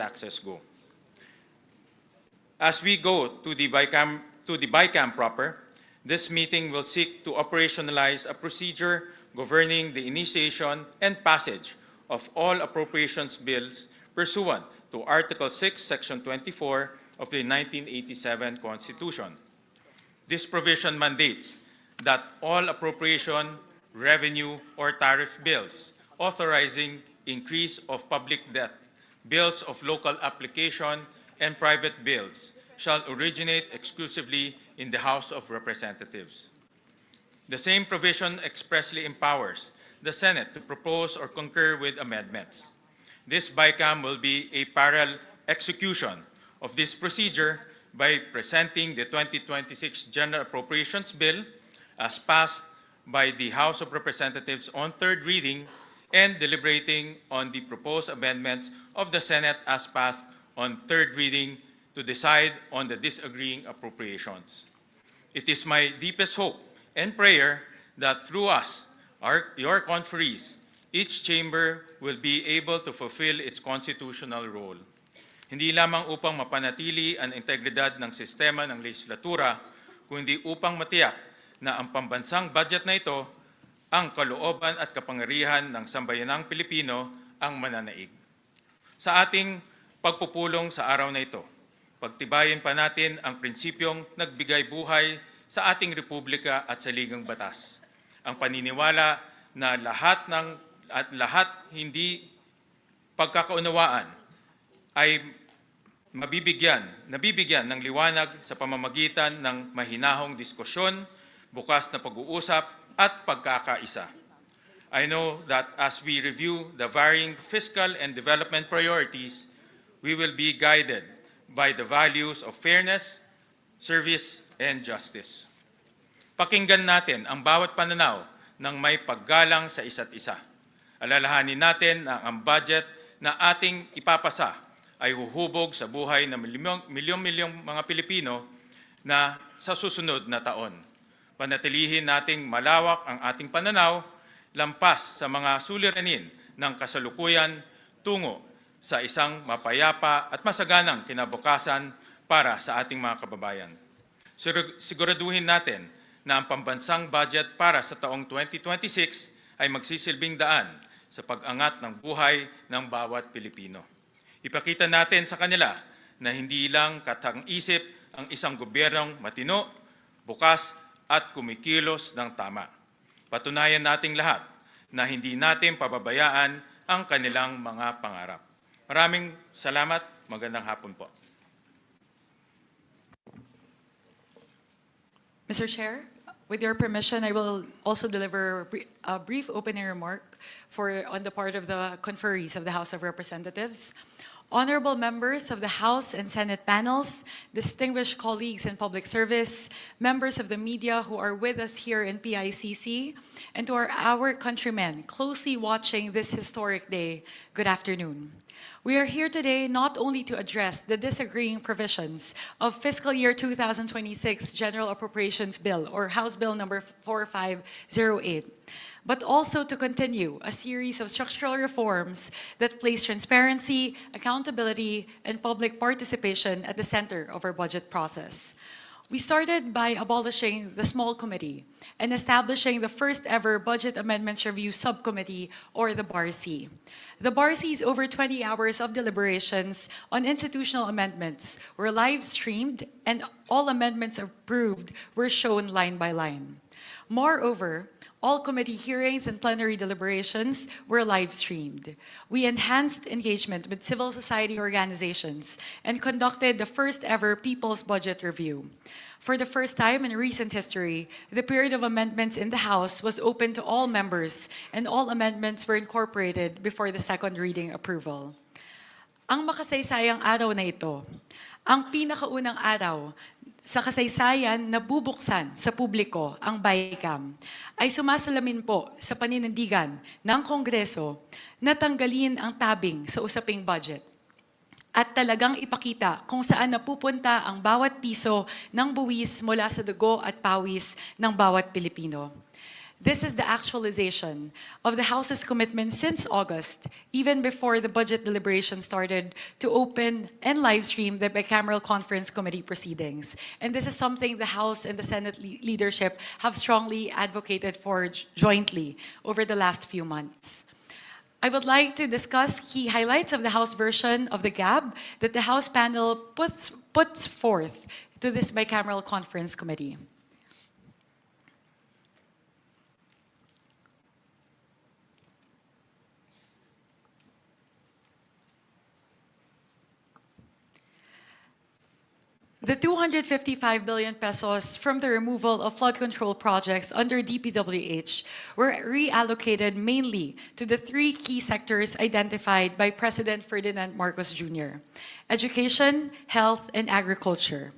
taxes go. As we go to the BICAM proper, this meeting will seek to operationalize a procedure governing the initiation and passage of all appropriations bills pursuant to Article 6, Section 24 of the 1987 Constitution. This provision mandates that all appropriation, revenue, or tariff bills authorizing increase of public debt, bills of local application, and private bills shall originate exclusively in the House of Representatives. The same provision expressly empowers the Senate to propose or concur with amendments. This BICAM will be a parallel execution of this procedure by presenting the 2026 General Appropriations Bill as passed by the House of Representatives on third reading and deliberating on the proposed amendments of the Senate as passed on third reading to decide on the disagreeing appropriations. It is my deepest hope and prayer that through us, your conferees, each chamber will be able to fulfill its constitutional role. Hindi lamang upang mapanatili ang integridad ng sistema ng legislatura, kundi upang matiyak na ang pambansang budget na ito, ang kalooban at kapangyarihan ng sambayanang Pilipino ang mananaig. Sa ating pagpupulong sa araw na ito, pagtibayin pa natin ang prinsipyong nagbigay buhay sa ating republika at sa ligang batas. Ang paniniwala na lahat hindi pagkakaunawaan ay nabibigyan ng liwanag sa pamamagitan ng mahinahong diskusyon, bukas na pag-uusap at pagkakaisa. I know that as we review the varying fiscal and development priorities, we will be guided by the values of fairness, service, and justice. Pakinggan natin ang bawat pananaw ng may paggalang sa isa't isa. Alalahanin natin na ang budget na ating ipapasa ay huhubog sa buhay ng milyong-milyong mga Pilipino na sa susunod na taon. Panatilihin nating malawak ang ating pananaw lampas sa mga suliranin ng kasalukuyan tungo sa isang mapayapa at masaganang kinabukasan para sa ating mga kababayan. Siguraduhin natin na ang pambansang budget para sa taong 2026 ay magsisilbing daan sa pag-angat ng buhay ng bawat Pilipino. Ipakita natin sa kanila na hindi lang katang-isip ang isang gobyernong matino, bukas at kumikilos ng tama. Patunayan nating lahat na hindi natin pababayaan ang kanilang mga pangarap. Maraming salamat. Magandang hapon po. Mr. Chair, with your permission, I will also deliver a brief opening remark on the part of the conferees of the House of Representatives. Honorable members of the House and Senate panels, distinguished colleagues in public service, members of the media who are with us here in PICC, and to our countrymen closely watching this historic day, good afternoon. We are here today not only to address the disagreeing provisions of fiscal year 2026 General Appropriations Bill, or House Bill number 4508, but also to continue a series of structural reforms that place transparency, accountability, and public participation at the center of our budget process. We started by abolishing the small committee and establishing the first ever Budget Amendments Review Subcommittee, or the BARC. The BARC's over 20 hours of deliberations on institutional amendments were live streamed, and all amendments approved were shown line by line. Moreover, all committee hearings and plenary deliberations were live streamed. We enhanced engagement with civil society organizations and conducted the first ever People's Budget Review. For the first time in recent history, the period of amendments in the House was open to all members, and all amendments were incorporated before the second reading approval. Ang makasaysayang araw na ito, ang pinakaunang araw sa kasaysayan na bubuksan sa publiko ang BICAM, ay sumasalamin po sa paninindigan ng Kongreso na tanggalin ang tabing sa usaping budget at talagang ipakita kung saan napupunta ang bawat piso ng buwis mula sa dugo at pawis ng bawat Pilipino. This is the actualization of the House's commitment since August, even before the budget deliberation started, to open and live stream the Bicameral Conference Committee proceedings. And this is something the House and the Senate leadership have strongly advocated for jointly over the last few months. I would like to discuss key highlights of the House version of the GAB that the House panel puts forth to this Bicameral Conference Committee. The 255 billion pesos from the removal of flood control projects under DPWH were reallocated mainly to the three key sectors identified by President Ferdinand Marcos Jr.: education, health, and agriculture.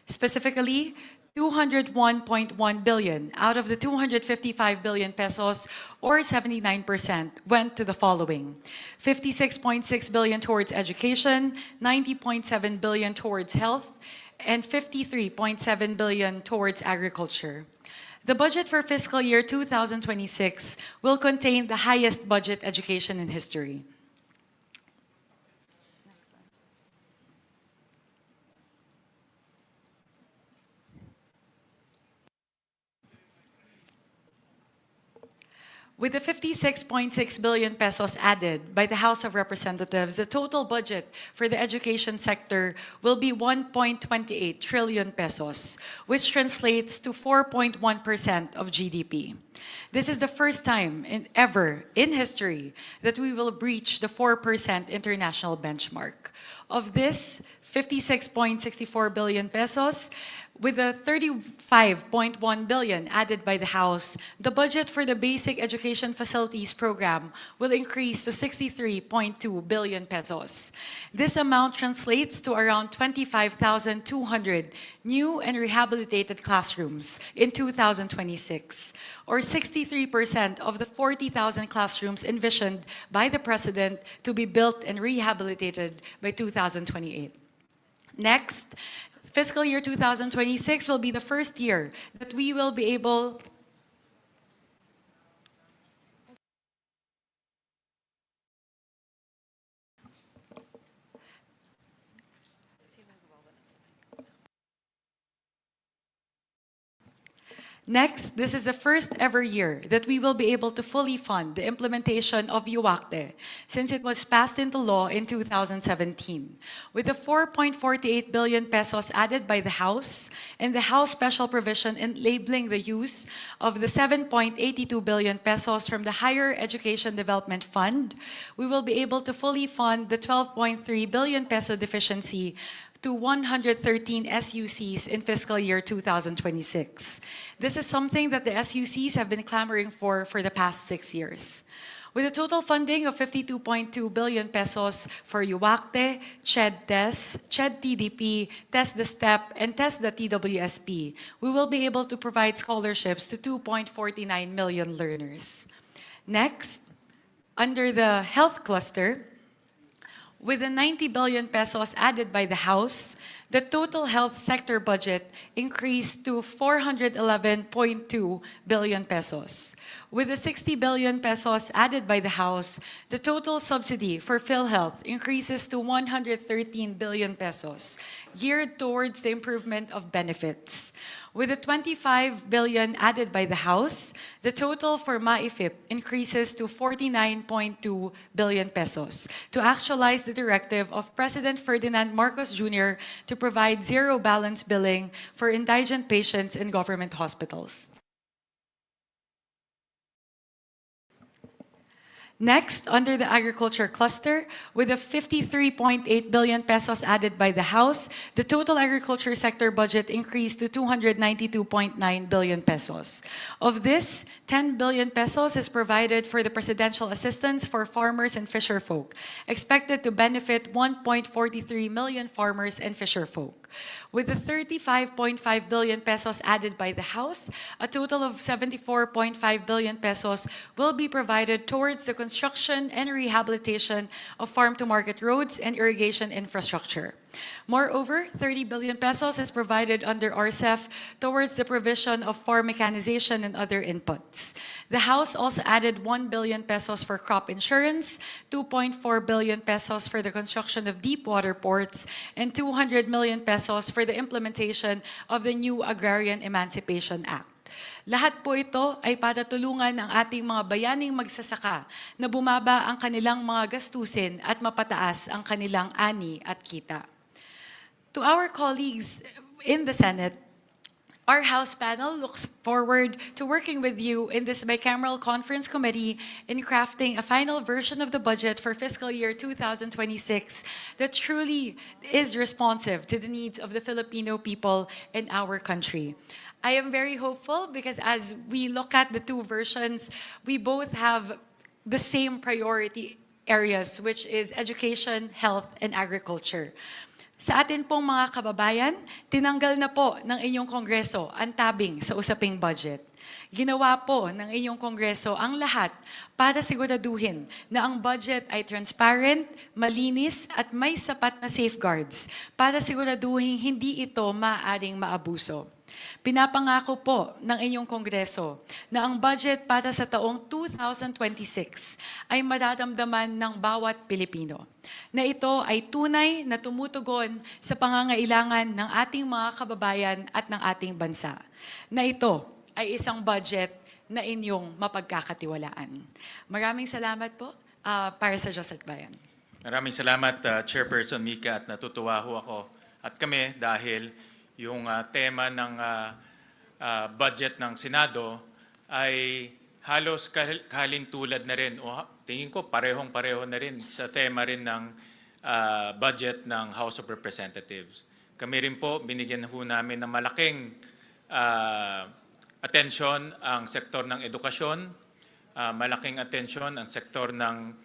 Specifically, 201.1 billion out of the 255 billion pesos, or 79%, went to the following: 56.6 billion towards education, 90.7 billion towards health, and 53.7 billion towards agriculture. The budget for fiscal year 2026 will contain the highest budget education in history. With the 56.6 billion pesos added by the House of Representatives, the total budget for the education sector will be 1.28 trillion pesos, which translates to 4.1% of GDP. This is the first time ever in history that we will breach the 4% international benchmark. Of this 56.64 billion pesos, with the 35.1 billion added by the House, the budget for the Basic Education Facilities Program will increase to 63.2 billion pesos. This amount translates to around 25,200 new and rehabilitated classrooms in 2026, or 63% of the 40,000 classrooms envisioned by the President to be built and rehabilitated by 2028. Next, fiscal year 2026 will be the first year that we will be able Next, this is the first ever year that we will be able to fully fund the implementation of UACTE since it was passed into law in 2017. With the 4.48 billion pesos added by the House and the House special provision enabling the use of the 7.82 billion pesos from the Higher Education Development Fund, we will be able to fully fund the 12.3 billion peso deficiency to 113 SUCs in fiscal year 2026. This is something that the SUCs have been clamoring for the past 6 years. With a total funding of 52.2 billion pesos for UACTE, CHED-TES, CHED-TDP, TES the STEP, and TES the TWSP, we will be able to provide scholarships to 2.49 million learners. Next, under the health cluster, with the 90 billion pesos added by the House, the total health sector budget increased to 411.2 billion pesos. With the 60 billion pesos added by the House, the total subsidy for PhilHealth increases to 113 billion pesos, geared towards the improvement of benefits. With the 25 billion added by the House, the total for MAIFIP increases to 49.2 billion pesos to actualize the directive of President Ferdinand Marcos Jr. to provide zero balance billing for indigent patients in government hospitals. Next, under the agriculture cluster, with the 53.8 billion pesos added by the House, the total agriculture sector budget increased to 292.9 billion pesos. Of this, 10 billion pesos is provided for the presidential assistance for farmers and fisherfolk, expected to benefit 1.43 million farmers and fisherfolk. With the 35.5 billion pesos added by the House, a total of 74.5 billion pesos will be provided towards the construction and rehabilitation of farm-to-market roads and irrigation infrastructure. Moreover, 30 billion pesos is provided under RCEF towards the provision of farm mechanization and other inputs. The House also added 1 billion pesos for crop insurance, 2.4 billion pesos for the construction of deep water ports, and 200 million pesos for the implementation of the new Agrarian Emancipation Act. Lahat po ito ay para tulungan ang ating mga bayaning magsasaka na bumaba ang kanilang mga gastusin at mapataas ang kanilang ani at kita. To our colleagues in the Senate, our House panel looks forward to working with you in this Bicameral Conference Committee in crafting a final version of the budget for fiscal year 2026 that truly is responsive to the needs of the Filipino people in our country. I am very hopeful because as we look at the two versions, we both have the same priority areas, which is education, health, and agriculture. Sa atin pong mga kababayan, tinanggal na po ng inyong Kongreso ang tabing sa usaping budget. Ginawa po ng inyong Kongreso ang lahat para siguraduhin na ang budget ay transparent, malinis at may sapat na safeguards para siguraduhin hindi ito maaaring maabuso. Pinapangako po ng inyong Kongreso na ang budget para sa taong 2026 ay mararamdaman ng bawat Pilipino. Na ito ay tunay na tumutugon sa pangangailangan ng ating mga kababayan at ng ating bansa. Na ito ay isang budget na inyong mapagkakatiwalaan. Maraming salamat po para sa Diyos at Bayan. Maraming salamat, Chairperson Mika, at natutuwa ho ako at kami dahil yung tema ng budget ng Senado ay halos kalintulad na rin o tingin ko parehong-pareho na rin sa tema rin ng budget ng House of Representatives. Kami rin po, binigyan ho namin ng malaking atensyon ang sektor ng edukasyon, malaking atensyon ang sektor ng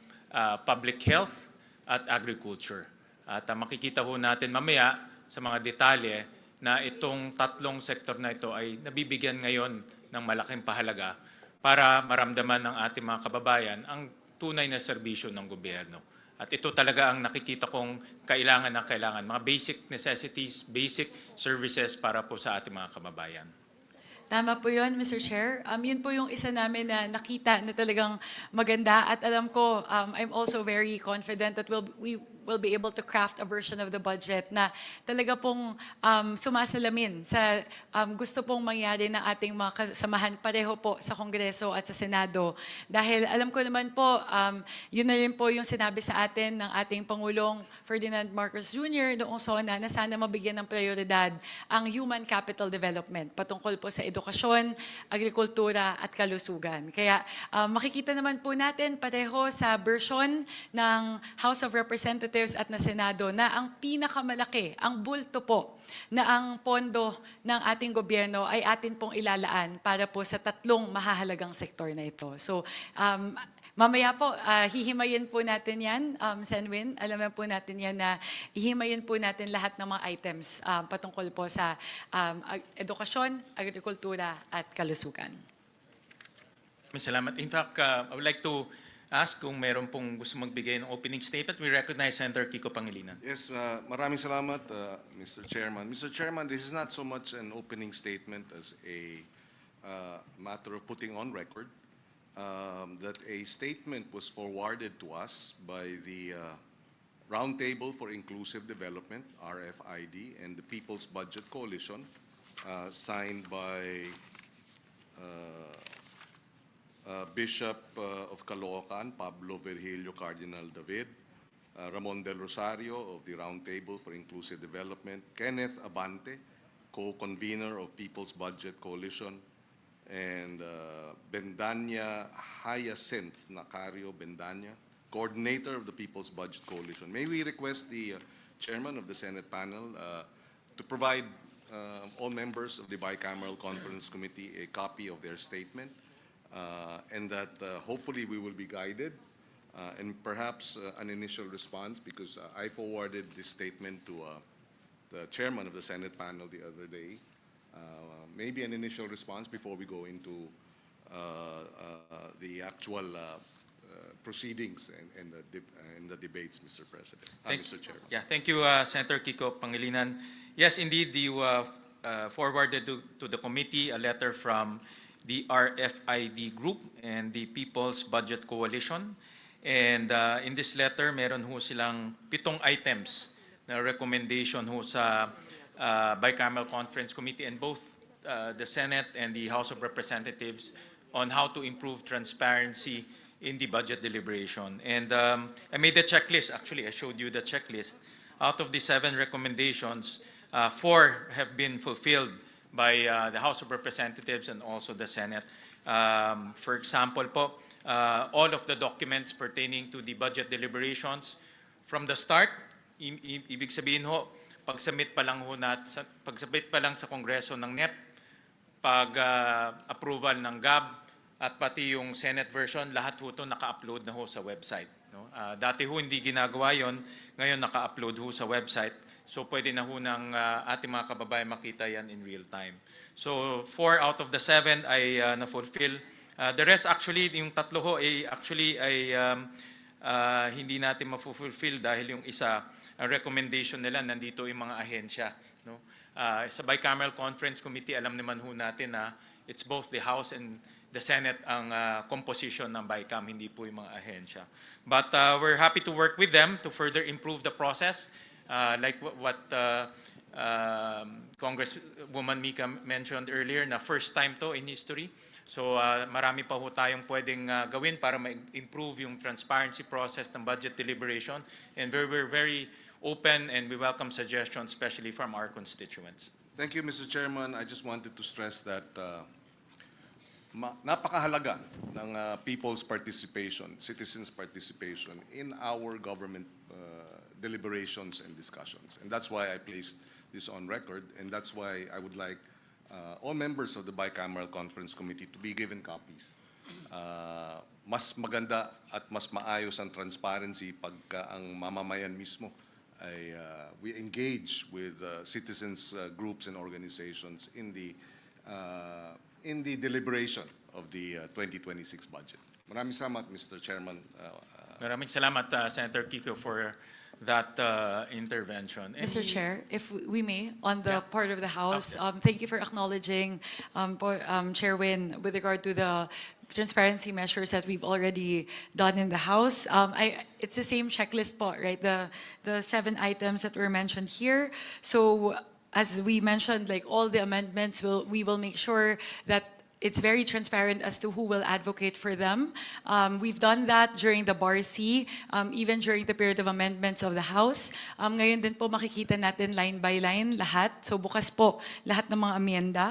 public health at agriculture. At makikita ho natin mamaya sa mga detalye na itong tatlong sektor na ito ay nabibigyan ngayon ng malaking pahalaga para maramdaman ng ating mga kababayan ang tunay na serbisyo ng gobyerno. At ito talaga ang nakikita kong kailangan ng kailangan, mga basic necessities, basic services para po sa ating mga kababayan. Tama po yun, Mr. Chair. Yun po yung isa namin na nakita na talagang maganda at alam ko, I'm also very confident that we will be able to craft a version of the budget na talaga pong sumasalamin sa gusto pong mangyari ng ating mga kasamahan pareho po sa Kongreso at sa Senado. Dahil alam ko naman po, yun na rin po yung sinabi sa atin ng ating Pangulong Ferdinand Marcos Jr. noong SONA na sana mabigyan ng prioridad ang human capital development patungkol po sa edukasyon, agrikultura at kalusugan. Kaya makikita naman po natin pareho sa version ng House of Representatives at na Senado na ang pinakamalaki, ang bulto po na ang pondo ng ating gobyerno ay atin pong ilalaan para po sa tatlong mahahalagang sektor na ito. So, mamaya po, hihimayin po natin yan, Senwin. Alam po natin yan na hihimayin po natin lahat ng mga items patungkol po sa edukasyon, agrikultura at kalusugan. Salamat. In fact, I would like to ask kung meron pong gusto magbigay ng opening statement. We recognize Senator Kiko Pangilinan. Yes, maraming salamat, Mr. Chairman. Mr. Chairman, this is not so much an opening statement as a matter of putting on record that a statement was forwarded to us by the Roundtable for Inclusive Development, RFID, and the People's Budget Coalition, signed by Bishop of Caloocan, Pablo Virgilio Cardinal David, Ramon Del Rosario of the Roundtable for Inclusive Development, Kenneth Abante, co-convener of People's Budget Coalition, and Bendanya Hyacinth Nacario Bendanya, coordinator of the People's Budget Coalition. May we request the chairman of the Senate panel to provide all members of the Bicameral Conference Committee a copy of their statement, and that hopefully we will be guided and perhaps an initial response, because I forwarded this statement to the chairman of the Senate panel the other day. Maybe an initial response before we go into the actual proceedings and the debates, Mr. President. Mr. Chairman. Yeah, thank you, Senator Kiko Pangilinan. Yes, indeed, you forwarded to the committee a letter from the RFID Group and the People's Budget Coalition. And in this letter, meron ho silang 7 items na recommendation ho sa Bicameral Conference Committee and both the Senate and the House of Representatives on how to improve transparency in the budget deliberation. And I made the checklist. Actually, I showed you the checklist. Out of the 7 recommendations, 4 have been fulfilled by the House of Representatives and also the Senate. For example po, all of the documents pertaining to the budget deliberations from the start, ibig sabihin ho, pag-submit pa lang sa Kongreso ng NEP, pag-approval ng GAB, at pati yung Senate version, lahat ho ito naka-upload na ho sa website. No? Dati ho hindi ginagawa yon, ngayon naka-upload ho sa website. So pwede na ho ng ating mga kababayan makita yan in real time. So 4 out of the 7 ay na-fulfill. The rest actually, yung 3 ho ay hindi natin ma-fulfill dahil yung isa, ang recommendation nila, nandito yung mga ahensya. No? Sa Bicameral Conference Committee, alam naman ho natin na it's both the House and the Senate ang composition ng BICAM, hindi po yung mga ahensya. But we're happy to work with them to further improve the process. Like what Congresswoman Mika mentioned earlier, na first time to in history. So marami pa ho tayong pwedeng gawin para ma-improve yung transparency process ng budget deliberation. And we're very open and we welcome suggestions, especially from our constituents. Thank you, Mr. Chairman. I just wanted to stress that napakahalaga ng people's participation, citizens' participation in our government deliberations and discussions. And that's why I placed this on record, and that's why I would like all members of the Bicameral Conference Committee to be given copies. Mas maganda at mas maayos ang transparency pagka ang mamamayan mismo ay we engage with citizens groups and organizations in the deliberation of the 2026 budget. Maraming salamat, Mr. Chairman. Maraming salamat, Senator Kiko, for that intervention. Mr. Chair, if we may, on the Yeah. part of the House, Okay. thank you for acknowledging, Chair Win, with regard to the transparency measures that we've already done in the House. It's the same checklist po, right? The 7 items that were mentioned here. So as we mentioned, like all the amendments, we will make sure that it's very transparent as to who will advocate for them. We've done that during the BARC, even during the period of amendments of the House. Ngayon din po makikita natin line by line lahat. So bukas po lahat ng mga amyenda.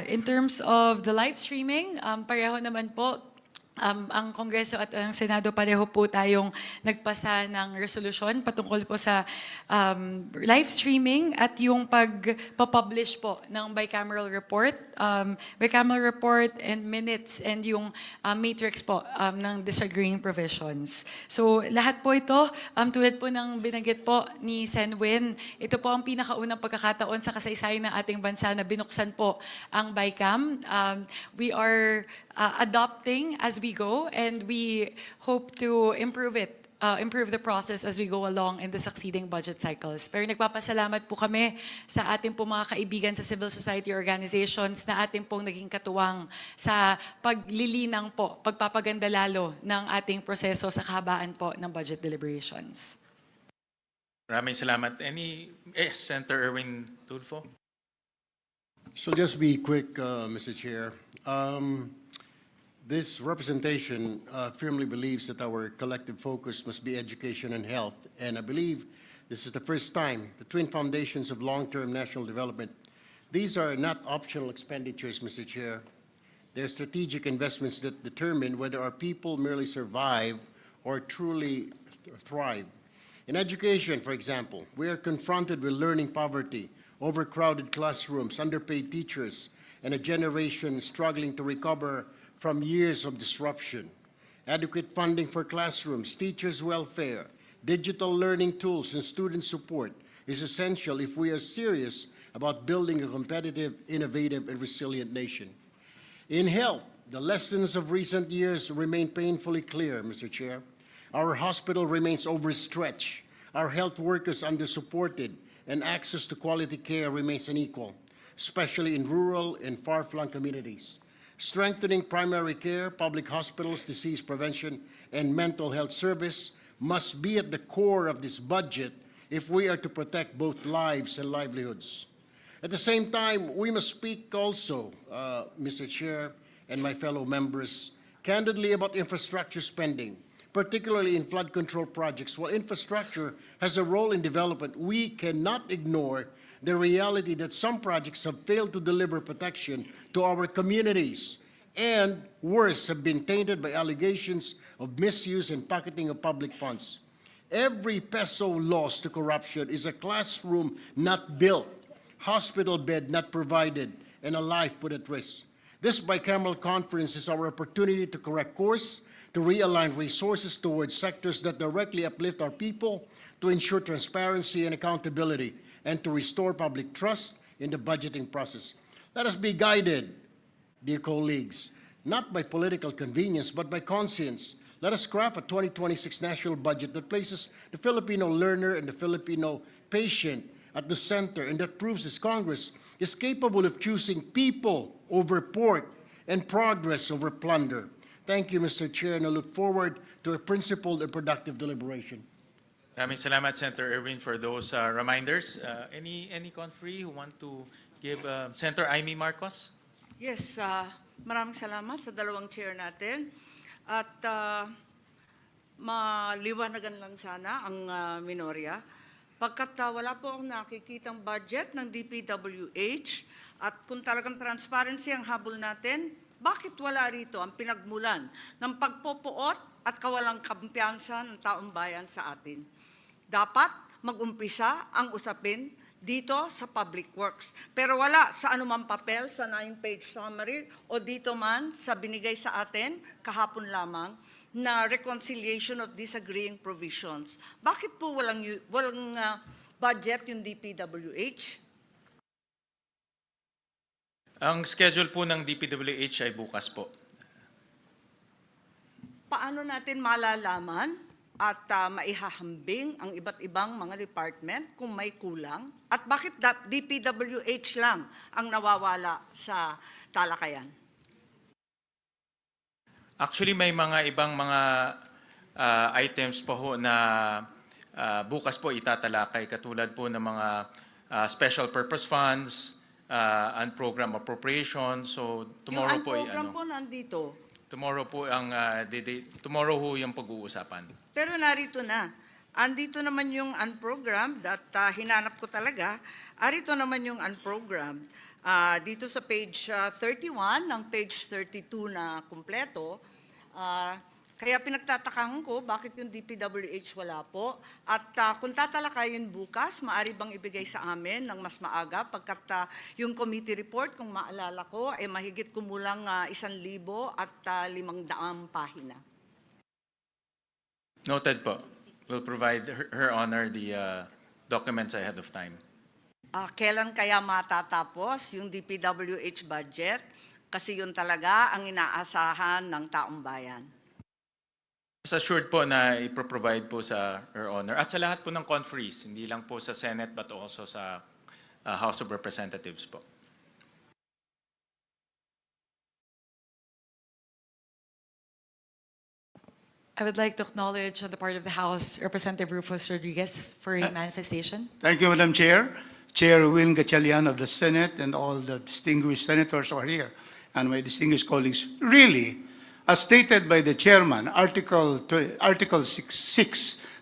In terms of the live streaming, pareho naman po, ang Kongreso at ang Senado pareho po tayong nagpasa ng resolusyon patungkol po sa live streaming at yung pagpapublish po ng bicameral report and minutes and yung matrix po ng disagreeing provisions. So lahat po ito, tulad po ng binanggit po ni Sen Win, ito po ang pinakaunang pagkakataon sa kasaysayan ng ating bansa na binuksan po ang BICAM. We are adopting as we go, and we hope to improve the process as we go along in the succeeding budget cycles. Pero nagpapasalamat po kami sa ating po mga kaibigan sa civil society organizations na ating pong naging katuwang sa paglilinang po, pagpapaganda lalo ng ating proseso sa kahabaan po ng budget deliberations. Maraming salamat. Senator Erwin Tulfo? So just be quick, Mr. Chair. This representation firmly believes that our collective focus must be education and health. And I believe this is the first time the twin foundations of long-term national development, these are not optional expenditures, Mr. Chair. They're strategic investments that determine whether our people merely survive or truly thrive. In education, for example, we are confronted with learning poverty, overcrowded classrooms, underpaid teachers, and a generation struggling to recover from years of disruption. Adequate funding for classrooms, teachers' welfare, digital learning tools, and student support is essential if we are serious about building a competitive, innovative, and resilient nation. In health, The lessons of recent years remain painfully clear, Mr. Chair. Our hospital remains overstretched, our health workers undersupported, and access to quality care remains unequal, especially in rural and far-flung communities. Strengthening primary care, public hospitals, disease prevention, and mental health service must be at the core of this budget if we are to protect both lives and livelihoods. At the same time, we must speak also, Mr. Chair and my fellow members, candidly about infrastructure spending, particularly in flood control projects. While infrastructure has a role in development, we cannot ignore the reality that some projects have failed to deliver protection to our communities, and worse, have been tainted by allegations of misuse and pocketing of public funds. Every peso lost to corruption is a classroom not built, hospital bed not provided, and a life put at risk. This bicameral conference is our opportunity to correct course, to realign resources towards sectors that directly uplift our people, to ensure transparency and accountability, and to restore public trust in the budgeting process. Let us be guided, dear colleagues, not by political convenience, but by conscience. Let us craft a 2026 national budget that places the Filipino learner and the Filipino patient at the center, and that proves this Congress is capable of choosing people over pork and progress over plunder. Thank you, Mr. Chair, and I look forward to a principled and productive deliberation. Maraming salamat, Senator Erwin, for those reminders. Any conferee who want to give Senator Amy Marcos? Yes, maraming salamat sa dalawang chair natin. At maliwanagan lang sana ang minorya. Pagkat wala po akong nakikitang budget ng DPWH at kung talagang transparency ang habol natin, bakit wala rito ang pinagmulan ng pagpopoot at kawalang kampiyansa ng taong bayan sa atin? Dapat mag-umpisa ang usapin dito sa Public Works. Pero wala sa anumang papel, sa 9-page summary o dito man sa binigay sa atin kahapon lamang na reconciliation of disagreeing provisions. Bakit po walang budget yung DPWH? Ang schedule po ng DPWH ay bukas po. Paano natin malalaman at maihahambing ang iba't ibang mga department kung may kulang? At bakit DPWH lang ang nawawala sa talakayan? Actually, may mga ibang mga items po ho na bukas po itatalakay, katulad po ng mga special purpose funds, and program appropriations. So tomorrow yung po program po nandito. tomorrow po ang tomorrow ho yung pag-uusapan. Pero narito na. Andito naman yung unprogrammed at hinanap ko talaga. Arito naman yung unprogrammed. Dito sa page 31 ng page 32 na kumpleto. Kaya pinagtatakahan ko bakit yung DPWH wala po. At kung tatalakayin bukas, maaari bang ibigay sa amin ng mas maaga pagkat yung committee report, kung maalala ko, ay mahigit kumulang 1,500 pahina. Noted po. We'll provide Her Honor the documents ahead of time. Kailan kaya matatapos yung DPWH budget? Kasi yun talaga ang inaasahan ng taong bayan. Assured po na ipro-provide po sa Her Honor at sa lahat po ng conferees, hindi lang po sa Senate but also sa House of Representatives po. I would like to acknowledge on the part of the House, Representative Rufus Rodriguez for a manifestation. Thank you, Madam Chair. Chair Win Gatchalian of the Senate and all the distinguished senators who are here, and my distinguished colleagues. Really, as stated by the chairman, Article 6,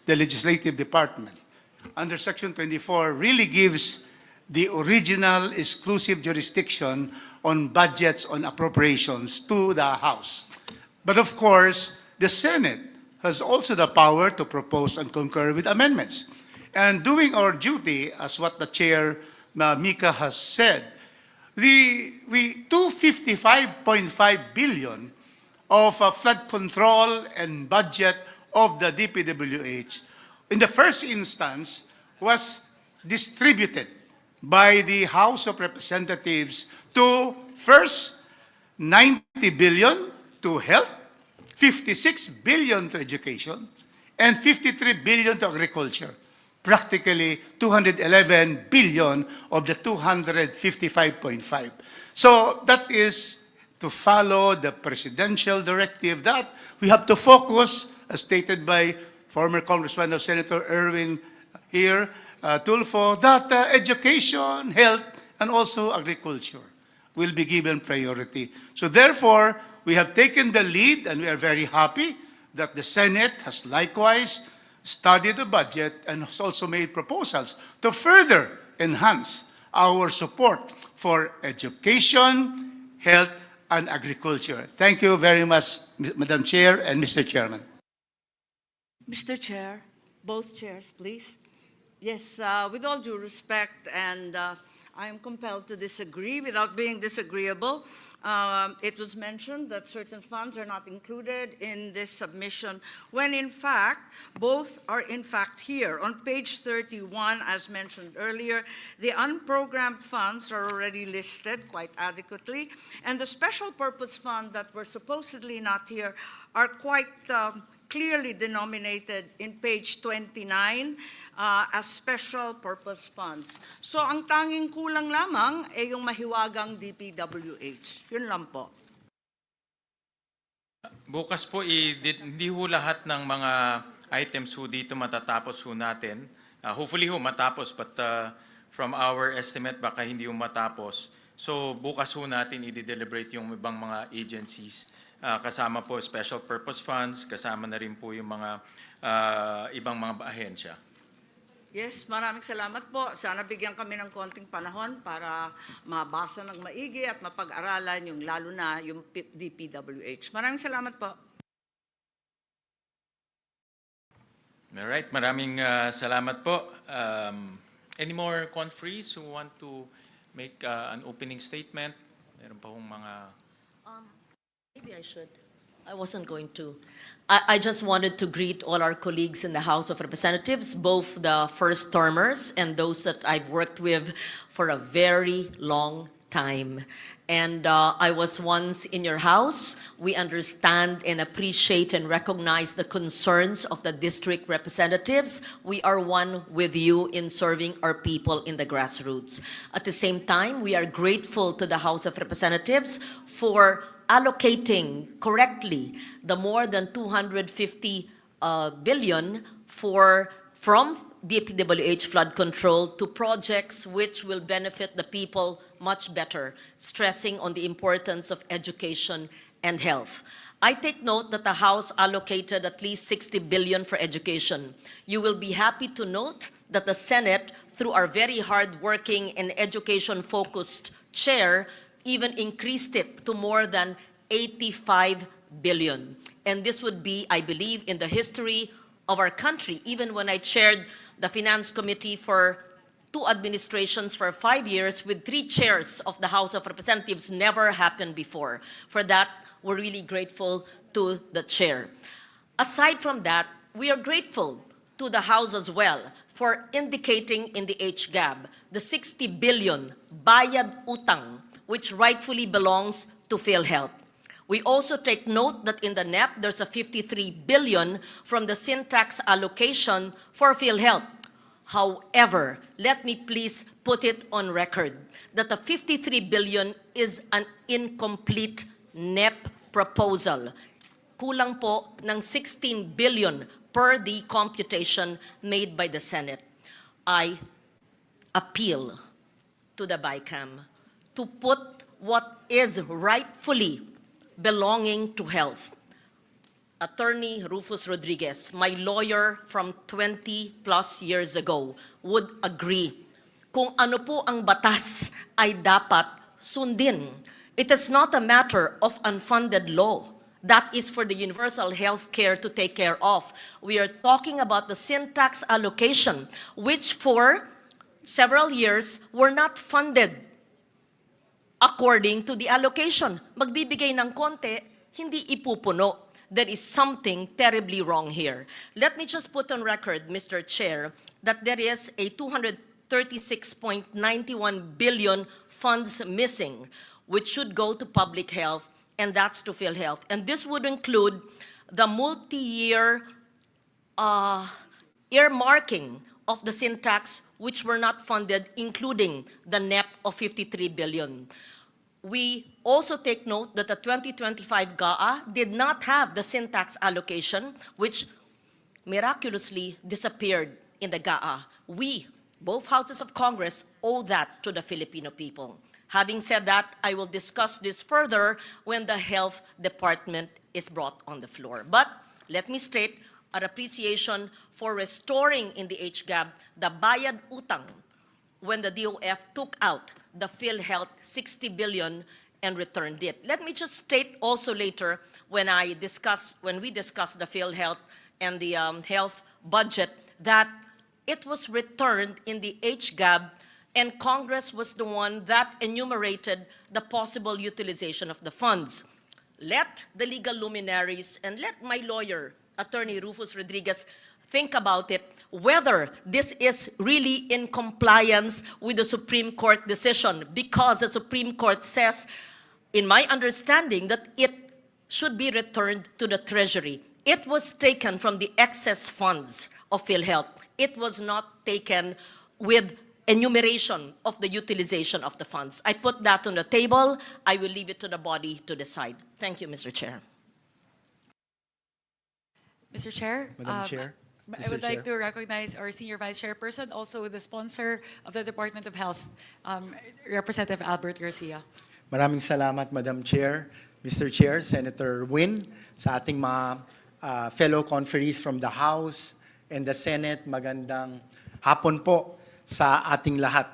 the Legislative Department, under Section 24, really gives the original exclusive jurisdiction on budgets, on appropriations to the House. But of course, the Senate has also the power to propose and concur with amendments. And doing our duty, as what the Chair, Mika, has said, the 255.5 billion of flood control and budget of the DPWH, in the first instance, was distributed by the House of Representatives to first 90 billion to health, 56 billion to education, and 53 billion to agriculture. Practically 211 billion of the 255.5. So that is to follow the presidential directive that we have to focus, as stated by former Congressman of Senator Erwin here, Tulfo, that education, health, and also agriculture will be given priority. So therefore, we have taken the lead, and we are very happy that the Senate has likewise studied the budget and has also made proposals to further enhance our support for education, health, and agriculture. Thank you very much, Madam Chair and Mr. Chairman. Mr. Chair, both chairs, please. Yes, with all due respect, and I am compelled to disagree without being disagreeable. It was mentioned that certain funds are not included in this submission, when in fact, both are in fact here. On page 31, as mentioned earlier, the unprogrammed funds are already listed quite adequately, and the special purpose fund that were supposedly not here are quite clearly denominated in page 29 as special purpose funds. So ang tanging kulang lamang ay yung mahiwagang DPWH. Yun lang po. Bukas po, hindi ho lahat ng mga items ho dito matatapos ho natin. Hopefully ho matapos, but from our estimate, baka hindi ho matapos. So bukas ho natin i-deliberate yung ibang mga agencies. Kasama po special purpose funds, kasama na rin po yung mga ibang mga ahensya. Yes, maraming salamat po. Sana bigyan kami ng konting panahon para mabasa ng maigi at mapag-aralan yung lalo na yung DPWH. Maraming salamat po. Alright, maraming salamat po. Any more conferees who want to make an opening statement? Meron pa hong mga... Maybe I should. I wasn't going to. I just wanted to greet all our colleagues in the House of Representatives, both the first termers and those that I've worked with for a very long time. And I was once in your house. We understand and appreciate and recognize the concerns of the district representatives. We are one with you in serving our people in the grassroots. At the same time, we are grateful to the House of Representatives for allocating correctly the more than 250 billion from DPWH flood control to projects which will benefit the people much better, stressing on the importance of education and health. I take note that the House allocated at least 60 billion for education. You will be happy to note that the Senate, through our very hard-working and education-focused chair, even increased it to more than 85 billion. And this would be, I believe, in the history of our country. Even when I chaired the Finance Committee for 2 administrations for 5 years with 3 chairs of the House of Representatives, never happened before. For that, we're really grateful to the chair. Aside from that, we are grateful to the House as well for indicating in the HGAB the 60 billion bayad utang which rightfully belongs to PhilHealth. We also take note that in the NEP, there's a 53 billion from the syntax allocation for PhilHealth. However, let me please put it on record that the 53 billion is an incomplete NEP proposal. Kulang po ng 16 billion per the computation made by the Senate. I appeal to the BICAM to put what is rightfully belonging to health. Attorney Rufus Rodriguez, my lawyer from 20 plus years ago, would agree. Kung ano po ang batas ay dapat sundin. It is not a matter of unfunded law. That is for the universal health care to take care of. We are talking about the syntax allocation, which for several years were not funded according to the allocation. Magbibigay ng konti, hindi ipupuno. There is something terribly wrong here. Let me just put on record, Mr. Chair, that there is a 236.91 billion funds missing, which should go to public health, and that's to PhilHealth. And this would include the multi-year earmarking of the syntax which were not funded, including the NEP of 53 billion. We also take note that the 2025 GAA did not have the syntax allocation, which miraculously disappeared in the GAA. We, both houses of Congress, owe that to the Filipino people. Having said that, I will discuss this further when the Health Department is brought on the floor. But let me state our appreciation for restoring in the HGAB the bayad utang when the DOF took out the PhilHealth 60 billion and returned it. Let me just state also later when we discuss the PhilHealth and the health budget that it was returned in the HGAB, and Congress was the one that enumerated the possible utilization of the funds. Let the legal luminaries and let my lawyer, Attorney Rufus Rodriguez, think about it, whether this is really in compliance with the Supreme Court decision, because the Supreme Court says, in my understanding, that it should be returned to the Treasury. It was taken from the excess funds of PhilHealth. It was not taken with enumeration of the utilization of the funds. I put that on the table. I will leave it to the body to decide. Thank you, Mr. Chair. Mr. Chair? Madam Chair? I would like to recognize our Senior Vice Chairperson, also the sponsor of the Department of Health, Representative Albert Garcia. Maraming salamat, Madam Chair, Mr. Chair, Senator Win, sa ating mga fellow conferees from the House and the Senate. Magandang hapon po sa ating lahat.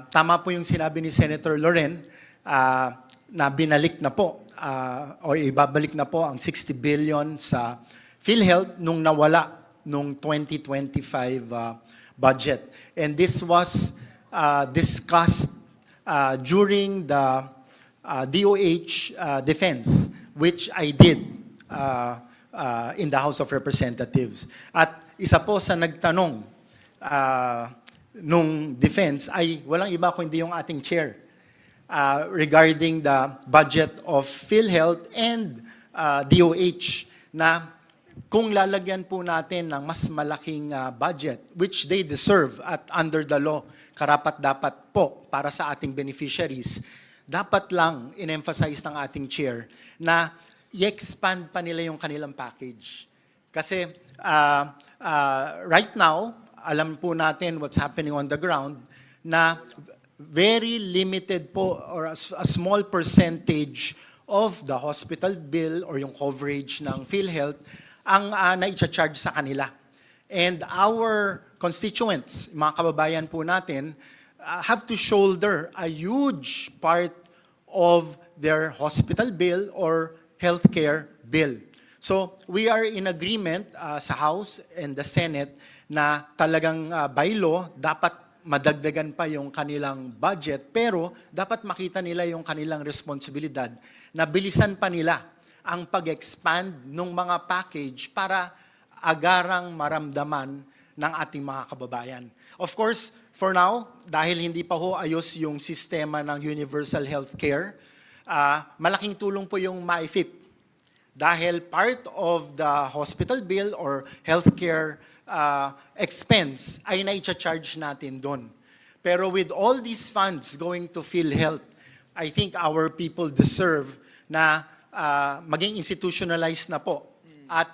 Tama po yung sinabi ni Senator Loren na binalik na po o ibabalik na po ang 60 billion sa PhilHealth nung nawala nung 2025 budget. And this was discussed during the DOH defense, which I did in the House of Representatives. At isa po sa nagtanong nung defense ay walang iba kundi yung ating chair regarding the budget of PhilHealth and DOH na kung lalagyan po natin ng mas malaking budget, which they deserve at under the law, karapat-dapat po para sa ating beneficiaries, dapat lang in-emphasize ng ating chair na i-expand pa nila yung kanilang package. Kasi right now, alam po natin what's happening on the ground na very limited po or a small percentage of the hospital bill or yung coverage ng PhilHealth ang na-charge sa kanila. And our constituents, mga kababayan po natin, have to shoulder a huge part of their hospital bill or healthcare bill. So we are in agreement sa House and the Senate na talagang by law, dapat madagdagan pa yung kanilang budget, pero dapat makita nila yung kanilang responsibilidad na bilisan pa nila ang pag-expand ng mga package para agarang maramdaman ng ating mga kababayan. Of course, for now, dahil hindi pa ho ayos yung sistema ng universal healthcare, malaking tulong po yung MyFIP. Dahil part of the hospital bill or healthcare expense ay na-charge natin doon. Pero with all these funds going to PhilHealth, I think our people deserve na maging institutionalized na po at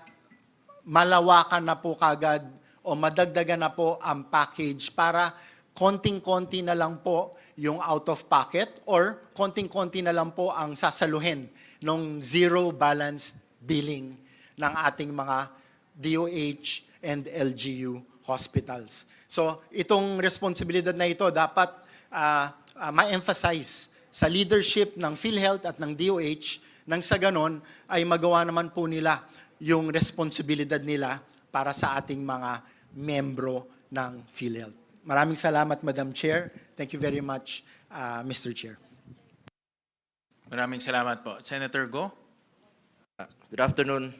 malawakan na po kagad o madagdagan na po ang package para konting-konti na lang po yung out of pocket or konting-konti na lang po ang sasaluhin ng zero balanced billing ng ating mga DOH and LGU hospitals. So itong responsibilidad na ito dapat ma-emphasize sa leadership ng PhilHealth at ng DOH nang sa ganon ay magawa naman po nila yung responsibilidad nila para sa ating mga membro ng PhilHealth. Maraming salamat, Madam Chair. Thank you very much, Mr. Chair. Maraming salamat po. Senator Go? Good afternoon.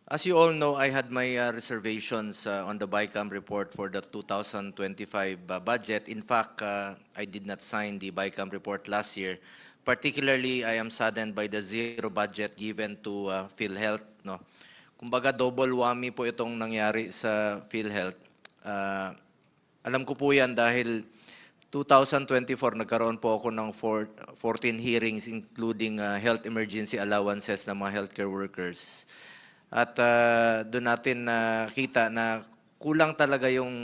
As you all know, I had my reservations on the BICAM report for the 2025 budget. In fact, I did not sign the BICAM report last year, particularly, I am saddened by the zero budget given to PhilHealth. No? Kumbaga, double whammy po itong nangyari sa PhilHealth. Alam ko po yan dahil 2024, nagkaroon po ako ng 14 hearings including health emergency allowances ng mga healthcare workers. At doon natin nakita na kulang talaga yung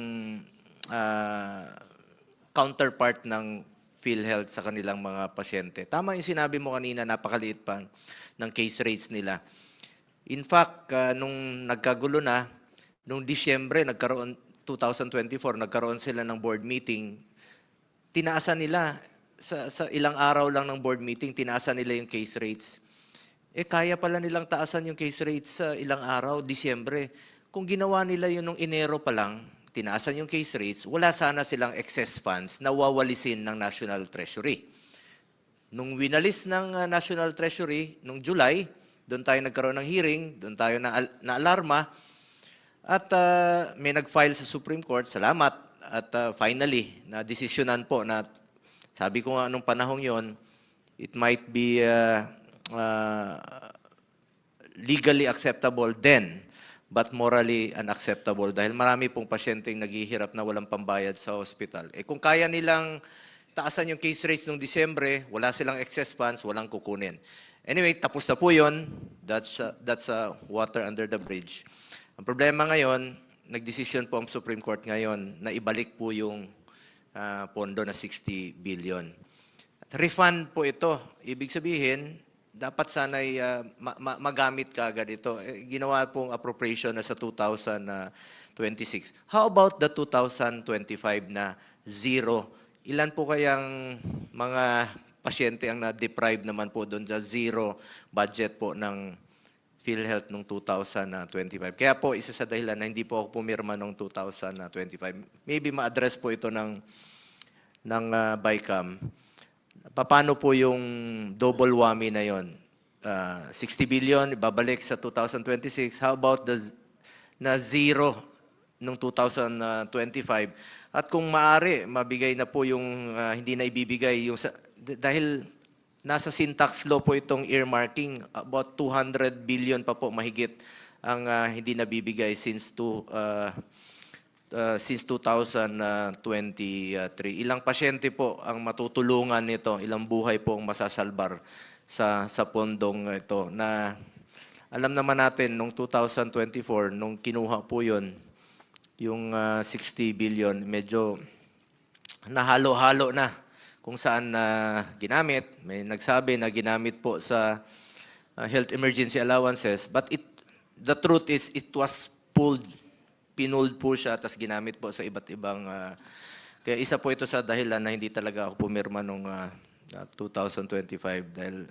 counterpart ng PhilHealth sa kanilang mga pasyente. Tama yung sinabi mo kanina, napakaliit pa ng case rates nila. In fact, nung nagkagulo na, nung Disyembre, 2024, nagkaroon sila ng board meeting, tinaasan nila, sa ilang araw lang ng board meeting, tinaasan nila yung case rates. Kaya pala nilang taasan yung case rates sa ilang araw, Disyembre. Kung ginawa nila yun nung Enero pa lang, tinaasan yung case rates, wala sana silang excess funds na wawalisin ng National Treasury. Nung winalis ng National Treasury, nung July, doon tayo nagkaroon ng hearing, doon tayo na-alarma, at may nag-file sa Supreme Court, salamat, at finally, na-desisyonan po na, sabi ko nga nung panahong yon, it might be legally acceptable then, but morally unacceptable dahil marami pong pasyenteng naghihirap na walang pambayad sa hospital. Kung kaya nilang taasan yung case rates noong Disyembre, wala silang excess funds, walang kukunin. Anyway, tapos na po yun. That's water under the bridge. Ang problema ngayon, nagdesisyon po ang Supreme Court ngayon na ibalik po yung pondo na 60 billion. Refund po ito. Ibig sabihin, dapat sana'y magamit ka agad ito. Ginawa pong appropriation na sa 2026. How about the 2025 na zero? Ilan po kayang mga pasyente ang na-deprive naman po doon sa zero budget po ng PhilHealth noong 2025? Kaya po, isa sa dahilan na hindi po ako pumirma noong 2025. Maybe ma-address po ito ng BICAM. Paano po yung double whammy na yon? 60 billion, ibabalik sa 2026. How about na zero noong 2025? At kung maaari, mabigay na po yung hindi na ibibigay. Dahil nasa syntax law po itong earmarking, about 200 billion pa po mahigit ang hindi nabibigay since 2023. Ilang pasyente po ang matutulungan nito, ilang buhay po ang masasalbar sa pondong ito na alam naman natin nung 2024 nung kinuha po yon yung 60 billion medyo nahalo-halo na kung saan ginamit. May nagsabi na ginamit po sa health emergency allowances, but the truth is it was pinulled po siya, tapos ginamit po sa iba't ibang... kaya isa po ito sa dahilan na hindi talaga ako pumirma noong 2025 dahil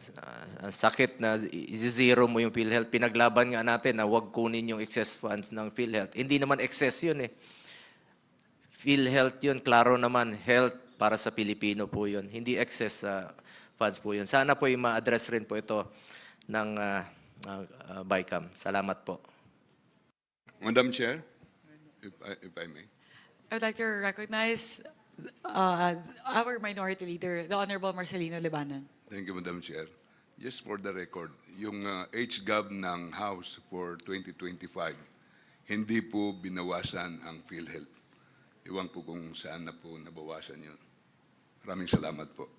ang sakit na zero mo yung PhilHealth. Pinaglaban nga natin na huwag kunin yung excess funds ng PhilHealth. Hindi naman excess yun eh. PhilHealth yun, klaro naman, health para sa Pilipino po yun. Hindi excess funds po yun. Sana po yung ma-address rin po ito ng BICAM. Salamat po. Madam Chair, if I may. I would like to recognize our Minority Leader, the Honorable Marcelino Libanon. Thank you, Madam Chair. Just for the record, yung HGAB ng House for 2025, hindi po binawasan ang PhilHealth. Iwan ko kung saan na po nabawasan yun. Maraming salamat po.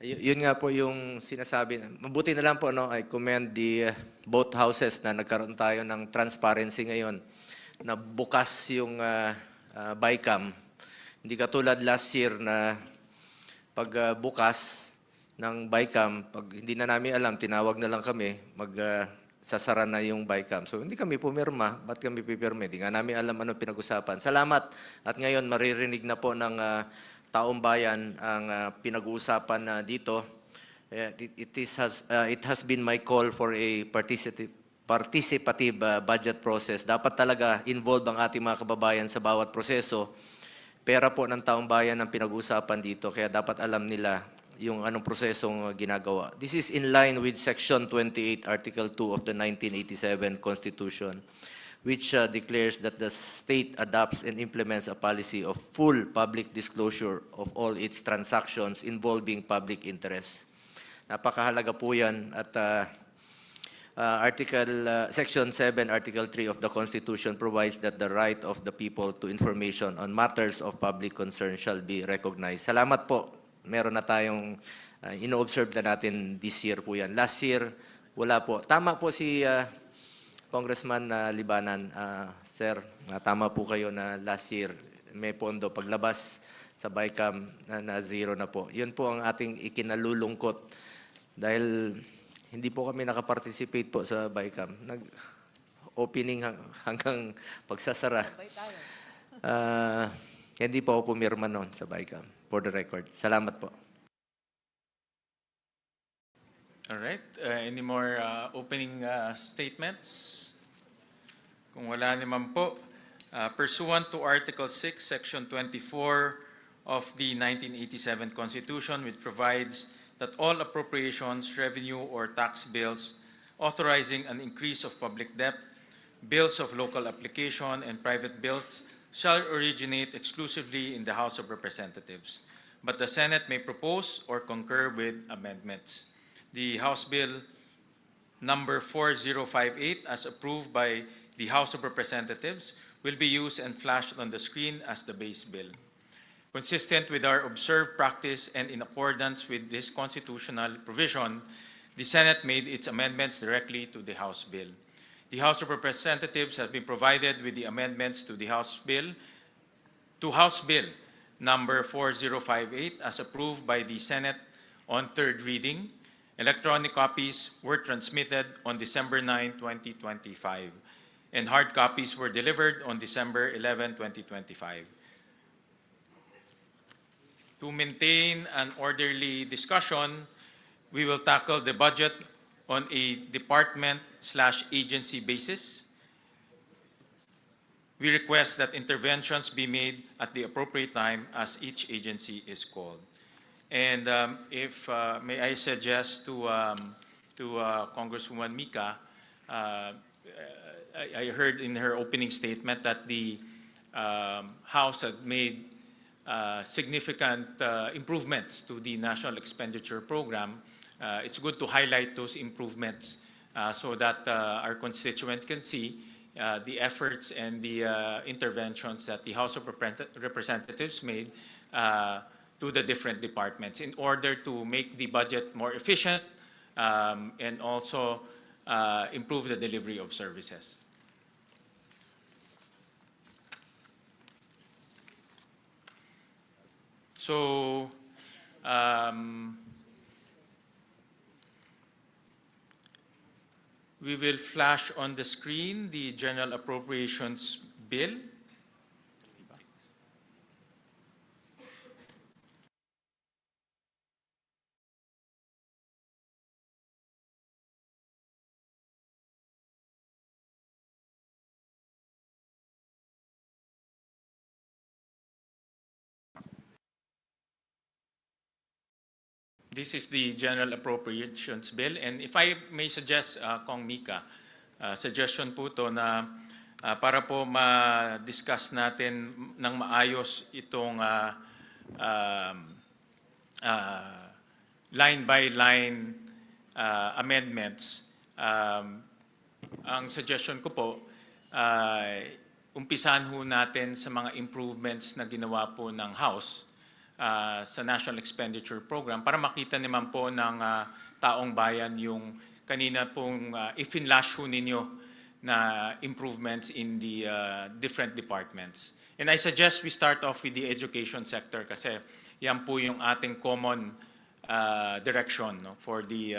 Yun nga po yung sinasabi. Mabuti na lang po, no? I commend the both houses na nagkaroon tayo ng transparency ngayon na bukas yung BICAM. Hindi katulad last year na pag bukas ng BICAM, pag hindi na namin alam, tinawag na lang kami, sasara na yung BICAM. So hindi kami pumirma. Ba't kami pipirma? Hindi nga namin alam anong pinag-usapan. Salamat. At ngayon, maririnig na po ng taong bayan ang pinag-uusapan dito. It has been my call for a participative budget process. Dapat talaga involved ang ating mga kababayan sa bawat proseso. Pera po ng taong bayan ang pinag-uusapan dito, kaya dapat alam nila yung anong prosesong ginagawa. This is in line with Section 28, Article 2 of the 1987 Constitution, which declares that the state adopts and implements a policy of full public disclosure of all its transactions involving public interest. Napakahalaga po yan at Section 7, Article 3 of the Constitution provides that the right of the people to information on matters of public concern shall be recognized. Salamat po. Meron na tayong ino-observe na natin this year po yan. Last year, wala po. Tama po si Congressman Libanan. Sir, tama po kayo na last year may pondo. Paglabas sa BICAM na zero na po. Yun po ang ating ikinalulungkot dahil hindi po kami nakaparticipate po sa BICAM. Nag-opening hanggang pagsasara. Hindi po ako pumirma noon sa BICAM, for the record. Salamat po. All right. Any more opening statements? Kung wala naman po, pursuant to Article 6, Section 24 of the 1987 Constitution, which provides that all appropriations, revenue, or tax bills authorizing an increase of public debt, bills of local application, and private bills shall originate exclusively in the House of Representatives, but the Senate may propose or concur with amendments. The House Bill number 4058, as approved by the House of Representatives, will be used and flashed on the screen as the base bill. Consistent with our observed practice and in accordance with this constitutional provision, the Senate made its amendments directly to the House bill. The House of Representatives has been provided with the amendments to the House Bill number 4058 as approved by the Senate on third reading. Electronic copies were transmitted on December 9, 2025, and hard copies were delivered on December 11, 2025. To maintain an orderly discussion, we will tackle the budget on a department/agency basis. We request that interventions be made at the appropriate time as each agency is called. And if may I suggest to Congresswoman Mika, I heard in her opening statement that the House had made significant improvements to the National Expenditure Program. It's good to highlight those improvements so that our constituents can see the efforts and the interventions that the House of Representatives made to the different departments in order to make the budget more efficient and also improve the delivery of services. So, we will flash on the screen the General Appropriations Bill. This is the General Appropriations Bill. And if I may suggest, Kong Mika, suggestion po to na para po ma-discuss natin ng maayos itong line-by-line amendments. Ang suggestion ko po, umpisahan ho natin sa mga improvements na ginawa po ng House sa National Expenditure Program para makita naman po ng taong bayan yung kanina pong i-finlash ho ninyo na improvements in the different departments. And I suggest we start off with the education sector kasi yan po yung ating common direction, no, for the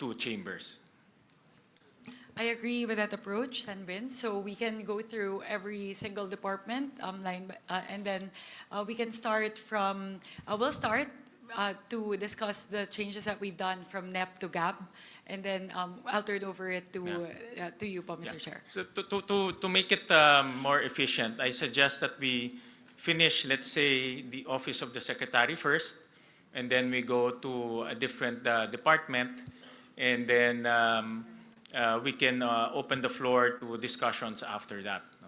two chambers. I agree with that approach, Sanbin. So we can go through every single department and then we can start from, we'll start to discuss the changes that we've done from NEP to GAB, and then I'll turn over it to you, Mr. Chair. So to make it more efficient, I suggest that we finish, let's say, the Office of the Secretary first, and then we go to a different department, and then we can open the floor to discussions after that. No?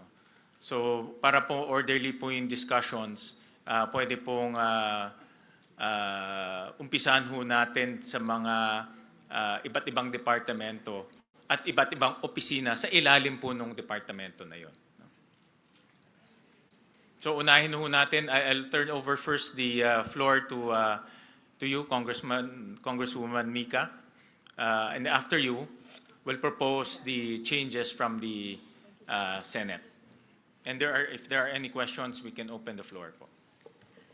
So para po orderly po yung discussions, pwede pong umpisahan ho natin sa mga iba't ibang departamento at iba't ibang opisina sa ilalim po ng departamento na yon. So unahin ho natin, I'll turn over first the floor to you, Congresswoman Mika. And after you, we'll propose the changes from the Senate. And if there are any questions, we can open the floor po.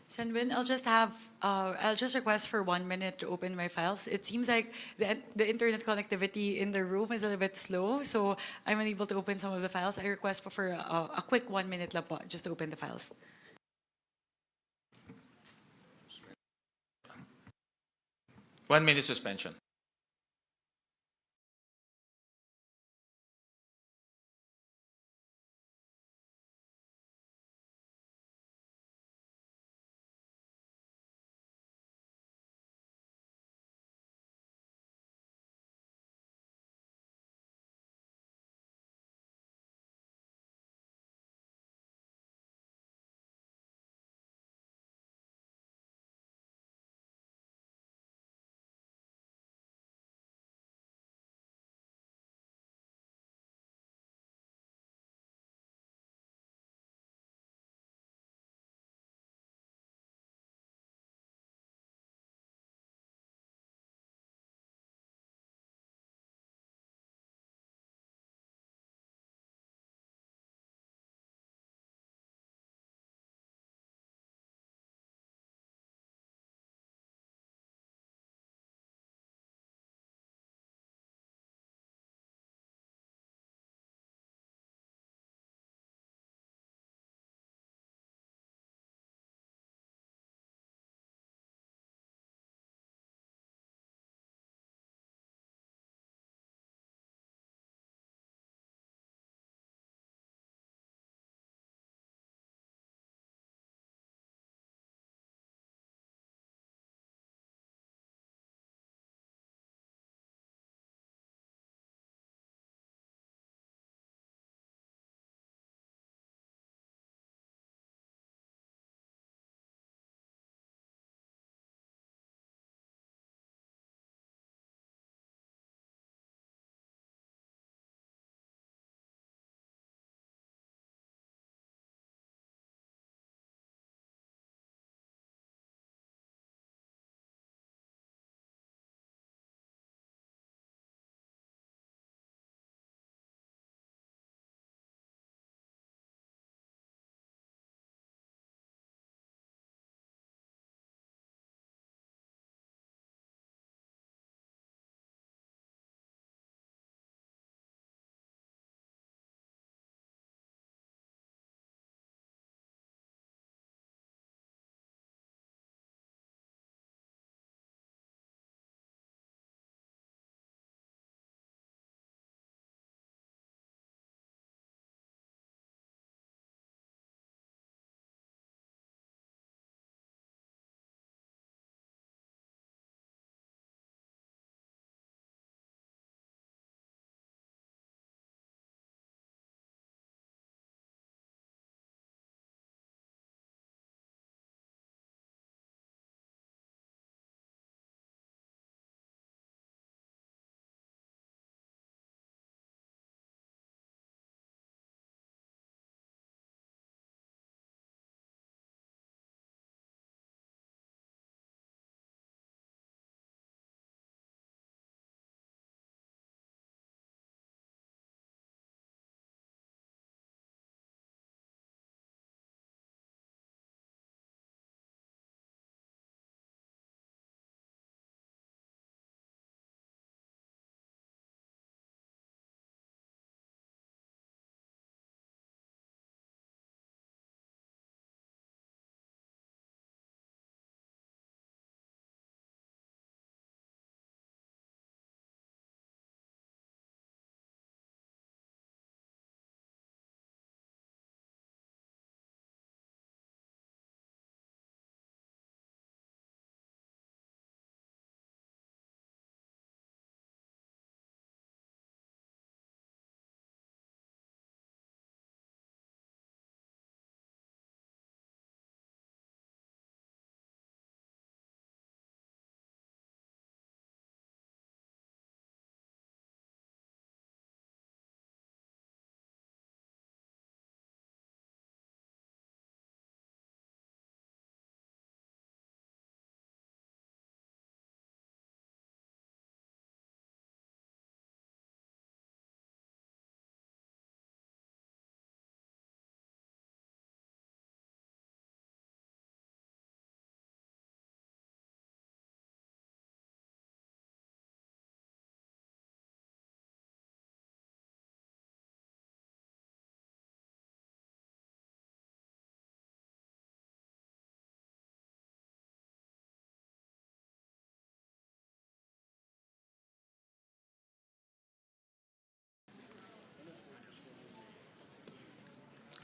Senwin, I'll just request for 1 minute to open my files. It seems like the internet connectivity in the room is a little bit slow, so I'm unable to open some of the files. I request for a quick 1 minute lang po, just to open the files. One minute suspension.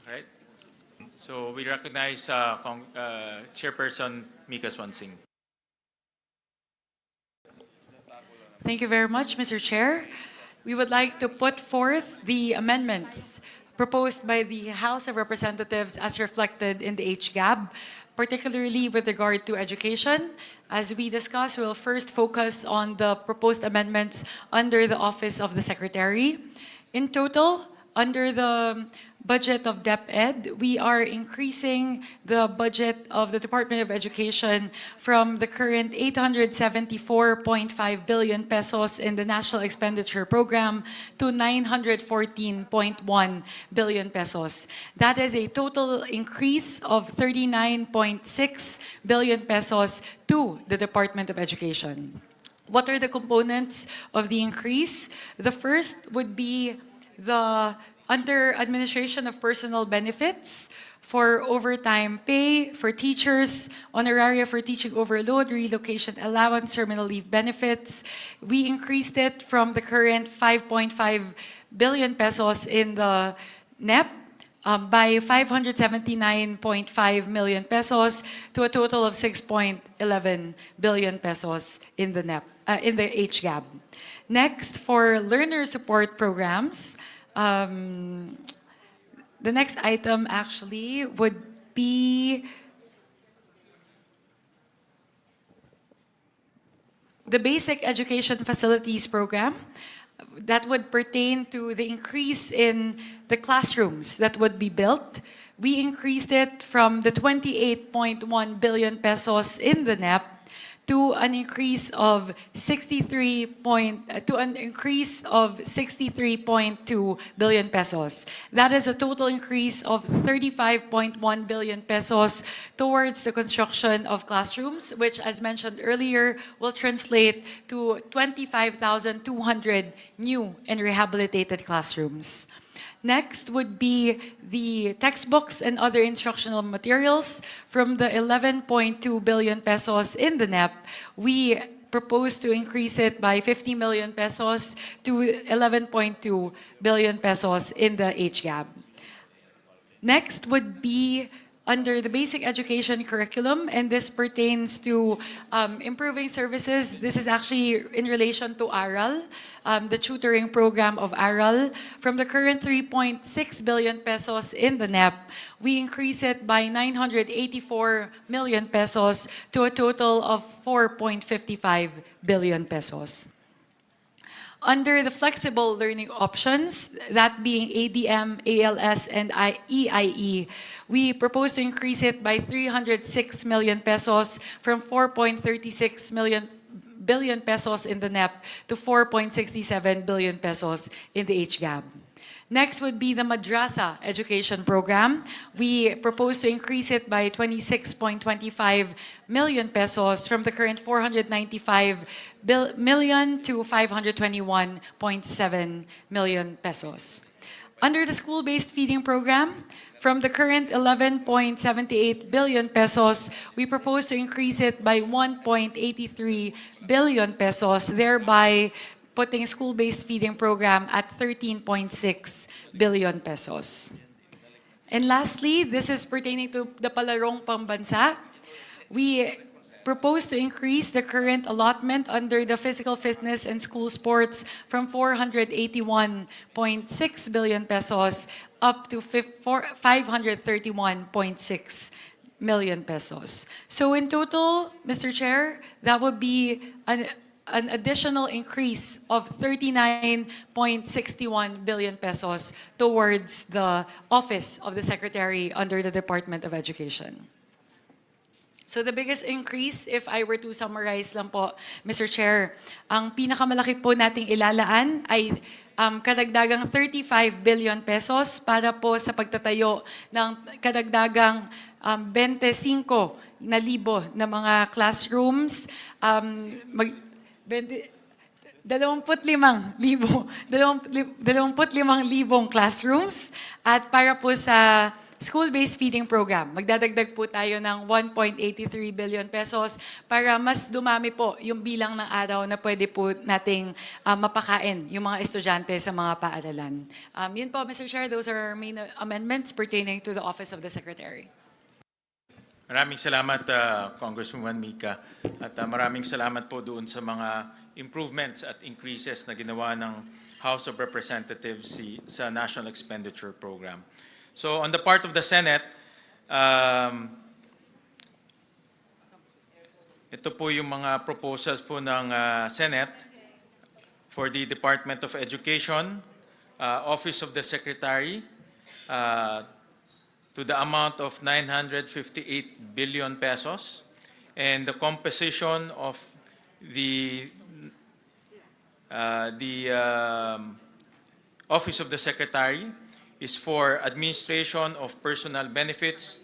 Right? So we recognize Chairperson Mika Swansing. Thank you very much, Mr. Chair. We would like to put forth the amendments proposed by the House of Representatives as reflected in the HGAB, particularly with regard to education. As we discussed, we'll first focus on the proposed amendments under the Office of the Secretary. In total, under the budget of DepEd, we are increasing the budget of the Department of Education from the current 874.5 billion pesos in the National Expenditure Program to 914.1 billion pesos. That is a total increase of 39.6 billion pesos to the Department of Education. What are the components of the increase? The first would be the under administration of personal benefits for overtime pay for teachers, honoraria for teaching overload, relocation allowance, terminal leave benefits. We increased it from the current 5.5 billion pesos in the NEP by 579.5 million pesos to a total of 6.11 billion pesos in the NEP, in the HGAB. Next, for learner support programs, the next item actually would be the Basic Education Facilities Program. That would pertain to the increase in the classrooms that would be built. We increased it from the 28.1 billion pesos in the NEP to an increase of 63.2 billion pesos. That is a total increase of 35.1 billion pesos towards the construction of classrooms, which, as mentioned earlier, will translate to 25,200 new and rehabilitated classrooms. Next would be the textbooks and other instructional materials. From the 11.2 billion pesos in the NEP, we propose to increase it by 50 million pesos to 11.2 billion pesos in the HGAB. Next would be under the basic education curriculum, and this pertains to improving services. This is actually in relation to ARAL, the tutoring program of ARAL. From the current 3.6 billion pesos in the NEP, we increase it by 984 million pesos to a total of 4.55 billion pesos. Under the flexible learning options, that being ADM, ALS, and EIE, we propose to increase it by 306 million pesos from 4.36 billion pesos in the NEP to 4.67 billion pesos in the HGAB. Next would be the Madrasa education program. We propose to increase it by 26.25 million pesos from the current 495 million to 521.7 million pesos. Under the school-based feeding program, from the current 11.78 billion pesos, we propose to increase it by 1.83 billion pesos, thereby putting school-based feeding program at 13.6 billion pesos. And lastly, this is pertaining to the Palarong Pambansa. We propose to increase the current allotment under the physical fitness and school sports from 481.6 billion pesos up to 531.6 million pesos. So in total, Mr. Chair, that would be an additional increase of 39.61 billion pesos towards the Office of the Secretary under the Department of Education. So the biggest increase, if I were to summarize lang po, Mr. Chair, ang pinakamalaki po nating ilalaan ay kadagdagang 35 billion pesos para po sa pagtatayo ng kadagdagang 25,000 na mga classrooms, 25,000 classrooms, at para po sa school-based feeding program. Magdadagdag po tayo ng 1.83 billion pesos para mas dumami po yung bilang ng araw na pwede po nating mapakain yung mga estudyante sa mga paaralan. Yun po, Mr. Chair, those are our main amendments pertaining to the Office of the Secretary. Maraming salamat, Congresswoman Mika. At maraming salamat po doon sa mga improvements at increases na ginawa ng House of Representatives sa National Expenditure Program. So on the part of the Senate, ito po yung mga proposals po ng Senate for the Department of Education, Office of the Secretary, to the amount of 958 billion pesos, and the composition of the Office of the Secretary is for administration of personal benefits,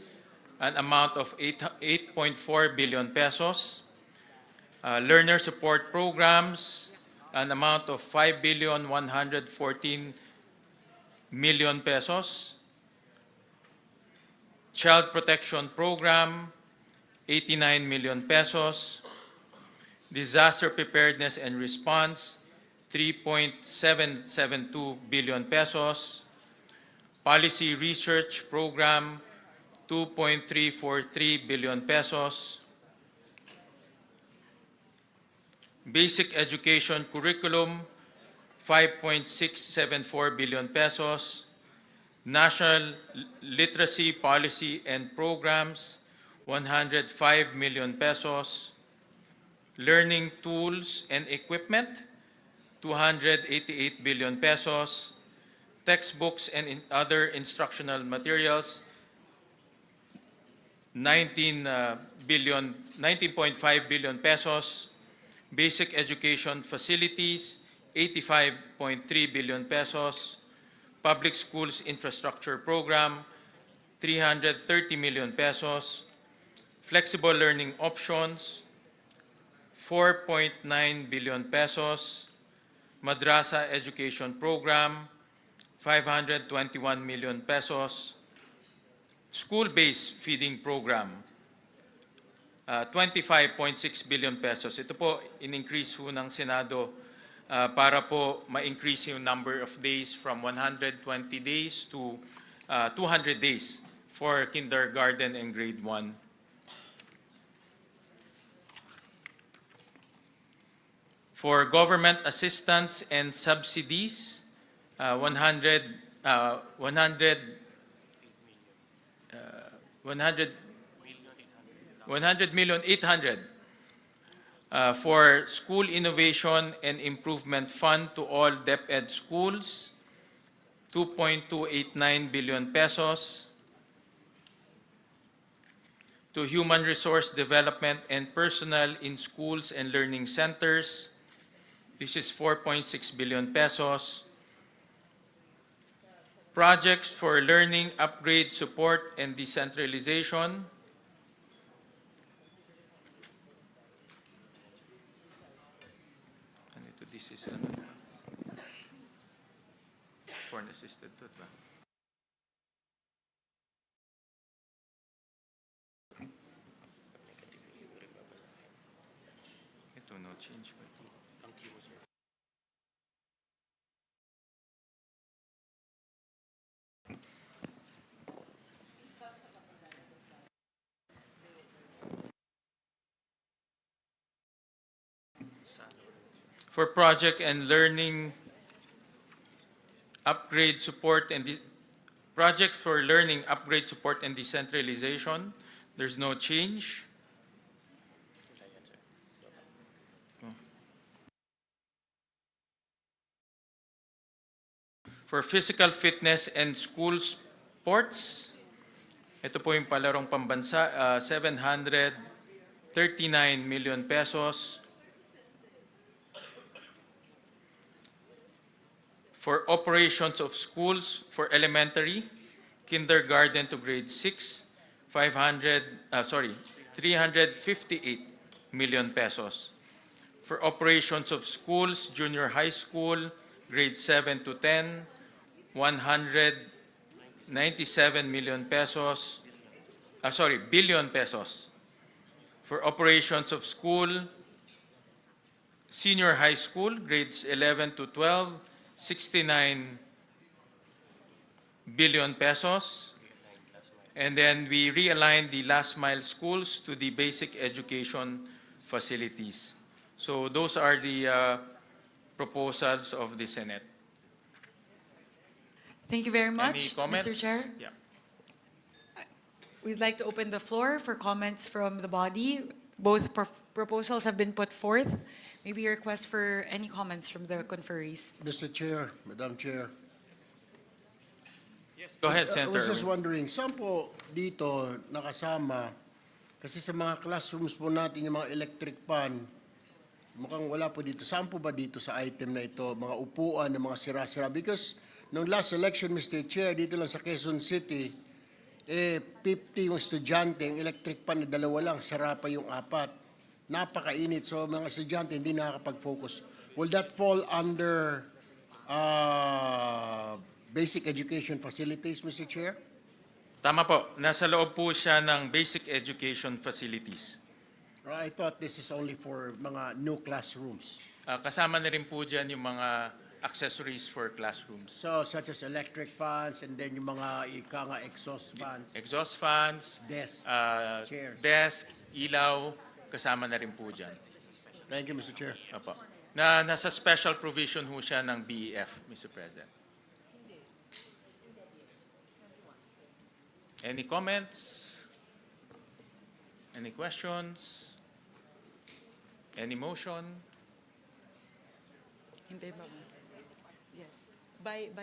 an amount of 8.4 billion pesos, learner support programs, an amount of 5,114,000,000 pesos, Child Protection Program, 89 million pesos. Disaster Preparedness and Response, 3.772 billion pesos. Policy Research Program, 2.343 billion pesos. Basic Education Curriculum, 5.674 billion pesos. National Literacy Policy and Programs, 105 million pesos. Learning Tools and Equipment, 288 billion pesos. Textbooks and other instructional materials, 19.5 billion pesos. Basic Education Facilities, 85.3 billion pesos. Public Schools Infrastructure Program, 330 million pesos. Flexible Learning Options, 4.9 billion pesos. Madrasa Education Program, 521 million pesos. School-based feeding program, 25.6 billion pesos. Ito po, in-increase po ng Senado para po ma-increase yung number of days from 120 days to 200 days for kindergarten and grade 1. For government assistance and subsidies, 100 million 800 for School Innovation and Improvement Fund to all DepEd schools, 2.289 billion pesos. To Human Resource Development and Personnel in Schools and Learning Centers, this is 4.6 billion pesos. Projects for learning, upgrade, support, and decentralization, this is foreign assisted to ba? Ito no change ba ito? For project and learning upgrade support and project for learning upgrade support and decentralization, there's no change. For physical fitness and school sports, ito po yung palarong pambansa, 739 million pesos. For operations of schools for elementary, kindergarten to grade 6, 358 million pesos. For operations of schools, junior high school, grade 7 to 10, 100 97 million pesos, billion pesos for operations of school, senior high school, grades 11 to 12, 69 billion pesos. And then we realigned the last mile schools to the basic education facilities. So those are the proposals of the Senate. Thank you very Any much, comments? Mr. Chair. Yeah. We'd like to open the floor for comments from the body. Both proposals have been put forth. Maybe a request for any comments from the conferees. Mr. Chair, Madam Chair. Go ahead, I Senator was just Erwin. wondering, saan po dito nakasama, kasi sa mga classrooms po natin yung mga electric fan, mukhang wala po dito. Saan po ba dito sa item na ito, mga upuan ng mga sira-sira? Because nung last election, Mr. Chair, dito lang sa Quezon City, 50 yung estudyante, yung electric fan na 2 lang, sira pa yung 4. Napakainit, so mga estudyante hindi nakakapag-focus. Will that fall under basic education facilities, Mr. Chair? Tama po, nasa loob po siya ng basic education facilities. I thought this is only for mga new classrooms. Kasama na rin po dyan yung mga accessories for classrooms. So, such as electric fans and then yung mga ika nga exhaust fans, Exhaust fans, desk, chairs. desk, ilaw, kasama na rin po dyan. Thank you, Mr. Chair. Opo. Nasa special provision ho siya ng BEF, Mr. President. Any comments? Any questions? Any motion? Hintay ba? Yes. By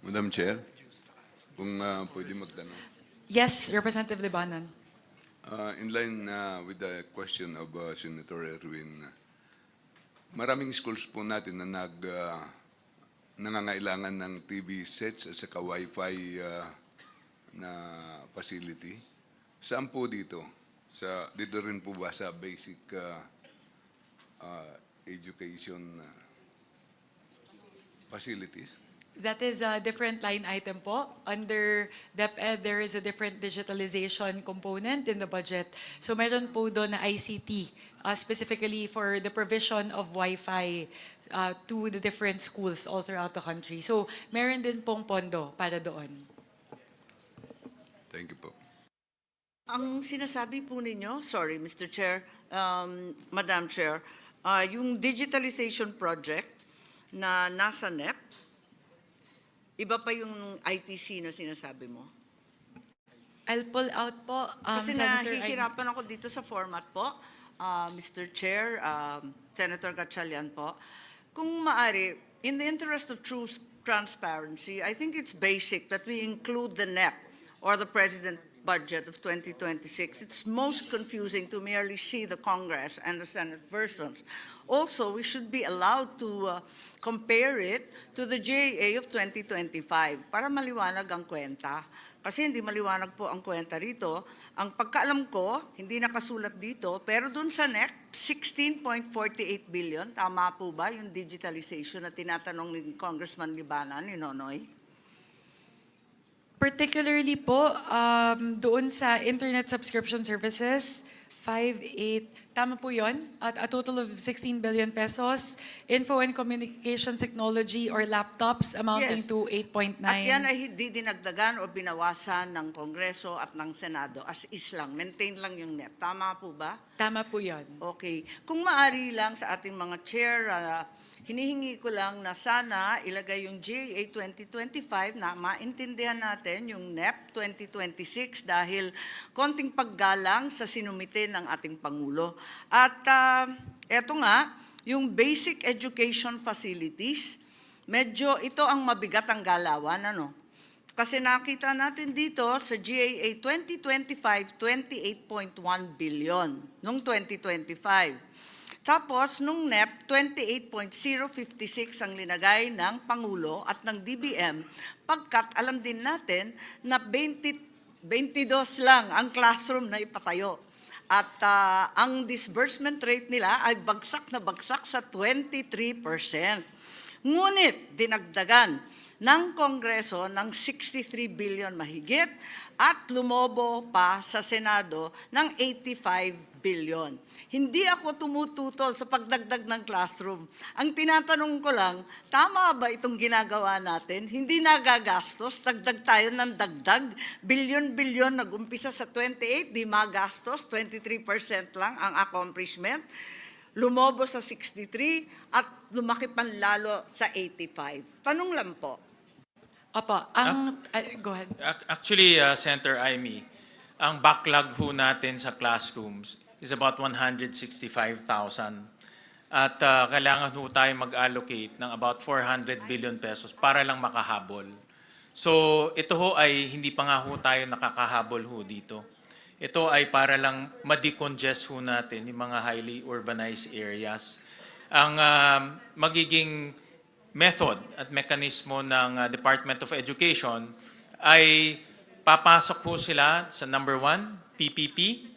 Madam Chair, kung pwede magtanong. yes, Representative Libanan. In line with the question of Senator Erwin, maraming schools po natin na nangangailangan ng TV sets at saka Wi-Fi na facility. Saan po dito? Dito rin po ba sa basic education facilities? That is a different line item po. Under DepEd, there is a different digitalization component in the budget. So meron po doon na ICT, specifically for the provision of Wi-Fi to the different schools all throughout the country. So meron din pong pondo para doon. Thank you po. Ang sinasabi po ninyo, sorry, Mr. Chair, Madam Chair, yung digitalization project na nasa NEP, iba pa yung ITC na sinasabi mo. I'll pull out po, Kasi Senator. nahihirapan ako dito sa format po, Mr. Chair, Senator Gatchalian po. Kung maari, in the interest of true transparency, I think it's basic that we include the NEP or the budget of 2026. It's most confusing to merely see the Congress and the Senate versions. Also, we should be allowed to compare it to the GAA of 2025 para maliwanag ang kwenta. Kasi hindi maliwanag po ang kwenta rito. Ang pagkaalam ko, hindi nakasulat dito, pero dun sa NEC, 16.48 billion, tama po ba yung digitalization na tinatanong ni Congressman Libanan, ni Nonoy? Particularly po, doon sa internet subscription services, 5.8, tama po yun, at a total of 16 billion pesos. Info and communications technology or laptops amounting Yes. to 8.9. At yan ay hindi dinagdagan o binawasan ng Kongreso at ng Senado. As is lang, maintain lang yung NEP. Tama po ba? Tama po yun. Okay. Kung maari lang sa ating mga chair, hinihingi ko lang na sana ilagay yung GAA 2025 na maintindihan natin yung NEP 2026 dahil konting paggalang sa sinumite ng ating Pangulo. At eto nga, yung basic education facilities, medyo ito ang mabigat ang galawan, ano? Kasi nakita natin dito sa GAA 2025, 28.1 billion noong 2025. Tapos, nung NEP, 28.056 ang linagay ng Pangulo at ng DBM, pagkat alam din natin na 22 lang ang classroom na ipatayo. At ang disbursement rate nila ay bagsak na bagsak sa 23%. Ngunit dinagdagan ng Kongreso ng 63 billion mahigit at lumobo pa sa Senado ng 85 billion. Hindi ako tumututol sa pagdagdag ng classroom. Ang tinatanong ko lang, tama ba itong ginagawa natin? Hindi nagagastos, dagdag tayo ng dagdag, bilyon-bilyon, nag-umpisa sa 28, di magastos, 23% lang ang accomplishment. Lumobo sa 63 at lumaki panlalo sa 85. Tanong lang po. Opo, go ahead. Actually, Senator Amy, ang backlog ho natin sa classrooms is about 165,000. At kailangan ho tayo mag-allocate ng about 400 billion pesos para lang makahabol. So ito ho ay hindi pa nga ho tayo nakakahabol ho dito. Ito ay para lang ma-decongest ho natin yung mga highly urbanized areas. Ang magiging method at mekanismo ng Department of Education ay papasok ho sila sa number 1, PPP,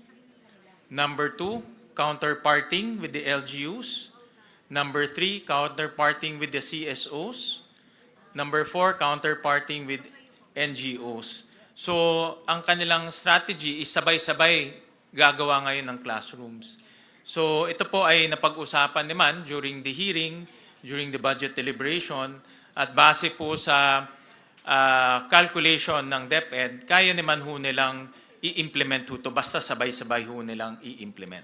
number 2, counterparting with the LGUs, number 3, counterparting with the CSOs, number 4, counterparting with NGOs. So, ang kanilang strategy is sabay-sabay gagawa ngayon ng classrooms. So, ito po ay napag-usapan naman during the hearing, during the budget deliberation, at base po sa calculation ng DepEd, kaya naman ho nilang i-implement ho ito, basta sabay-sabay ho nilang i-implement.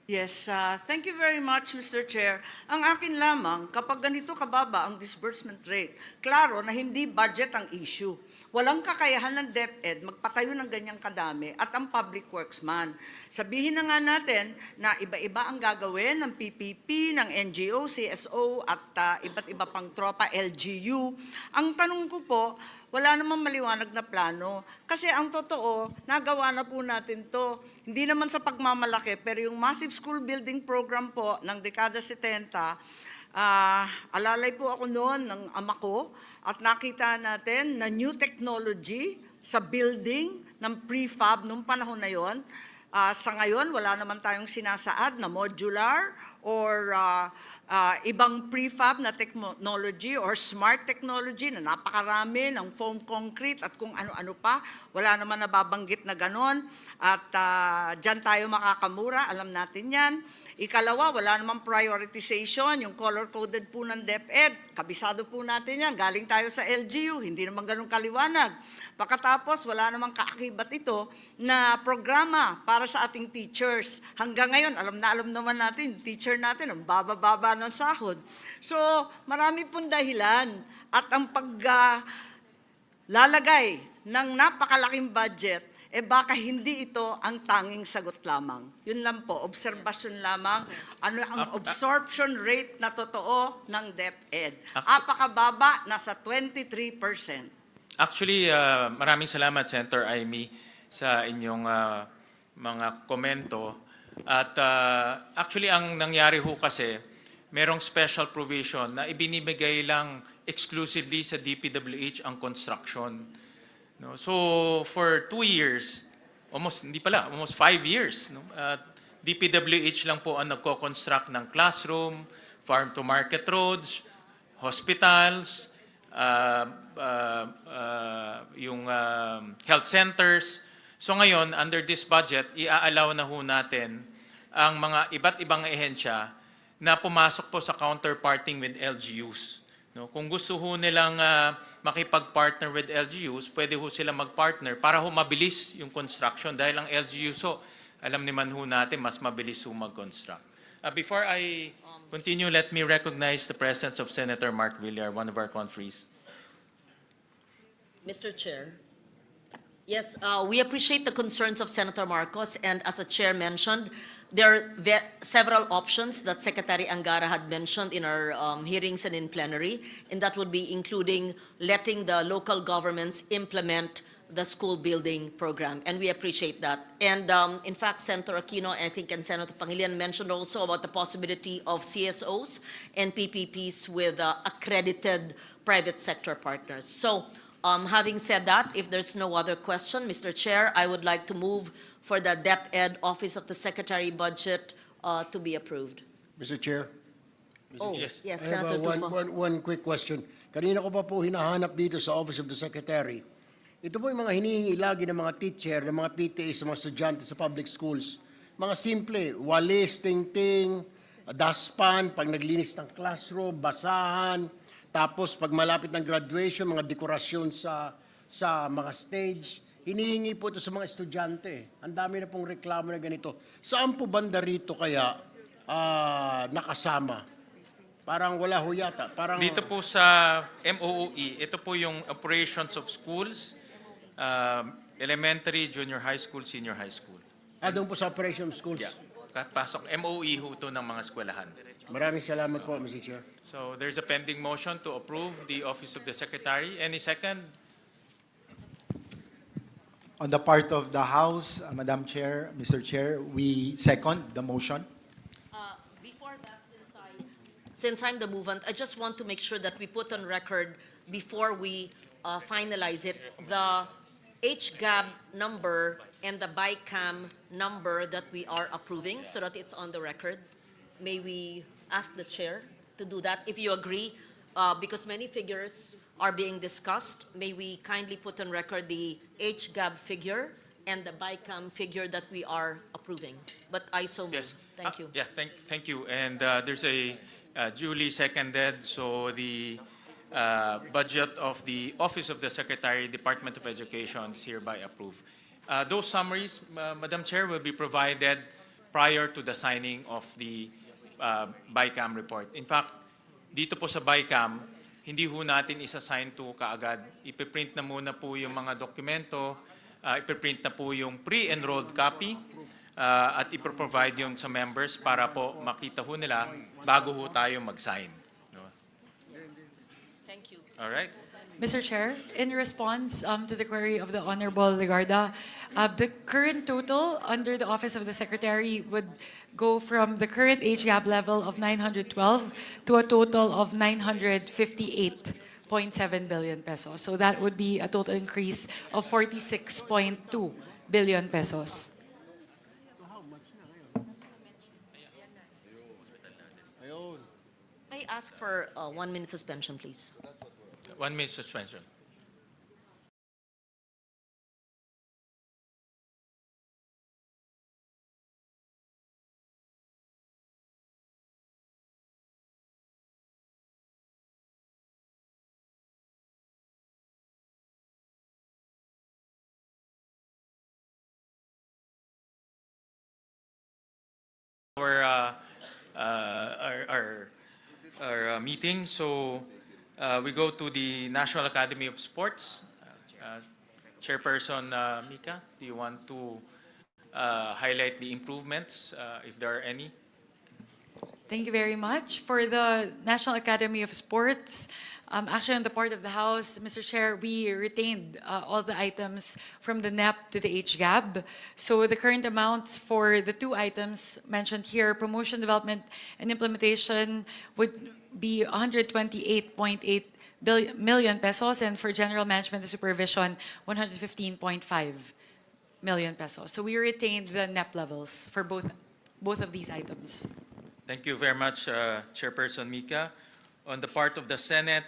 Yes, thank you very much, Mr. Chair. Ang akin lamang, kapag ganito kababa ang disbursement rate, klaro na hindi budget ang issue. Walang kakayahan ng DepEd magpatayo ng ganyang kadami at ang public works man. Sabihin na nga natin na iba-iba ang gagawin ng PPP, ng NGO, CSO at iba't iba pang tropa, LGU. Ang tanong ko po, wala namang maliwanag na plano. Kasi ang totoo, nagawa na po natin to. Hindi naman sa pagmamalaki, pero yung massive school building program po ng dekada 70, alalay po ako noon ng ama ko at nakita natin na new technology sa building ng prefab nung panahon na yon. Sa ngayon, wala naman tayong sinasaad na modular or ibang prefab na technology or smart technology na napakarami ng foam concrete at kung ano-ano pa. Wala naman nababanggit na ganon. At dyan tayo makakamura, alam natin yan. Ikalawa, wala namang prioritization, yung color-coded po ng DepEd. Kabisado po natin yan, galing tayo sa LGU, hindi naman ganun kaliwanag. Pagkatapos, wala namang kaakibat ito na programa para sa ating teachers. Hanggang ngayon, alam naman natin, teacher natin, ang baba-baba ng sahod. So, marami pong dahilan at ang paglalagay ng napakalaking budget, baka hindi ito ang tanging sagot lamang. Yun lang po, observation lamang. Ano ang absorption rate na totoo ng DepEd? Apakababa, nasa 23%. Actually, maraming salamat, Senator Amy. sa inyong mga komento. At actually, ang nangyari ho kasi, merong special provision na ibinibigay lang exclusively sa DPWH ang construction. No? So, for 2 years, almost 5 years, no? DPWH lang po ang nagko-construct ng classroom, farm-to-market roads, hospitals, yung health centers. So ngayon, under this budget, i-allow na ho natin ang mga iba't ibang ehensya na pumasok po sa counterparting with LGUs. No? Kung gusto ho nilang makipag-partner with LGUs, pwede ho sila mag-partner para ho mabilis yung construction dahil ang LGUs ho, alam naman ho natin, mas mabilis ho mag-construct. Before I continue, let me recognize the presence of Senator Mark Villar, one of our conferees. Mr. Chair. Yes, we appreciate the concerns of Senator Marcos, and as the chair mentioned, there are several options that Secretary Angara had mentioned in our hearings and in plenary, and that would be including letting the local governments implement the school building program, and we appreciate that. And in fact, Senator Aquino, I think, and Senator Pangilinan mentioned also about the possibility of CSOs and PPPs with accredited private sector partners. So, having said that, if there's no other question, Mr. Chair, I would like to move for the DepEd Office of the Secretary Budget to be approved. Mr. Chair? Oh, Yes. yes, I have Senator Tufo. one quick question. Kanina ko pa po hinahanap dito sa Office of the Secretary. Ito po yung mga hinihingi lagi ng mga teacher, ng mga PTA sa mga estudyante sa public schools. Mga simple, walis, ting-ting, daspan, pag naglinis ng classroom, basahan, tapos pag malapit ng graduation, mga dekorasyon sa mga stage. Hinihingi po ito sa mga estudyante. Ang dami na pong reklamo na ganito. Saan po banda rito kaya nakasama? Parang wala ho yata. Parang, Dito po sa MOOE, ito po yung operations of schools, elementary, junior high school, senior high school. doon po sa operation of schools. Yeah. Pasok, MOE ho ito ng mga eskwelahan. Maraming salamat po, Mr. Chair. So there's a pending motion to approve the Office of the Secretary. Any second? On the part of the House, Madam Chair, Mr. Chair, we second the motion. Before that, since I'm the movant, I just want to make sure that we put on record before we finalize it, the HGAB number and the BICAM number that we are approving so that it's on the record. May we ask the chair to do that, if you agree, because many figures are being discussed. May we kindly put on record the HGAB figure and the BICAM figure that we are approving? But I so move. Yes. Thank you. Yeah, thank you. And there's a duly seconded, so the budget of the Office of the Secretary, Department of Education is hereby approved. Those summaries, Madam Chair, will be provided prior to the signing of the BICAM report. In fact, dito po sa BICAM, hindi ho natin isa-sign to kaagad. Ipiprint na muna po yung mga dokumento, ipiprint na po yung pre-enrolled copy, at iproprovide yun sa members para po makita ho nila bago ho tayo mag-sign. No? Thank you. All right? Mr. Chair, in response to the query of the Honorable Legarda, the current total under the Office of the Secretary would go from the current HGAB level of 912 to a total of 958.7 billion pesos. So that would be a total increase of 46.2 billion pesos. May I ask for 1 minute suspension, please? 1 minute suspension. Our meeting. So we go to the National Academy of Sports. Chairperson Mika, do you want to highlight the improvements, if there are any? Thank you very much. For the National Academy of Sports, Actually, on the part of the House, Mr. Chair, we retained all the items from the NEP to the HGAB. So the current amounts for the two items mentioned here, promotion, development, and implementation, would be 128.8 million pesos, and for general management and supervision, 115.5 million pesos. So we retained the NEP levels for both of these items. Thank you very much, Chairperson Mika. On the part of the Senate,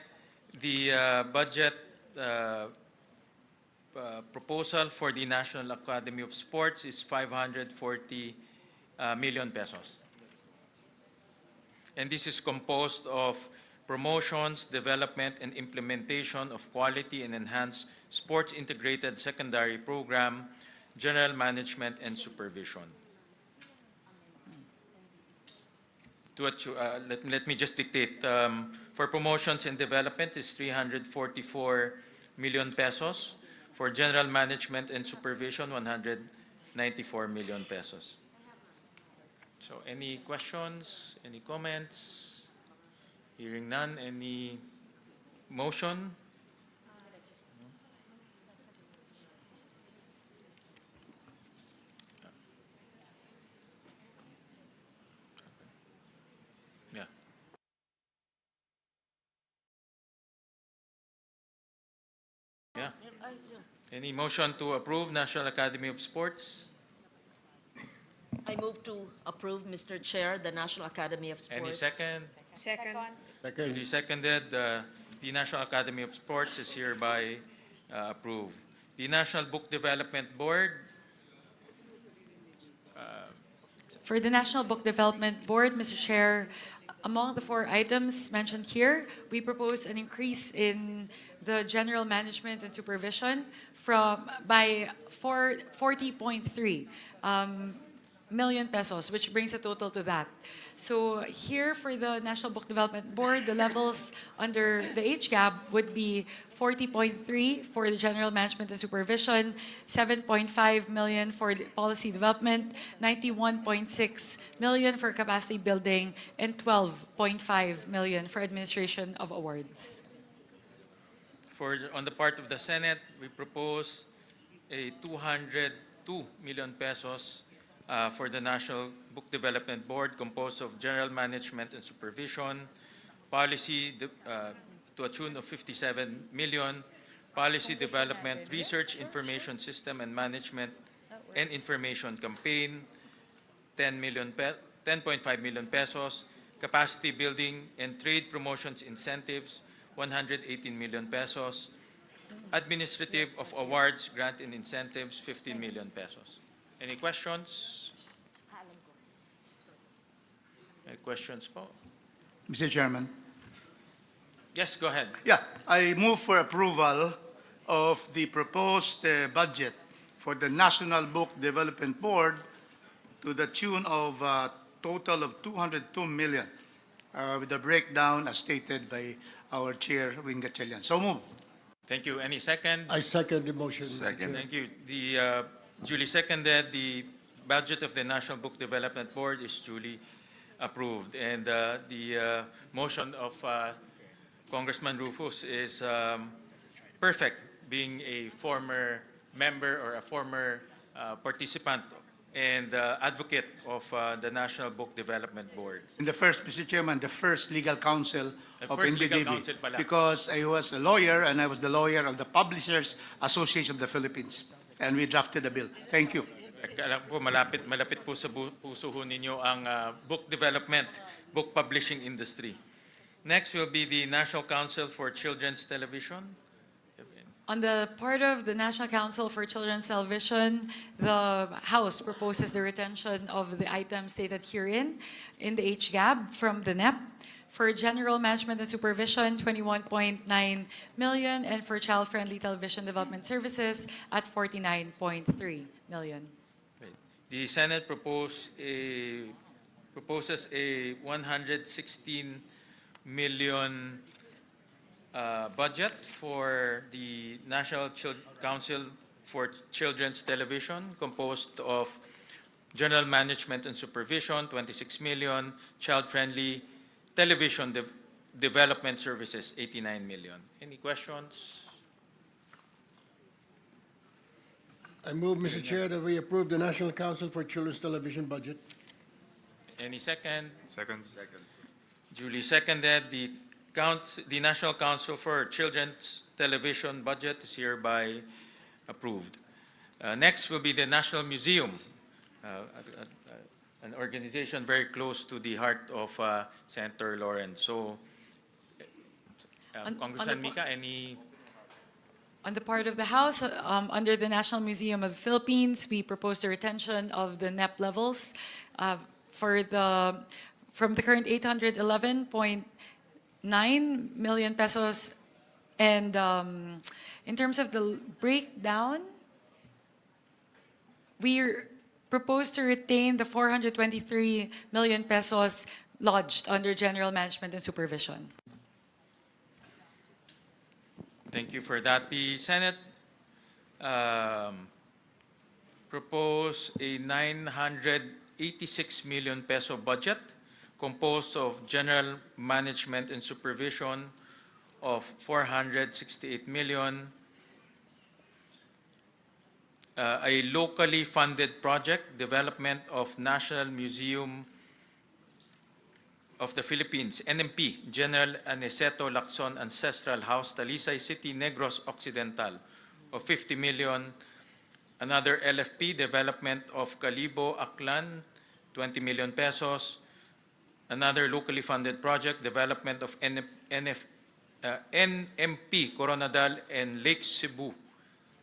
the budget proposal for the National Academy of Sports is 540 million pesos. And this is composed of promotions, development, and implementation of quality and enhanced sports integrated secondary program, general management, and supervision. Let me just dictate. For promotions and development is 344 million pesos. For general management and supervision, 194 million pesos. So any questions, any comments? Hearing none, any motion? Yeah. Yeah. Any motion to approve National Academy of Sports? I move to approve, Mr. Chair, the National Academy of Sports. Any second? Second. Duly seconded. The National Academy of Sports is hereby approved. The National Book Development Board, For the National Book Development Board, Mr. Chair, among the four items mentioned here, we propose an increase in the general management and supervision by 40.3 million pesos, which brings a total to that. So here for the National Book Development Board, the levels under the HGAB would be 40.3 for the general management and supervision, 7.5 million for the policy development, 91.6 million for capacity building, and 12.5 million for administration of awards. on the part of the Senate, we propose a 202 million pesos for the National Book Development Board, composed of general management and supervision, policy to a tune of 57 million, policy development, research information system and management and information campaign, 10.5 million pesos, capacity building and trade promotions incentives, 118 million pesos, administrative of awards, grant and incentives, 15 million pesos. Any questions? Any questions, po? Mr. Chairman. Yes, go ahead. Yeah, I move for approval of the proposed budget for the National Book Development Board to the tune of a total of 202 million, with a breakdown as stated by our Chair, Wing Gatchalian. So move. Thank you. Any second? I second the motion. Mr. Second. Chair. Thank you. The duly seconded. The budget of the National Book Development Board is duly approved. And the motion of Congressman Rufus is perfect, being a former member or a former participant and advocate of the National Book Development Board. In the first, Mr. Chairman, the first legal counsel The of first legal NBDB, counsel pala. because I was a lawyer and I was the lawyer of the Publishers Association of the Philippines, and we drafted the bill. Thank you. Alam ko, malapit po sa puso ho ninyo ang book development, book publishing industry. Next will be the National Council for Children's Television. On the part of the National Council for Children's Television, the House proposes the retention of the items stated herein in the HGAB from the NEP. For general management and supervision, 21.9 million, and for child-friendly television development services at 49.3 million. The Senate proposes a 116 million budget for the National Council for Children's Television, composed of general management and supervision, 26 million, child-friendly television Development Services, 89 million. Any questions? I move, Mr. Chair, that we approve the National Council for Children's Television budget. Any second? Second. Duly seconded. The National Council for Children's Television budget is hereby approved. Next will be the National Museum, an organization very close to the heart of Senator Lawrence. So, Congressman Mika, any? On the part of the House, under the National Museum of the Philippines, we propose the retention of the NEP levels from the current 811.9 million pesos. And in terms of the breakdown, we propose to retain the 423 million pesos lodged under General Management and Supervision. Thank you for that. The Senate proposed a 986 million peso budget composed of General Management and Supervision of 468 million, a locally funded project, development of National Museum of the Philippines, NMP, General Aniceto Lacson Ancestral House, Talisay City, Negros Occidental, of 50 million. Another LFP, development of Calibo, Aklan, 20 million pesos. Another locally funded project, development of NMP, Coronadal and Lake Cebu,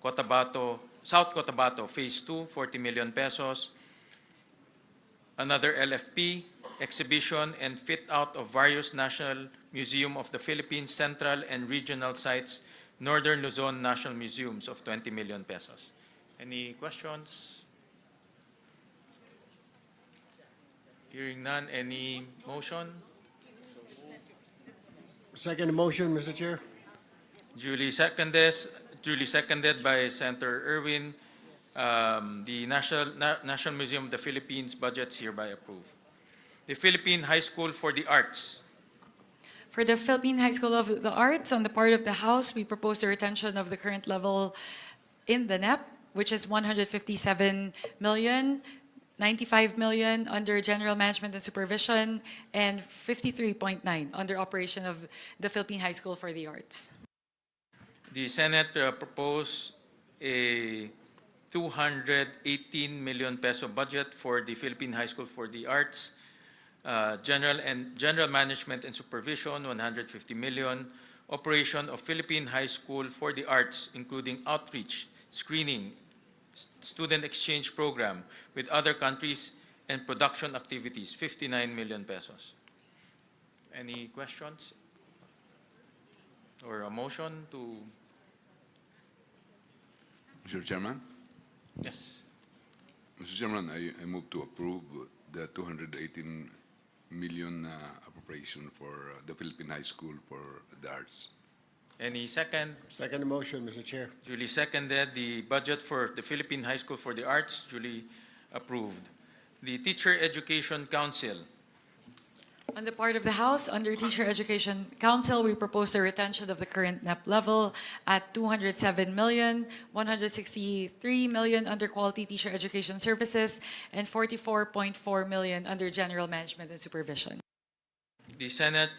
Cotabato, South Cotabato, Phase 2, 40 million pesos. Another LFP, exhibition and fit out of various National Museum of the Philippines Central and Regional Sites, Northern Luzon National Museums, of 20 million pesos. Any questions? Hearing none, any motion? Second motion, Mr. Chair. Duly seconded by Senator Erwin. The National Museum of the Philippines budgets hereby approved. The Philippine High School for the Arts. For the Philippine High School of the Arts, on the part of the House, we propose the retention of the current level in the NEP, which is 157 million, 95 million under General Management and Supervision, and 53.9 under operation of the Philippine High School for the Arts. The Senate proposed a 218 million peso budget for the Philippine High School for the Arts. General Management and Supervision, 150 million. Operation of Philippine High School for the Arts, including outreach, screening, student exchange program with other countries, and production activities, 59 million pesos. Any questions? Or a motion to? Mr. Chairman? Yes. Mr. Chairman, I move to approve the 218 million appropriation for the Philippine High School for the Arts. Any second? Second motion, Mr. Chair. Duly seconded. The budget for the Philippine High School for the Arts, duly approved. The Teacher Education Council. On the part of the House, under Teacher Education Council, we propose the retention of the current NEP level at 207 million, 163 million under Quality Teacher Education Services, and 44.4 million under General Management and Supervision. The Senate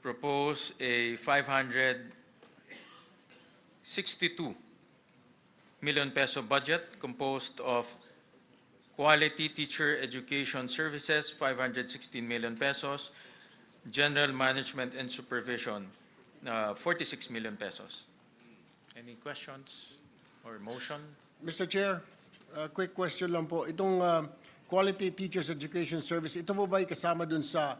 proposed a 562 million peso budget composed of Quality Teacher Education Services, 516 million pesos. General Management and Supervision, 46 million pesos. Any questions or motion? Mr. Chair, quick question lang po. Itong Quality Teachers Education Service, ito po ba ay kasama dun sa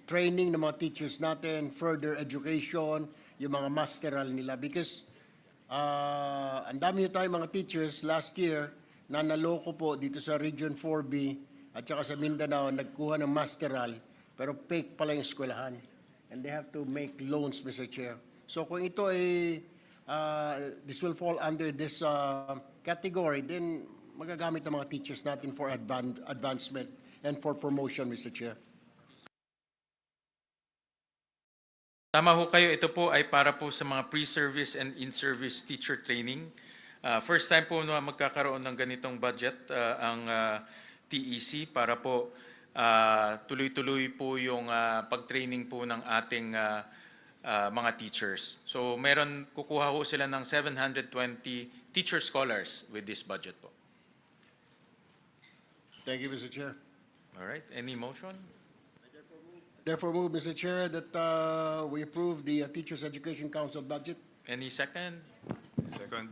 training ng mga teachers natin, further education, yung mga masteral nila? Because ang dami tayong mga teachers last year na naloko po dito sa Region 4B at saka sa Mindanao, nagkuha ng masteral, pero fake pala yung eskwelahan. And they have to make loans, Mr. Chair. So kung ito ay, this will fall under this category, then magagamit ng mga teachers natin for advancement and for promotion, Mr. Chair. Tama ho kayo, ito po ay para po sa mga pre-service and in-service teacher training. First time po na magkakaroon ng ganitong budget ang TEC para po tuloy-tuloy po yung pag-training po ng ating mga teachers. So meron, kukuha ho sila ng 720 teacher scholars with this budget po. Thank you, Mr. Chair. All right, any motion? Therefore move, Mr. Chair, that we approve the Teachers Education Council budget. Any second? Second.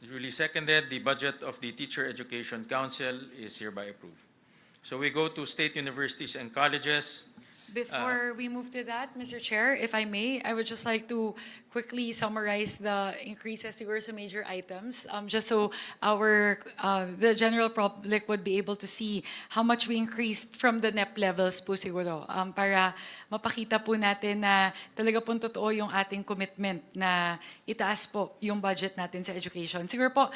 Duly seconded, the budget of the Teacher Education Council is hereby approved. So we go to state universities and colleges. Before we move to that, Mr. Chair, if I may, I would just like to quickly summarize the increases siguro sa major items, just so the general public would be able to see how much we increased from the NEP levels po siguro, para mapakita po natin na talaga po totoo yung ating commitment na itaas po yung budget natin sa education. Siguro po,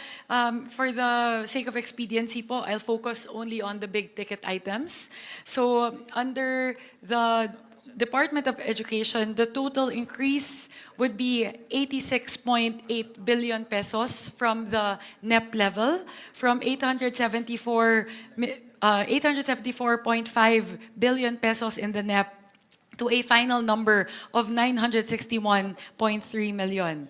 for the sake of expediency po, I'll focus only on the big ticket items. So under the Department of Education, the total increase would be 86.8 billion pesos from the NEP level, from 874.5 billion pesos in the NEP to a final number of 961.3 million.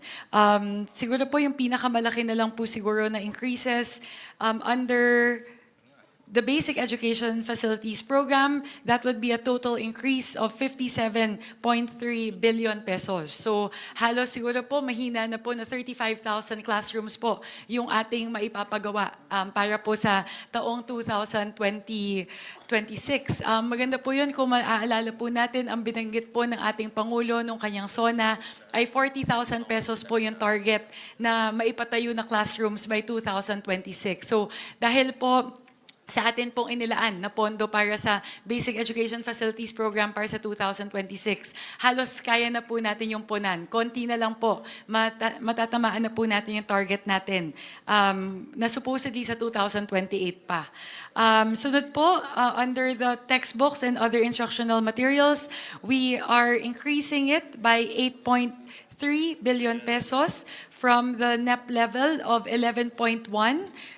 Siguro po yung pinakamalaki na lang po siguro na increases under the Basic Education Facilities Program, that would be a total increase of 57.3 billion pesos. So halos siguro po mahina na po na 35,000 classrooms po yung ating maipapagawa para po sa taong 2026. Maganda po yun kung maaalala po natin, ang binanggit po ng ating Pangulo nung kanyang SONA ay 40,000 pesos po yung target na maipatayo na classrooms by 2026. So dahil po sa atin pong inilaan na pondo para sa Basic Education Facilities Program para sa 2026. Halos kaya na po natin yung punan. Konti na lang po, matatamaan na po natin yung target natin na supposedly sa 2028 pa. Sunod po, under the textbooks and other instructional materials, we are increasing it by 8.3 billion pesos from the NEP level of 11.1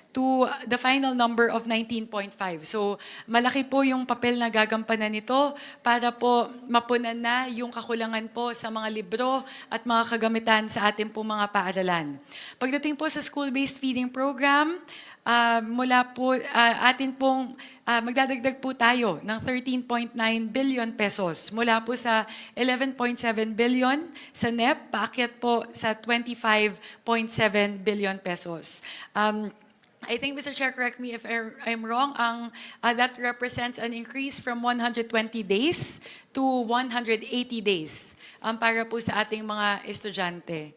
to the final number of 19.5. So malaki po yung papel na gagampanan nito para po mapunan na yung kakulangan po sa mga libro at mga kagamitan sa ating po mga paaralan. Pagdating po sa school-based feeding program, mula po atin pong magdadagdag po tayo ng 13.9 billion pesos mula po sa 11.7 billion sa NEP, paakyat po sa 25.7 billion pesos. I think, Mr. Chair, correct me if I'm wrong, that represents an increase from 120 days to 180 days para po sa ating mga estudyante.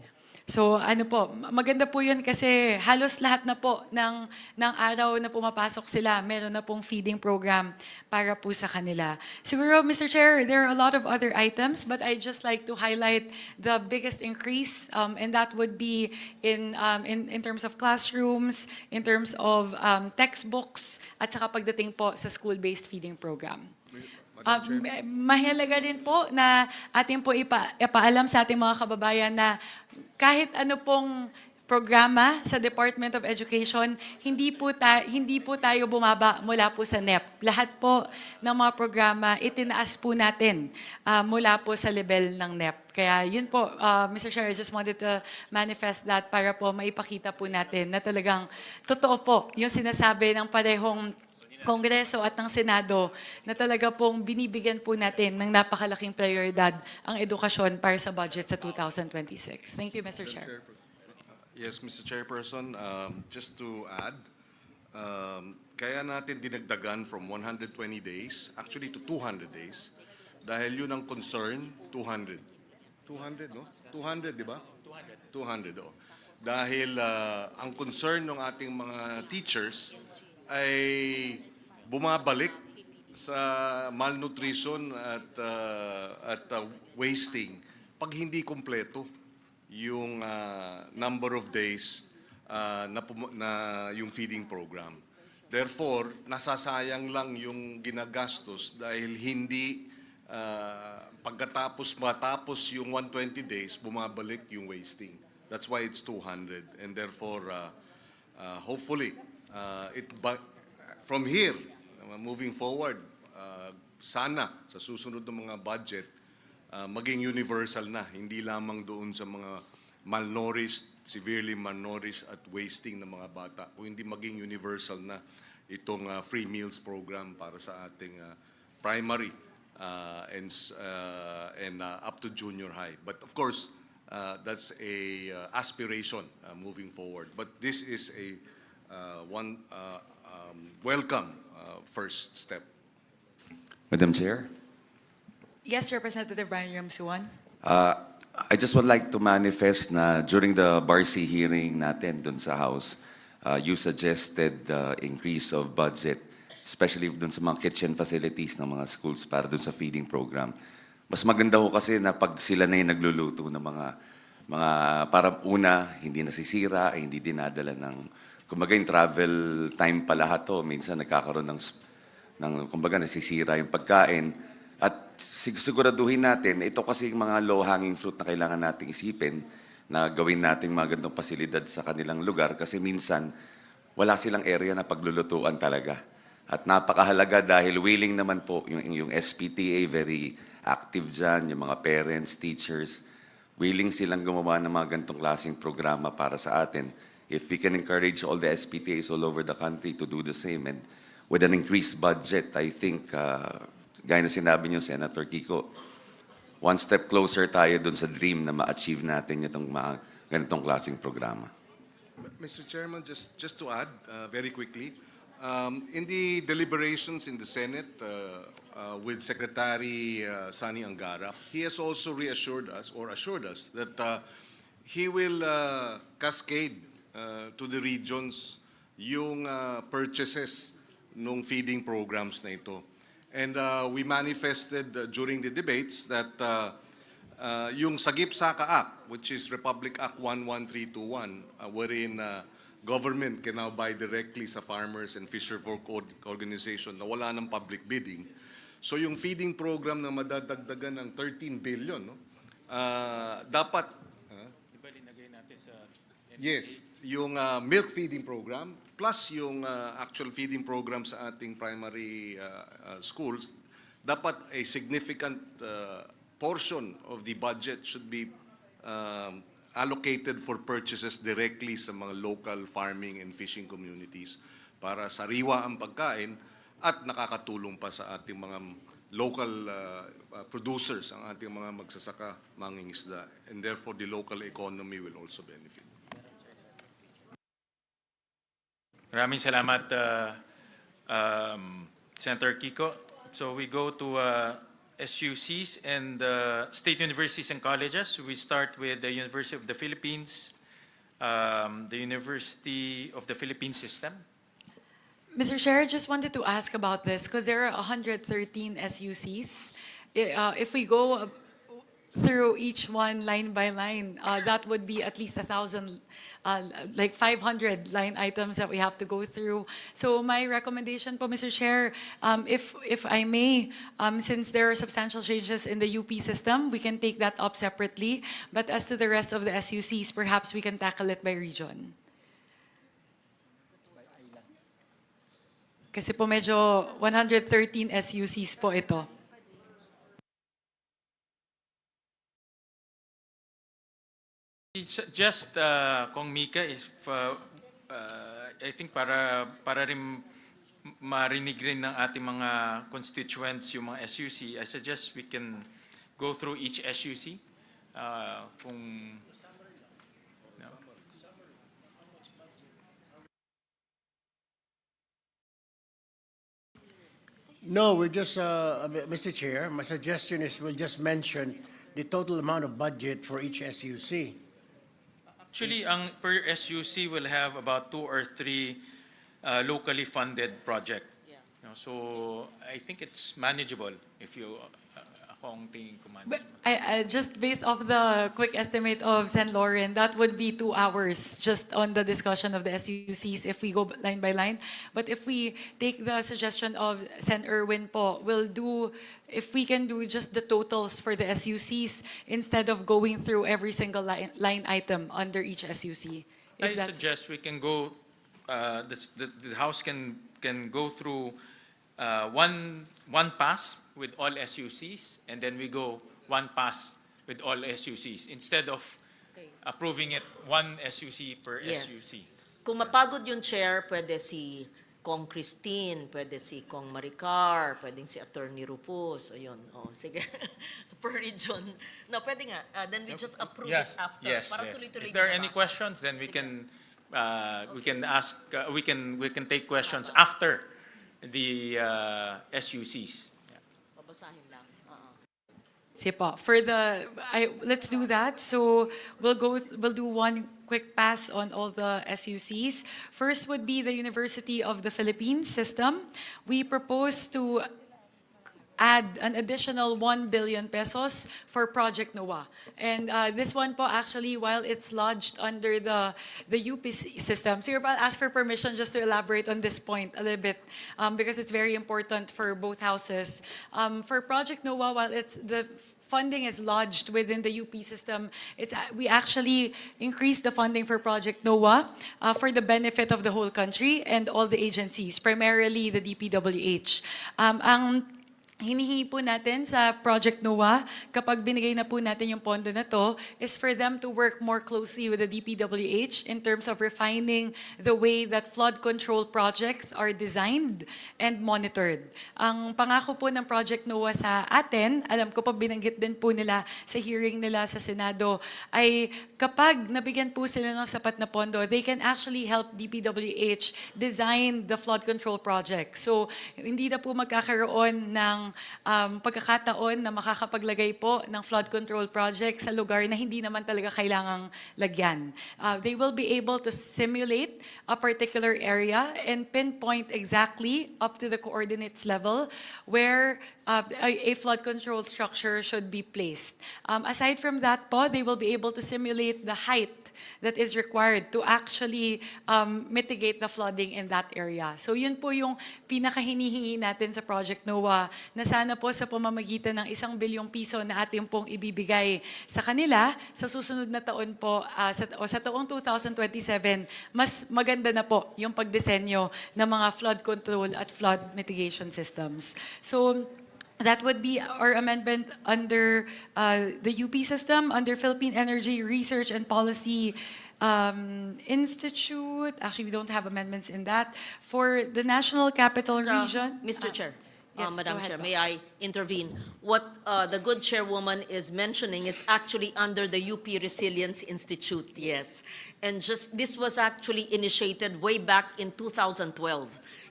So ano po, maganda po yun kasi halos lahat na po ng araw na pumapasok sila, meron na pong feeding program para po sa kanila. Siguro, Mr. Chair, there are a lot of other items, but I'd just like to highlight the biggest increase, and that would be in terms of classrooms, in terms of textbooks, at saka pagdating po sa school-based feeding program. Mahalaga din po na ating po ipaalam sa ating mga kababayan na kahit ano pong programa sa Department of Education, hindi po tayo bumaba mula po sa NEP. Lahat po ng mga programa, itinaas po natin mula po sa level ng NEP. Kaya yun po, Mr. Chair, I just wanted to manifest that para po maipakita po natin na talagang totoo po yung sinasabi ng parehong Kongreso at ng Senado na talaga pong binibigyan po natin ng napakalaking prioridad ang edukasyon para sa budget sa 2026. Thank you, Mr. Chair. Yes, Mr. Chairperson, just to add, kaya natin dinagdagan from 120 days, actually to 200 days, dahil yun ang concern, 200. 200, no? 200, di ba? 200, oh. Dahil ang concern ng ating mga teachers ay bumabalik sa malnutrition at wasting pag hindi kumpleto yung number of days na yung feeding program. Therefore, nasasayang lang yung ginagastos dahil hindi matapos yung 120 days, bumabalik yung wasting. That's why it's 200. And therefore, hopefully, from here, moving forward, sana sa susunod ng mga budget, maging universal na, hindi lamang doon sa mga malnourished, severely malnourished at wasting ng mga bata, kung hindi maging universal na itong free meals program para sa ating primary and up to junior high. But of course, that's a aspiration moving forward. But this is a welcome first step. Madam Chair, Yes, Representative Brian Ramsuan. I just would like to manifest na during the BARC hearing natin dun sa House, you suggested the increase of budget, especially dun sa mga kitchen facilities ng mga schools para dun sa feeding program. Mas maganda ho kasi na pag sila na yung nagluluto ng mga para una, hindi nasisira, hindi dinadala ng, kumbaga yung travel time pa lahat to, minsan nagkakaroon ng kumbaga nasisira yung pagkain. At siguraduhin natin, ito kasi yung mga low-hanging fruit na kailangan nating isipin na gawin nating mga ganitong pasilidad sa kanilang lugar kasi minsan wala silang area na paglulutuan talaga. At napakahalaga dahil willing naman po yung SPTA, very active dyan, yung mga parents, teachers, willing silang gumawa ng mga ganitong klaseng programa para sa atin. If we can encourage all the SPTAs all over the country to do the same and with an increased budget, I think gaya na sinabi niyo, Senator Kiko, one step closer tayo dun sa dream na ma-achieve natin itong mga ganitong klaseng programa. Mr. Chairman, just to add very quickly, in the deliberations in the Senate with Secretary Sani Angara, he has also reassured us or assured us that he will cascade to the regions yung purchases ng feeding programs na ito. And we manifested during the debates that yung Sagip Saka Act, which is Republic Act 11321, wherein government can now buy directly sa farmers and fisherfolk organization na wala ng public bidding. So yung feeding program na madadagdagan ng 13 billion, no? Dapat, yes, yung milk feeding program, plus yung actual feeding program sa ating primary schools, dapat a significant portion of the budget should be allocated for purchases directly sa mga local farming and fishing communities para sariwa ang pagkain at nakakatulong pa sa ating mga local producers, ang ating mga magsasaka, mangingisda, and therefore the local economy will also benefit. Maraming salamat, Senator Kiko. So we go to SUCs and state universities and colleges. We start with the University of the Philippines, the University of the Philippines System. Mr. Chair, I just wanted to ask about this because there are 113 SUCs. If we go through each one line by line, that would be at least 1,000, like 500 line items that we have to go through. So my recommendation po, Mr. Chair, if I may, since there are substantial changes in the UP system, we can take that up separately. But as to the rest of the SUCs, perhaps we can tackle it by region. Kasi po medyo 113 SUCs po ito. It's just, Kong Mika, if, I think para rin marinig rin ng ating mga constituents yung mga SUC, I suggest we can go through each SUC. Kung, no. No, we're just, Mr. Chair, my suggestion is we'll just mention the total amount of budget for each SUC. Actually, ang per SUC will have about 2 or 3 locally funded project. Yeah. You know, so I think it's manageable if you Ako ang tingin ko man. But I just based off the quick estimate of Sen. Lauren, that would be 2 hours just on the discussion of the SUCs if we go line by line. But if we take the suggestion of Sen. Erwin po, we'll do, if we can do just the totals for the SUCs instead of going through every single line item under each SUC. I suggest we can go, the House can go through one pass with all SUCs, and then we go one pass with all SUCs instead of approving it one SUC per Yes. SUC. Kung mapagod yung chair, pwede si Kong Christine, pwede si Kong Maricar, pwedeng si Attorney Rufus, o yun. O, sige. Per region. No, pwede nga. Then we just approve Yes, it after. yes, Para yes. tuloy-tuloy If there are na any nabasa. questions, then we can ask, we can take questions after the SUCs. Babasahin lang. Sige po. Let's do that. So we'll do one quick pass on all the SUCs. First would be the University of the Philippines system. We propose to add an additional 1 billion pesos for Project NOAA. And this one po actually, while it's lodged under the UP system, so I'll ask for permission just to elaborate on this point a little bit because it's very important for both houses. For Project NOAA, while the funding is lodged within the UP system, we actually increased the funding for Project NOAA for the benefit of the whole country and all the agencies, primarily the DPWH. Ang hinihingi po natin sa Project NOAA, kapag binigay na po natin yung pondo na to, is for them to work more closely with the DPWH in terms of refining the way that flood control projects are designed and monitored. Ang pangako po ng Project NOAA sa atin, alam ko pa binanggit din po nila sa hearing nila sa Senado, ay kapag nabigyan po sila ng sapat na pondo, they can actually help DPWH design the flood control project. So, hindi na po magkakaroon ng pagkakataon na makakapaglagay po ng flood control project sa lugar na hindi naman talaga kailangang lagyan. They will be able to simulate a particular area and pinpoint exactly up to the coordinates level where a flood control structure should be placed. Aside from that po, they will be able to simulate the height that is required to actually mitigate the flooding in that area. So yun po yung pinakahinihingi natin sa Project NOAA na sana po sa pamamagitan ng 1 bilyong piso na ating pong ibibigay sa kanila sa susunod na taon po sa taong 2027, mas maganda na po yung pagdisenyo ng mga flood control at flood mitigation systems. So that would be our amendment under the UP system, under Philippine Energy Research and Policy Institute. Actually, we don't have amendments in that. For the National Capital Region. Mr. Chair. yes, Madam go ahead Chair, po. may I intervene? What the good chairwoman is mentioning is actually under the UP Resilience Institute, yes. And this was actually initiated way back in 2012,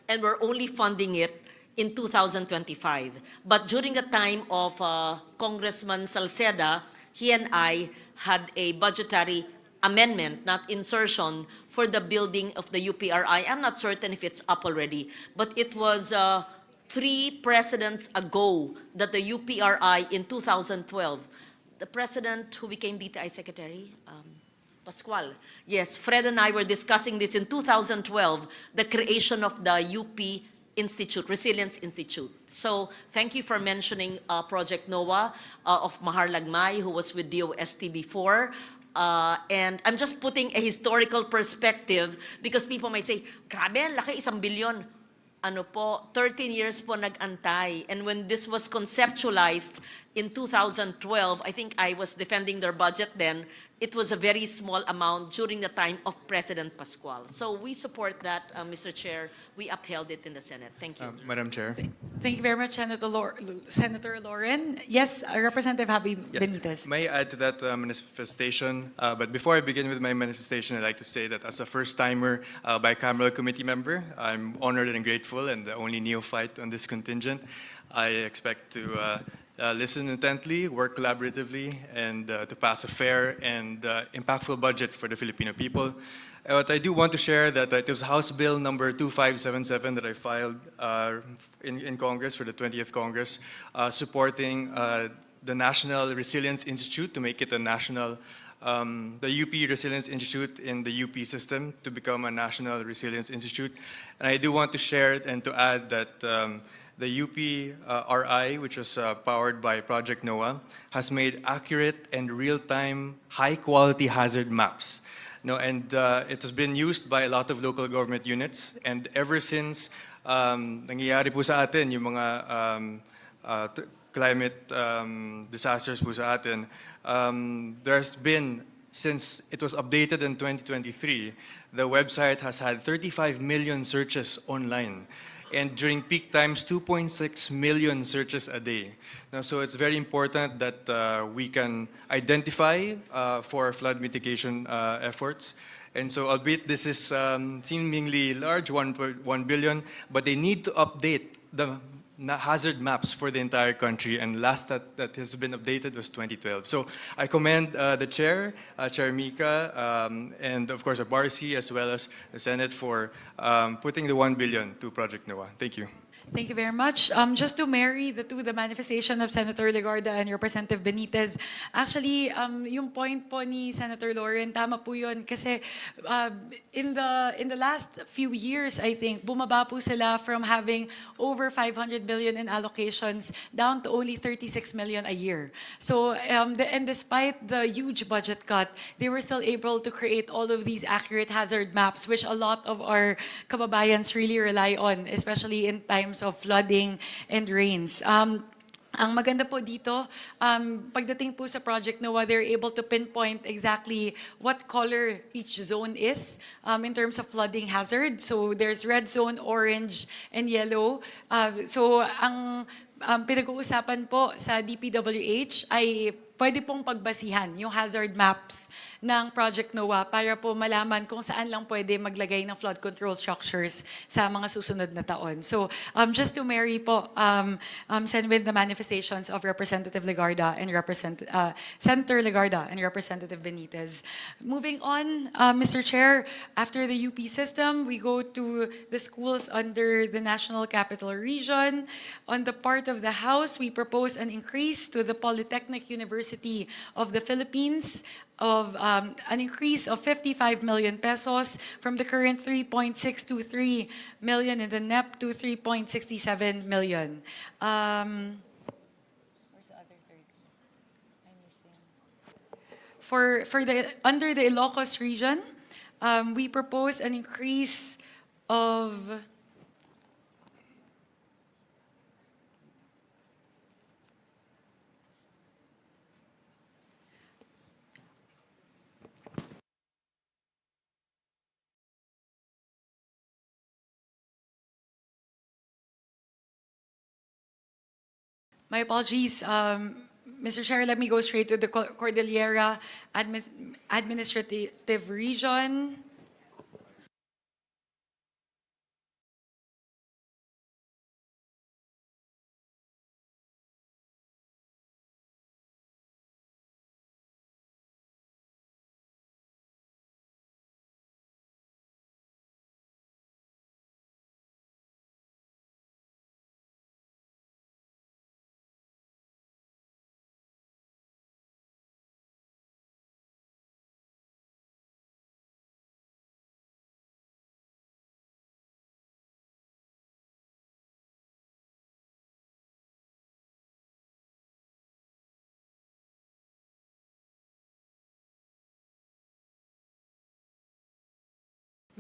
and we're only funding it in 2025. But during the time of Congressman Salceda, he and I had a budgetary amendment, not insertion, for the building of the UPRI. I'm not certain if it's up already, but it was 3 presidents ago that the UPRI in 2012, the president who became DTI Secretary, Pascual. Yes, Fred and I were discussing this in 2012, the creation of the UP Institute, Resilience Institute. So thank you for mentioning Project NOAA of Mahar Lagmay, who was with DOST before. And I'm just putting a historical perspective because people might say, grabe, ang laki, 1 bilyon. Ano po, 13 years po nag-antay. And when this was conceptualized in 2012, I think I was defending their budget then, it was a very small amount during the time of President Pascual. So we support that, Mr. Chair. We upheld it in the Senate. Thank you. Madam Chair. Thank you very much, Senator Lauren. Yes, Representative Happy Benitez. May I add to that manifestation? But before I begin with my manifestation, I'd like to say that as a first-timer bicameral committee member, I'm honored and grateful and the only neophyte on this contingent. I expect to listen intently, work collaboratively, and to pass a fair and impactful budget for the Filipino people. What I do want to share that it was House Bill number 2577 that I filed in Congress for the 20th Congress, supporting the National Resilience Institute to make it a national, the UP Resilience Institute in the UP system to become a National Resilience Institute. And I do want to share it and to add that the UP RI, which was powered by Project NOAA, has made accurate and real-time, high-quality hazard maps. No, and it has been used by a lot of local government units. And ever since nangyayari po sa atin yung mga climate disasters po sa atin, there's been, since it was updated in 2023, the website has had 35 million searches online. And during peak times, 2.6 million searches a day. Now, so it's very important that we can identify for flood mitigation efforts. And so, albeit this is seemingly large, 1 billion, but they need to update the hazard maps for the entire country, and last that has been updated was 2012. So I commend the Chair, Chair Mika, and of course Barsi, as well as the Senate for putting the 1 billion to Project NOAA. Thank you. Thank you very much. Just to marry the manifestation of Senator Legarda and Representative Benitez, actually, yung point po ni Senator Lauren, tama po yun. Kasi in the last few years, I think, bumaba po sila from having over 500 billion in allocations down to only 36 million a year. So, and despite the huge budget cut, they were still able to create all of these accurate hazard maps, which a lot of our kababayans really rely on, especially in times of flooding and rains. Ang maganda po dito, pagdating po sa Project NOAA, they're able to pinpoint exactly what color each zone is in terms of flooding hazard. So there's red zone, orange, and yellow. So ang pinag-uusapan po sa DPWH ay pwede pong pagbasihan yung hazard maps ng Project NOAA para po malaman kung saan lang pwede maglagay ng flood control structures sa mga susunod na taon. So just to marry po, send with the manifestations of Representative Legarda and Senator Legarda and Representative Benitez. Moving on, Mr. Chair, after the UP system, we go to the schools under the National Capital Region. On the part of the House, we propose an increase to the Polytechnic University of the Philippines of an increase of 55 million pesos from the current 3.623 million in the NEP to 3.67 million. Where's the other third? I'm missing. For the under the Ilocos region, we propose an increase of my apologies, Mr. Chair, let me go straight to the Cordillera Administrative Region.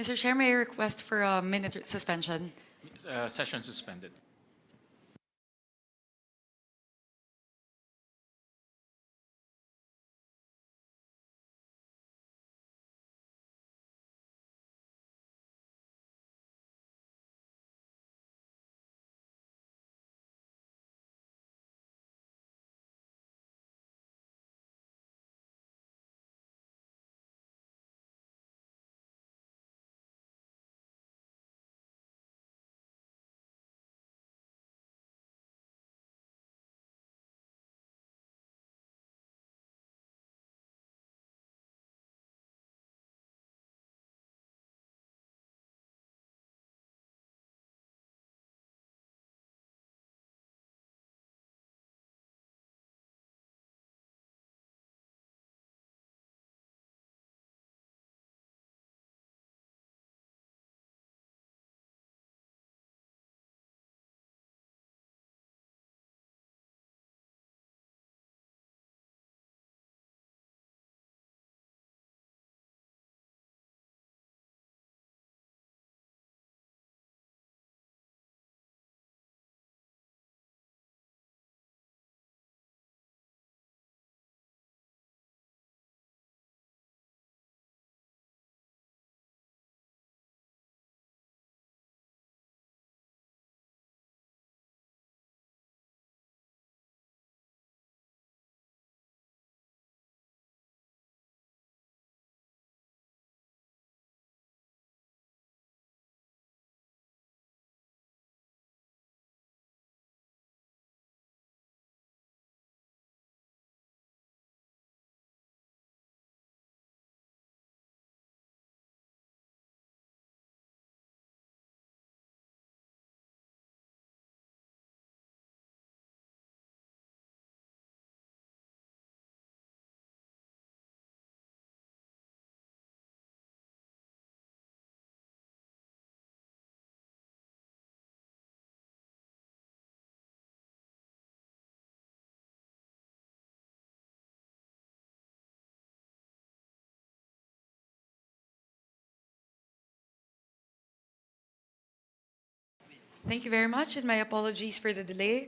Mr. Chair, may I request for a minute suspension? Session suspended. Thank you very much, and my apologies for the delay.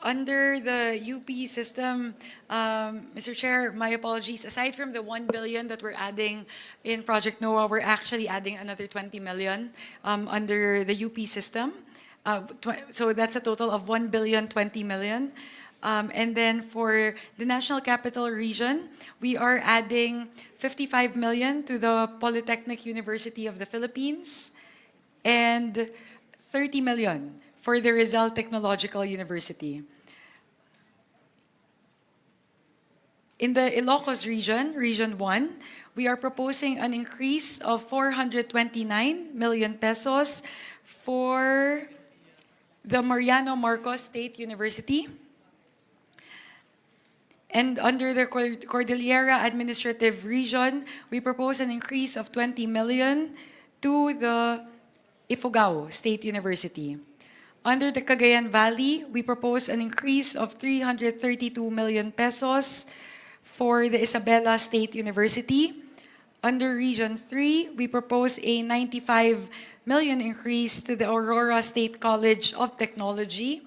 Under the UP system, Mr. Chair, my apologies. Aside from the 1 billion that we're adding in Project NOAA, we're actually adding another 20 million under the UP system. So that's a total of 1 billion 20 million. And then for the National Capital Region, we are adding 55 million to the Polytechnic University of the Philippines and 30 million for the Rizal Technological University. In the Ilocos region, Region 1, we are proposing an increase of 429 million pesos for the Mariano Marcos State University. And under the Cordillera Administrative Region, we propose an increase of 20 million to the Ifugao State University. Under the Cagayan Valley, we propose an increase of 332 million pesos for the Isabela State University. Under Region 3, we propose a 95 million increase to the Aurora State College of Technology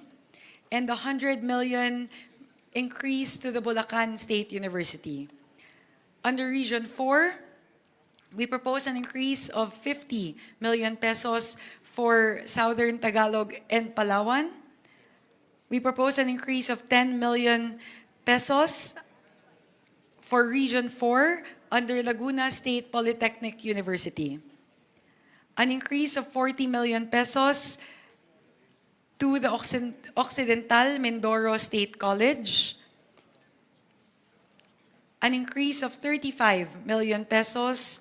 and a 100 million increase to the Bulacan State University. Under Region 4, we propose an increase of 50 million pesos for Southern Tagalog and Palawan. We propose an increase of 10 million pesos for Region 4 under Laguna State Polytechnic University. An increase of 40 million pesos to the Occidental Mindoro State College. An increase of 35 million pesos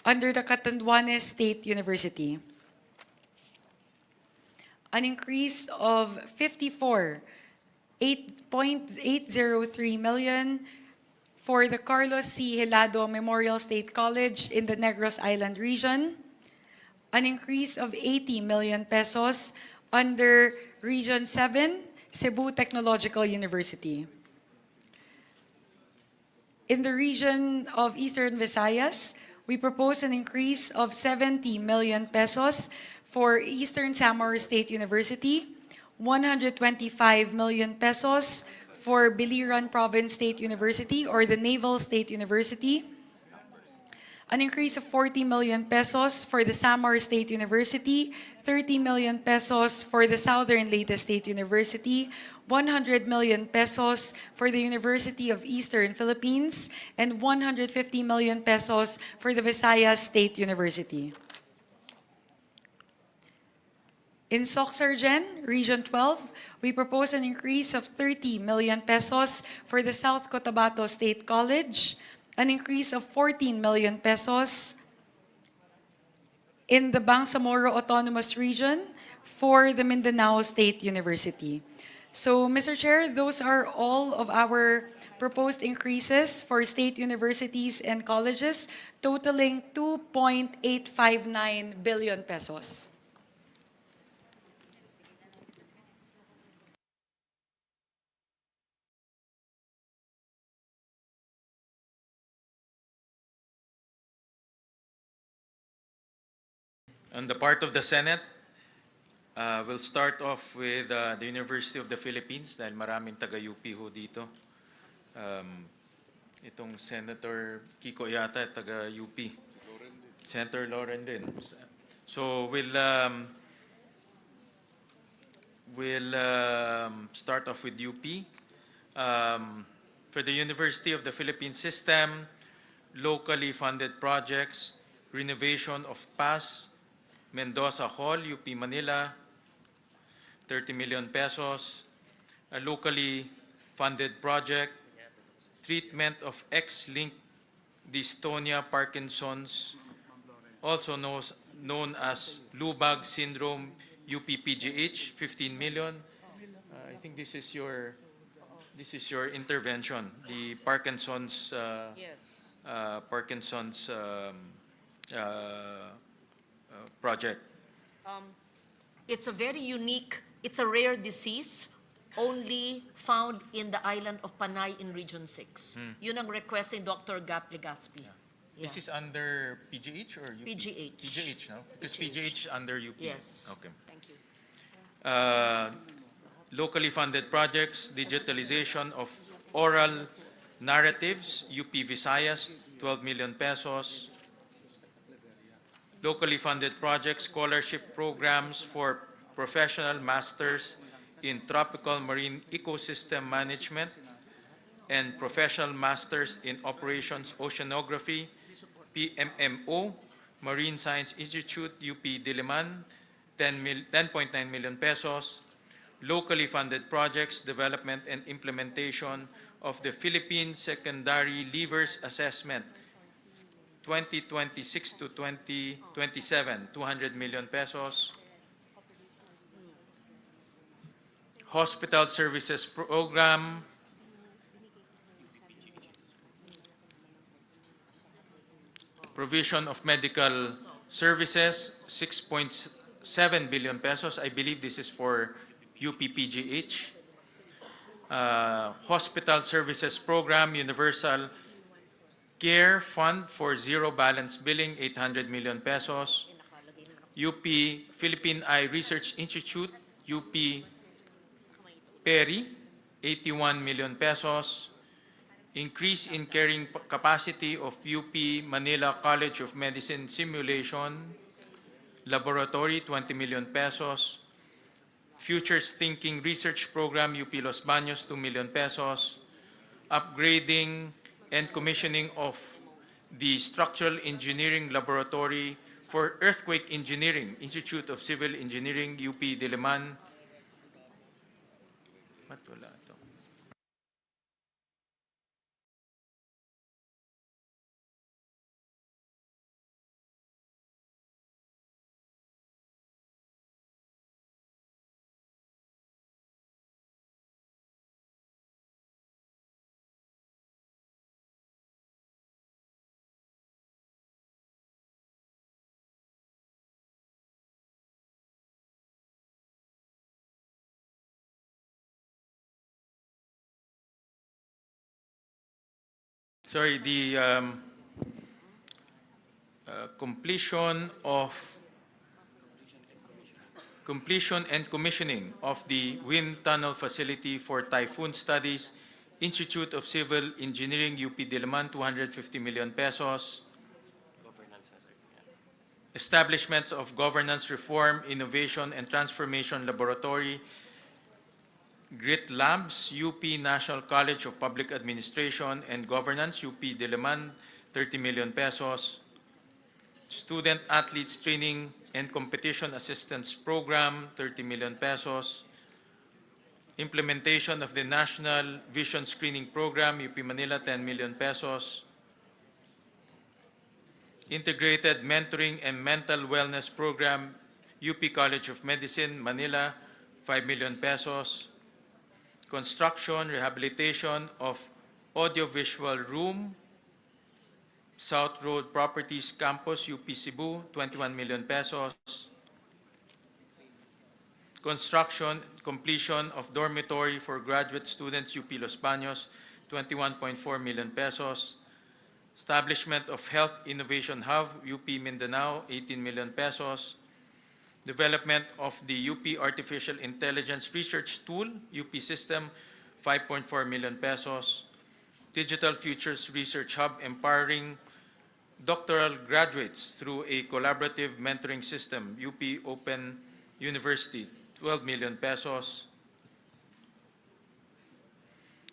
under the Catanduanes State University. An increase of 8.803 million for the Carlos C. Helado Memorial State College in the Negros Island region. An increase of 80 million pesos under Region 7, Cebu Technological University. In the region of Eastern Visayas, we propose an increase of 70 million pesos for Eastern Samar State University, 125 million pesos for Biliran Province State University or the Naval State University, an increase of 40 million pesos for the Samar State University, 30 million pesos for the Southern Leyte State University, 100 million pesos for the University of Eastern Philippines, and 150 million pesos for the Visayas State University. In Soxargen, Region 12, we propose an increase of 30 million pesos for the South Cotabato State College, an increase of 14 million pesos in the Bangsamoro Autonomous Region for the Mindanao State University. So, Mr. Chair, those are all of our proposed increases for state universities and colleges, totaling 2.859 billion pesos. On the part of the Senate, we'll start off with the University of the Philippines dahil maraming taga-UP ho dito. Itong Senator Kiko yata taga-UP. Senator Loren din. So we'll start off with UP. For the University of the Philippines system, locally funded projects, renovation of PAS, Mendoza Hall, UP Manila, 30 million pesos. A locally funded project, treatment of X-linked dystonia Parkinson's, also known as Lubag syndrome, UPPGH, 15 million. I think this is your intervention, the Parkinson's Parkinson's project. It's a very unique, it's a rare disease only found in the island of Panay in Region 6. Yun ang request ni Dr. Gap Legaspi. Yeah. Is this under PGH or UP? PGH. PGH, no? Because PGH. PGH under UP. Yes. Okay. Thank you. Locally funded projects, digitalization of oral narratives, UP Visayas, 12 million pesos. Locally funded projects, scholarship programs for professional masters in tropical marine ecosystem management and professional masters in operations oceanography, PMMO, Marine Science Institute, UP Diliman, 10.9 million pesos. Locally funded projects, development and implementation of the Philippine Secondary Levers Assessment, 2026 to 2027, 200 million pesos. Hospital Services Program, provision of medical services, 6.7 billion pesos. I believe this is for UPPGH. Hospital Services Program, Universal Care Fund for Zero Balance Billing, 800 million pesos. UP Philippine Eye Research Institute, UP Peri, 81 million pesos. Increase in carrying capacity of UP Manila College of Medicine Simulation Laboratory, 20 million pesos. Futures Thinking Research Program, UP Los Baños, 2 million pesos. Upgrading and commissioning of the Structural Engineering Laboratory for Earthquake Engineering, Institute of Civil Engineering, UP Diliman. Ba't wala to? Sorry, the completion and commissioning of the wind tunnel facility for typhoon studies, Institute of Civil Engineering, UP Diliman, 250 million pesos. Establishments of Governance Reform, Innovation and Transformation Laboratory, GRIT Labs, UP National College of Public Administration and Governance, UP Diliman, 30 million pesos. Student Athletes Training and Competition Assistance Program, 30 million pesos. Implementation of the National Vision Screening Program, UP Manila, 10 million pesos. Integrated Mentoring and Mental Wellness Program, UP College of Medicine, Manila, 5 million pesos. Construction, rehabilitation of audiovisual room, South Road Properties Campus, UP Cebu, 21 million pesos. Construction, completion of dormitory for graduate students, UP Los Baños, 21.4 million pesos. Establishment of Health Innovation Hub, UP Mindanao, 18 million pesos. Development of the UP Artificial Intelligence Research Tool, UP System, 5.4 million pesos. Digital Futures Research Hub, empowering doctoral graduates through a collaborative mentoring system, UP Open University, 12 million pesos.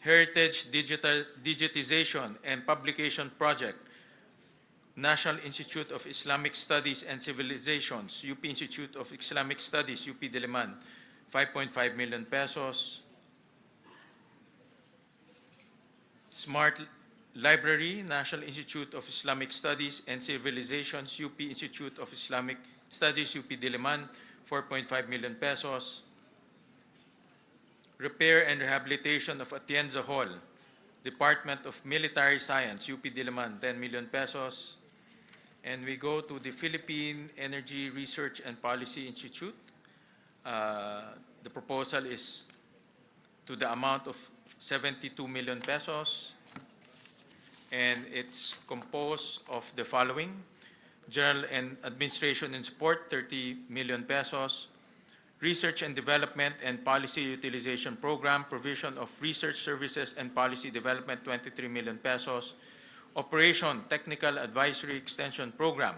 Heritage Digitization and Publication Project, National Institute of Islamic Studies and Civilizations, UP Institute of Islamic Studies, UP Diliman, 5.5 million pesos. Smart Library, National Institute of Islamic Studies and Civilizations, UP Institute of Islamic Studies, UP Diliman, 4.5 million pesos. Repair and Rehabilitation of Atienza Hall, Department of Military Science, UP Diliman, 10 million pesos. And we go to the Philippine Energy Research and Policy Institute. The proposal is to the amount of 72 million pesos. and it's composed of the following: General and Administration and Support, 30 million pesos. Research and Development and Policy Utilization Program, provision of research services and policy development, 23 million pesos. Operation Technical Advisory Extension Program,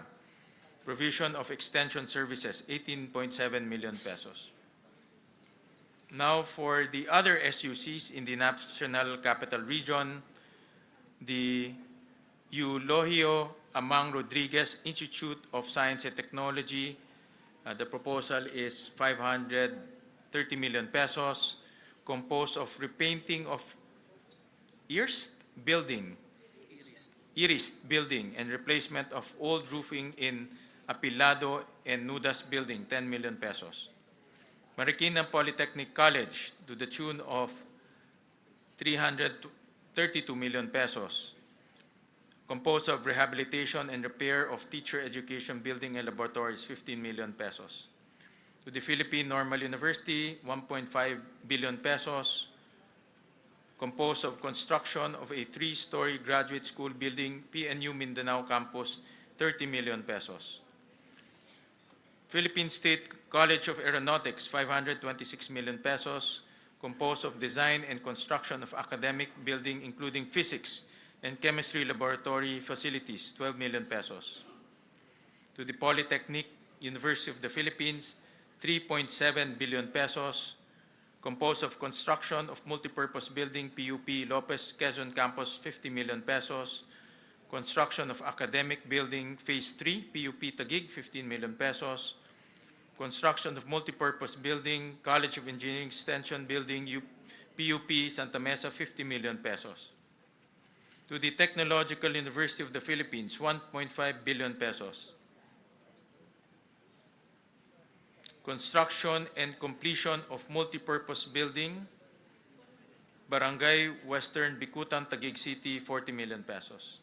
provision of extension services, 18.7 million pesos. Now for the other SUCs in the National Capital Region, the Eulogio Amang Rodriguez Institute of Science and Technology, the proposal is 530 million pesos, composed of repainting of Iris building and replacement of old roofing in Apilado and Nudas building, 10 million pesos. Marikina Polytechnic College to the tune of 332 million pesos, composed of rehabilitation and repair of teacher education building and laboratories, 15 million pesos. To the Philippine Normal University, 1.5 billion pesos, composed of construction of a 3-story graduate school building, PNU Mindanao campus, 30 million pesos. Philippine State College of Aeronautics, 526 million pesos, composed of design and construction of academic building including physics and chemistry laboratory facilities, 12 million pesos. To the Polytechnic University of the Philippines, 3.7 billion pesos, composed of construction of multipurpose building, PUP Lopez Quezon Campus, 50 million pesos, construction of academic building, Phase 3, PUP Taguig, 15 million pesos, construction of multipurpose building, College of Engineering Extension building, PUP Santa Mesa, 50 million pesos. To the Technological University of the Philippines, 1.5 billion pesos. Construction and completion of multipurpose building, Barangay Western Bicutan, Taguig City, 40 million pesos.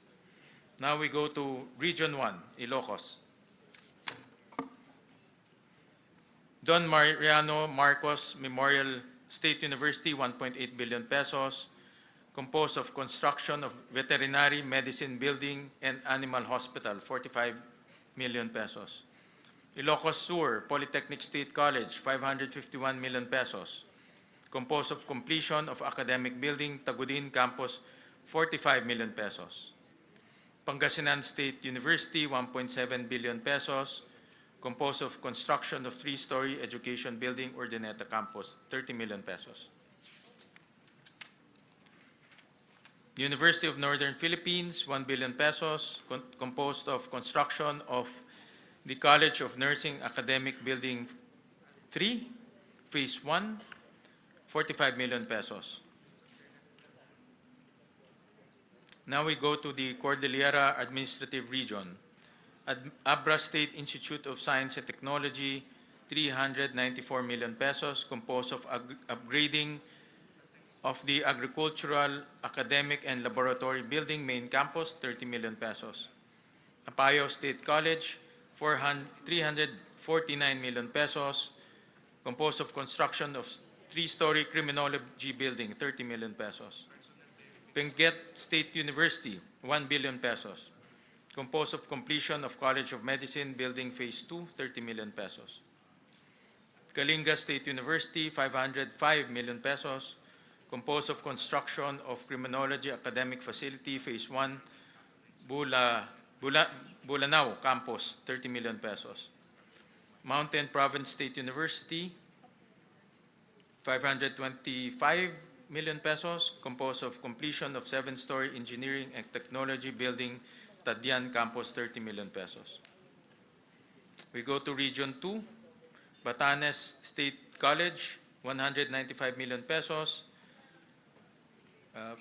Now we go to Region 1, Ilocos. Don Mariano Marcos Memorial State University, 1.8 billion pesos, composed of construction of veterinary medicine building and animal hospital, 45 million pesos. Ilocos Sur Polytechnic State College, 551 million pesos, composed of completion of academic building, Tagudin Campus, 45 million pesos. Pangasinan State University, 1.7 billion pesos, composed of construction of 3-story education building, Urdaneta Campus, 30 million pesos. University of Northern Philippines, 1 billion pesos, composed of construction of the College of Nursing Academic Building 3, Phase 1, 45 million pesos. Now we go to the Cordillera Administrative Region. Abra State Institute of Science and Technology, 394 million pesos, composed of upgrading of the Agricultural, Academic, and Laboratory Building, Main Campus, 30 million pesos. Apayao State College, 349 million pesos, composed of construction of 3-story Criminology Building, 30 million pesos. Benguet State University, 1 billion pesos, composed of completion of College of Medicine Building Phase 2, 30 million pesos. Kalinga State University, 505 million pesos, composed of construction of Criminology Academic Facility Phase 1, Bulanao Campus, 30 million pesos. Mountain Province State University, 525 million pesos, composed of completion of 7-story Engineering and Technology Building, Tadian Campus, 30 million pesos. We go to Region 2, Batanes State College, 195 million pesos,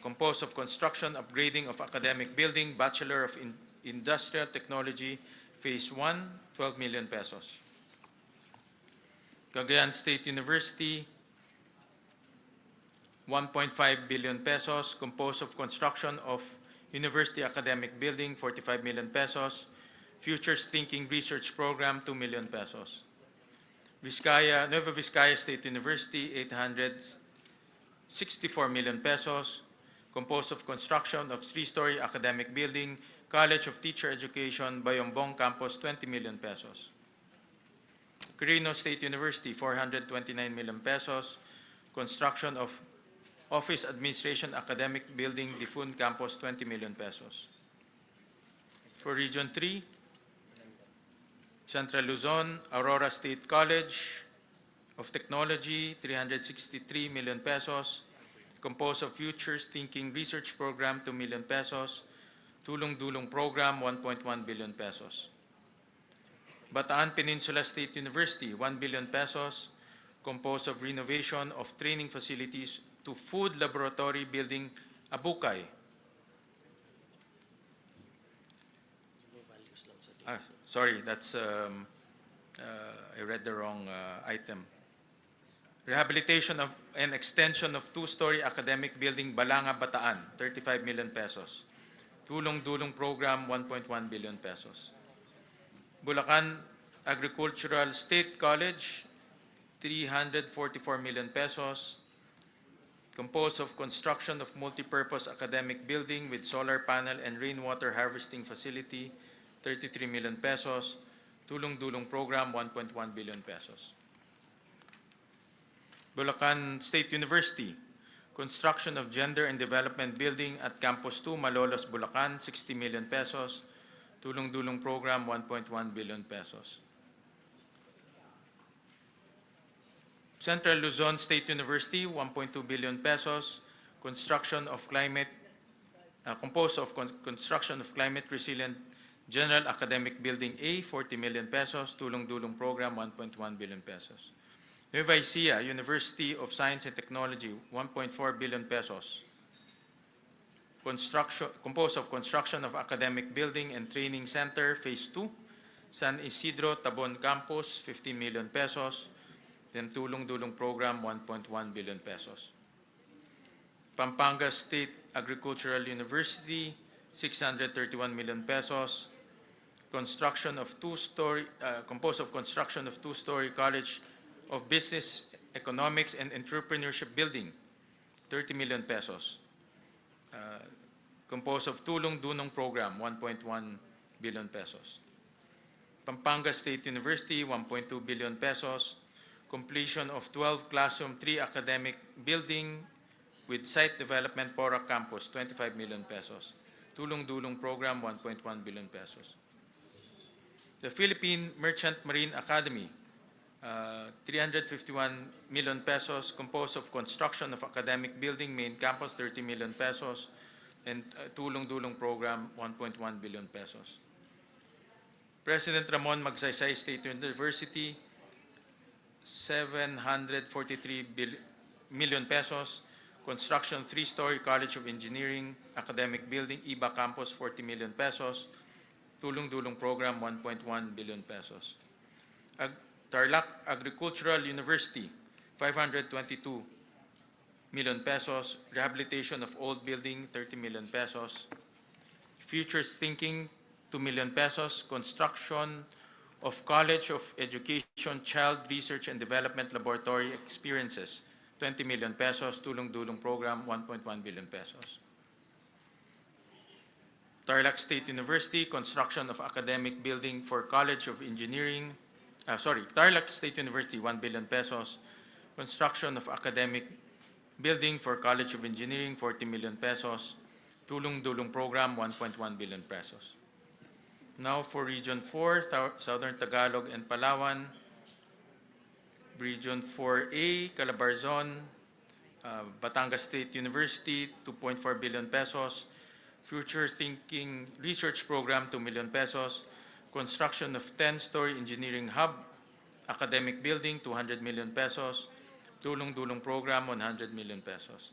composed of construction, upgrading of academic building, Bachelor of Industrial Technology, Phase 1, 12 million pesos. Cagayan State University, 1.5 billion pesos, composed of construction of University Academic Building, 45 million pesos, Futures Thinking Research Program, 2 million pesos. Nueva Vizcaya State University, 864 million pesos, composed of construction of 3-story academic building, College of Teacher Education, Bayombong Campus, 20 million pesos. Quirino State University, 429 million pesos, construction of Office Administration Academic Building, Difun Campus, 20 million pesos. For Region 3, Central Luzon, Aurora State College of Technology, 363 million pesos, composed of Futures Thinking Research Program, 2 million pesos, Tulong Dulong Program, 1.1 billion pesos. Bataan Peninsula State University, 1 billion pesos, composed of renovation of training facilities to Food Laboratory Building, Abukay. Sorry, that's I read the wrong item. Rehabilitation of and extension of 2-story academic building, Balanga, Bataan, 35 million pesos. Tulong Dulong Program, 1.1 billion pesos. Bulacan Agricultural State College, 344 million pesos, composed of construction of multipurpose academic building with solar panel and rainwater harvesting facility, 33 million pesos. Tulong Dulong Program, 1.1 billion pesos. Bulacan State University, construction of Gender and Development Building at Campus 2, Malolos, Bulacan, 60 million pesos. Tulong Dulong Program, 1.1 billion pesos. Central Luzon State University, 1.2 billion pesos. Construction of composed of construction of climate resilient General Academic Building A, 40 million pesos. Tulong Dulong Program, 1.1 billion pesos. Nueva Ecija University of Science and Technology, 1.4 billion pesos. Composed of construction of academic building and training center, Phase 2, San Isidro Tabon Campus, 15 million pesos. Then Tulong Dulong Program, 1.1 billion pesos. Pampanga State Agricultural University, 631 million pesos. Construction of composed of construction of 2-story College of Business, Economics, and Entrepreneurship Building, 30 million pesos. Composed of Tulong Dulong Program, 1.1 billion pesos. Pampanga State University, 1.2 billion pesos. Completion of 12 Classroom 3 Academic Building with Site Development, Porac Campus, 25 million pesos. Tulong Dulong Program, 1.1 billion pesos. The Philippine Merchant Marine Academy, 351 million pesos, composed of construction of academic building, main campus, 30 million pesos, and Tulong Dulong Program, 1.1 billion pesos. President Ramon Magsaysay State University, 743 million pesos, construction 3-story College of Engineering, academic building, IBA Campus, 40 million pesos, Tulong Dulong Program, 1.1 billion pesos. Tarlac Agricultural University, 522 million pesos, rehabilitation of old building, 30 million pesos. Futures Thinking, 2 million pesos, construction of College of Education Child Research and Development Laboratory Experiences, 20 million pesos, Tulong Dulong Program, 1.1 billion pesos. Tarlac State University, construction of academic building for College of Engineering, Tarlac State University, 1 billion pesos, construction of academic building for College of Engineering, 40 million pesos, Tulong Dulong Program, 1.1 billion pesos. Now for Region 4, Southern Tagalog and Palawan. Region 4A, Calabarzon, Batangas State University, 2.4 billion pesos. Future Thinking Research Program, 2 million pesos. Construction of 10-story engineering hub, academic building, 200 million pesos. Tulong Dulong Program, 100 million pesos.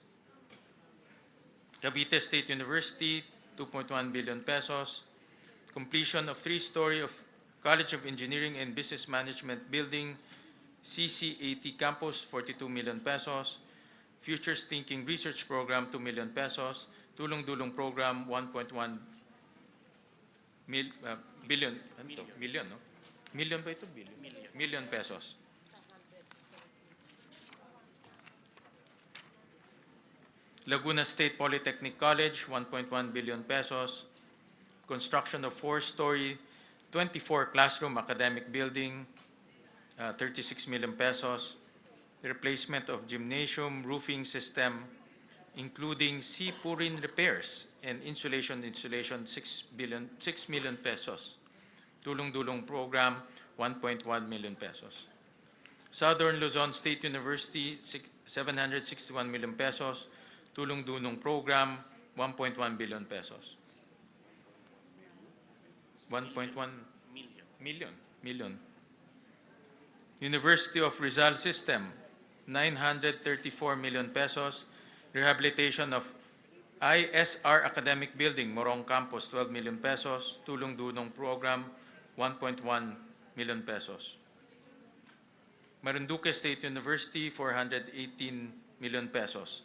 Cavite State University, 2.1 billion pesos. Completion of 3-story of College of Engineering and Business Management Building, CCAT Campus, 42 million pesos. Futures Thinking Research Program, 2 million pesos. Tulong Dulong Program, 1.1 billion. Million, no? Million ba ito? Billion. Million pesos. Laguna State Polytechnic College, 1.1 billion pesos. Construction of 4-story, 24-classroom academic building, 36 million pesos. Replacement of gymnasium roofing system, including sea-pouring repairs and insulation, 6 million pesos. Tulong-dulong program, 1.1 million pesos. Southern Luzon State University, 761 million pesos. Tulong-dulong program, 1.1 billion pesos. 1.1 million. University of Rizal System, 934 million pesos. Rehabilitation of ISR Academic Building, Morong Campus, 12 million pesos. Tulong-dulong program, 1.1 million pesos. Marinduque State University, 418 million pesos.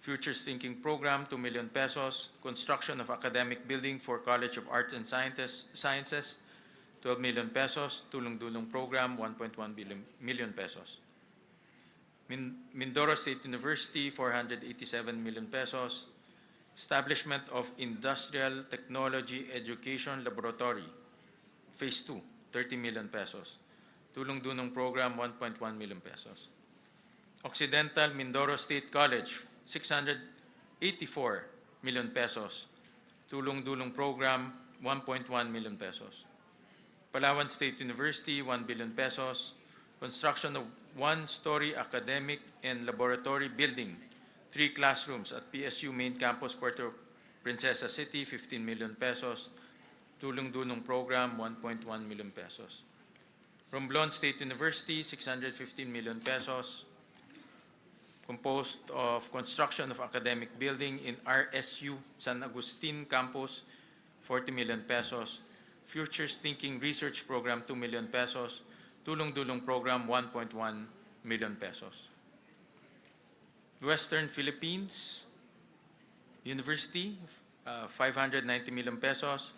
Futures Thinking Program, 2 million pesos. Construction of academic building for College of Arts and Sciences, 12 million pesos. Tulong-dulong program, 1.1 million pesos. Mindoro State University, 487 million pesos. Establishment of Industrial Technology Education Laboratory, Phase 2, 30 million pesos. Tulong-dulong program, 1.1 million pesos. Occidental Mindoro State College, 684 million pesos. Tulong-dulong program, 1.1 million pesos. Palawan State University, 1 billion pesos. Construction of 1-story academic and laboratory building, 3 classrooms at PSU Main Campus, Puerto Princesa City, 15 million pesos. Tulong-dulong program, 1.1 million pesos. Romblon State University, 615 million pesos. Composed of construction of academic building in RSU San Agustin Campus, 40 million pesos. Futures Thinking Research Program, 2 million pesos. Tulong-dulong program, 1.1 million pesos. Western Philippines University, 590 million pesos.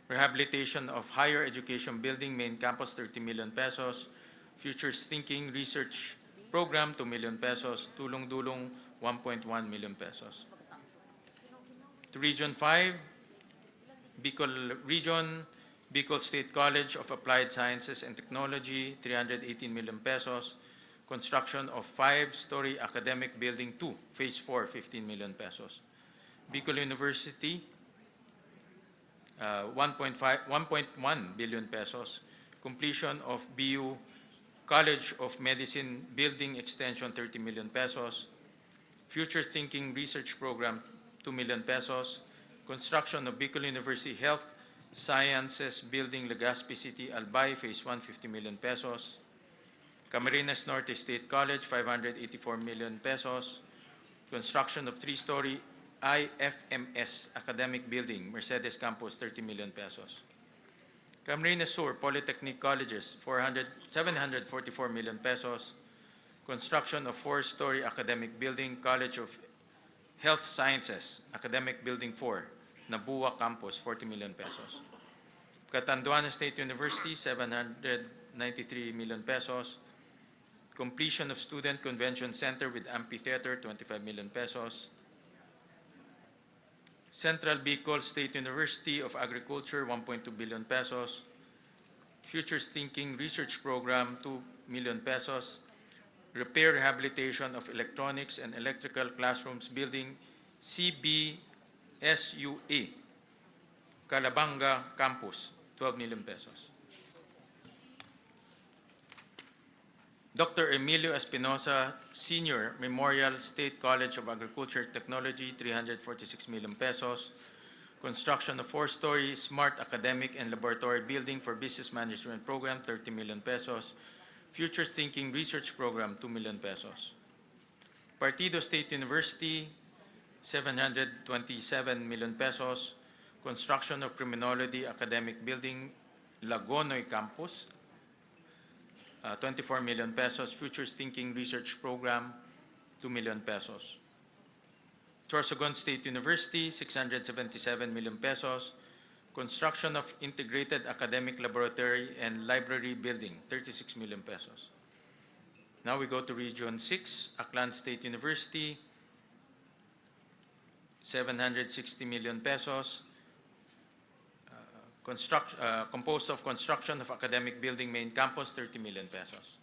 Rehabilitation of Higher Education Building, Main Campus, 30 million pesos. Futures Thinking Research Program, 2 million pesos. Tulong-dulong, 1.1 million pesos. To Region 5, Bicol Region, Bicol State College of Applied Sciences and Technology, 318 million pesos. Construction of 5-story academic building 2, Phase 4, 15 million pesos. Bicol University, 1.1 billion pesos. Completion of BU College of Medicine Building Extension, 30 million pesos. Future Thinking Research Program, 2 million pesos. Construction of Bicol University Health Sciences Building, Legazpi City, Albay, Phase 1, 50 million pesos. Camarines Norte State College, 584 million pesos. Construction of 3-story IFMS Academic Building, Mercedes Campus, 30 million pesos. Camarines Sur Polytechnic Colleges, 744 million pesos. Construction of 4-story academic building, College of Health Sciences, Academic Building 4, Nabua Campus, 40 million pesos. Catanduanes State University, 793 million pesos. Completion of Student Convention Center with Amphitheater, 25 million pesos. Central Bicol State University of Agriculture, 1.2 billion pesos. Futures Thinking Research Program, 2 million pesos. Repair Rehabilitation of Electronics and Electrical Classrooms Building, CBSUA, Calabanga Campus, 12 million pesos. Dr. Emilio Espinosa Senior Memorial State College of Agriculture Technology, 346 million pesos. Construction of 4-story Smart Academic and Laboratory Building for Business Management Program, 30 million pesos. Futures Thinking Research Program, 2 million pesos. Partido State University, 727 million pesos. Construction of Criminology Academic Building, Lagonoy Campus, 24 million pesos. Futures Thinking Research Program, 2 million pesos. Sorsogon State University, 677 million pesos. Construction of Integrated Academic Laboratory and Library Building, 36 million pesos. Now we go to Region 6, Aklan State University, 760 million pesos. Composed of construction of academic building main campus, 30 million pesos.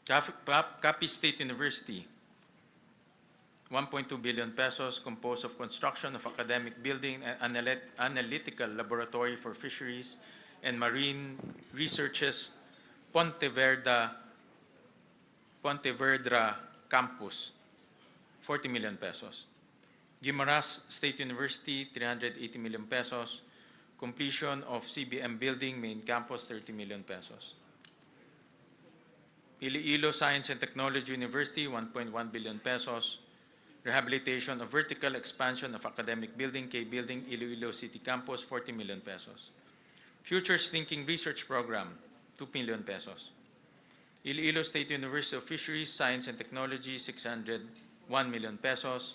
Capiz State University, 1.2 billion pesos, composed of construction of academic building and analytical laboratory for fisheries and marine researches, Pontevedra Campus, 40 million pesos. Guimaras State University, 380 million pesos. Completion of CBM building main campus, 30 million pesos. Iloilo Science and Technology University, 1.1 billion pesos. Rehabilitation of vertical expansion of academic building, K Building, Iloilo City Campus, 40 million pesos. Futures Thinking Research Program, 2 million pesos. Iloilo State University of Fisheries, Science and Technology, 601 million pesos.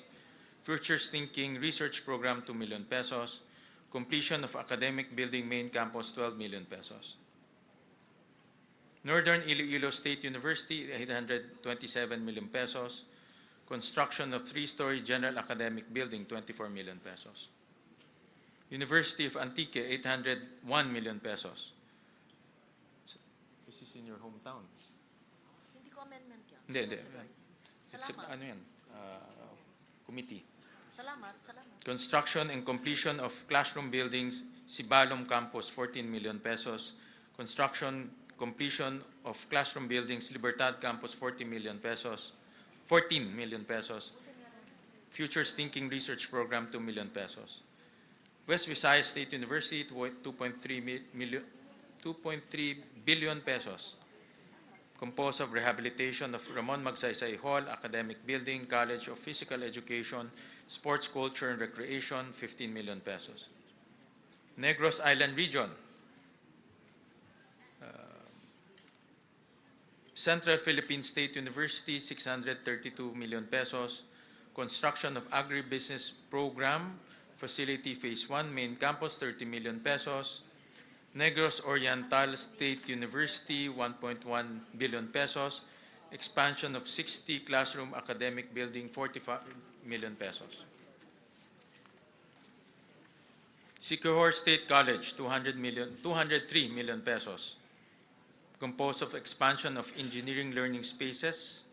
Futures Thinking Research Program, 2 million pesos. Completion of academic building main campus, 12 million pesos. Northern Iloilo State University, 827 million pesos. Construction of 3-story general academic building, 24 million pesos. University of Antique, 801 million pesos. This is in your hometown. Hindi ko amendment yan. Hindi. It's ano yan? Committee. Salamat. Construction and completion of classroom buildings, Sibalom Campus, 14 million pesos. Construction, completion of classroom buildings, Libertad Campus, 14 million pesos. Futures Thinking Research Program, 2 million pesos. West Visayas State University, 2.3 billion pesos. Composed of rehabilitation of Ramon Magsaysay Hall, Academic Building, College of Physical Education, Sports, Culture, and Recreation, 15 million pesos. Negros Island Region, Central Philippine State University, 632 million pesos. Construction of Agribusiness Program, Facility Phase 1, Main Campus, 30 million pesos. Negros Oriental State University, 1.1 billion pesos. Expansion of 60 classroom academic building, 45 million pesos. Siquijor State College, 203 million pesos. Composed of expansion of engineering learning spaces,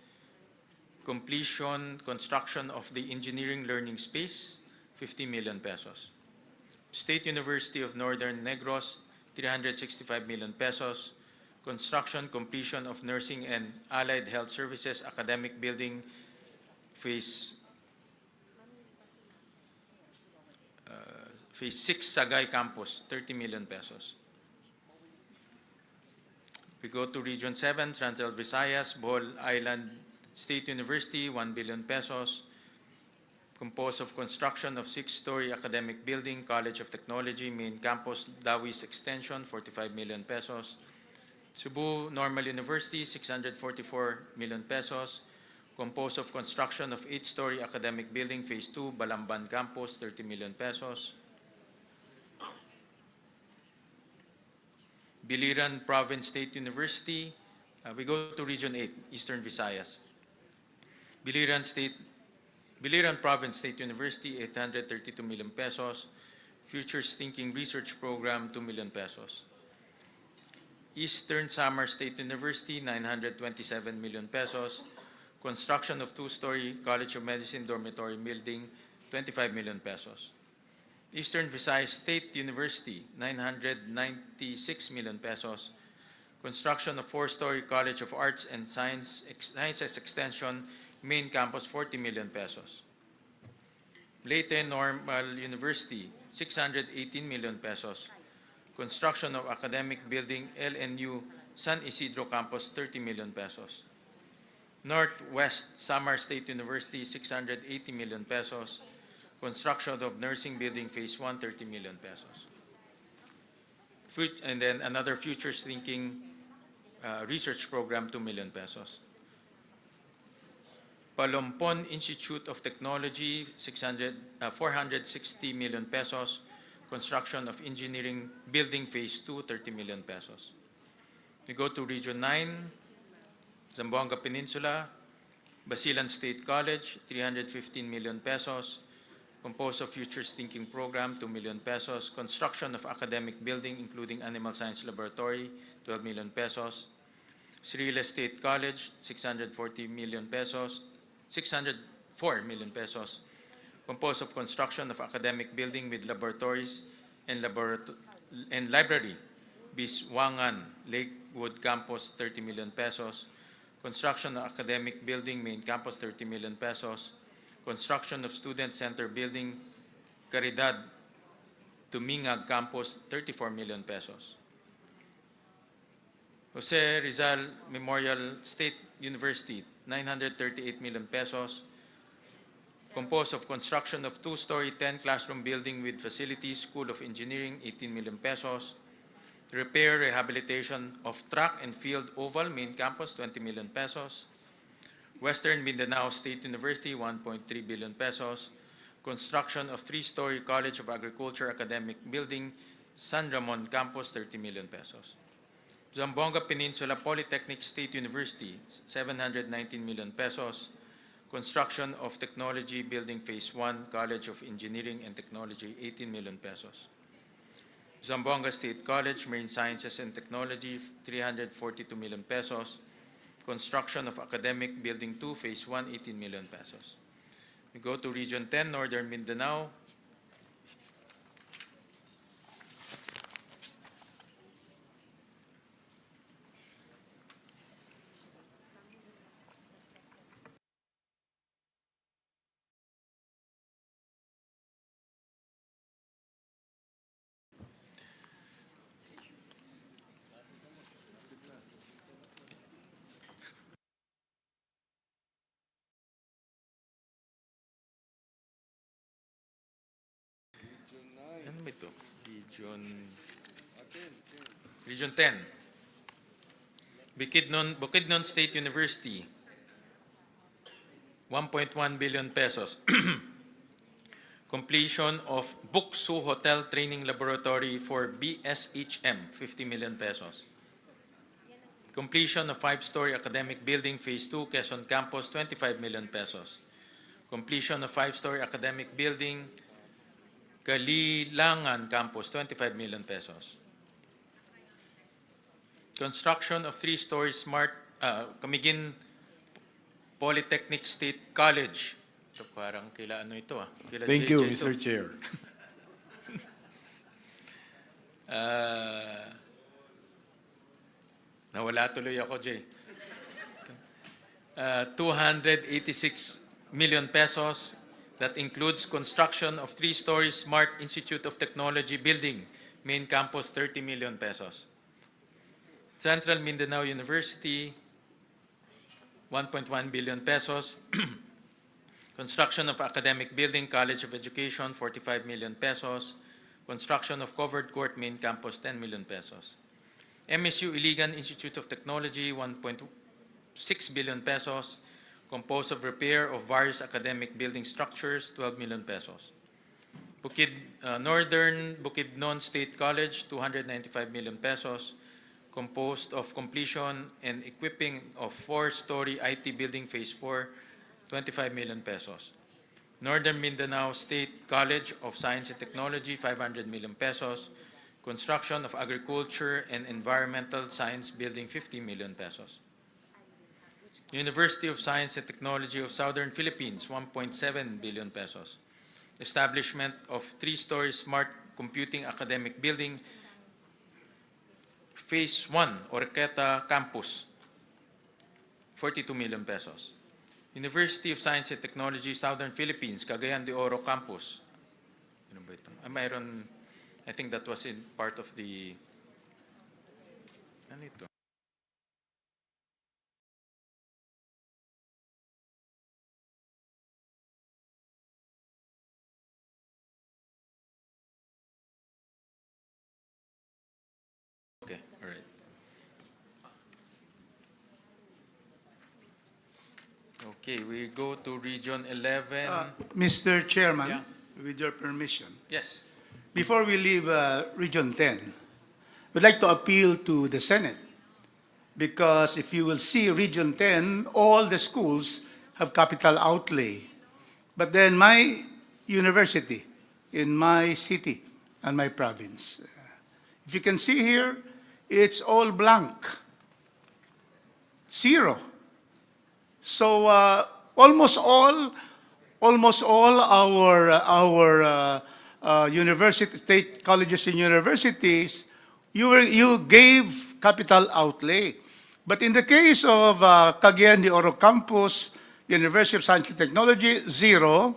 construction of the engineering learning space, 50 million pesos. State University of Northern Negros, 365 million pesos. Construction, completion of nursing and allied health services academic building, phase 6 Sagay Campus, 30 million pesos. We go to Region 7, Central Visayas, Bohol Island State University, 1 billion pesos. Composed of construction of 6-story academic building, College of Technology, Main Campus, Dawis Extension, 45 million pesos. Cebu Normal University, 644 million pesos. Composed of construction of 8-story academic building, Phase 2, Balamban Campus, 30 million pesos. Biliran Province State University, we go to Region 8, Eastern Visayas. Biliran Province State University, 832 million pesos. Futures Thinking Research Program, 2 million pesos. Eastern Samar State University, 927 million pesos. Construction of 2-story College of Medicine dormitory building, 25 million pesos. Eastern Visayas State University, 996 million pesos. Construction of 4-story College of Arts and Sciences Extension, Main Campus, 40 million pesos. Leyte Normal University, 618 million pesos. Construction of academic building, LNU San Isidro Campus, 30 million pesos. Northwest Samar State University, 680 million pesos. Construction of nursing building, Phase 1, 30 million pesos. And then another Futures Thinking research program, 2 million pesos. Palompon Institute of Technology, 460 million pesos. Construction of engineering building, Phase 2, 30 million pesos. We go to Region 9, Zamboanga Peninsula, Basilan State College, 315 million pesos. Composed of Futures Thinking Program, 2 million pesos. Construction of academic building, including Animal Science Laboratory, 12 million pesos. Srila State College, 640 million pesos. 604 million pesos. Composed of construction of academic building with laboratories and library. Biswangan Lakewood Campus, 30 million pesos. Construction of academic building, main campus, 30 million pesos. Construction of student center building, Caridad Tumingag Campus, 34 million pesos. Jose Rizal Memorial State University, 938 million pesos. Composed of construction of 2-story, 10-classroom building with facilities, School of Engineering, 18 million pesos. Repair, rehabilitation of track and field oval, main campus, 20 million pesos. Western Mindanao State University, 1.3 billion pesos. Construction of 3-story College of Agriculture academic building, San Ramon Campus, 30 million pesos. Zamboanga Peninsula Polytechnic State University, 719 million pesos. Construction of Technology Building Phase 1, College of Engineering and Technology, 18 million pesos. Zamboanga State College, Marine Sciences and Technology, 342 million pesos. Construction of Academic Building 2, Phase 1, 18 million pesos. We go to Region 10, Northern Mindanao. Ano ba ito? Region 10. Bukidnon State University, 1.1 billion pesos. Completion of Buksu Hotel Training Laboratory for BSHM, 50 million pesos. Completion of 5-story academic building Phase 2, Quezon Campus, 25 million pesos. Completion of 5-story academic building, Kalilangan Campus, 25 million pesos. Construction of 3-story smart Camiguin Polytechnic State College. Ito parang kila ano ito Kila Thank JJ you, ito. Mr. Chair. Nawala tuloy ako, Jay. 286 million pesos. That includes construction of 3-story Smart Institute of Technology building, main campus, 30 million pesos. Central Mindanao University, 1.1 billion pesos. Construction of academic building, College of Education, 45 million pesos. Construction of covered court, main campus, 10 million pesos. MSU Iligan Institute of Technology, 1.6 billion pesos. Composed of repair of various academic building structures, 12 million pesos. Northern Bukidnon State College, 295 million pesos. Composed of completion and equipping of 4-story IT building Phase 4, 25 million pesos. Northern Mindanao State College of Science and Technology, 500 million pesos. Construction of Agriculture and Environmental Science building, 50 million pesos. University of Science and Technology of Southern Philippines, 1.7 billion pesos. Establishment of 3-story Smart Computing Academic Building, Phase 1, Orqueta Campus, 42 million pesos. University of Science and Technology, Southern Philippines, Cagayan de Oro Campus. Ano ba ito? Mayroon, I think that was in part of the, ano ito? Okay, all right. Okay, we go to Region 11. Mr. Chairman, Yeah. with your permission, Yes. before we leave Region 10, we'd like to appeal to the Senate because if you will see Region 10, all the schools have capital outlay. But then my university in my city and my province, if you can see here, it's all blank, zero. So almost all our university, state colleges and universities, you gave capital outlay. But in the case of Cagayan de Oro Campus, University of Science and Technology, zero.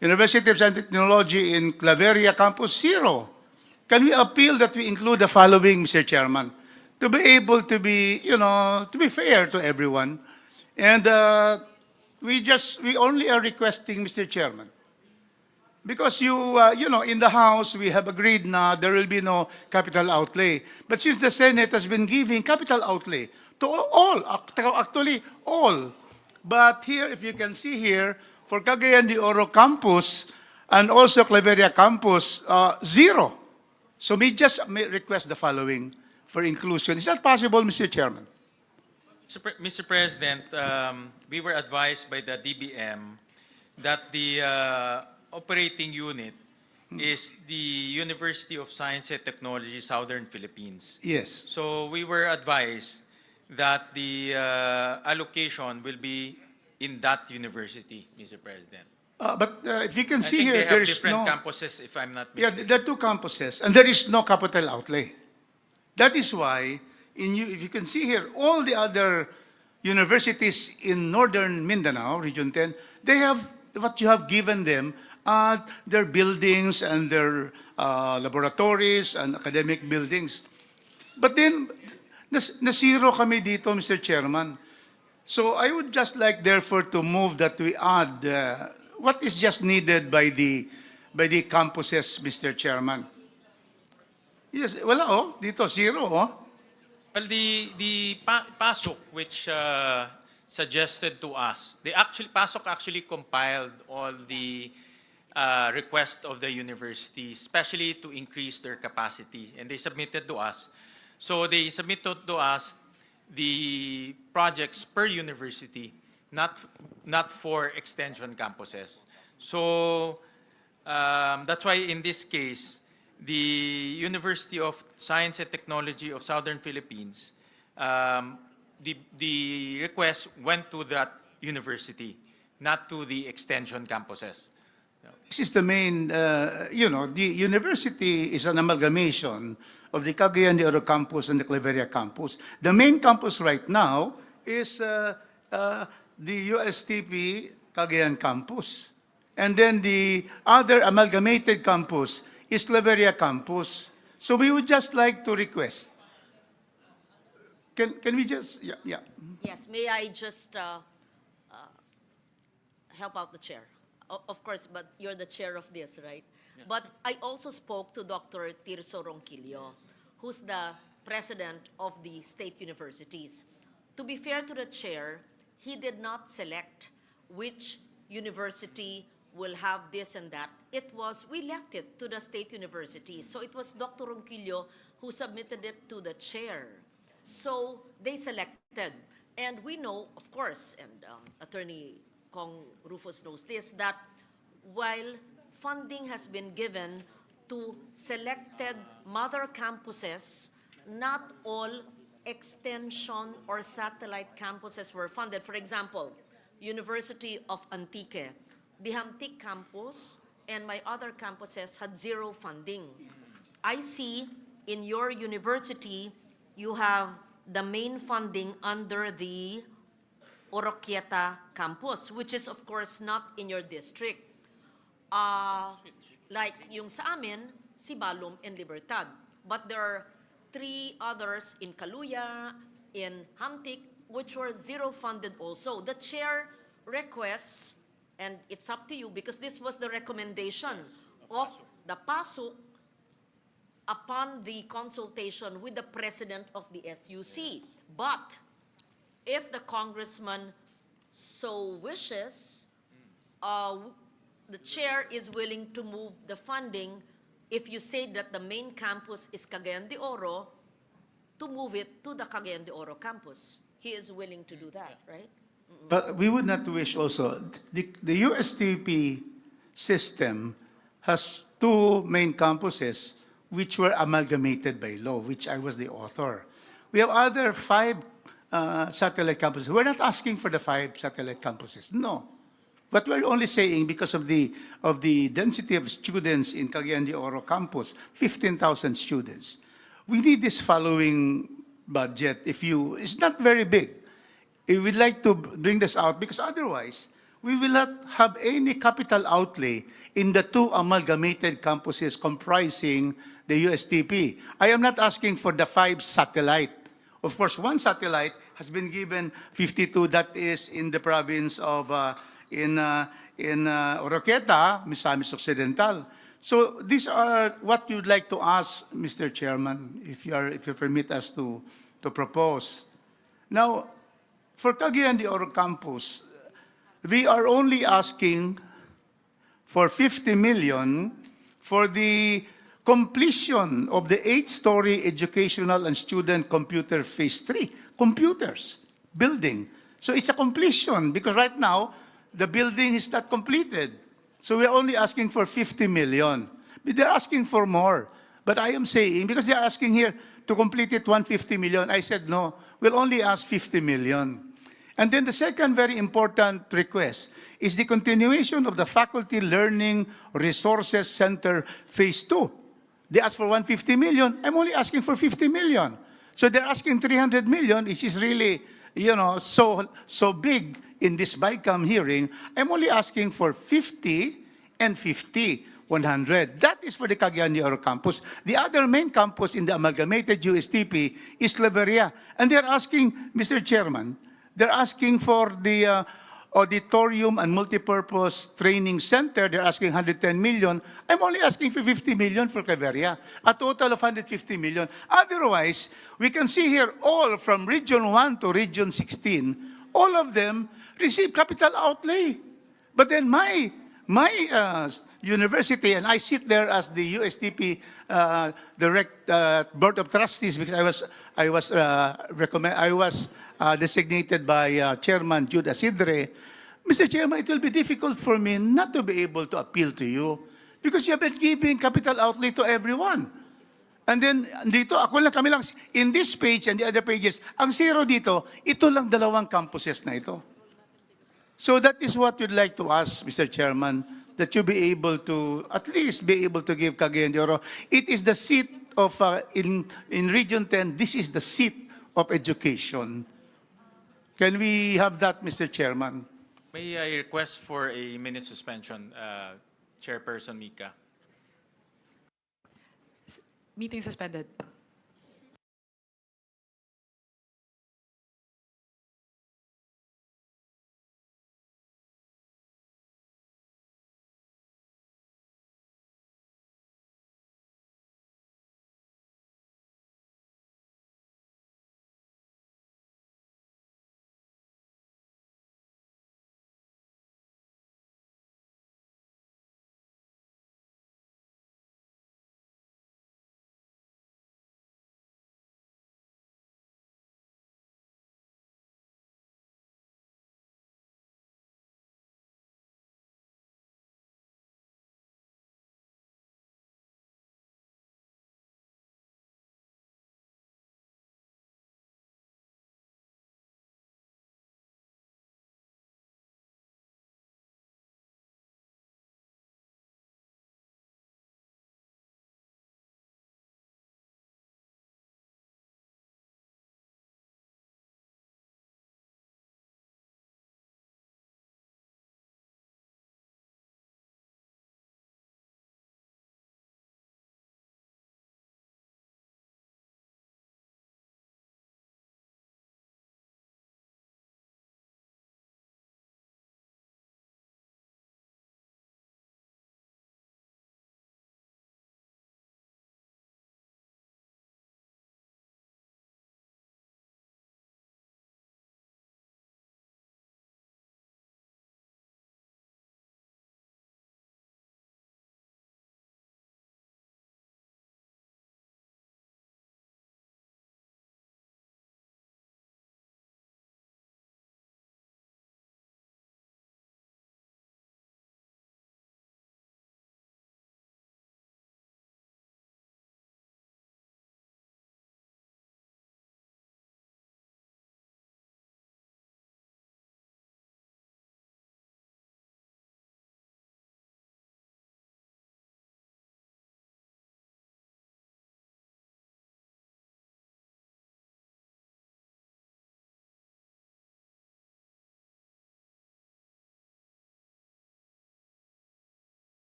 University of Science and Technology in Claveria Campus, zero. Can we appeal that we include the following, Mr. Chairman, to be able to be, to be fair to everyone? And we only are requesting, Mr. Chairman, because in the House, we have agreed now there will be no capital outlay. But since the Senate has been giving capital outlay to all, actually all. But here, if you can see here, for Cagayan de Oro Campus and also Claveria Campus, zero. So we just may request the following for inclusion. Is that possible, Mr. Chairman? Mr. President, we were advised by the DBM that the operating unit is the University of Science and Technology, Southern Philippines. Yes. So we were advised that the allocation will be in that university, Mr. President. But if you can I see think here, they have there is different no... campuses, if I'm not Yeah, mistaken. there are two campuses, and there is no capital outlay. That is why, if you can see here, all the other universities in northern Mindanao, Region 10, they have what you have given them, their buildings and their laboratories and academic buildings. But then, nasiro kami dito, Mr. Chairman. So I would just like, therefore, to move that we add what is just needed by the campuses, Mr. Chairman. Yes, wala dito zero Well, the PASOK, which suggested to us, PASOK actually compiled all the requests of the university, especially to increase their capacity, and they submitted to us. So they submitted to us the projects per university, not for extension campuses. So that's why in this case, the University of Science and Technology of Southern Philippines, the request went to that university, not to the extension campuses. This is the main, the university is an amalgamation of the Cagayan de Oro campus and the Claveria campus. The main campus right now is the USTP Cagayan campus. And then the other amalgamated campus is Claveria campus. So we would just like to request. Can we just, yeah. Yes, may I just help out the chair? Of course, but you're the chair of this, right? Yeah. But I also spoke to Dr. Tirso Ronquillo, who's the president of the state universities. To be fair to the chair, he did not select which university will have this and that. We left it to the state universities. So it was Dr. Ronquillo who submitted it to the chair. So they selected. And we know, of course, and Attorney Kong Rufus knows this, that while funding has been given to selected mother campuses, not all extension or satellite campuses were funded. For example, University of Antique, the Hamtic campus and my other campuses had zero funding. I see in your university, you have the main funding under the Oroquieta campus, which is of course not in your district. Like yung sa amin, Sibalom and Libertad. But there are 3 others in Kaluya, in Hamtic, which were zero funded also. The chair requests, and it's up to you because this was the recommendation of the PASUK upon the consultation with the president of the SUC. But if the congressman so wishes, the chair is willing to move the funding if you say that the main campus is Cagayan de Oro, to move it to the Cagayan de Oro campus. He is willing to do that, right? But we would not wish also, the USTP system has two main campuses which were amalgamated by law, which I was the author. We have other five satellite campuses. We're not asking for the five satellite campuses, no. But we're only saying because of the density of students in Cagayan de Oro campus, 15,000 students. We need this following budget. It's not very big. If we'd like to bring this out, because otherwise, we will not have any capital outlay in the two amalgamated campuses comprising the USTP. I am not asking for the five satellite. Of course, one satellite has been given 52, that is in the province of, Oroqueta, Misamis Occidental. So these are what you'd like to ask, Mr. Chairman, if you permit us to propose. Now, for Cagayan de Oro campus, we are only asking for 50 million for the completion of the 8-story educational and student computer phase 3, computers, building. So it's a completion because right now, the building is not completed. So we're only asking for 50 million. But they're asking for more. But I am saying, because they're asking here to complete it 150 million, I said no, we'll only ask 50 million. And then the second very important request is the continuation of the Faculty Learning Resources Center Phase 2. They asked for 150 million. I'm only asking for 50 million. So they're asking 300 million, which is really, so big in this BICAM hearing. I'm only asking for 50 and 50. 100. That is for the Cagayan de Oro campus. The other main campus in the amalgamated USTP is Claveria. And they're asking, Mr. Chairman, they're asking for the auditorium and multipurpose training center. They're asking 110 million. I'm only asking for 50 million for Claveria. A total of 150 million. Otherwise, we can see here all from Region 1 to Region 16, all of them receive capital outlay. But then my university, and I sit there as the USTP board of trustees because I was designated by Chairman Jude Asidre. Mr. Chairman, it will be difficult for me not to be able to appeal to you because you have been giving capital outlay to everyone. And then dito, kami lang, in this page and the other pages, ang zero dito, ito lang dalawang campuses na ito. So that is what we'd like to ask, Mr. Chairman, that you be able to, at least be able to give Cagayan de Oro. It is the seat of, in Region 10, this is the seat of education. Can we have that, Mr. Chairman? May I request for a minute suspension, Chairperson Mika? Meeting suspended.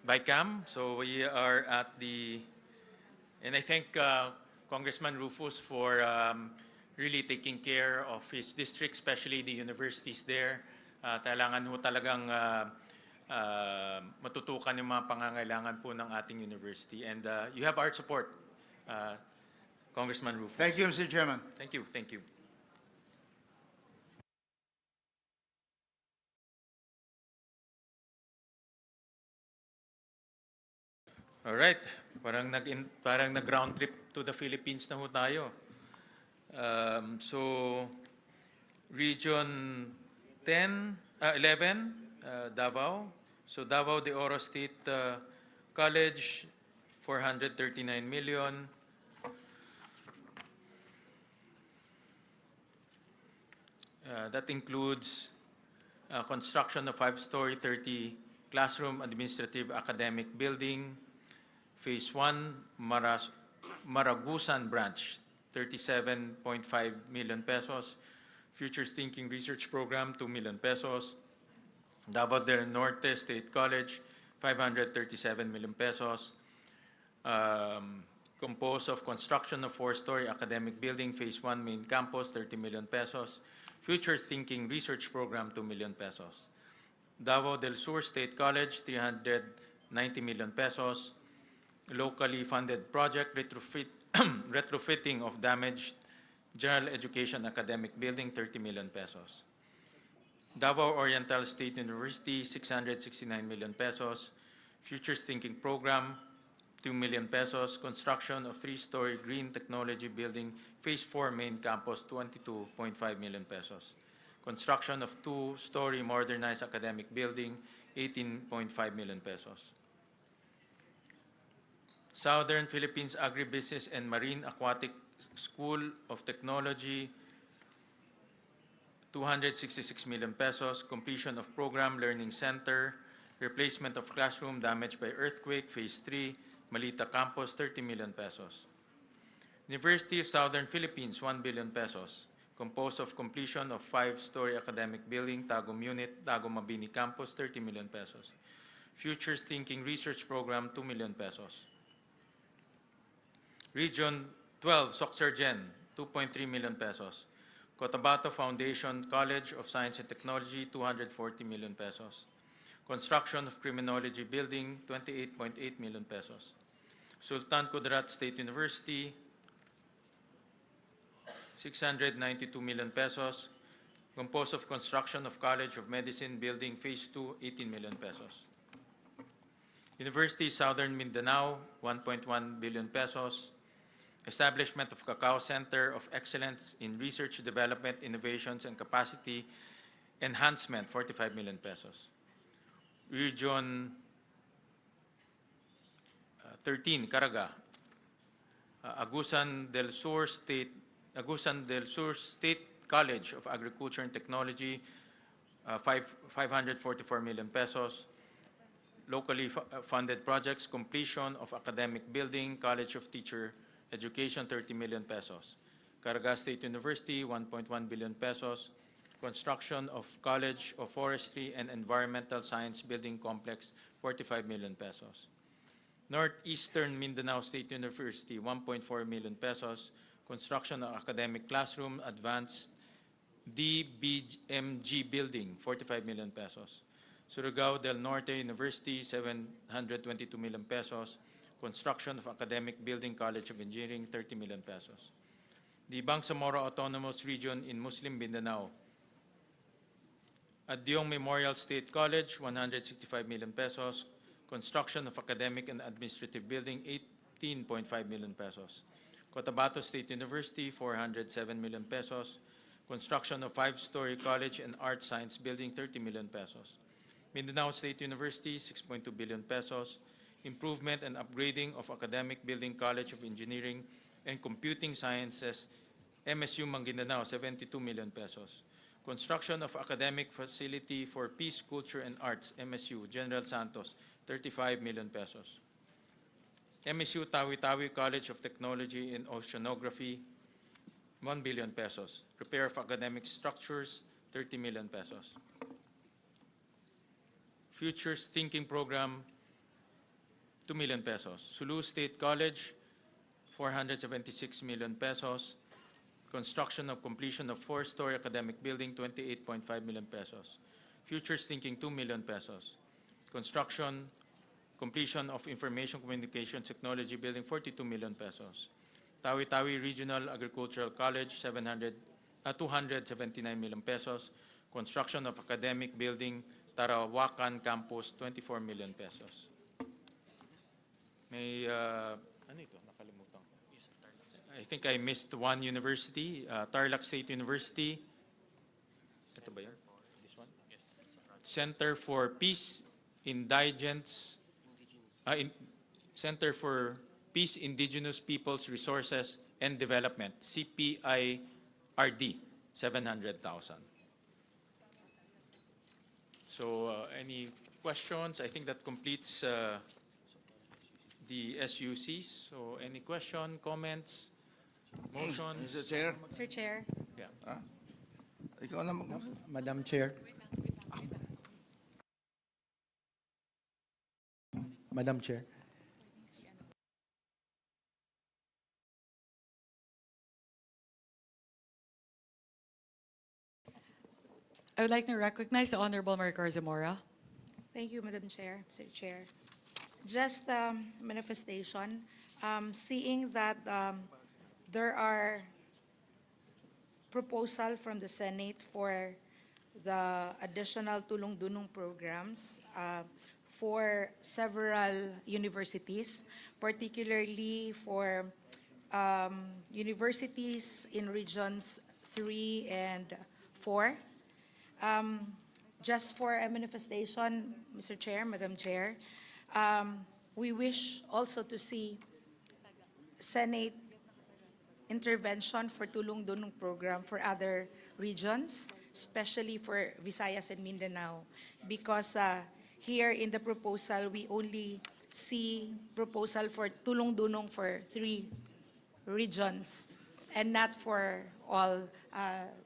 Bicam. So we are at the, and I thank Congressman Rufus for really taking care of his district, especially the universities there. Kailangan ho talagang matutukan yung mga pangangailangan po ng ating university. And you have our support, Congressman Rufus. Thank you, Mr. Chairman. Thank you. Thank you. All right, parang nag-round trip to the Philippines na ho tayo. So Region 11, Davao. So Davao de Oro State College, 439 million. That includes construction of 5-story, 30 classroom, administrative, academic building. Phase 1, Maragusan Branch, 37.5 million pesos. Futures Thinking Research Program, 2 million pesos. Davao del Norte State College, 537 million pesos. Composed of construction of 4-story academic building, Phase 1 main campus, 30 million pesos. Future Thinking Research Program, 2 million pesos. Davao del Sur State College, 390 million pesos. Locally funded project retrofitting of damaged general education academic building, 30 million pesos. Davao Oriental State University, 669 million pesos. Futures Thinking Program, 2 million pesos. Construction of 3-story green technology building, Phase 4 main campus, 22.5 million pesos. Construction of 2-story modernized academic building, 18.5 million pesos. Southern Philippines Agribusiness and Marine Aquatic School of Technology, 266 million pesos. Completion of Program Learning Center, replacement of classroom damaged by earthquake, Phase 3, Malita Campus, 30 million pesos. University of Southern Philippines, 1 billion pesos. Composed of completion of 5-story academic building, Tagum Unit, Tagum Mabini Campus, 30 million pesos. Futures Thinking Research Program, 2 million pesos. Region 12, Soxergen, 2.3 million pesos. Cotabato Foundation College of Science and Technology, 240 million pesos. Construction of Criminology Building, 28.8 million pesos. Sultan Kudarat State University, 692 million pesos. Composed of construction of College of Medicine Building, Phase 2, 18 million pesos. University Southern Mindanao, 1.1 billion pesos. Establishment of Cacao Center of Excellence in Research, Development, Innovations, and Capacity Enhancement, 45 million pesos. Region 13, Caraga. Agusan del Sur State College of Agriculture and Technology, 544 million pesos. Locally funded projects, completion of academic building, College of Teacher Education, 30 million pesos. Caraga State University, 1.1 billion pesos. Construction of College of Forestry and Environmental Science Building Complex, 45 million pesos. Northeastern Mindanao State University, 1.4 million pesos. Construction of academic classroom, advanced DBMG building, 45 million pesos. Surigao del Norte University, 722 million pesos. Construction of academic building, College of Engineering, 30 million pesos. The Bangsamoro Autonomous Region in Muslim Mindanao. Adyong Memorial State College, 165 million pesos. Construction of academic and administrative building, 18.5 million pesos. Cotabato State University, 407 million pesos. Construction of 5-story college and art science building, 30 million pesos. Mindanao State University, 6.2 billion pesos. Improvement and upgrading of academic building, College of Engineering and Computing Sciences, MSU Maguindanao, 72 million pesos. Construction of academic facility for Peace, Culture, and Arts, MSU General Santos, 35 million pesos. MSU Tawi-Tawi College of Technology and Oceanography, 1 billion pesos. Repair of academic structures, 30 million pesos. Futures Thinking Program, 2 million pesos. Sulu State College, 476 million pesos. Construction of completion of 4-story academic building, 28.5 million pesos. Futures Thinking, 2 million pesos. Construction, completion of information communication technology building, 42 million pesos. Tawi-Tawi Regional Agricultural College, 279 million pesos. Construction of academic building, Tarawakan Campus, 24 million pesos. May, ano ito? Nakalimutan ko. I think I missed one university, Tarlac State University. Ito ba yan? This one? Center for Peace, Indigents, Center for Peace, Indigenous Peoples, Resources, and Development, CPIRD, 700,000. So any questions? I think that completes the SUCs. So any question, comments, motions? Mr. Chair, Sir Chair. Yeah. ikaw na mag- Madam Chair. Madam Chair. I would like to recognize the Honorable Maricor Zamora. Thank you, Madam Chair, Mr. Chair. Just manifestation, seeing that there are proposal from the Senate for the additional tulong-dunong programs for several universities, particularly for universities in regions 3 and 4. Just for a manifestation, Mr. Chair, Madam Chair, we wish also to see Senate intervention for tulong-dunong program for other regions, especially for Visayas and Mindanao, because here in the proposal, we only see proposal for tulong-dunong for 3 regions and not for all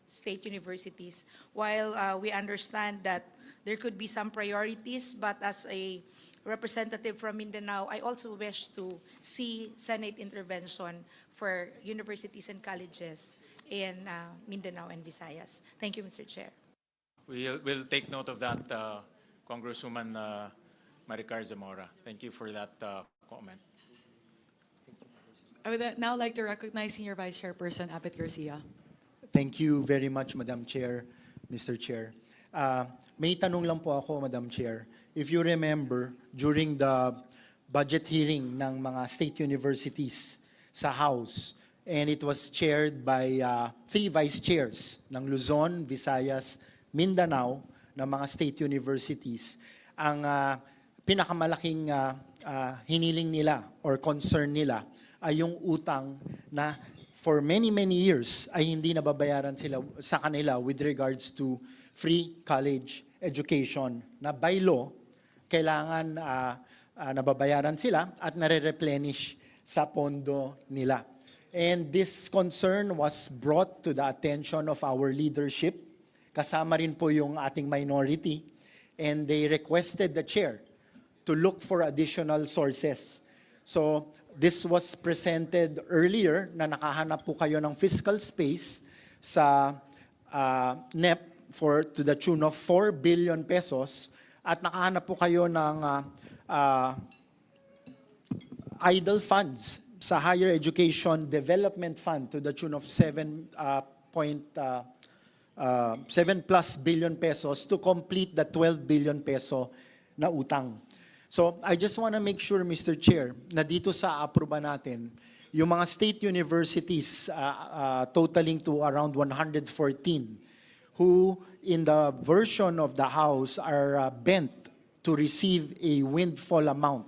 state universities. While we understand that there could be some priorities, but as a representative from Mindanao, I also wish to see Senate intervention for universities and colleges in Mindanao and Visayas. Thank you, Mr. Chair. We'll take note of that, Congresswoman Maricar Zamora. Thank you for that comment. I would now like to recognize Senior Vice Chairperson Abet Garcia. Thank you very much, Madam Chair, Mr. Chair. May tanong lang po ako, Madam Chair. If you remember, during the budget hearing ng mga state universities sa House, and it was chaired by 3 vice chairs ng Luzon, Visayas, Mindanao, ng mga state universities, ang pinakamalaking hiniling nila or concern nila ay yung utang na for many, many years ay hindi nababayaran sila sa kanila with regards to free college education na by law, kailangan nababayaran sila at nare-replenish sa pondo nila. And this concern was brought to the attention of our leadership. Kasama rin po yung ating minority. And they requested the chair to look for additional sources. So this was presented earlier na nakahanap po kayo ng fiscal space sa NEP to the tune of 4 billion pesos at nakahanap po kayo ng idle funds sa Higher Education Development Fund to the tune of 7 plus billion pesos to complete the 12 billion peso na utang. So I just want to make sure, Mr. Chair, na dito sa aproba natin, yung mga state universities totaling to around 114 who in the version of the House are bent to receive a windfall amount.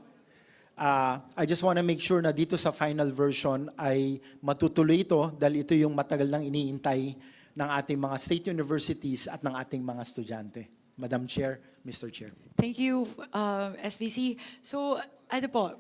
I just want to make sure na dito sa final version ay matutuloy ito dahil ito yung matagal nang iniintay ng ating mga state universities at ng ating mga estudyante. Madam Chair, Mr. Chair. Thank you, SVC. So, ano po,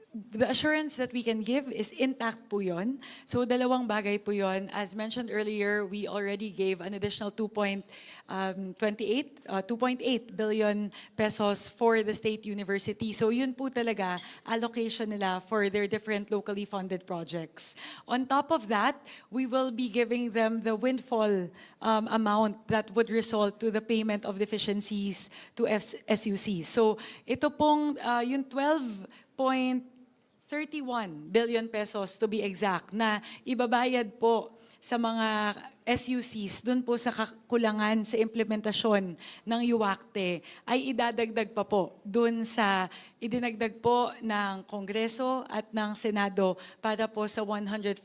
the assurance that we can give is intact po yun. So dalawang bagay po yun. As mentioned earlier, we already gave an additional 2.8 billion pesos for the state university. So yun po talaga allocation nila for their different locally funded projects. On top of that, we will be giving them the windfall amount that would result to the payment of deficiencies to SUCs. So ito pong yung 12.31 billion pesos to be exact na ibabayad po sa mga SUCs dun po sa kakulangan sa implementasyon ng UACTE ay idadagdag pa po dun sa idinagdag po ng Kongreso at ng Senado para po sa 114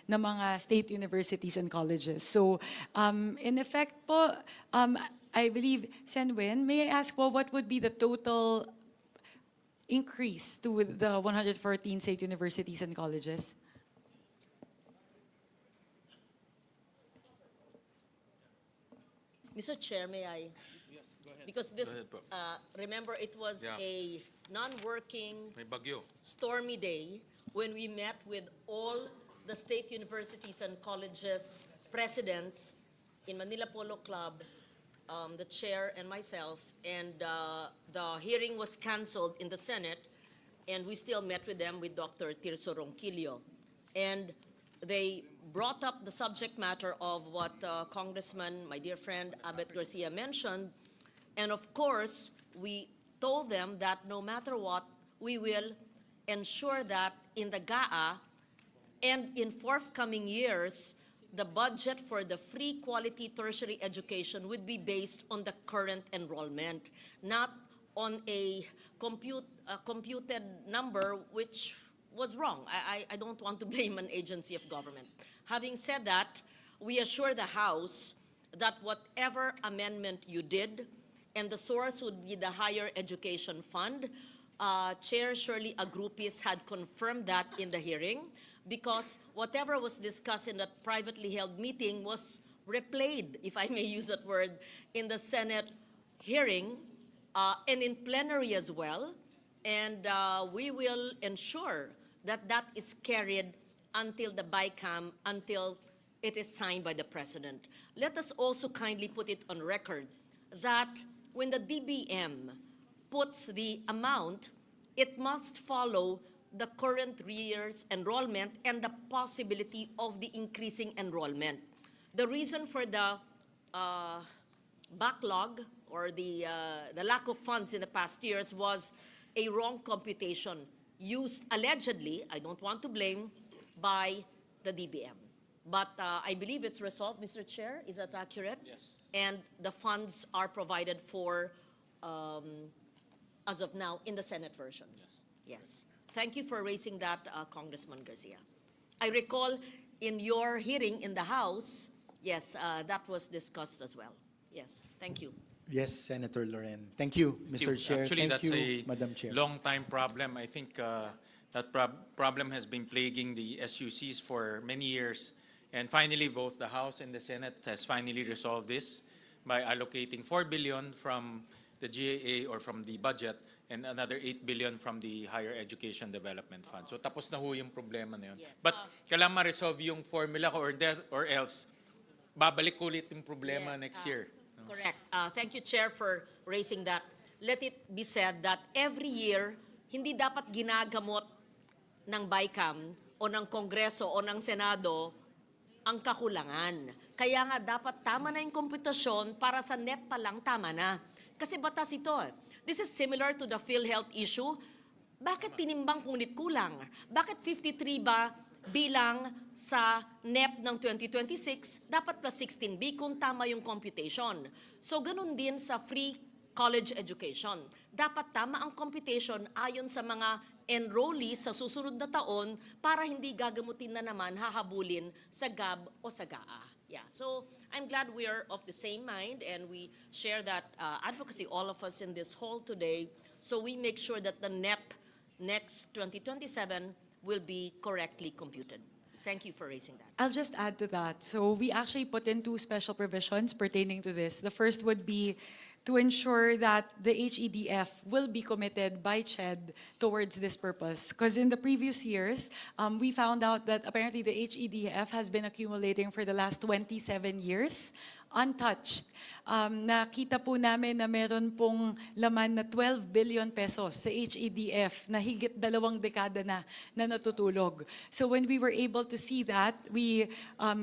na mga state universities and colleges. So in effect po, I believe, Senwin, may I ask po what would be the total increase to the 114 state universities and colleges? Mr. Chair, may I? Yes, go ahead. Because Go this, ahead po. remember, it was Yeah. a non-working, May bagyo. stormy day when we met with all the state universities and colleges presidents in Manila Polo Club, the chair and myself, and the hearing was canceled in the Senate, and we still met with them with Dr. Tirso Ronquillo. And they brought up the subject matter of what Congressman, my dear friend Abet Garcia mentioned, and of course, we told them that no matter what, we will ensure that in the GAA and in forthcoming years, the budget for the free quality tertiary education would be based on the current enrollment, not on a computed number which was wrong. I don't want to blame an agency of government. Having said that, we assure the House that whatever amendment you did, and the source would be the Higher Education Fund, Chair Shirley Agrupis had confirmed that in the hearing, because whatever was discussed in that privately held meeting was replayed, if I may use that word, in the Senate hearing and in plenary as well. And we will ensure that that is carried until the BICAM, until it is signed by the President. Let us also kindly put it on record that when the DBM puts the amount, it must follow the current year's enrollment and the possibility of the increasing enrollment. The reason for the backlog or the lack of funds in the past years was a wrong computation used allegedly, I don't want to blame, by the DBM. But I believe it's resolved, Mr. Chair. Is that accurate? Yes. And the funds are provided for, as of now, in the Senate version. Yes. Yes. Thank you for raising that, Congressman Garcia. I recall in your hearing in the House, yes, that was discussed as well. Yes. Thank you. Yes, Senator Loren. Thank you, Mr. Chair. Actually, Thank that's you, a Madam Chair. long-time problem. I think that problem has been plaguing the SUCs for many years. And finally, both the House and the Senate has finally resolved this by allocating 4 billion from the GAA or from the budget and another 8 billion from the Higher Education Development Fund. So tapos na ho yung problema na yun. Yes. But kailangan ma-resolve yung formula ko or else babalik ulit yung problema Yes, next year. Correct. Thank you, Chair, for raising that. Let it be said that every year, hindi dapat ginagamot ng BICAM o ng Kongreso o ng Senado ang kakulangan. Kaya nga dapat tama na yung komputasyon para sa NEP pa lang tama na. Kasi batas ito. This is similar to the PhilHealth issue. Bakit tinimbang ngunit kulang? Bakit 53 ba bilang sa NEP ng 2026, dapat plus 16B kung tama yung computation. So ganun din sa free college education. Dapat tama ang computation ayon sa mga enrollees sa susunod na taon para hindi gagamutin na naman, hahabulin sa GAB o sa GAA. Yeah, so I'm glad we are of the same mind and we share that advocacy, all of us in this hall today, so we make sure that the NEP next 2027 will be correctly computed. Thank you for raising that. I'll just add to that. So we actually put in two special provisions pertaining to this. The first would be to ensure that the HEDF will be committed by CHED towards this purpose. Because in the previous years, we found out that apparently the HEDF has been accumulating for the last 27 years, untouched. Nakita po namin na meron pong laman na 12 billion pesos sa HEDF na higit 2 dekada na natutulog. So when we were able to see that, we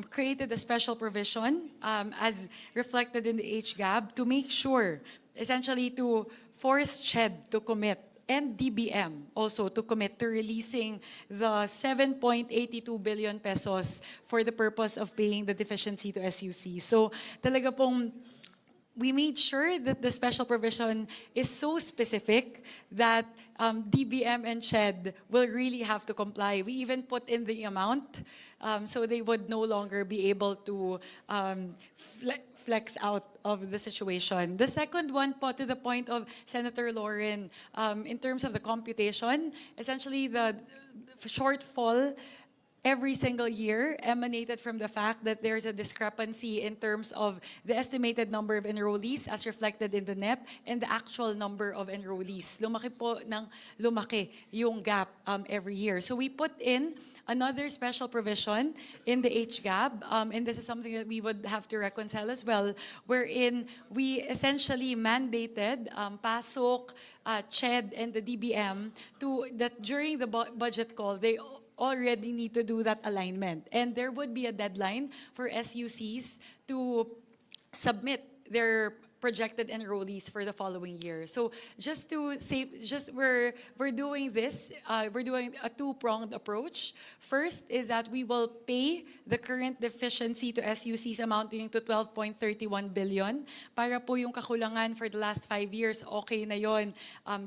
created a special provision as reflected in the HGAB to make sure, essentially to force CHED to commit and DBM also to commit to releasing the 7.82 billion pesos for the purpose of paying the deficiency to SUC. So talaga pong we made sure that the special provision is so specific that DBM and CHED will really have to comply. We even put in the amount so they would no longer be able to flex out of the situation. The second one po, to the point of Senator Lauren, in terms of the computation, essentially the shortfall every single year emanated from the fact that there's a discrepancy in terms of the estimated number of enrollees as reflected in the NEP and the actual number of enrollees. Lumaki po ng lumaki yung gap every year. So we put in another special provision in the HGAB, and this is something that we would have to reconcile as well, wherein we essentially mandated PASOK, CHED, and the DBM that during the budget call, they already need to do that alignment. And there would be a deadline for SUCs to submit their projected enrollees for the following year. So just to say, we're doing this, we're doing a two-pronged approach. First is that we will pay the current deficiency to SUCs amounting to 12.31 billion. Para po yung kakulangan for the last 5 years, okay na yon,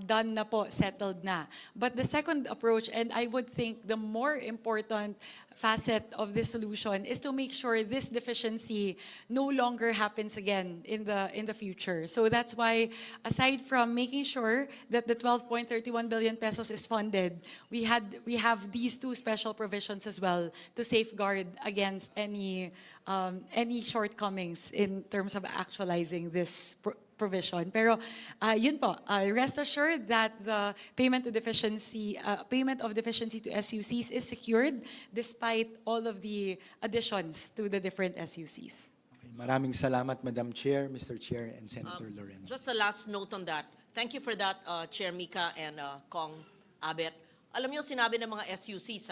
done na po, settled na. But the second approach, and I would think the more important facet of this solution, is to make sure this deficiency no longer happens again in the future. So that's why, aside from making sure that the 12.31 billion pesos is funded, we have these two special provisions as well to safeguard against any shortcomings in terms of actualizing this provision. Pero yun po, rest assured that the payment of deficiency to SUCs is secured despite all of the additions to the different SUCs. Okay, maraming salamat, Madam Chair, Mr. Chair, and Senator Loren. Just a last note on that. Thank you for that, Chair Mika and Kong Abet. Alam niyo, sinabi ng mga SUCs,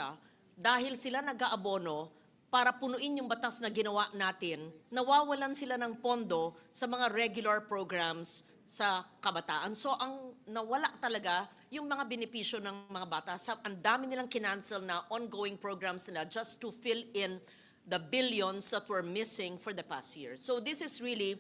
dahil sila nag-aabono para punuin yung batas na ginawa natin, nawawalan sila ng pondo sa mga regular programs sa kabataan. So ang nawala talaga yung mga benepisyo ng mga bata. Ang dami nilang kinancel na ongoing programs nila just to fill in the billions that were missing for the past year. So this is really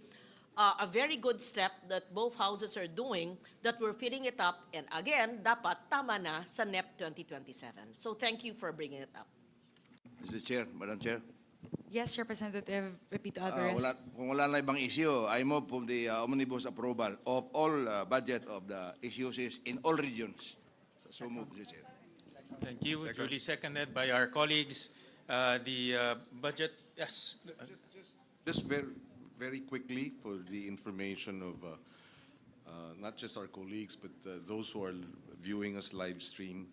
a very good step that both houses are doing, that we're filling it up. And again, dapat tama na sa NEP 2027. So thank you for bringing it up. Mr. Chair, Madam Chair. Yes, Representative Pepito Alvarez. Kung wala na ibang issue, I move for the omnibus approval of all budget of the issues in all regions. So move, Mr. Chair. Thank you. Duly seconded by our colleagues. The budget, yes. Just very quickly for the information of not just our colleagues, but those who are viewing us live stream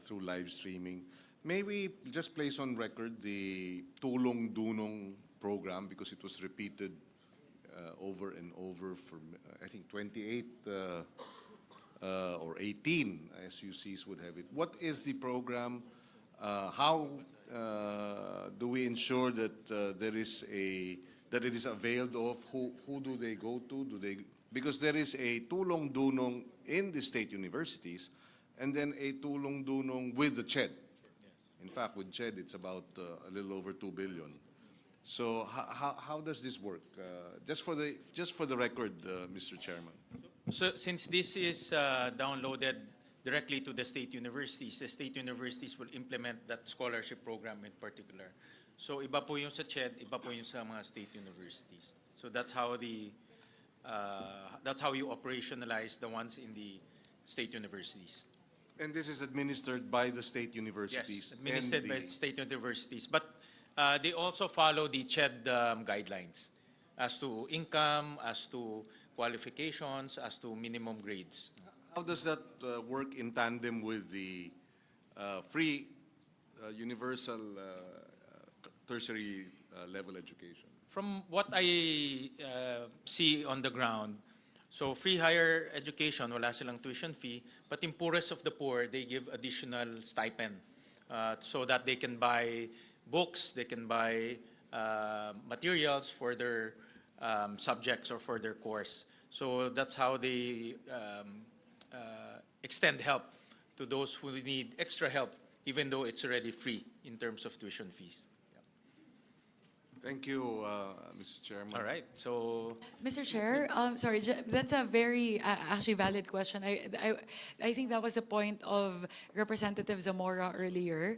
through live streaming. May we just place on record the Tulong Dunong program, because it was repeated over and over for, I think, 28 or 18 SUCs would have it. What is the program? How do we ensure that that it is availed of? Who do they go to? Because there is a Tulong Dunong in the state universities, and then a Tulong Dunong with the CHED. In fact, with CHED, it's about a little over 2 billion. So how does this work? Just for the record, Mr. Chairman. So since this is downloaded directly to the state universities will implement that scholarship program in particular. So iba po yung sa CHED, iba po yung sa mga state universities. So that's how you operationalize the ones in the state universities. And this is administered by the state universities. Yes, administered by state universities. But they also follow the CHED guidelines as to income, as to qualifications, as to minimum grades. How does that work in tandem with the free universal tertiary level education? From what I see on the ground, so free higher education, wala silang tuition fee, but in poorest of the poor, they give additional stipend so that they can buy books, they can buy materials for their subjects or for their course. So that's how they extend help to those who need extra help, even though it's already free in terms of tuition fees. Thank you, Mr. Chairman. All right, so Mr. Chair, sorry, that's a very actually valid question. I think that was a point of Representative Zamora earlier.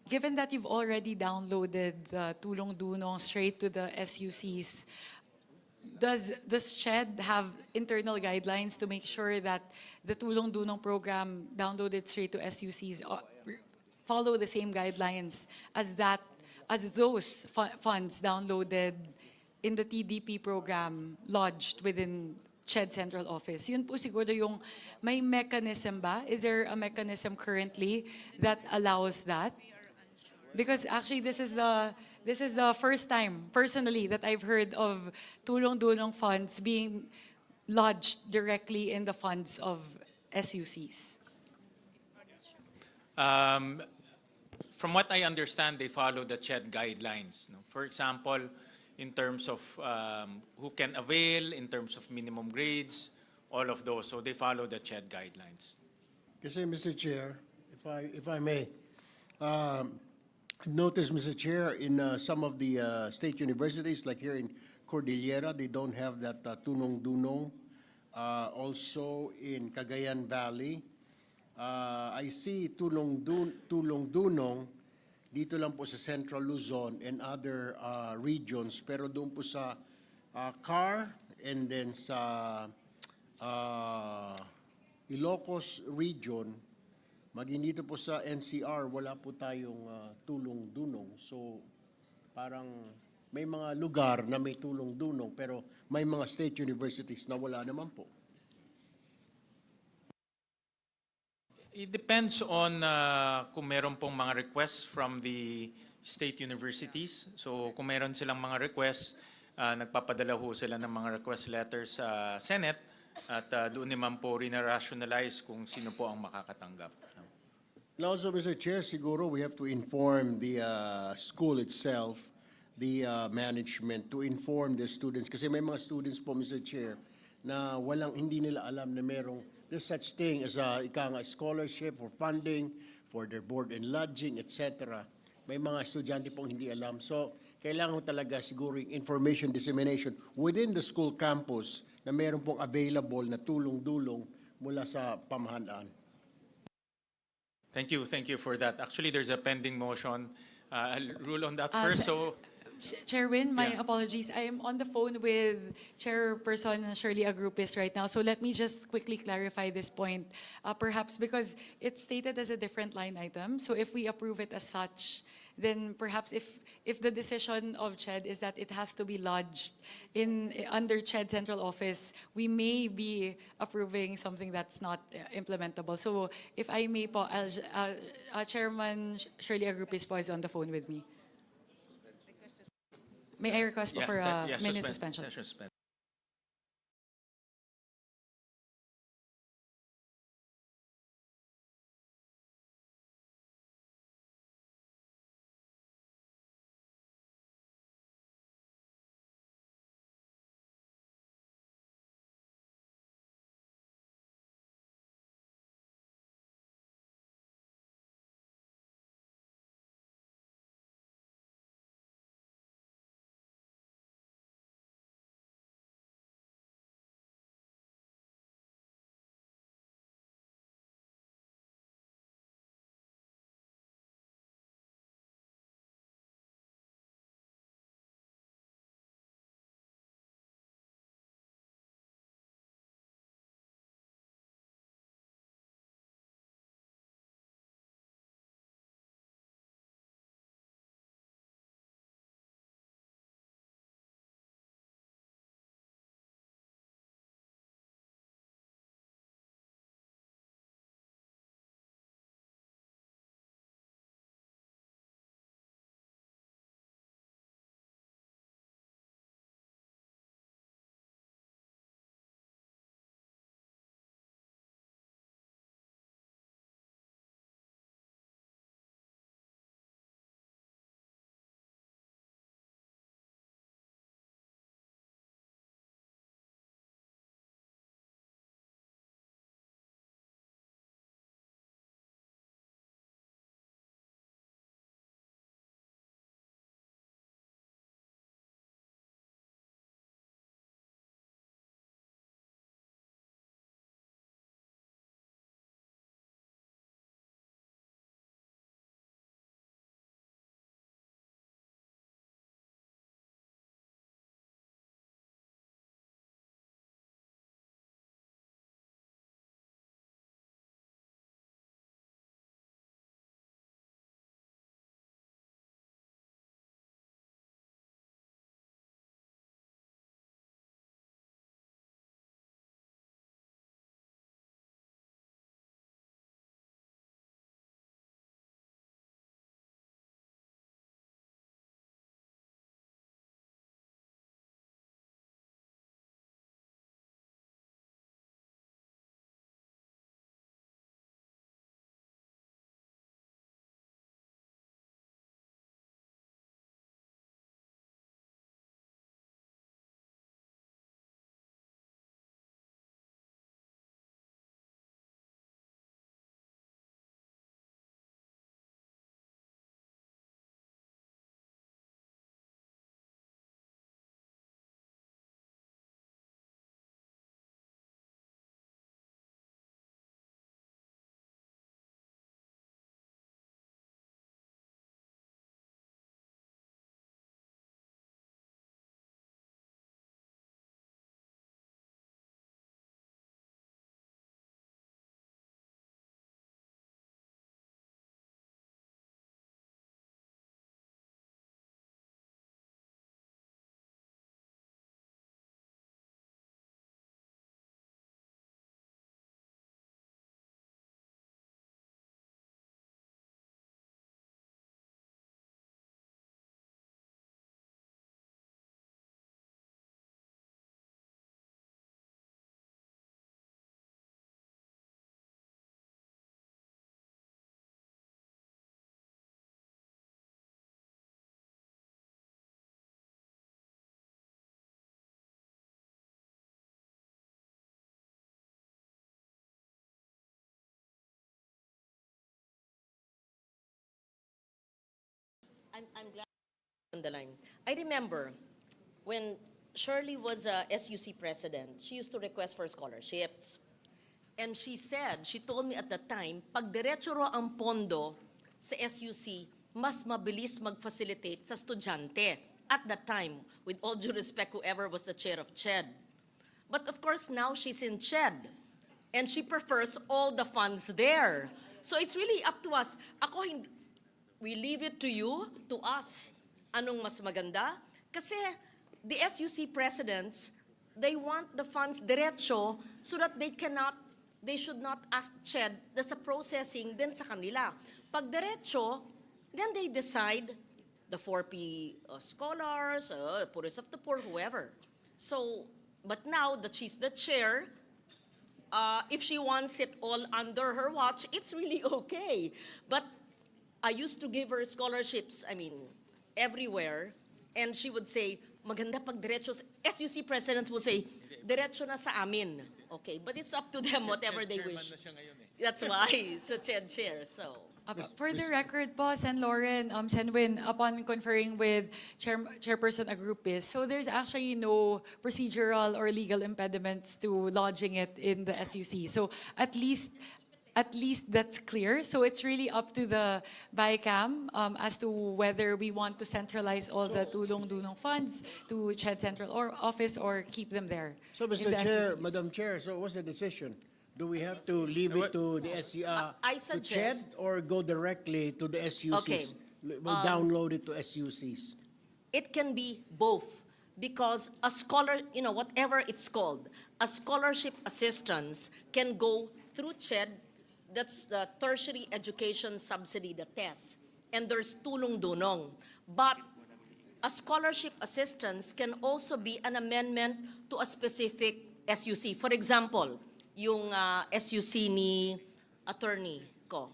Given that you've already downloaded the Tulong Dunong straight to the SUCs, does CHED have internal guidelines to make sure that the Tulong Dunong program downloaded straight to SUCs follow the same guidelines as those funds downloaded in the TDP program lodged within CHED Central Office? Yun po siguro yung may mechanism ba? Is there a mechanism currently that allows that? Because actually this is the first time personally that I've heard of Tulong Dunong funds being lodged directly in the funds of SUCs. From what I understand, they follow the CHED guidelines. No? For example, in terms of who can avail, in terms of minimum grades, all of those. So they follow the CHED guidelines. Kasi, Mr. Chair, if I may, notice, Mr. Chair, in some of the state universities, like here in Cordillera, they don't have that Tulong Dunong. Also in Cagayan Valley, I see Tulong Dunong dito lang po sa Central Luzon and other regions, pero doon po sa CAR and then sa Ilocos region, maging dito po sa NCR, wala po tayong Tulong Dunong. So parang may mga lugar na may Tulong Dunong, pero may mga state universities na wala naman po. It depends on kung meron pong mga requests from the state universities. So kung meron silang mga requests, nagpapadala ho sila ng mga request letters sa Senate at doon naman po rin-rationalize kung sino po ang makakatanggap. And also, Mr. Chair, siguro we have to inform the school itself, the management, to inform the students. Kasi may mga students po, Mr. Chair, na hindi nila alam na merong there's such thing as a scholarship or funding for their board and lodging, etc. May mga estudyante pong hindi alam. So, kailangan talaga siguro yung information dissemination within the school campus na meron pong available na tulong-dulong mula sa pamahalaan. Thank you for that. Actually, there's a pending motion. I'll rule on that first. So, Chairman, my Yeah. apologies. I am on the phone with Chairperson Shirley Agrupis right now. So let me just quickly clarify this point. Perhaps because it's stated as a different line item. So if we approve it as such, then perhaps if the decision of CHED is that it has to be lodged under CHED Central Office, we may be approving something that's not implementable. So if I may po, Chairman Shirley Agrupis po is on the phone with me. May I request for a minute suspension? suspension. I'm glad you're on the line. I remember when Shirley was a SUC president, she used to request for scholarships. And she said, she told me at the time, pag diretso ro ang pondo sa SUC, mas mabilis mag-facilitate sa estudyante. At that time, with all due respect, whoever was the chair of CHED. But of course, now she's in CHED. And she prefers all the funds there. So it's really up to us. Ako, we leave it to you, to us. Anong mas maganda? Kasi the SUC presidents, they want the funds diretso so that they should not ask CHED, that's a processing din sa kanila. Pag diretso, then they decide the 4P scholars, poorest of the poor, whoever. So, but now that she's the chair, if she wants it all under her watch, it's really okay. But I used to give her scholarships, everywhere, and she would say, maganda pag diretso. SUC president will say, diretso na sa amin. Okay, but it's up to them, whatever they wish. That's why, so chair, so. For the record po, Sen. Lauren, Senwin, upon conferring with Chairperson Agrupis, so there's actually no procedural or legal impediments to lodging it in the SUC. So at least that's clear. So it's really up to the BICAM as to whether we want to centralize all the tulong-dunong funds to CHED Central Office or keep them there. So, in the Mr. Chair, SUCs. Madam Chair, so what's the decision? Do we have to leave it to the I to suggest- CHED or go directly to the SUCs? Okay. We'll download it to SUCs. It can be both because a scholar, whatever it's called, a scholarship assistance can go through CHED, that's the tertiary education subsidy, the TES, and there's tulong-dunong. But a scholarship assistance can also be an amendment to a specific SUC. For example, yung SUC ni attorney ko.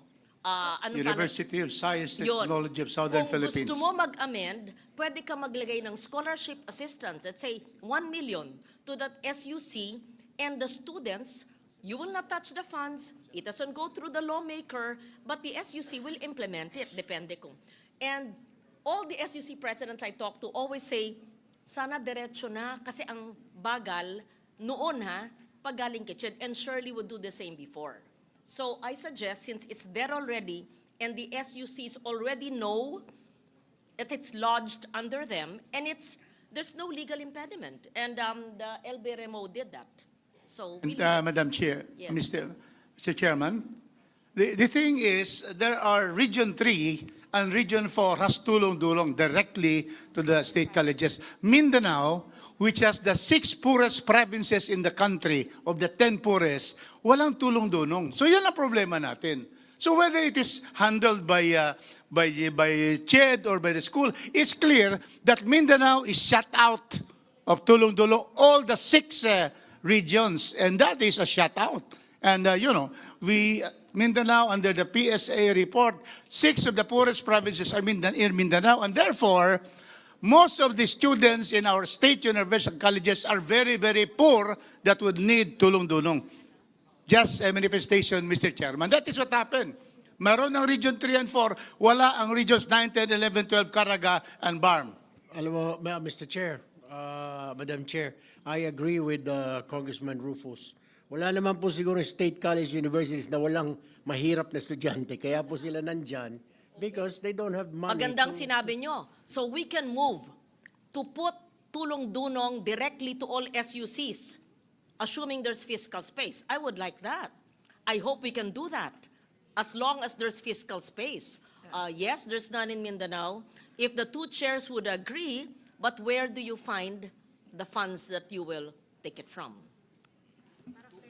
University of Science and Yun. Technology of Southern Kung Philippines. gusto mo mag-amend, pwede ka maglagay ng scholarship assistance, let's say 1 million to that SUC, and the students, you will not touch the funds, it doesn't go through the lawmaker, but the SUC will implement it, depende kung. And all the SUC presidents I talk to always say, sana diretso na, kasi ang bagal noon pagaling kay CHED, and Shirley would do the same before. So I suggest, since it's there already, and the SUCs already know that it's lodged under them, and there's no legal impediment. And the LBRMO did that. So we And, Madam Chair, Yes. Mr. Chairman, the thing is, there are Region 3 and Region 4 has tulong-dulong directly to the state colleges. Mindanao, which has the 6 poorest provinces in the country, of the 10 poorest, walang tulong-dunong. So yan ang problema natin. So whether it is handled by CHED or by the school, it's clear that Mindanao is shut out of tulong-dulong, all the 6 regions, and that is a shutout. And Mindanao, under the PSA report, 6 of the poorest provinces are in Mindanao, and therefore, most of the students in our state university colleges are very, very poor that would need tulong-dulong. Just a manifestation, Mr. Chairman. That is what happened. Meron ng Region 3 and 4, wala ang Regions 9, 10, 11, 12, Caraga, and BARM. Alam mo, Mr. Chair, Madam Chair, I agree with Congressman Rufus. Wala naman po siguro state college universities na walang mahirap na estudyante. Kaya po sila nandyan because they don't have money. Magandang sinabi nyo. So we can move to put tulong-dunong directly to all SUCs, assuming there's fiscal space. I would like that. I hope we can do that, as long as there's fiscal space. Yes, there's none in Mindanao. If the 2 chairs would agree, but where do you find the funds that you will take it from?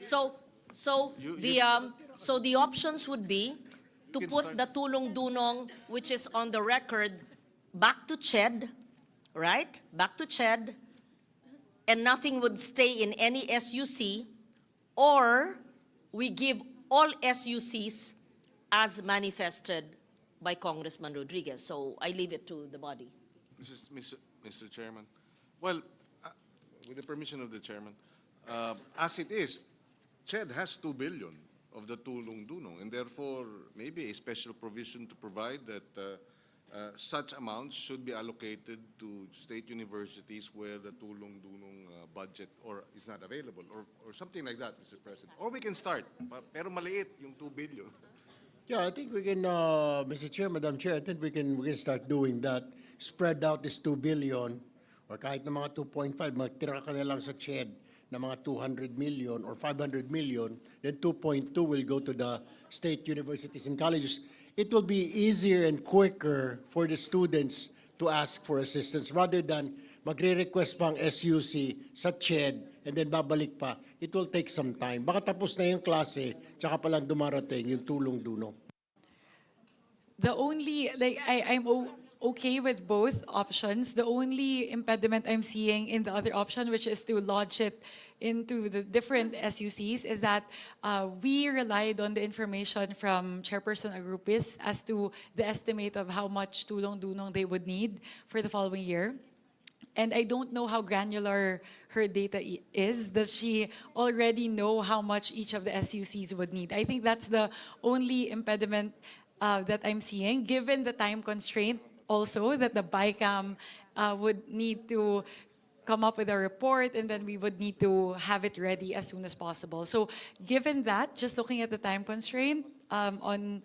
So the options would be to put the tulong-dunong, which is on the record, back to CHED, right? Back to CHED, and nothing would stay in any SUC, or we give all SUCs as manifested by Congressman Rodriguez. So I leave it to the body. Mr. Chairman, well, with the permission of the Chairman, as it is, CHED has 2 billion of the tulong-dunong, and therefore maybe a special provision to provide that such amounts should be allocated to state universities where the tulong-dunong budget or is not available or something like that, Mr. President. Or we can start, pero maliit yung 2 billion. Yeah, I think we can, Mr. Chair, Madam Chair, I think we can start doing that. Spread out this 2 billion or kahit na mga 2.5, magtira ka na lang sa CHED na mga 200 million or 500 million, then 2.2 will go to the state universities and colleges. It will be easier and quicker for the students to ask for assistance rather than magre-request pang SUC sa CHED and then babalik pa. It will take some time. Baka tapos na yung klase, tsaka palang dumarating yung tulong-duno. The only, I'm okay with both options. The only impediment I'm seeing in the other option, which is to lodge it into the different SUCs, is that we relied on the information from Chairperson Agrupis as to the estimate of how much tulong-dunong they would need for the following year. And I don't know how granular her data is. Does she already know how much each of the SUCs would need? I think that's the only impediment that I'm seeing, given the time constraint also that the BICAM would need to come up with a report and then we would need to have it ready as soon as possible. So given that, just looking at the time constraint on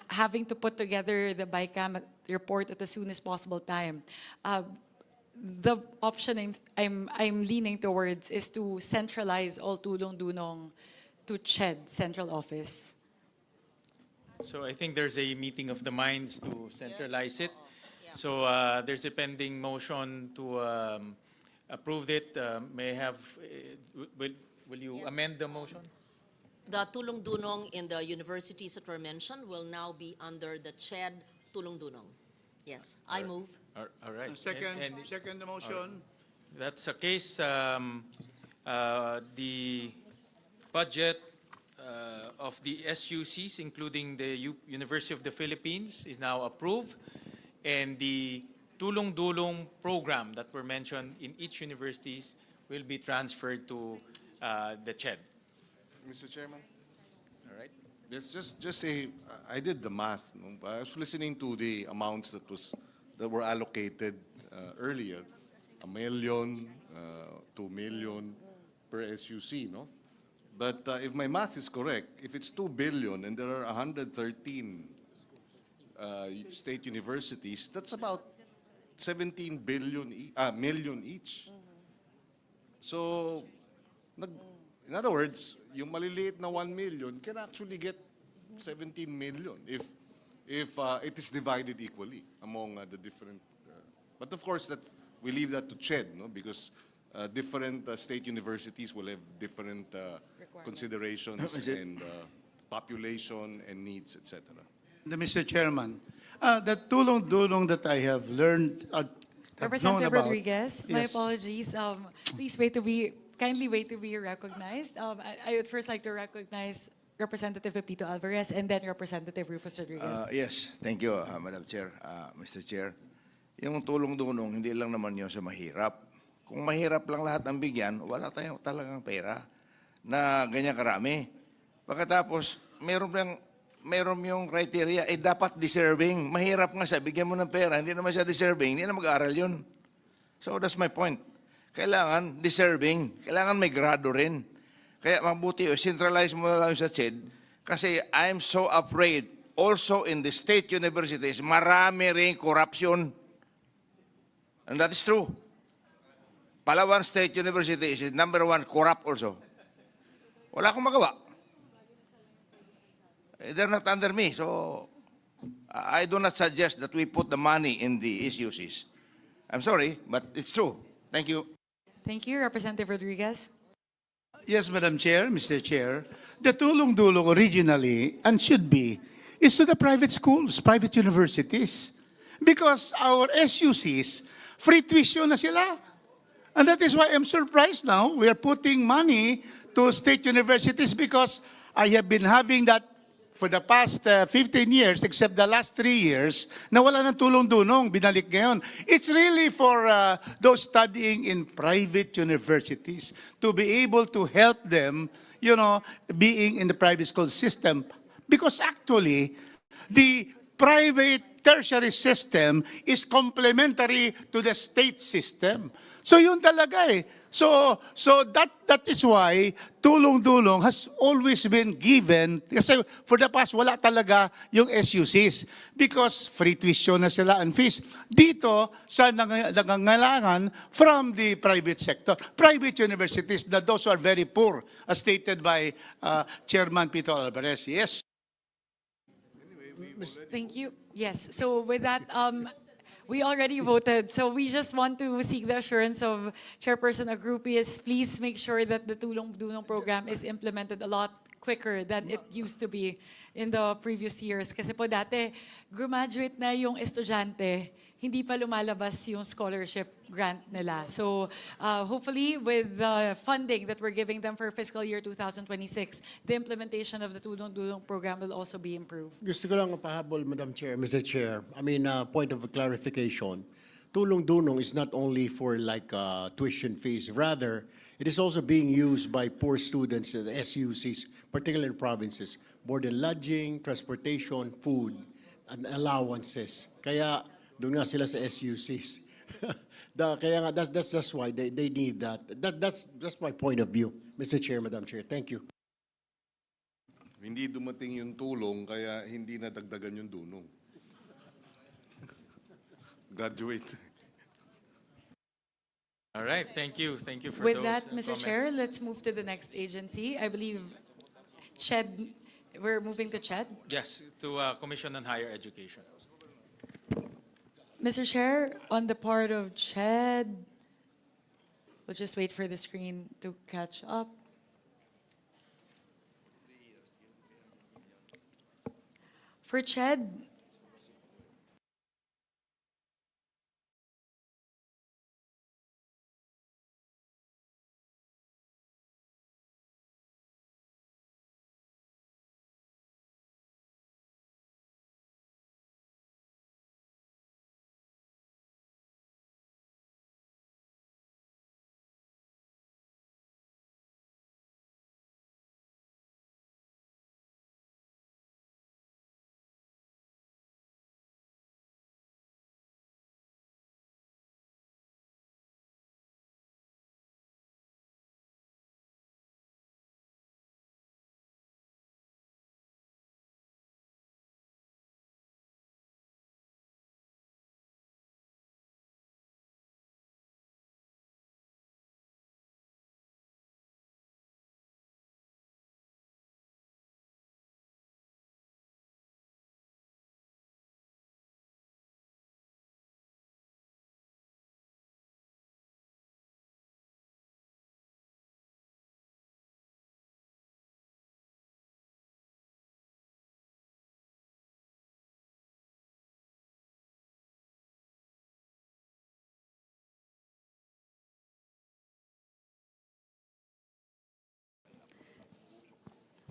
having to put together the BICAM report at the soonest possible time, the option I'm leaning towards is to centralize all tulong-dunong to CHED, central office. So I think there's a meeting of the minds to centralize it. So there's a pending motion to approve it. May I have, will you amend the motion? The tulong-dunong in the universities that were mentioned will now be under the CHED tulong-dunong. Yes, I move. All right. Second the motion. That's the case. The budget of the SUCs, including the University of the Philippines, is now approved. And the tulong-dulong program that were mentioned in each university will be transferred to the CHED. Mr. Chairman? All right. Yes, just say, I did the math. No? I was listening to the amounts that were allocated earlier. 1 million, 2 million per SUC, no? But if my math is correct, if it's 2 billion and there are 113 state universities, that's about 17 million each. So, in other words, yung maliliit na 1 million can actually get 17 million if it is divided equally among the different. But of course, we leave that to CHED, no? Because different state universities will have different considerations and population and needs, etc. Mr. Chairman, the tulong-dulong that I have learned, have known Representative about. Rodriguez, my Yes. apologies. Please kindly wait to be recognized. I would first like to recognize Representative Pepito Alvarez and then Representative Rufus Rodriguez. Yes, thank you, Madam Chair, Mr. Chair. Yung tulong-dunong, hindi lang naman yun sa mahirap. Kung mahirap lang lahat ng bigyan, wala tayong talagang pera na ganyan karami. Pagkatapos, meron yung criteria, dapat deserving. Mahirap nga siya, bigyan mo ng pera, hindi naman siya deserving, hindi na mag-aaral yun. So that's my point. Kailangan deserving, kailangan may grado rin. Kaya mabuti, centralize mo na lang sa CHED kasi I'm so afraid also in the state universities, marami rin corruption. And that is true. Palawan State University is number 1 corrupt also. Wala akong magawa. They're not under me, so I do not suggest that we put the money in the SUCs. I'm sorry, but it's true. Thank you. Thank you, Representative Rodriguez. Yes, Madam Chair, Mr. Chair. The tulong-dulong originally, and should be, is to the private schools, private universities. Because our SUCs, free tuition na sila. And that is why I'm surprised now we are putting money to state universities because I have been having that for the past 15 years, except the last 3 years, na wala ng tulong-dunong, binalik ngayon. It's really for those studying in private universities to be able to help them, being in the private school system. Because actually, the private tertiary system is complementary to the state system. So yun talaga eh. So that is why tulong-dulong has always been given. Kasi for the past, wala talaga yung SUCs because free tuition na sila and fees. Dito, sa nangangailangan from the private sector, private universities, that those who are very poor, as stated by Chairman Pito Alvarez. Yes. Thank you. Yes, so with that, we already voted, so we just want to seek the assurance of Chairperson Agrupias. Please make sure that the Tulong Dulong program is implemented a lot quicker than it used to be in the previous years. Kasi po dati, graduate na yung estudyante, hindi pa lumalabas yung scholarship grant nila. So hopefully with the funding that we're giving them for fiscal year 2026, the implementation of the Tulong Dulong program will also be improved. Gusto ko lang pahabol, Madam Chair, Mr. Chair. I mean, point of clarification. Tulong-dulong is not only for like tuition fees. Rather, it is also being used by poor students at the SUCs, particularly in provinces. Board and lodging, transportation, food, and allowances. Kaya doon nga sila sa SUCs. Kaya nga, that's why they need that. That's my point of view, Mr. Chair, Madam Chair. Thank you. Hindi dumating yung tulong, kaya hindi nadagdagan yung dunong. Graduate. All right, thank you. Thank you for With those that, Mr. comments. Chair, let's move to the next agency. I believe CHED, we're moving to CHED. Yes, to Commission on Higher Education. Mr. Chair, on the part of CHED, we'll just wait for the screen to catch up. For CHED,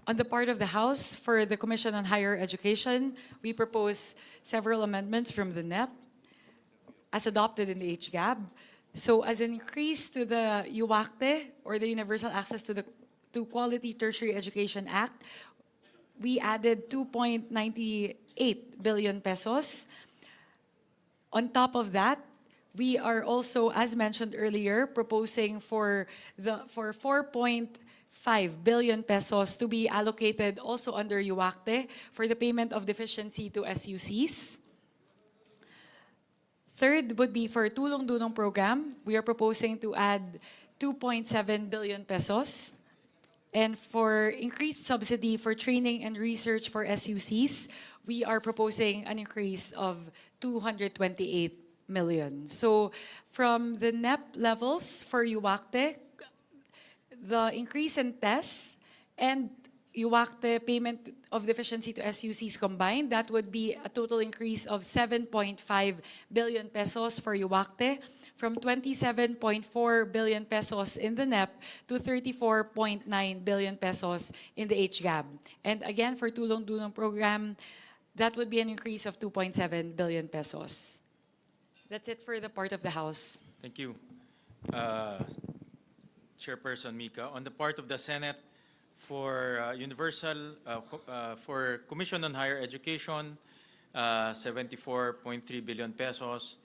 on the part of the House, for the Commission on Higher Education, we propose several amendments from the NEP as adopted in the HGAB. So as an increase to the UACTE, or the Universal Access to Quality Tertiary Education Act, we added 2.98 billion pesos. On top of that, we are also, as mentioned earlier, proposing for 4.5 billion pesos to be allocated also under UACTE for the payment of deficiency to SUCs. Third would be for Tulong Dulong program. We are proposing to add 2.7 billion pesos. And for increased subsidy for training and research for SUCs, we are proposing an increase of 228 million. So from the NEP levels for UACTE, the increase in tests and UACTE payment of deficiency to SUCs combined, that would be a total increase of 7.5 billion pesos for UACTE, from 27.4 billion pesos in the NEP to 34.9 billion pesos in the HGAB. And again, for Tulong Dulong program, that would be an increase of 2.7 billion pesos. That's it for the part of the House. Thank you, Chairperson Mika. On the part of the Senate, for for Commission on Higher Education, 74.3 billion pesos.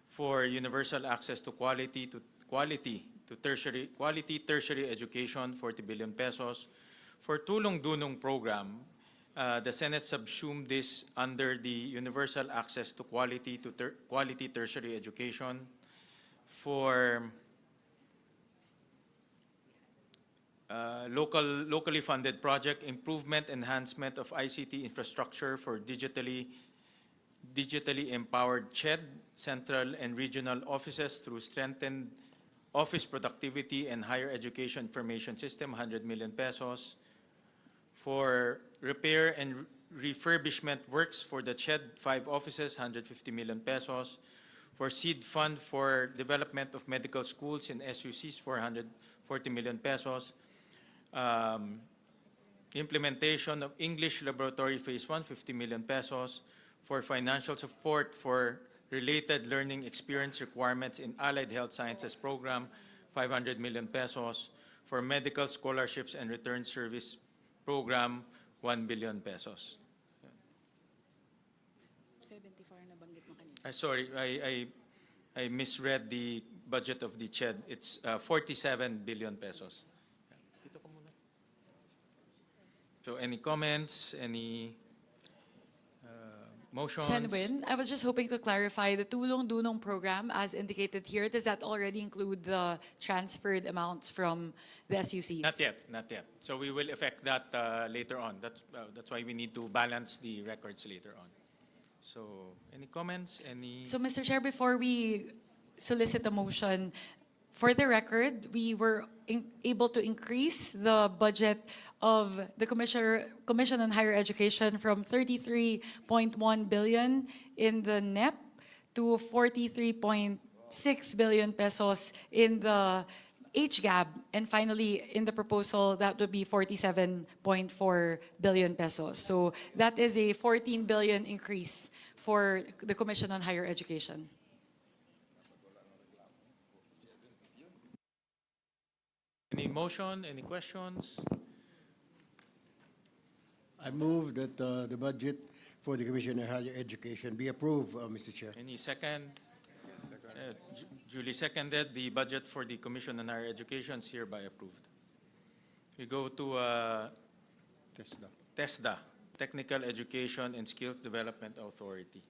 For universal access to quality tertiary education, 40 billion pesos. For Tulong Dunong program, the Senate subsumed this under the universal access to quality tertiary education. For locally funded project, improvement, enhancement of ICT infrastructure for digitally empowered CHED, central and regional offices through strengthened office productivity and higher education information system, 100 million pesos. For repair and refurbishment works for the CHED 5 offices, 150 million pesos. For seed fund for development of medical schools in SUCs, 440 million pesos. Implementation of English Laboratory Phase 1, 50 million pesos. For financial support for related learning experience requirements in Allied Health Sciences Program, 500 million pesos. For medical scholarships and return service program, 1 billion pesos. 74 na banggit mo kanina. Sorry, I misread the budget of the CHED. It's 47 billion pesos. So any comments, any motions? Senwin, I was just hoping to clarify the Tulong Dunong program, as indicated here, does that already include the transferred amounts from the SUCs? Not yet, not yet. So we will effect that later on. That's why we need to balance the records later on. So any comments? Any? So, Mr. Chair, before we solicit a motion, for the record, we were able to increase the budget of the Commission on Higher Education from 33.1 billion in the NEP to 43.6 billion pesos in the HGAB. And finally, in the proposal, that would be 47.4 billion pesos. So that is a 14 billion increase for the Commission on Higher Education. Any motion? Any questions? I move that the budget for the Commission on Higher Education be approved, Mr. Chair. Any second? Duly seconded. The budget for the Commission on Higher Education is hereby approved. We go to TESDA, Technical Education and Skills Development Authority.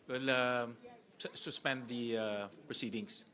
We'll suspend the proceedings.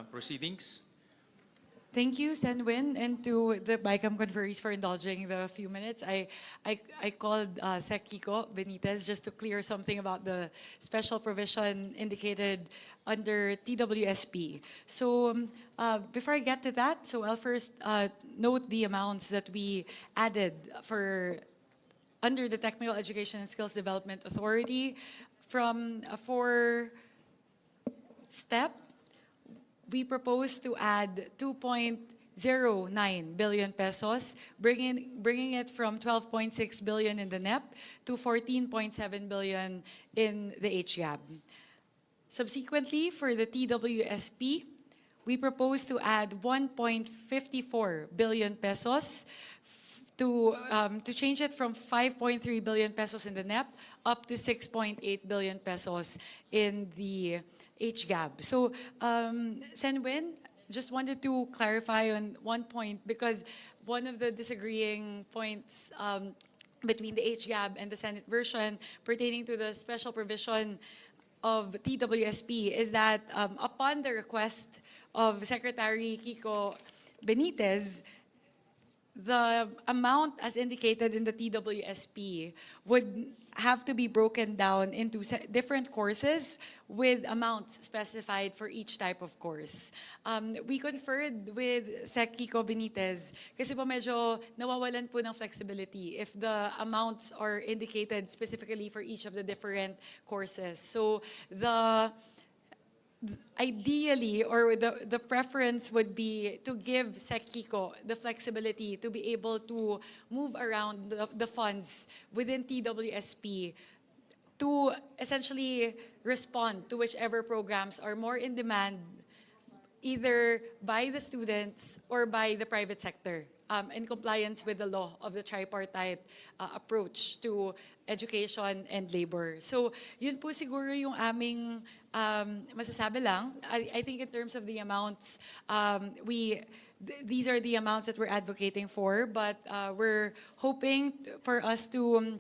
proceedings. Thank you, Senwin, and to the BICAM conferees for indulging the few minutes. I called Sec Kiko Benitez just to clear something about the special provision indicated under TWSP. So before I get to that, so I'll first note the amounts that we added for under the Technical Education and Skills Development Authority from a four-step. We propose to add 2.09 billion pesos, bringing it from 12.6 billion in the NEP to 14.7 billion in the HGAB. Subsequently, for the TWSP, we propose to add 1.54 billion pesos to change it from 5.3 billion pesos in the NEP up to 6.8 billion pesos in the HGAB. So, Senwin, just wanted to clarify on one point because one of the disagreeing points between the HGAB and the Senate version pertaining to the special provision of TWSP is that upon the request of Secretary Kiko Benitez, the amount as indicated in the TWSP would have to be broken down into different courses with amounts specified for each type of course. We conferred with Sec Kiko Benitez kasi po medyo nawawalan po ng flexibility if the amounts are indicated specifically for each of the different courses. So ideally, or the preference would be to give Sec Kiko the flexibility to be able to move around the funds within TWSP to essentially respond to whichever programs are more in demand either by the students or by the private sector in compliance with the law of the tripartite approach to education and labor. So yun po siguro yung aming masasabi lang. I think in terms of the amounts, these are the amounts that we're advocating for, but we're hoping for us to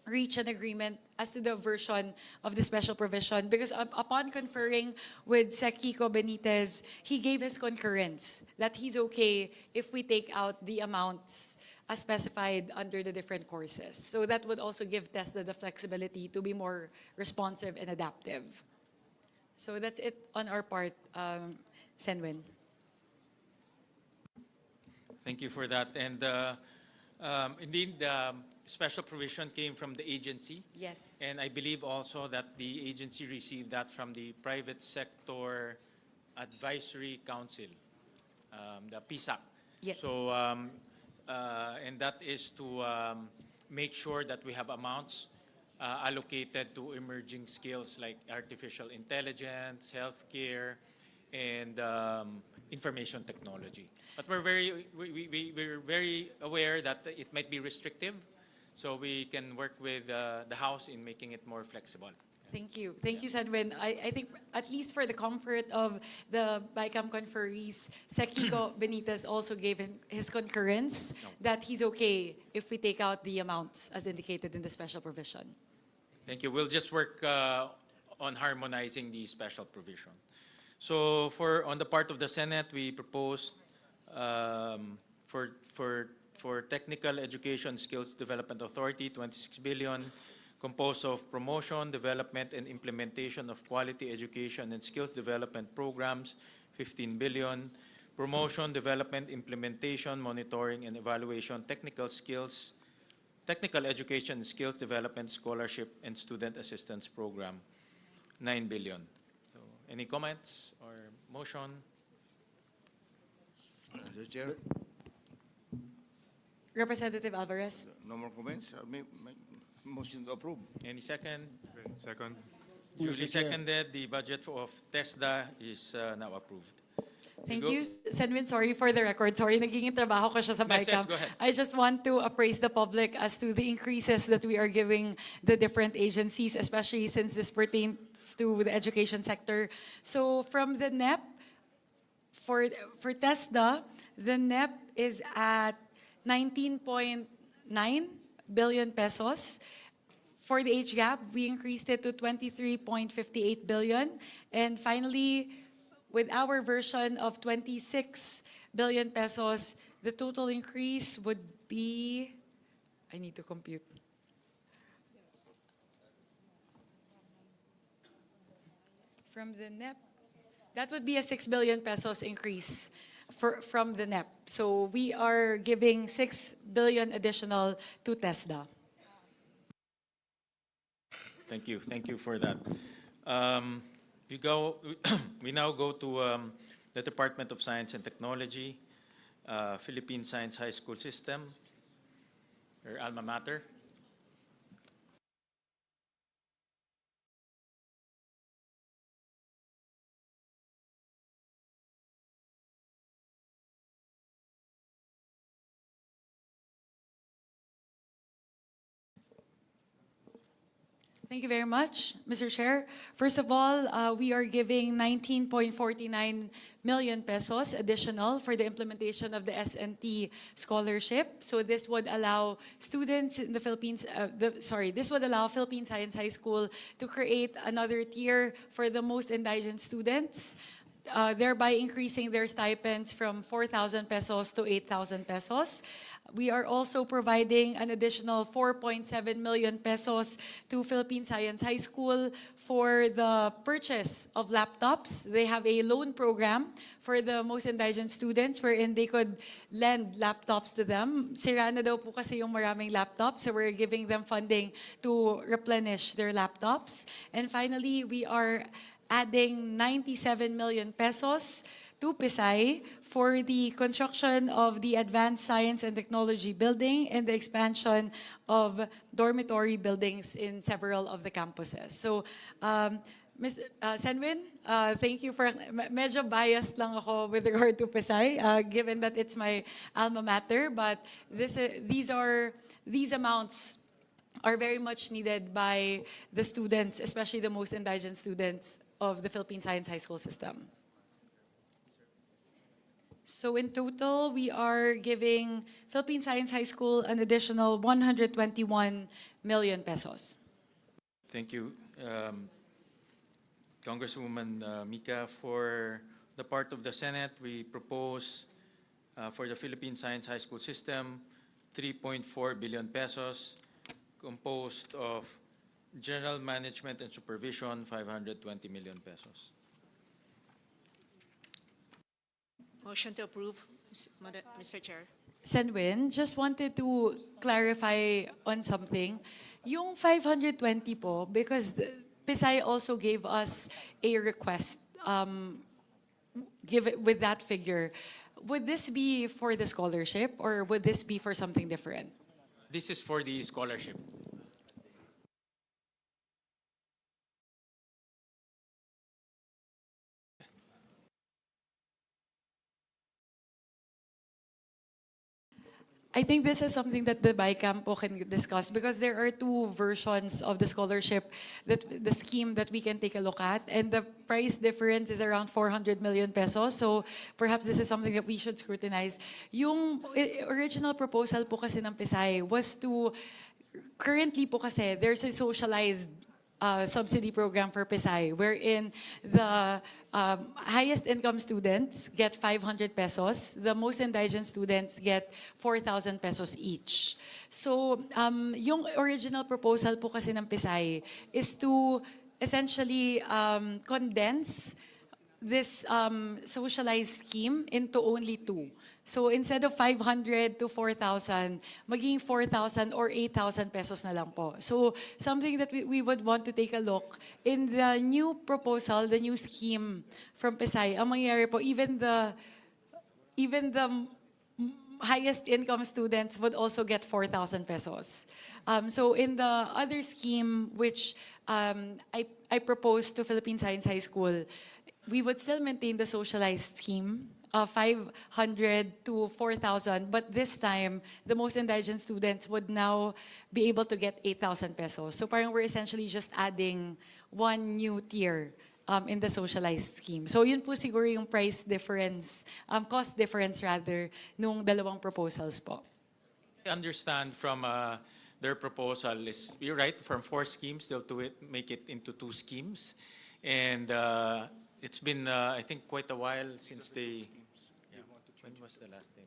reach an agreement as to the version of the special provision because upon conferring with Sec Kiko Benitez, he gave his concurrence that he's okay if we take out the amounts as specified under the different courses. So that would also give TESDA the flexibility to be more responsive and adaptive. So that's it on our part, Senwin. Thank you for that. And indeed, the special provision came from the agency. Yes. And I believe also that the agency received that from the Private Sector Advisory Council, the PSAC. Yes. So, and that is to make sure that we have amounts allocated to emerging skills like artificial intelligence, healthcare, and information technology. But we're very aware that it might be restrictive, so we can work with the House in making it more flexible. Thank you. Thank you, Senwin. I think at least for the comfort of the BICAM conferees, Sec Kiko Benitez also gave his concurrence that he's okay if we take out the amounts as indicated in the special provision. Thank you. We'll just work on harmonizing the special provision. So on the part of the Senate, we proposed for Technical Education Skills Development Authority, 26 billion, composed of promotion, development, and implementation of quality education and skills development programs, 15 billion, promotion, development, implementation, monitoring, and evaluation, technical education and skills development scholarship and student assistance program, 9 billion. So, any comments or motion? Mr. Chair, Representative Alvarez. no more comments. Motion to approve. Any second? Second. Duly seconded. The budget of TESDA is now approved. Thank you, Senwin. Sorry for the record. Sorry, naging trabaho ko siya sa Yes, BICAM. go ahead. I just want to appraise the public as to the increases that we are giving the different agencies, especially since this pertains to the education sector. So from the NEP, for TESDA, the NEP is at 19.9 billion pesos. For the HGAP, we increased it to 23.58 billion. And finally, with our version of 26 billion pesos, the total increase would be, I need to compute. From the NEP, that would be a 6 billion pesos increase from the NEP. So we are giving 6 billion additional to TESDA. Thank you. Thank you for that. We now go to the Department of Science and Technology, Philippine Science High School System, or alma mater. Thank you very much, Mr. Chair. First of all, we are giving 19.49 million pesos additional for the implementation of the SNT scholarship. So this would allow students in the Philippines, this would allow Philippine Science High School to create another tier for the most indigent students, thereby increasing their stipends from 4,000 pesos to 8,000 pesos. We are also providing an additional 4.7 million pesos to Philippine Science High School for the purchase of laptops. They have a loan program for the most indigent students wherein they could lend laptops to them. Sira na daw po kasi yung maraming laptops, so we're giving them funding to replenish their laptops. And finally, we are adding 97 million pesos to PSI for the construction of the Advanced Science and Technology Building and the expansion of dormitory buildings in several of the campuses. So, Ms. Senwin, thank you for, medyo biased lang ako with regard to PSI, given that it's my alma mater, but these amounts are very much needed by the students, especially the most indigent students of the Philippine Science High School system. So in total, we are giving Philippine Science High School an additional 121 million pesos. Thank you, Congresswoman Mika. For the part of the Senate, we propose for the Philippine Science High School system 3.4 billion pesos, composed of general management and supervision 520 million pesos. Motion to approve, Mr. Chair. Senwin, just wanted to clarify on something. Yung 520 po, because PSI also gave us a request with that figure. Would this be for the scholarship or would this be for something different? This is for the scholarship. I think this is something that the BICAM po can discuss because there are two versions of the scholarship, the scheme that we can take a look at, and the price difference is around 400 million pesos. So perhaps this is something that we should scrutinize. Yung original proposal po kasi ng PSI was to, currently po kasi there's a socialized subsidy program for PSI wherein the highest income students get 500 pesos, the most indigent students get 4,000 pesos each. So yung original proposal po kasi ng PSI is to essentially condense this socialized scheme into only two. So instead of 500 to 4,000, maging 4,000 or 8,000 pesos na lang po. So something that we would want to take a look in the new proposal, the new scheme from PSI, ang mangyayari po, even the highest income students would also get 4,000 pesos. So in the other scheme, which I proposed to Philippine Science High School, we would still maintain the socialized scheme, 500 to 4,000, but this time, the most indigent students would now be able to get 8,000 pesos. So parang we're essentially just adding one new tier in the socialized scheme. So yun po siguro yung price difference, cost difference rather, nung dalawang proposals po. I understand from their proposal is, you're right, from 4 schemes, they'll make it into 2 schemes. And It's been, I think, quite a while since they. Yeah. When was the last time?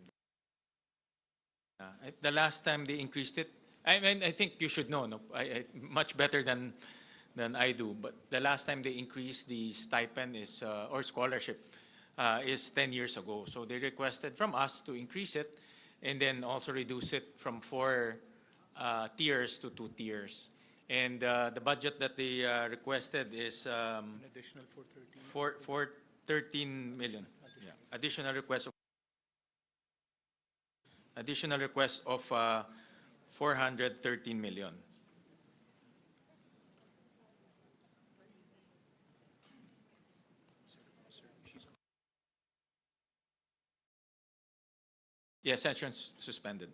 The last time they increased it, I mean, I think you should know, no, much better than I do. But the last time they increased the stipend is or scholarship is 10 years ago. So they requested from us to increase it, and then also reduce it from 4 tiers to 2 tiers. And the budget that they requested is Additional 430. for 13 million. Yeah. Additional request of 413 million. Yes, session suspended.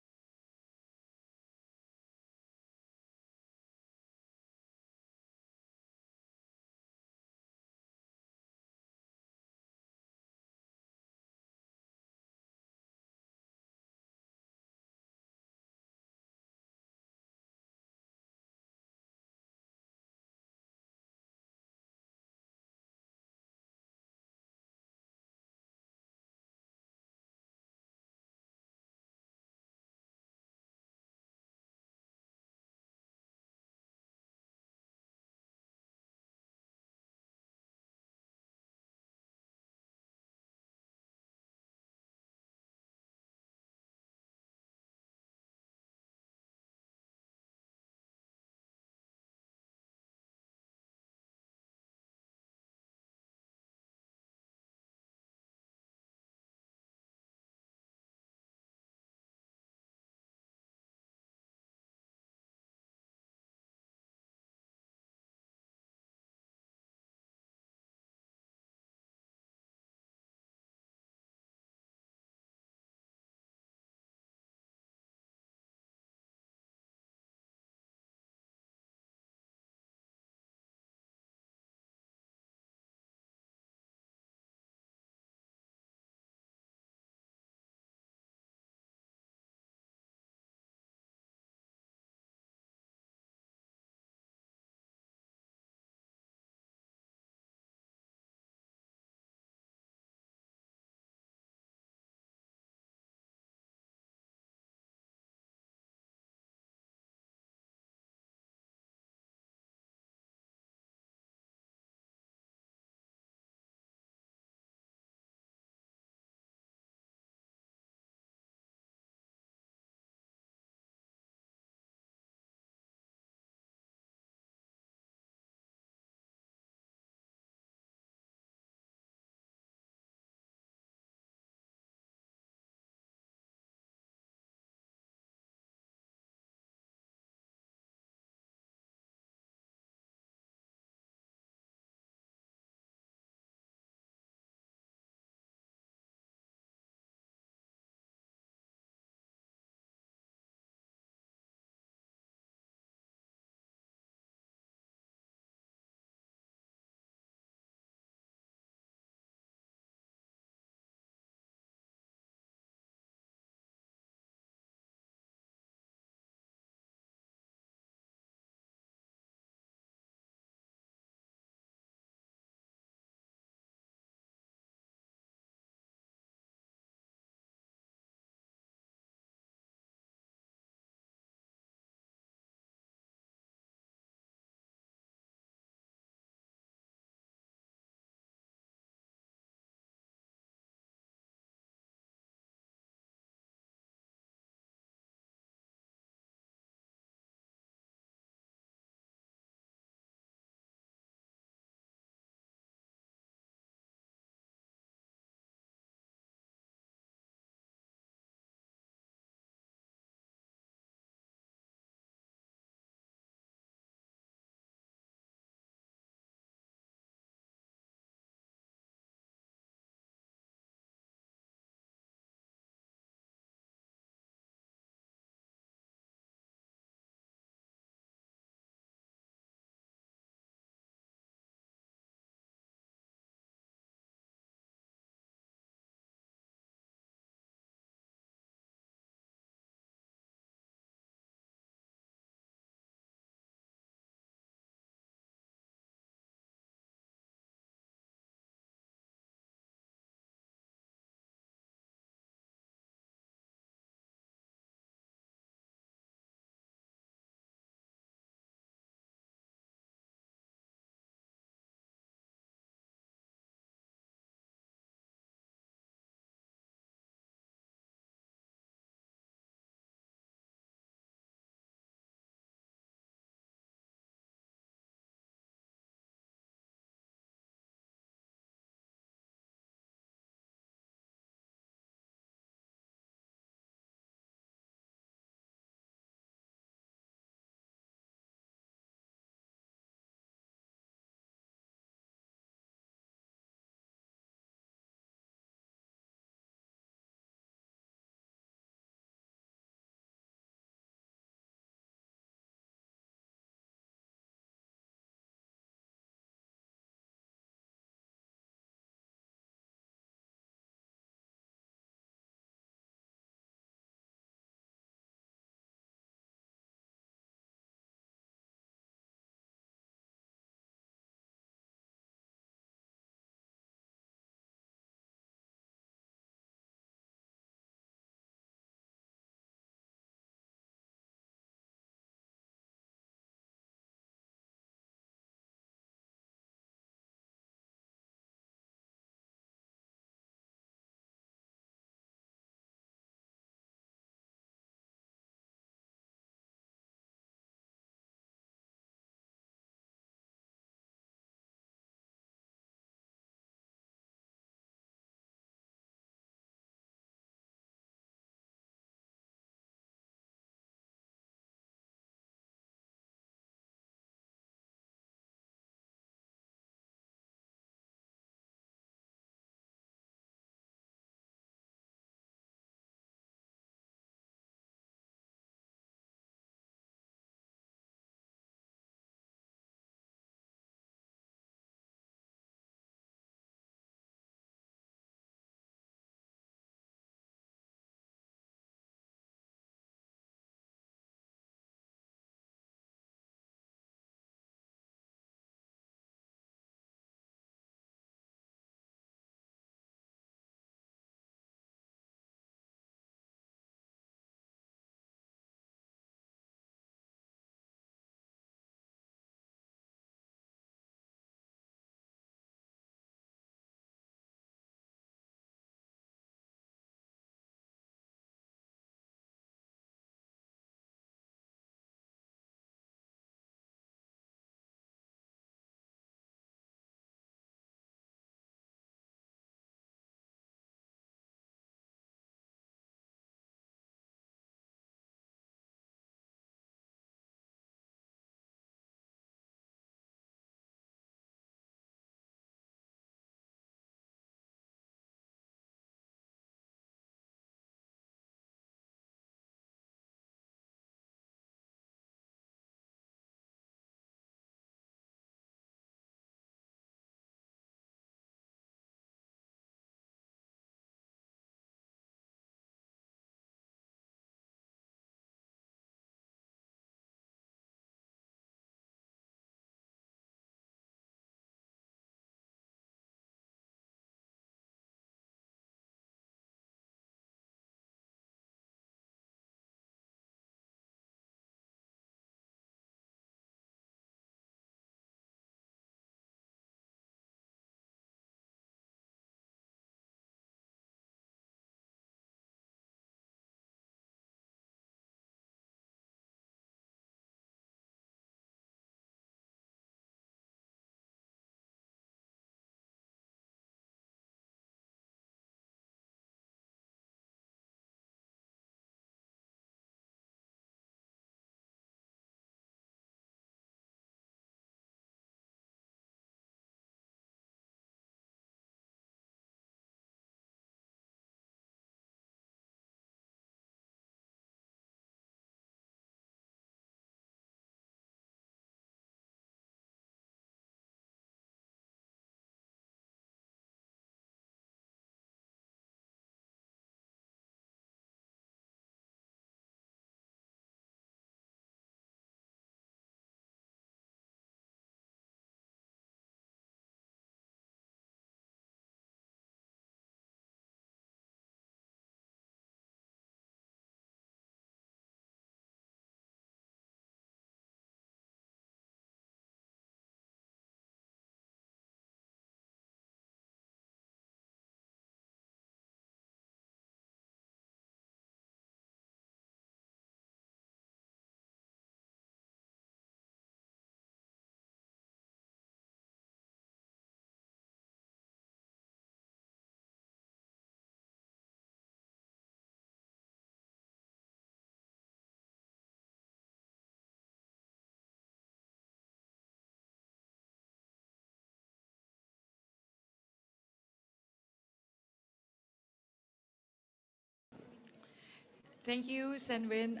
Thank you, Senwin.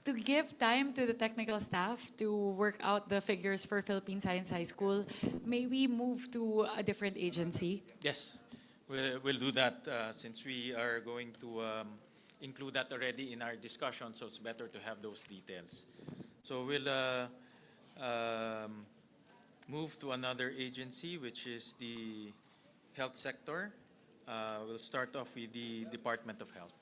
To give time to the technical staff to work out the figures for Philippine Science High School, may we move to a different agency? Yes, we'll do that since we are going to include that already in our discussion, so it's better to have those details. So we'll move to another agency, which is the health sector. We'll start off with the Department of Health.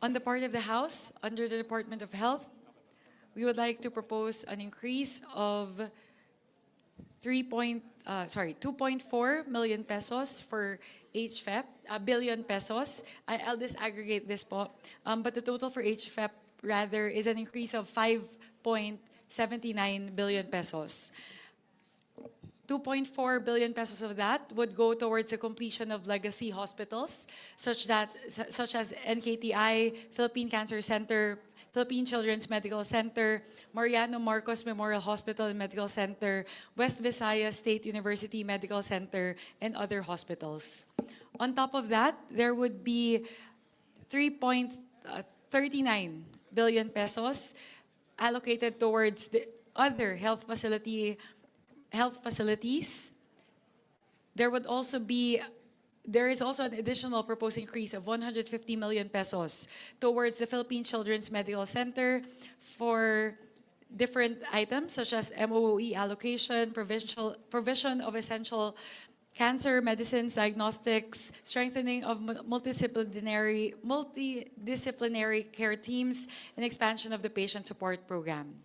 On the part of the House, under the Department of Health, we would like to propose an increase of 2.4 million pesos for HFEP, a billion pesos. I'll disaggregate this po. But the total for HFEP rather is an increase of 5.79 billion pesos. 2.4 billion pesos of that would go towards the completion of legacy hospitals, such as NKTI, Philippine Cancer Center, Philippine Children's Medical Center, Mariano Marcos Memorial Hospital and Medical Center, West Visayas State University Medical Center, and other hospitals. On top of that, there would be 3.39 billion pesos allocated towards the other health facilities. There is also an additional proposed increase of 150 million pesos towards the Philippine Children's Medical Center for different items such as MOE allocation, provision of essential cancer medicines, diagnostics, strengthening of multidisciplinary care teams, and expansion of the patient support program.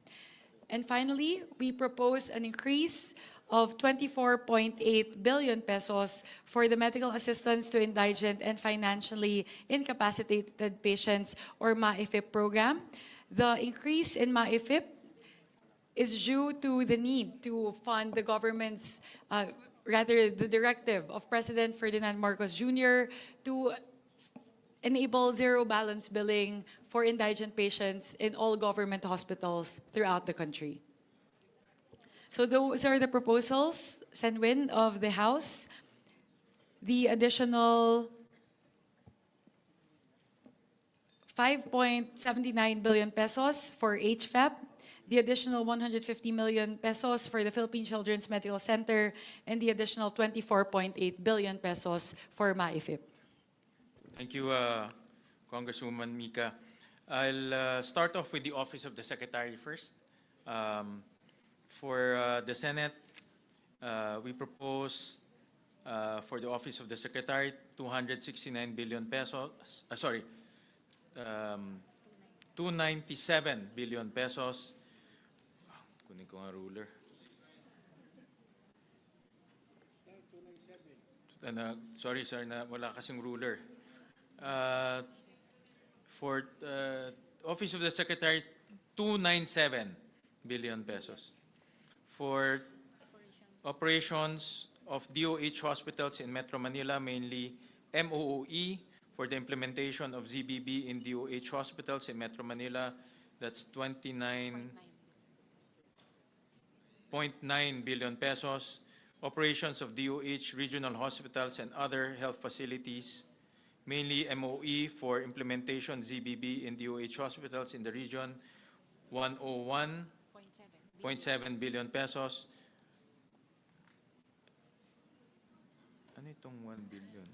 And finally, we propose an increase of 24.8 billion pesos for the medical assistance to indigent and financially incapacitated patients, or MAIFIP program. The increase in MAIFIP is due to the need to fund the government's, the directive of President Ferdinand Marcos Jr. to enable zero balance billing for indigent patients in all government hospitals throughout the country. So those are the proposals, Senwin, of the House. The additional 5.79 billion pesos for HFEP, the additional 150 million pesos for the Philippine Children's Medical Center, and the additional 24.8 billion pesos for MAIFIP. Thank you, Congresswoman Mika. I'll start off with the Office of the Secretary first. For the Senate, we propose for the Office of the Secretary 269 billion pesos, 297 billion pesos. Kunin ko nga ruler. Sorry, sir, na wala kasing ruler. For Office of the Secretary, 297 billion pesos. For operations of DOH hospitals in Metro Manila, mainly MOOE, for the implementation of ZBB in DOH hospitals in Metro Manila, that's 29.9 billion pesos. Operations of DOH regional hospitals and other health facilities, mainly MOE, for implementation ZBB in DOH hospitals in the region, 101.7 billion pesos. Ano itong 1 billion?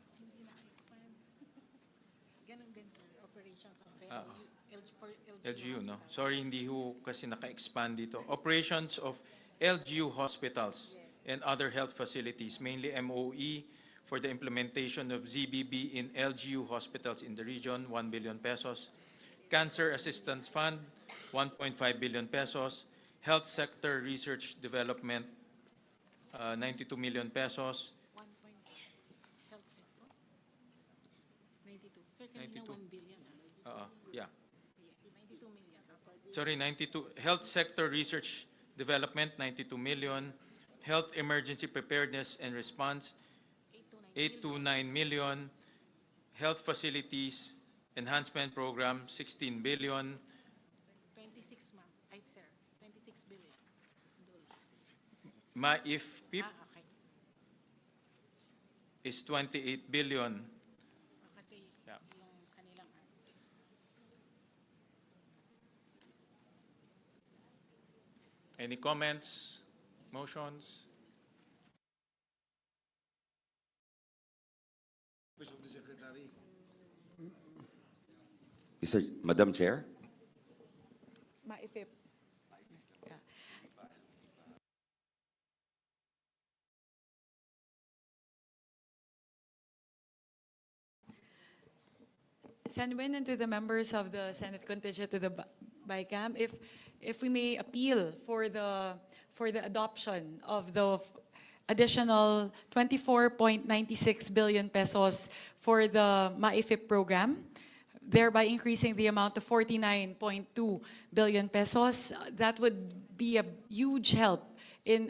LGU, no? Sorry, hindi ho kasi naka-expand dito. Operations of LGU hospitals and other health facilities, mainly MOE, for the implementation of ZBB in LGU hospitals in the region, 1 billion pesos. Cancer Assistance Fund, 1.5 billion pesos. Health Sector Research Development, 92 million pesos. 92. Yeah. Sorry, 92. Health sector research development, 92 million. Health emergency preparedness and response, 8 to 9 million. Health facilities enhancement program, 16 billion. 26, ma'am. Ay, sir. 26 billion. MAIF-PIP Okay. is 28 billion. Kasi Yeah. yung kanilang Any comments, motions? Madam Chair? MAIFIP. Yeah. Senwin and to the members of the Senate contingent to the BICAM, if we may appeal for the adoption of the additional 24.96 billion pesos for the MAIFIP program, thereby increasing the amount to 49.2 billion pesos. That would be a huge help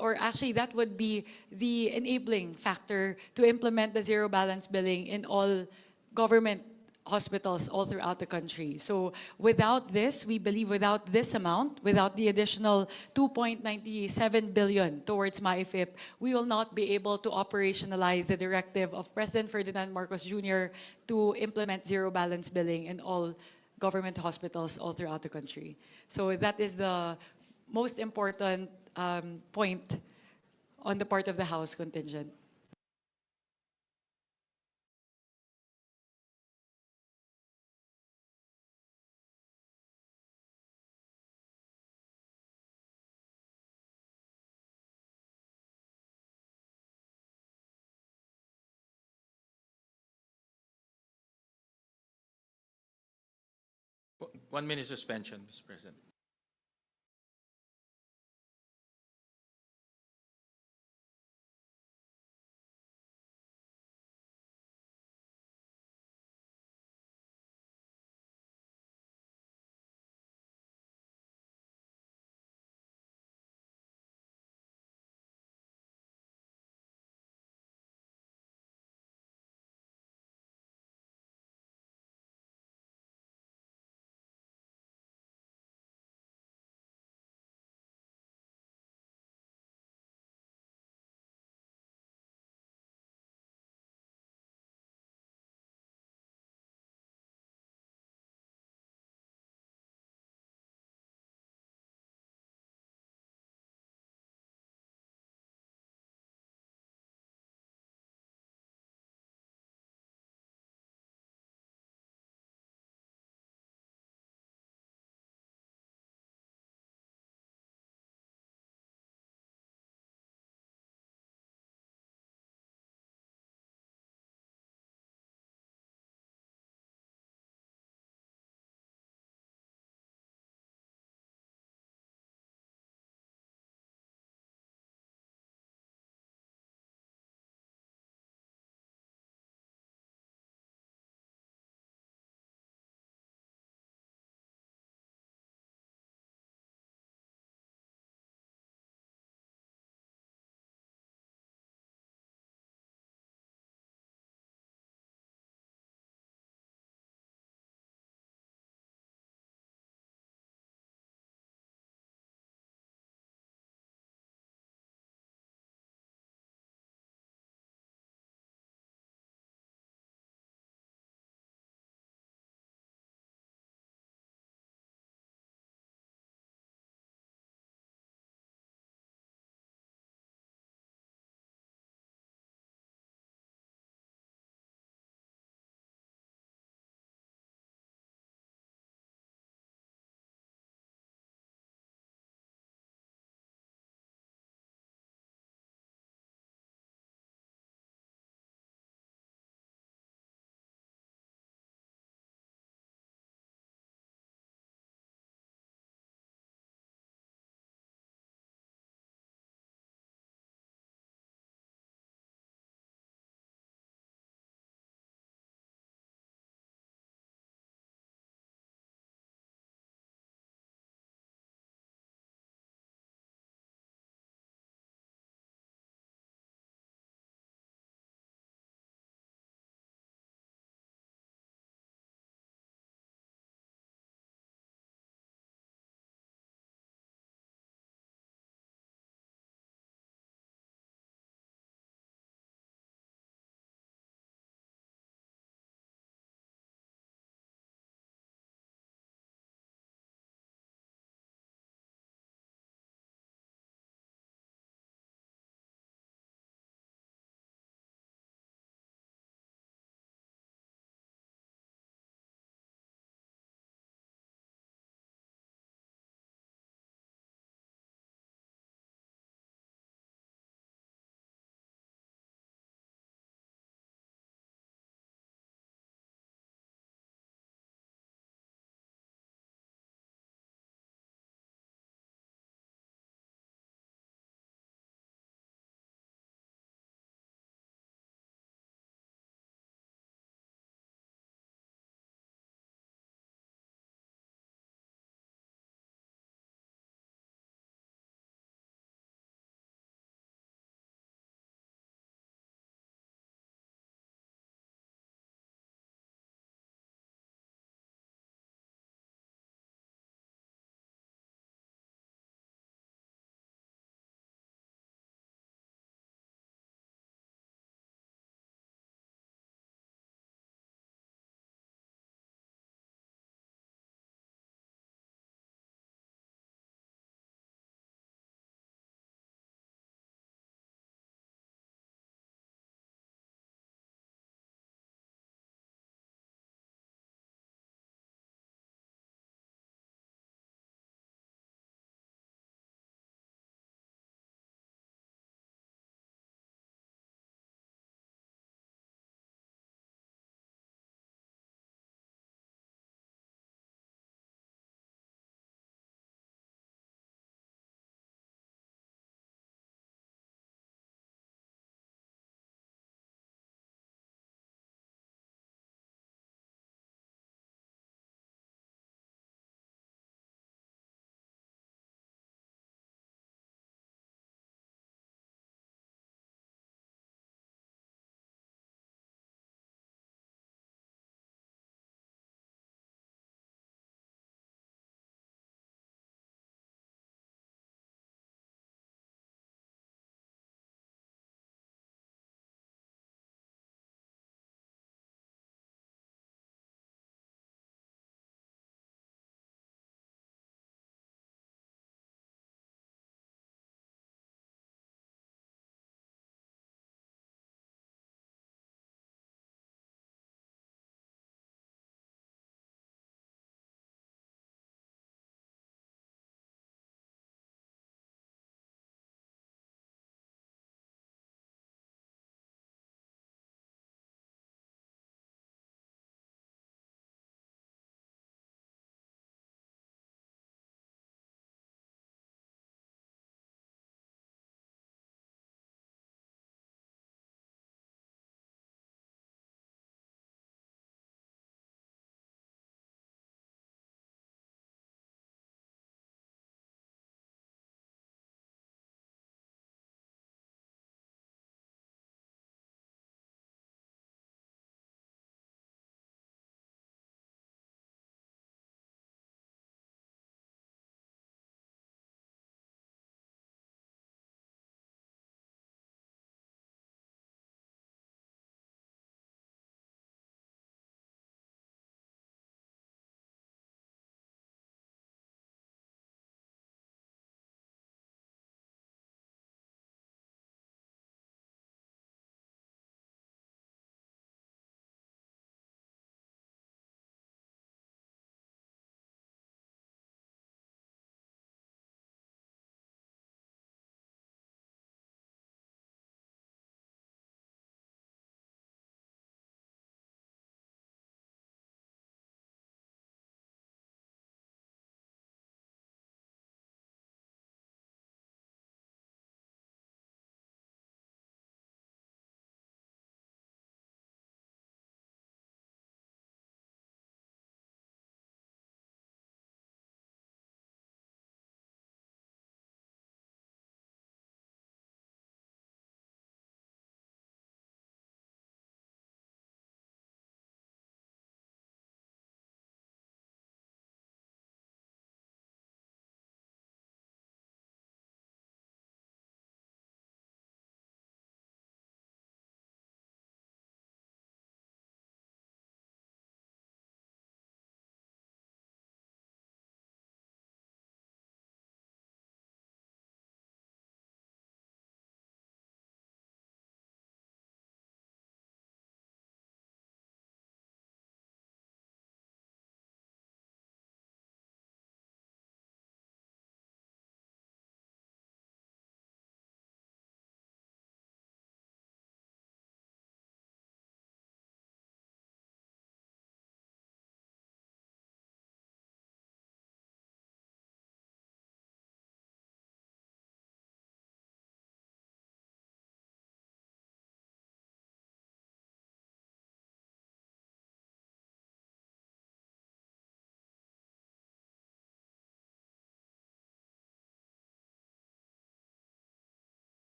or actually that would be the enabling factor to implement the zero balance billing in all government hospitals all throughout the country. So without this, we believe without this amount, without the additional 2.97 billion towards MAIFIP, we will not be able to operationalize the directive of President Ferdinand Marcos Jr. to implement zero balance billing in all government hospitals all throughout the country. So that is the most important point on the part of the House contingent. One minute suspension, Mr. President.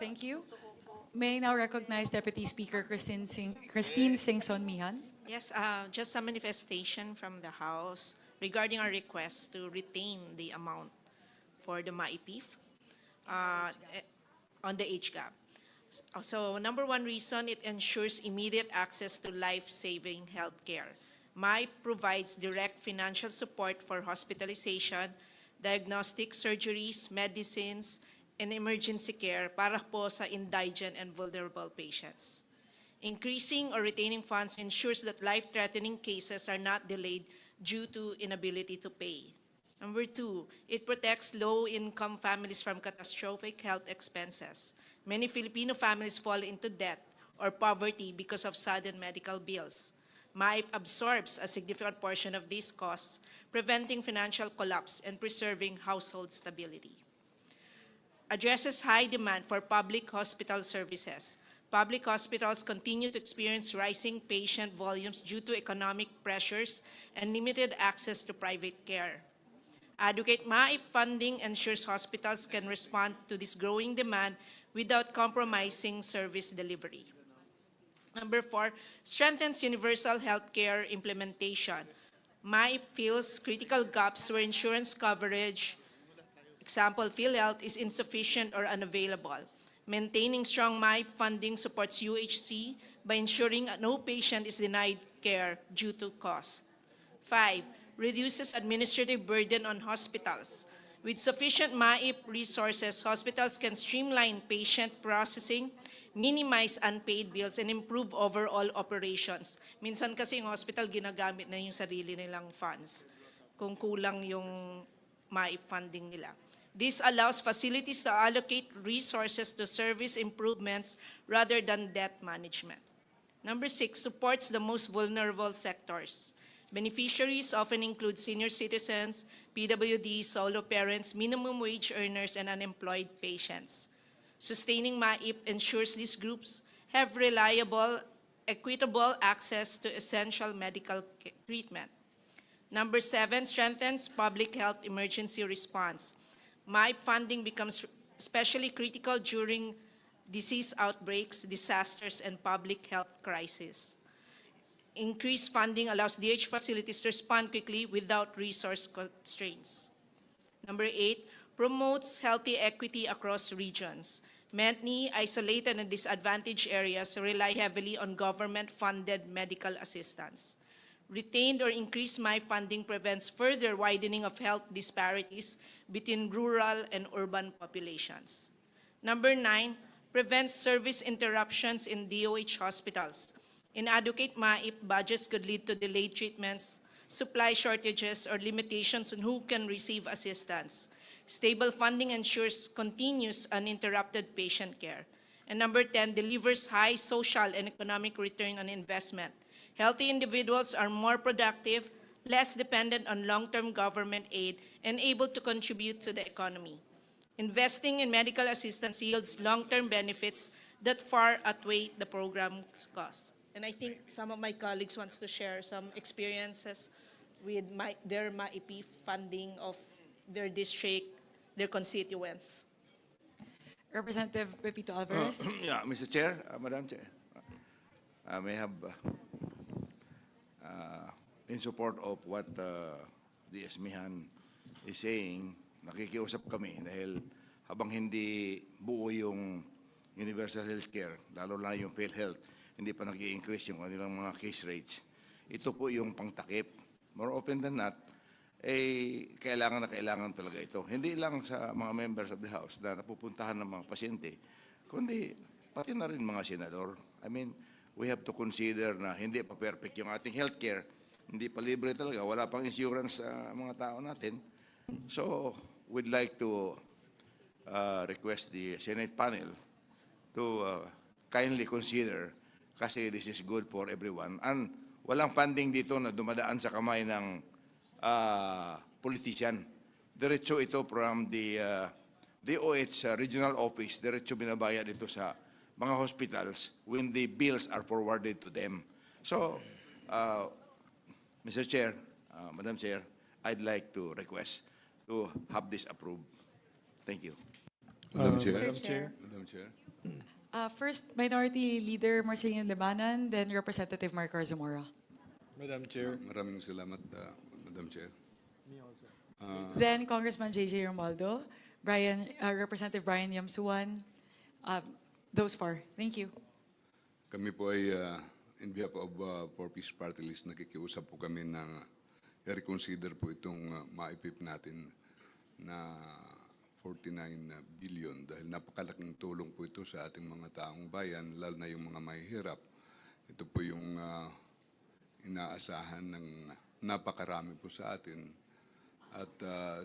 Thank you. May I now recognize Deputy Speaker Christine Singson Mihan. Yes, just a manifestation from the House regarding our request to retain the amount for the MAIPIF on the age gap. So number one reason, it ensures immediate access to life-saving healthcare. MAIP provides direct financial support for hospitalization, diagnostic surgeries, medicines, and emergency care para po sa indigent and vulnerable patients. Increasing or retaining funds ensures that life-threatening cases are not delayed due to inability to pay. Number two, it protects low-income families from catastrophic health expenses. Many Filipino families fall into debt or poverty because of sudden medical bills. MAIP absorbs a significant portion of these costs, preventing financial collapse and preserving household stability. Addresses high demand for public hospital services. Public hospitals continue to experience rising patient volumes due to economic pressures and limited access to private care. Adequate MAIP funding ensures hospitals can respond to this growing demand without compromising service delivery. Number four, strengthens universal healthcare implementation. MAIP fills critical gaps where insurance coverage, example, PhilHealth, is insufficient or unavailable. Maintaining strong MAIP funding supports UHC by ensuring no patient is denied care due to cost. 5, reduces administrative burden on hospitals. With sufficient MAIP resources, hospitals can streamline patient processing, minimize unpaid bills, and improve overall operations. Minsan kasi yung hospital ginagamit na yung sarili nilang funds kung kulang yung MAIP funding nila. This allows facilities to allocate resources to service improvements rather than debt management. Number 6, supports the most vulnerable sectors. Beneficiaries often include senior citizens, PWDs, solo parents, minimum wage earners, and unemployed patients. Sustaining MAIP ensures these groups have reliable, equitable access to essential medical treatment. Number 7, strengthens public health emergency response. MAIP funding becomes especially critical during disease outbreaks, disasters, and public health crises. Increased funding allows DH facilities to respond quickly without resource constraints. Number 8, promotes healthy equity across regions. Many isolated and disadvantaged areas rely heavily on government-funded medical assistance. Retained or increased MAIP funding prevents further widening of health disparities between rural and urban populations. Number 9, prevents service interruptions in DOH hospitals. Inadequate MAIP budgets could lead to delayed treatments, supply shortages, or limitations on who can receive assistance. Stable funding ensures continuous uninterrupted patient care. And number 10, delivers high social and economic return on investment. Healthy individuals are more productive, less dependent on long-term government aid, and able to contribute to the economy. Investing in medical assistance yields long-term benefits that far outweigh the program's cost. And I think some of my colleagues want to share some experiences with their MAIP funding of their district, their constituents. Representative Pepito Alvarez. Yeah, Mr. Chair, Madam Chair, I may have in support of what DS Mihan is saying, nakikiusap kami dahil habang hindi buo yung universal health care, lalo na yung PhilHealth, hindi pa nag-i-increase yung kanilang mga case rates. Ito po yung pangtakip. More often than not, kailangan na kailangan talaga ito. Hindi lang sa mga members of the House na napupuntahan ng mga pasyente, kundi pati na rin mga senador. I mean, we have to consider na hindi pa perfect yung ating healthcare, hindi pa libre talaga, wala pang insurance sa mga tao natin. So, we'd like to request the Senate panel to kindly consider kasi this is good for everyone. And walang funding dito na dumadaan sa kamay ng politician. Diretso ito from the DOH regional office, diretso binabayad ito sa mga hospitals when the bills are forwarded to them. So, Mr. Chair, Madam Chair, I'd like to request to have this approved. Thank you. Madam Chair. Mr. Chair. Madam Chair. First, Minority Leader Marcelino Limanan, then Representative Mark Zamora. Madam Chair. Maraming salamat, Madam Chair. Then Congressman J.J. Romualdo, Representative Brian Yamsuan. Those four. Thank you. Kami po ay, in behalf of Four Peace Party List, nakikiusap po kami na i-reconsider po itong maipip natin na 49 billion dahil napakalaking tulong po ito sa ating mga taong bayan, lalo na yung mga mahihirap. Ito po yung inaasahan ng napakarami po sa atin. At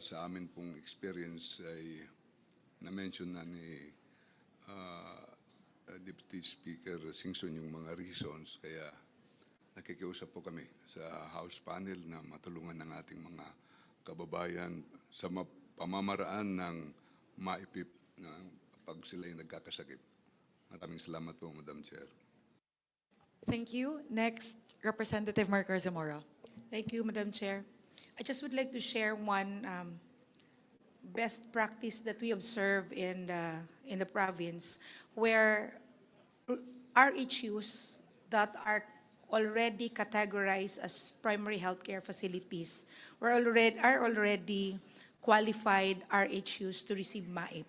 sa amin pong experience ay na-mention na ni Deputy Speaker Singson yung mga reasons, kaya nakikiusap po kami sa House panel na matulungan ng ating mga kababayan sa pamamaraan ng maipip na pag sila'y nagkakasakit. Maraming salamat po, Madam Chair. Thank you. Next, Representative Mark Zamora. Thank you, Madam Chair. I just would like to share one best practice that we observe in the province, where RHUs that are already categorized as primary healthcare facilities are already qualified RHUs to receive MAIP.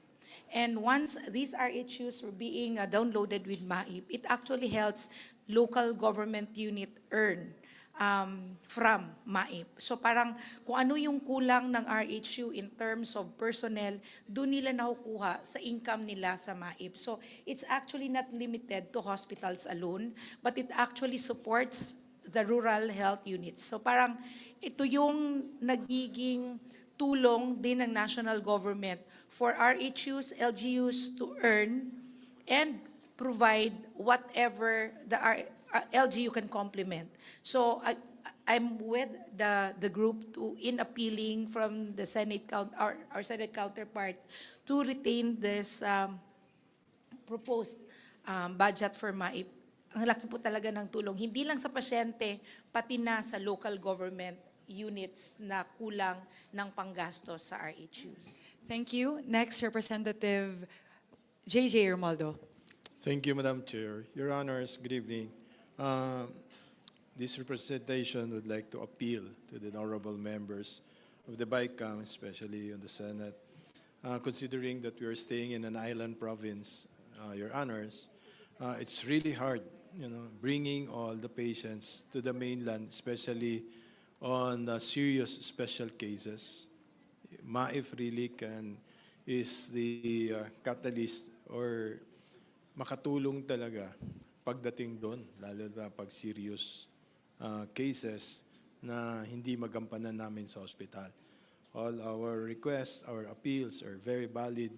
And once these RHUs were being downloaded with MAIP, it actually helps local government unit earn from MAIP. So parang kung ano yung kulang ng RHU in terms of personnel, doon nila nakukuha sa income nila sa MAIP. So it's actually not limited to hospitals alone, but it actually supports the rural health units. So parang ito yung nagiging tulong din ng national government for RHUs, LGUs to earn and provide whatever the LGU can complement. So I'm with the group in appealing from the Senate our Senate counterpart to retain this proposed budget for MAIP. Ang laki po talaga ng tulong, hindi lang sa pasyente, pati na sa local government units na kulang ng panggastos sa RHUs. Thank you. Next, Representative J.J. Romualdo. Thank you, Madam Chair. Your Honors, good evening. This representation would like to appeal to the honorable members of the BICAM, especially in the Senate, considering that we are staying in an island province, Your Honors. It's really hard, bringing all the patients to the mainland, especially on serious special cases. MAIF really is the catalyst or makatulong talaga pagdating doon, lalo na pag serious cases na hindi magampanan namin sa hospital. All our requests, our appeals are very valid,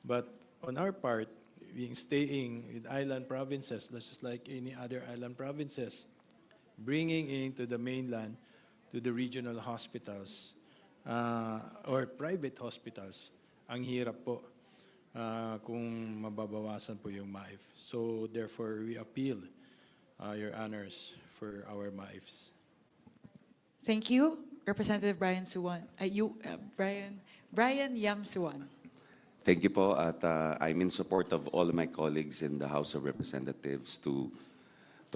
but on our part, being staying with island provinces, just like any other island provinces, bringing into the mainland to the regional hospitals or private hospitals, ang hirap po kung mababawasan po yung MAIF. So therefore, we appeal, Your Honors, for our MAIFs. Thank you, Representative Brian Suwan. Brian Yamsuwan. Thank you po at I'm in support of all of my colleagues in the House of Representatives to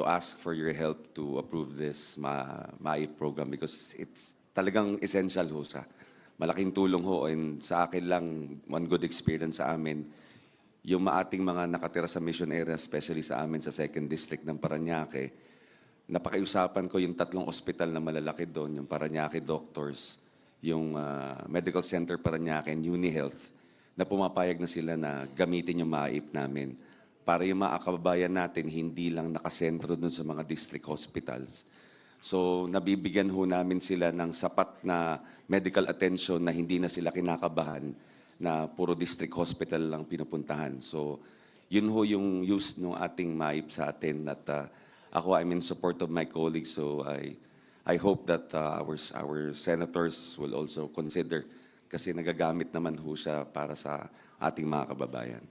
ask for your help to approve this MAIP program because it's talagang essential ho siya. Malaking tulong ho and sa akin lang one good experience sa amin yung ating mga nakatira sa mission area, especially sa amin sa 2nd District ng Parañaque. Napakiusapan ko yung 3 ospital na malalaki doon, yung Parañaque Doctors, yung Medical Center Parañaque and UniHealth, na pumapayag na sila na gamitin yung MAIP namin para yung mga kababayan natin hindi lang nakasentro dun sa mga district hospitals. So nabibigyan ho namin sila ng sapat na medical attention na hindi na sila kinakabahan na puro district hospital lang pinupuntahan. So yun ho yung use ng ating MAIP sa atin at ako I'm in support of my colleagues, so I hope that our senators will also consider kasi nagagamit naman ho siya para sa ating mga kababayan.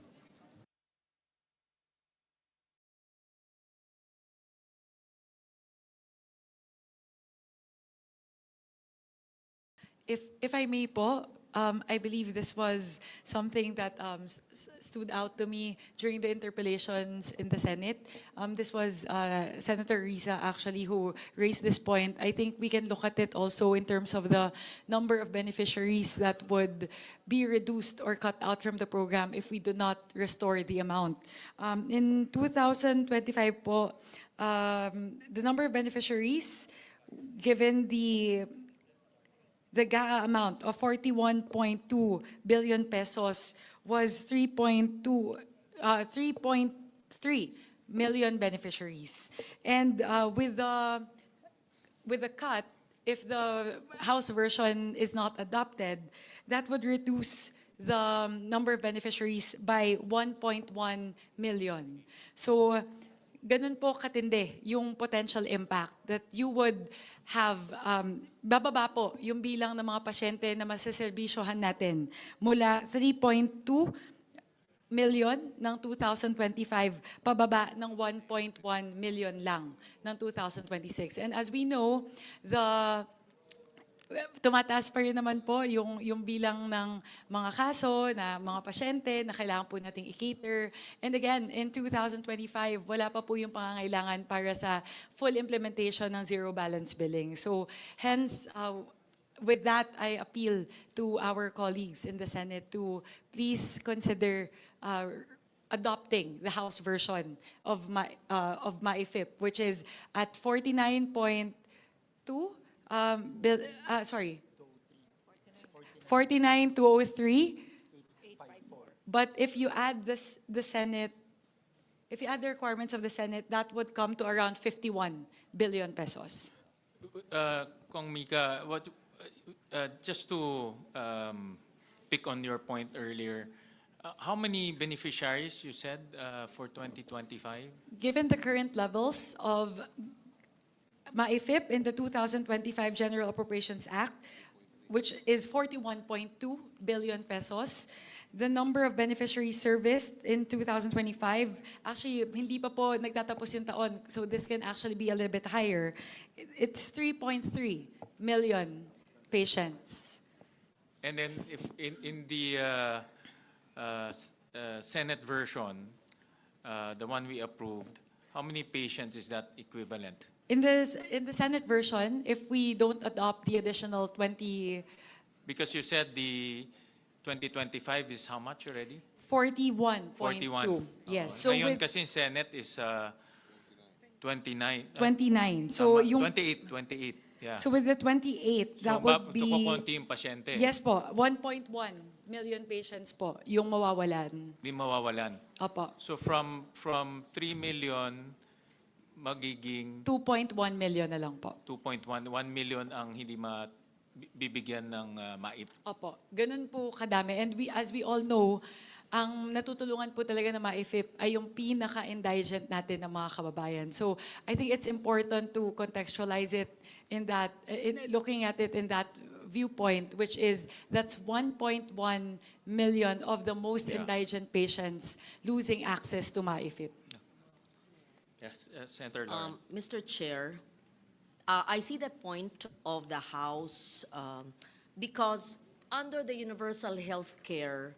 If I may po, I believe this was something that stood out to me during the interpellations in the Senate. This was Senator Risa actually who raised this point. I think we can look at it also in terms of the number of beneficiaries that would be reduced or cut out from the program if we do not restore the amount. In 2025 po, the number of beneficiaries, given the GAA amount of 41.2 billion pesos, was 3.3 million beneficiaries. And with the cut, if the House version is not adopted, that would reduce the number of beneficiaries by 1.1 million. So, ganun po katindi yung potential impact that you would have, bababa po yung bilang ng mga pasyente na masaserbisyohan natin mula 3.2 million ng 2025, pababa ng 1.1 million lang ng 2026. And as we know, tumataas pa rin naman po yung bilang ng mga kaso na mga pasyente na kailangan po nating i-cater. And again, in 2025, wala pa po yung pangangailangan para sa full implementation ng zero balance billing. So hence, with that, I appeal to our colleagues in the Senate to please consider adopting the House version of MAIFIP, which is at 49.2 49,203. But if you add the Senate, if you add the requirements of the Senate, that would come to around 51 billion pesos. Kong Mika, just to pick on your point earlier, how many beneficiaries you said for 2025? Given the current levels of MAIFIP in the 2025 General Appropriations Act, which is 41.2 billion pesos, the number of beneficiaries serviced in 2025, actually, hindi pa po nagtatapos yung taon, so this can actually be a little bit higher. It's 3.3 million patients. And then if in the Senate version, the one we approved, how many patients is that equivalent? In the Senate version, if we don't adopt the additional 20, Because you said the 2025 is how much already? 41.2. 41. Yes. So So ngayon with kasi Senate is 29. 29. So yung 28. Yeah. so with the 28, that would be kukunti yung pasyente. yes po, 1.1 million patients po yung mawawalan. Di mawawalan. Opo. So from 3 million magiging 2.1 million na lang po. 2.1 million ang hindi bibigyan ng MAIP. Opo. Ganun po kadami. And as we all know, ang natutulungan po talaga ng MAIFIP ay yung pinaka-indigent natin ng mga kababayan. So I think it's important to contextualize it in that, looking at it in that viewpoint, which is that's 1.1 million of the most indigent patients losing access to MAIFIP. Yes, Senator Lauren. Mr. Chair, I see the point of the House because under the universal health care,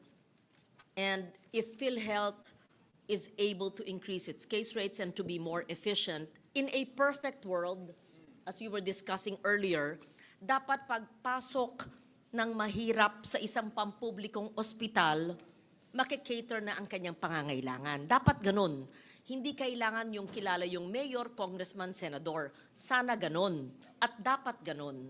and if PhilHealth is able to increase its case rates and to be more efficient, in a perfect world, as we were discussing earlier, dapat pagpasok ng mahirap sa isang pampublikong ospital, makikater na ang kanyang pangangailangan. Dapat ganun. Hindi kailangan yung kilala yung mayor, congressman, senador. Sana ganun. At dapat ganun.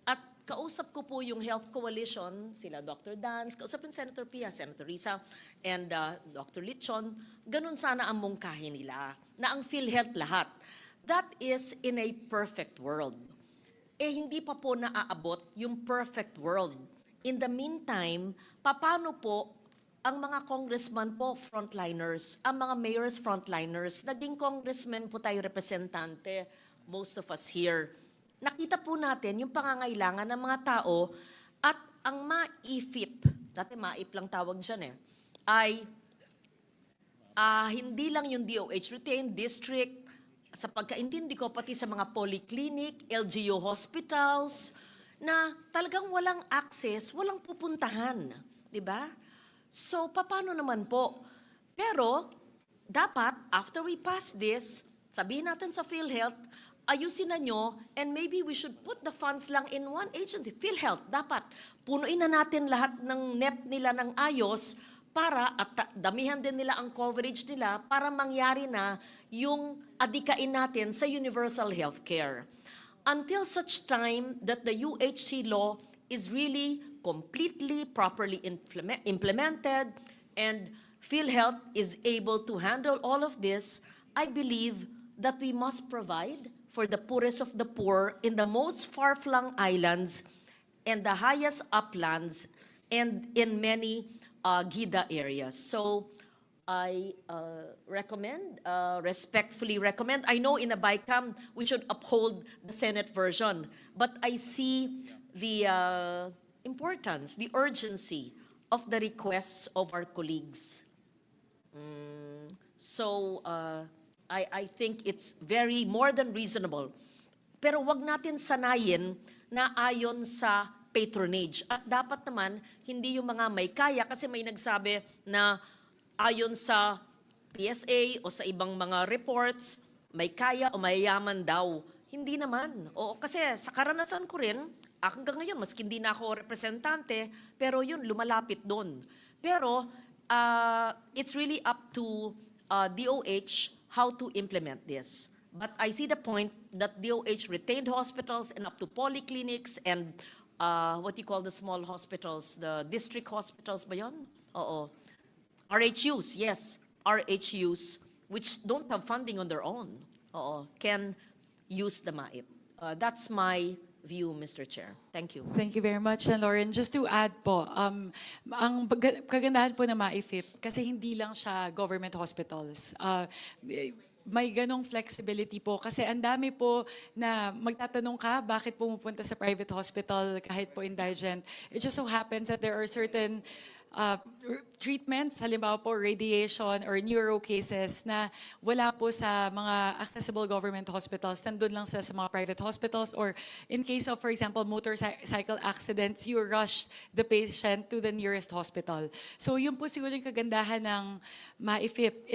At kausap ko po yung Health Coalition, sila Dr. Dance, kausap yung Senator Pia, Senator Risa, and Dr. Lichon. Ganun sana ang mungkahin nila, na ang PhilHealth lahat. That is in a perfect world. Hindi pa po naaabot yung perfect world. In the meantime, paano po ang mga congressman po, frontliners, ang mga mayors, frontliners, naging congressman po tayo, representante, most of us here. Nakita po natin yung pangangailangan ng mga tao at ang MAIFIP, dati MAIP lang tawag dyan ay hindi lang yung DOH retained, district, sa pagkaintindi ko pati sa mga polyclinic, LGU hospitals, na talagang walang access, walang pupuntahan, di ba? So, paano naman po? Pero, dapat, after we pass this, sabihin natin sa PhilHealth, ayusin na nyo, and maybe we should put the funds lang in one agency. PhilHealth, dapat, punuin na natin lahat ng NEP nila ng ayos para, at damihan din nila ang coverage nila para mangyari na yung adikain natin sa universal healthcare. Until such time that the UHC law is really completely, properly implemented, and PhilHealth is able to handle all of this, I believe that we must provide for the poorest of the poor in the most far-flung islands and the highest uplands and in many GIDA areas. So I respectfully recommend. I know in a BICAM we should uphold the Senate version, but I see the importance, the urgency of the requests of our colleagues. So I think it's very more than reasonable. Pero wag natin sanayin na ayon sa patronage. At dapat naman, hindi yung mga may kaya, kasi may nagsabi na ayon sa PSA o sa ibang mga reports, may kaya o mayayaman daw. Hindi naman. O, kasi sa karanasan ko rin, hanggang ngayon, maski hindi na ako representante, pero yun, lumalapit doon. Pero it's really up to DOH how to implement this. But I see the point that DOH retained hospitals and up to polyclinics and what you call the small hospitals, the district hospitals ba yun? Oo. RHUs, yes. RHUs, which don't have funding on their own, can use the MAIP. That's my view, Mr. Chair. Thank you. Thank you very much, and Lauren. Just to add po, ang kagandahan po ng MAIFIP, kasi hindi lang siya government hospitals. May ganong flexibility po kasi ang dami po na magtatanong ka bakit pumupunta sa private hospital kahit po indigent. It just so happens that there are certain treatments, halimbawa po radiation or neuro cases na wala po sa mga accessible government hospitals, nandun lang sa mga private hospitals, or in case of, for example, motorcycle accidents, you rush the patient to the nearest hospital. So yun po siguro yung kagandahan ng MAIFIP.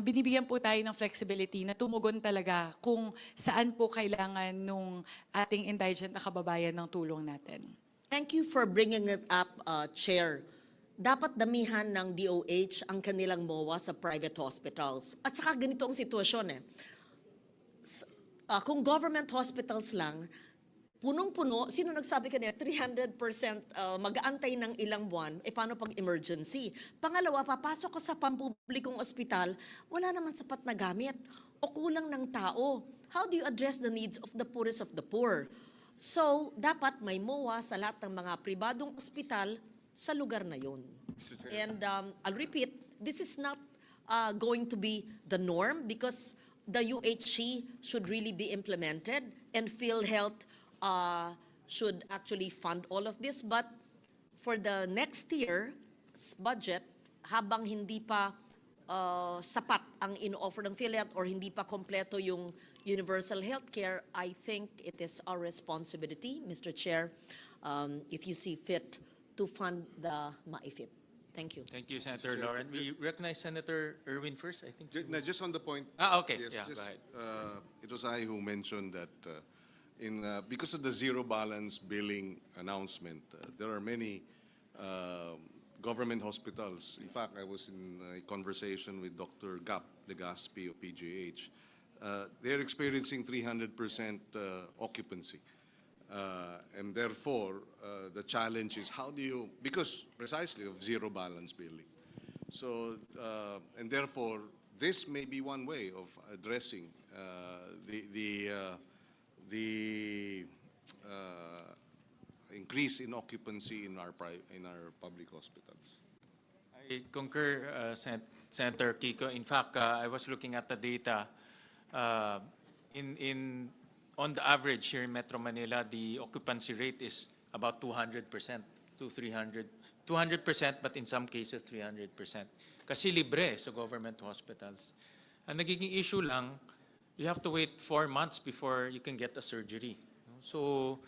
Binibigyan po tayo ng flexibility na tumugon talaga kung saan po kailangan nung ating indigent na kababayan ng tulong natin. Thank you for bringing it up, Chair. Dapat damihan ng DOH ang kanilang MOA sa private hospitals. At saka ganito ang sitwasyon kung government hospitals lang, punong-puno, sino nagsabi kanina, 300% mag-aantay ng ilang buwan, paano pag emergency? Pangalawa, papasok ka sa pampublikong ospital, wala naman sapat na gamit o kulang ng tao. How do you address the needs of the poorest of the poor? So, dapat may MOA sa lahat ng mga pribadong ospital sa lugar na yun. And I'll repeat, this is not going to be the norm because the UHC should really be implemented and PhilHealth should actually fund all of this. But for the next year's budget, habang hindi pa sapat ang in-offer ng PhilHealth or hindi pa kompleto yung universal healthcare, I think it is our responsibility, Mr. Chair, if you see fit, to fund the MAIFIP. Thank you. Thank you, Senator Lauren. We recognize Senator Erwin first, I think. Just on the point. Okay. Yes, Yeah, just, go ahead. it was I who mentioned that because of the zero balance billing announcement, there are many government hospitals. In fact, I was in a conversation with Dr. Gap Legaspi of PGH. They're experiencing 300% occupancy. And therefore, the challenge is how do you, because precisely of zero balance billing. So, and therefore, this may be one way of addressing the increase in occupancy in our public hospitals. I concur, Senator Kiko. In fact, I was looking at the data. On the average here in Metro Manila, the occupancy rate is about 200% to 300%, 200%, but in some cases 300%. Kasi libre sa government hospitals. Ang nagiging issue lang, you have to wait 4 months before you can get a surgery. So,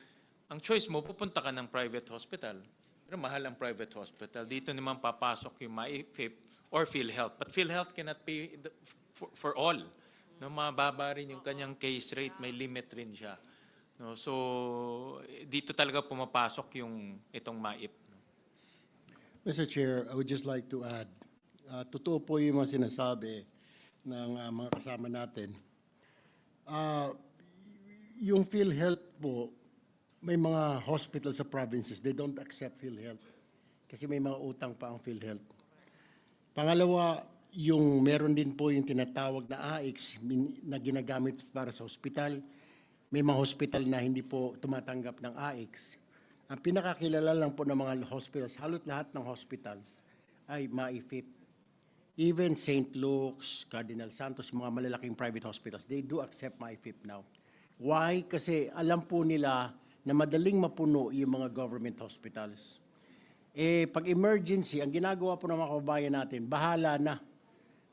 ang choice mo, pupunta ka ng private hospital. Pero mahal ang private hospital. Dito naman papasok yung MyFIP or PhilHealth. But PhilHealth cannot pay for all. No, mababa rin yung kanyang case rate, may limit rin siya. No, so dito talaga pumapasok yung itong MyIP. No? Mr. Chair, I would just like to add, totoo po yung mga sinasabi ng mga kasama natin. Yung PhilHealth po, may mga hospitals sa provinces, they don't accept PhilHealth kasi may mga utang pa ang PhilHealth. Pangalawa, yung meron din po yung tinatawag na AIX na ginagamit para sa hospital. May mga hospital na hindi po tumatanggap ng AIX. Ang pinakakilala lang po ng mga hospitals, halos lahat ng hospitals ay MyFIP. Even St. Luke's, Cardinal Santos, mga malalaking private hospitals, they do accept MyFIP now. Why? Kasi alam po nila na madaling mapuno yung mga government hospitals. Pag emergency, ang ginagawa po ng mga kababayan natin, bahala na.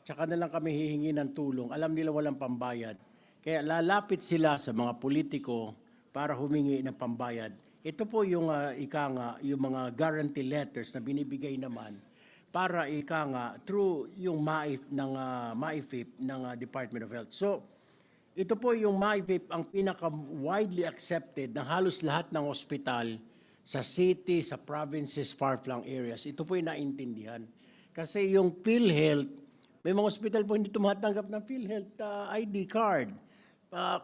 Tsaka na lang kami hihingi ng tulong. Alam nila walang pambayad. Kaya lalapit sila sa mga politiko para humingi ng pambayad. Ito po yung yung mga guarantee letters na binibigay naman para through yung MyFIP ng Department of Health. So, ito po yung MyFIP ang pinaka-widely accepted ng halos lahat ng hospital sa city, sa provinces, far-flung areas. Ito po yung naintindihan. Kasi yung PhilHealth, may mga hospital po hindi tumatanggap ng PhilHealth ID card.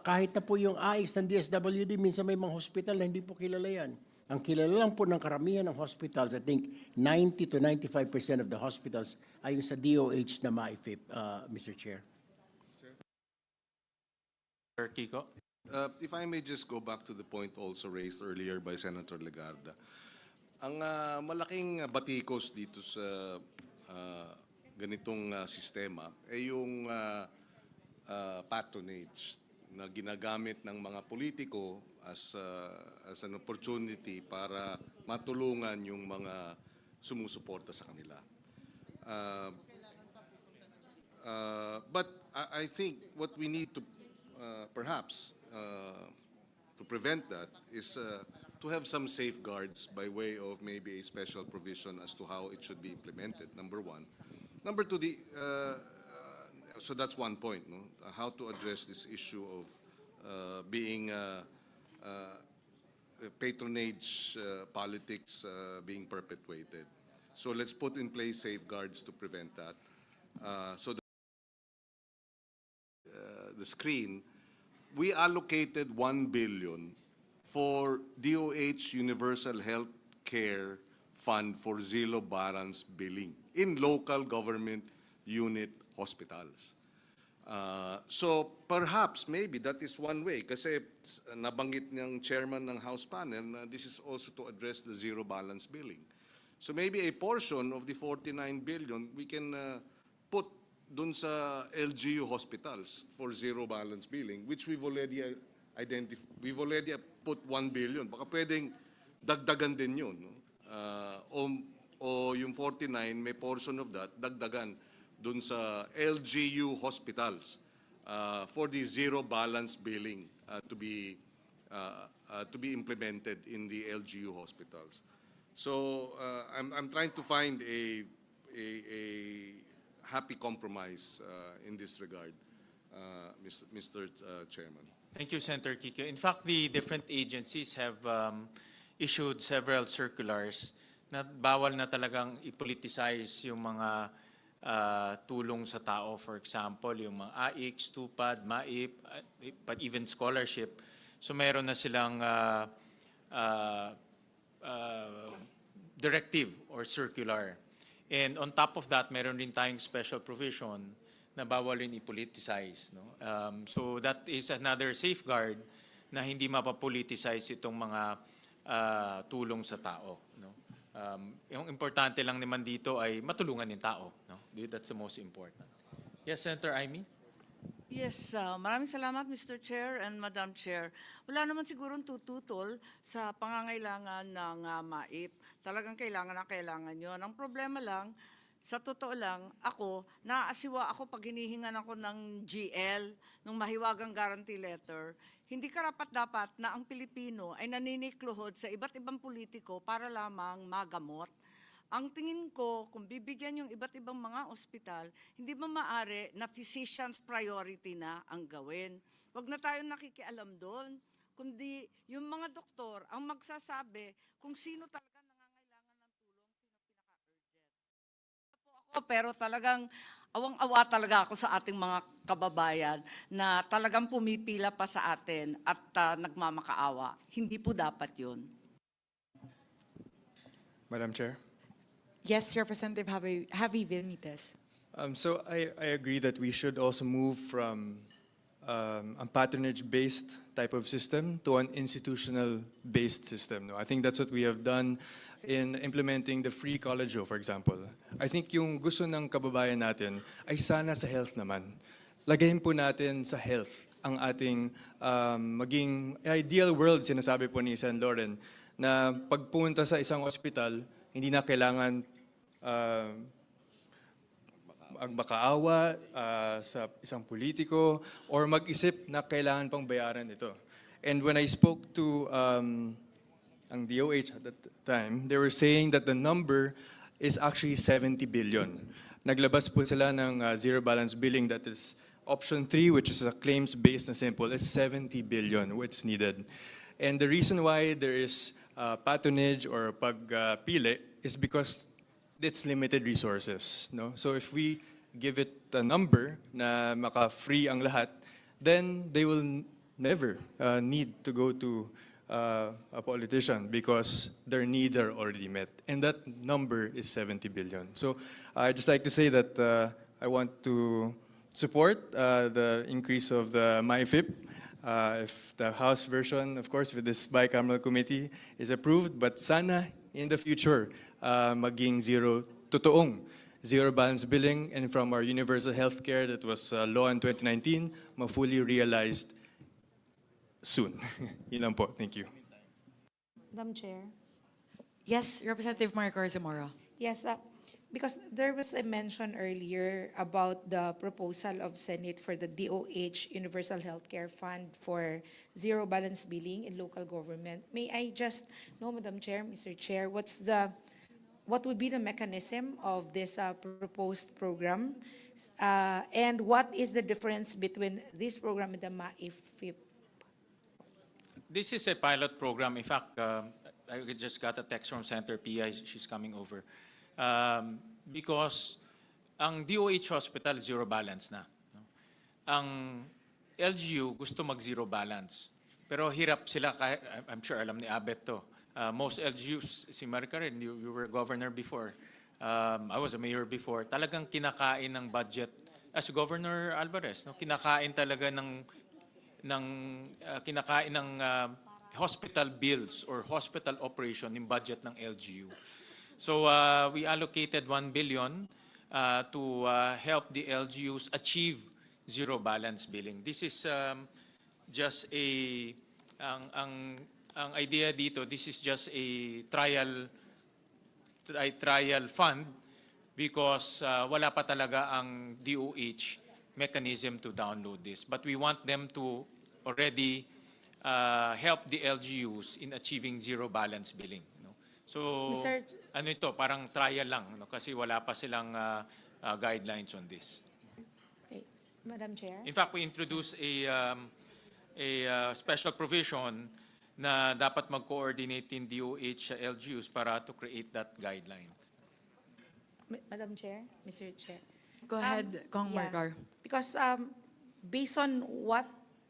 Kahit na po yung AIX ng DSWD, minsan may mga hospital na hindi po kilala yan. Ang kilala lang po ng karamihan ng hospitals, I think 90 to 95% of the hospitals ay yung sa DOH na MyFIP, Mr. Chair. Sir Kiko? If I may just go back to the point also raised earlier by Senator Legarda. Ang malaking batikos dito sa ganitong sistema ay yung patronage na ginagamit ng mga politiko as an opportunity para matulungan yung mga sumusuporta sa kanila. But I think what we need to perhaps to prevent that is to have some safeguards by way of maybe a special provision as to how it should be implemented, number one. Number two, so that's one point, no? How to address this issue of being patronage politics being perpetuated. So let's put in place safeguards to prevent that. So the screen, we allocated 1 billion for DOH Universal Health Care Fund for zero balance billing in local government unit hospitals. So perhaps maybe that is one way kasi nabanggit ng chairman ng House panel na this is also to address the zero balance billing. So maybe a portion of the 49 billion we can put dun sa LGU hospitals for zero balance billing, which we've already we've already put 1 billion. Baka pwedeng dagdagan din yun. No? O yung 49, may portion of that, dagdagan dun sa LGU hospitals for the zero balance billing to be implemented in the LGU hospitals. So I'm trying to find a happy compromise in this regard, Mr. Chairman. Thank you, Senator Kiko. In fact, the different agencies have issued several circulars na bawal na talagang i-politicize yung mga tulong sa tao. For example, yung mga AIX, TUPAD, MAIP, but even scholarship. So meron na silang directive or circular. And on top of that, meron rin tayong special provision na bawal rin i-politicize. No? So that is another safeguard na hindi mapapoliticize itong mga tulong sa tao. No? Yung importante lang naman dito ay matulungan yung tao. No? That's the most important. Yes, Senator Amy? Yes, maraming salamat Mr. Chair and Madam Chair. Wala naman sigurong tututol sa pangangailangan ng MAIP. Talagang kailangan na kailangan yun. Ang problema lang, sa totoo lang, ako, naaasiwa ako pag hinihingan ako ng GL, ng mahiwagang guarantee letter. Hindi karapat-dapat na ang Pilipino ay naninikluhod sa iba't ibang politiko para lamang magamot. Ang tingin ko, kung bibigyan yung iba't ibang mga ospital, hindi ba maaari na physician's priority na ang gawin? Huwag na tayo nakikialam doon, kundi yung mga doktor ang magsasabi kung sino talaga nangangailangan ng tulong, sino pinaka-urgent. Po ako, pero talagang awang-awa talaga ako sa ating mga kababayan na talagang pumipila pa sa atin at nagmamakaawa. Hindi po dapat yun. Madam Chair. Yes, Representative Javi Benitez. So I agree that we should also move from a patronage-based type of system to an institutional-based system. No? I think that's what we have done in implementing the free college law, for example. I think yung gusto ng kababayan natin ay sana sa health naman. Lagayin po natin sa health ang ating maging ideal world, sinasabi po ni Sen. Lauren, na pagpunta sa isang ospital, hindi na kailangan magmakaawa sa isang politiko or mag-isip na kailangan pang bayaran ito. And when I spoke to ang DOH at that time, they were saying that the number is actually 70 billion. Naglabas po sila ng zero balance billing, that is option 3, which is a claims-based na simple, is 70 billion what's needed. And the reason why there is patronage or pagpili is because it's limited resources. No? So if we give it a number na maka-free ang lahat, then they will never need to go to a politician because their needs are already met. And that number is 70 billion. So I'd just like to say that I want to support the increase of the MyFIP. If the House version, of course, with this bicameral committee is approved, but sana in the future, maging totoong zero balance billing, and from our universal healthcare that was law in 2019, ma-fully realized soon. Yun lang po. Thank you. Madam Chair. Yes, Representative Maricor Zamora. Yes, because there was a mention earlier about the proposal of Senate for the DOH Universal Healthcare Fund for zero balance billing in local government. May I just know, Madam Chair, Mr. Chair, what would be the mechanism of this proposed program? And what is the difference between this program and the MAIFIP? This is a pilot program. In fact, I just got a text from Senator Pia. She's coming over. Because ang DOH hospital, zero balance na. No? Ang LGU gusto mag-zero balance. Pero hirap sila, I'm sure alam ni Abet to. Most LGUs, si Marica rin, you were governor before. I was a mayor before. Talagang kinakain ng budget. As Governor Alvarez, no? Kinakain talaga kinakain ng hospital bills or hospital operation yung budget ng LGU. So we allocated 1 billion to help the LGUs achieve zero balance billing. This is just ang idea dito, this is just a trial fund because wala pa talaga ang DOH mechanism to download this. But we want them to already help the LGUs in achieving zero balance billing. No? So, ano ito, parang trial lang, no? Kasi wala pa silang guidelines on this. Okay. Madam Chair. In fact, we introduced a special provision na dapat mag-coordinate in DOH sa LGUs para to create that guideline. Madam Chair, Mr. Chair. Go ahead, Kong Maricor. Because based on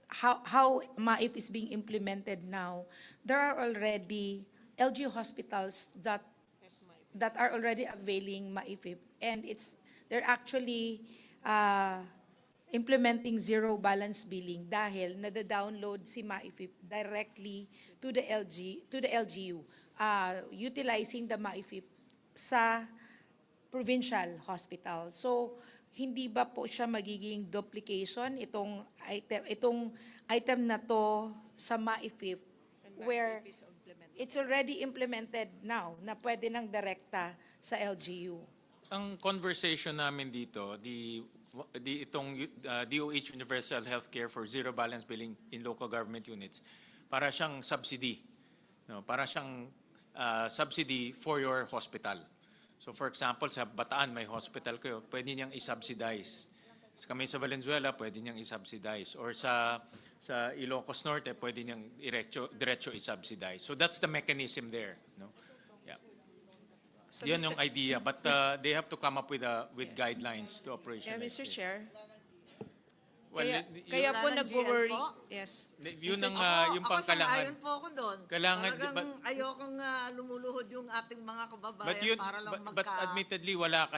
how MAIF is being implemented now, there are already LGU hospitals that are already availing MAIF, and they're actually implementing zero balance billing dahil nada-download si MAIF directly to the LGU, utilizing the MAIF sa provincial hospital. So hindi ba po siya magiging duplication itong item na to sa MAIF where it's already implemented now na pwede nang direkta sa LGU? Ang conversation namin dito, itong DOH Universal Healthcare for Zero Balance Billing in Local Government Units, para siyang subsidy. No, para siyang subsidy for your hospital. So for example, sa Bataan may hospital kayo, pwede niyang i-subsidize. Kami sa Valenzuela, pwede niyang i-subsidize. Or sa Ilocos Norte, pwede niyang diretso i-subsidize. So that's the mechanism there. No? Yeah. So, Yan Mr. yung idea. But they have to come up with guidelines to Yeah, operationalize. Mr. it. Chair. Well, Kaya po Wala ng nagwo-worry. GL po? Yes. yun Mr. ang yung Ako pangkalangan. sang-ayon po ako doon. Kailangan, Talagang ayokong lumuluhod yung ating mga kababayan But yun, para lang but admittedly wala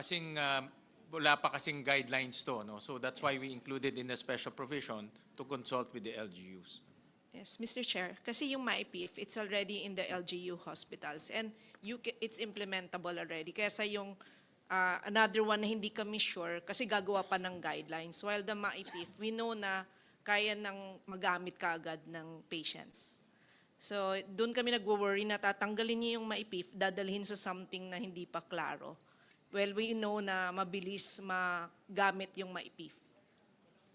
pa kasing guidelines to, no. So that's why we included in the special provision to consult with the LGUs. Yes, Mr. Chair. Kasi yung MyPIF, it's already in the LGU hospitals and it's implementable already. Kaya sa yung another one na hindi kami sure kasi gagawa pa ng guidelines. While the MyPIF, we know na kaya nang magamit kaagad ng patients. So, doon kami nagwo-worry na tatanggalin niyo yung MyPIF, dadalhin sa something na hindi pa klaro. Well, we know na mabilis magamit yung MyPIF.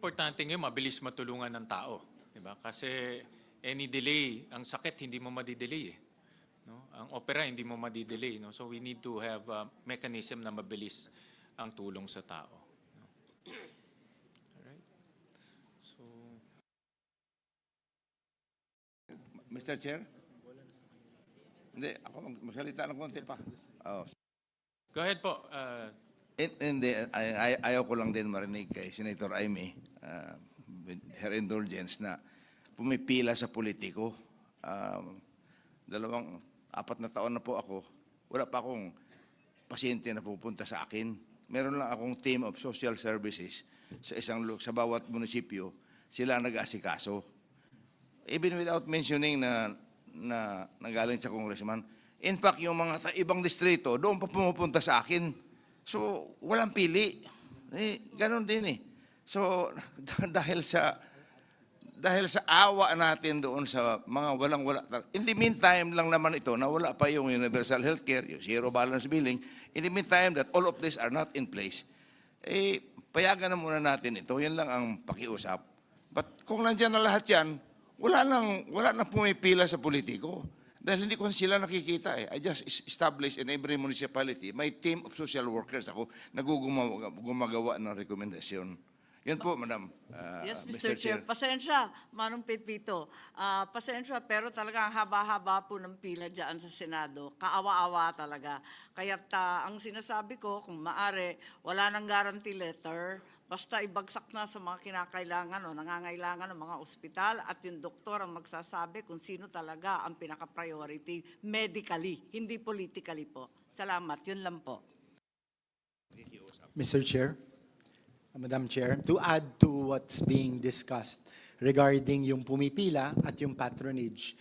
Importante ngayon, mabilis matulungan ng tao. Diba? Kasi any delay, ang sakit hindi mo madidelay. No? Ang opera hindi mo madidelay. No? So we need to have a mechanism na mabilis ang tulong sa tao. No? Alright? So, Mr. Chair? Hindi, ako magsalita ng konti pa. Oh. go ahead po. Hindi, ayaw ko lang din marinig kay Senator Aimee, with her indulgence, na pumipila sa politiko. 4 na taon na po ako, wala pa akong pasyente na pupunta sa akin. Meron lang akong team of social services sa bawat munisipyo, sila nag-asikaso. Even without mentioning na nagaling sa congressman, in fact, yung mga ibang distrito, doon pa pumupunta sa akin. So, walang pili. Ganon din eh. So, dahil sa awa natin doon sa mga walang-wala. In the meantime lang naman ito, na wala pa yung universal healthcare, yung zero balance billing. In the meantime that all of these are not in place, payagan na muna natin ito. Yan lang ang pakiusap. But kung nandiyan na lahat yan, wala nang pumipila sa politiko. Dahil hindi ko sila nakikita eh. I just established in every municipality my team of social workers. Ako gumagawa ng rekomendasyon. Yan po, Madam. Yes, Mr. Chair. Pasensya, Manong Pipito. Pasensya, pero talaga ang haba-haba po ng pila dyan sa Senado. Kaawa-awa talaga. Kaya ang sinasabi ko, kung maaari, wala nang guarantee letter. Basta ibagsak na sa mga kinakailangan o nangangailangan ng mga ospital at yung doktor ang magsasabi kung sino talaga ang pinaka-priority medically, hindi politically po. Salamat. Yun lang po. Mr. Chair, Madam Chair, to add to what's being discussed regarding yung pumipila at yung patronage,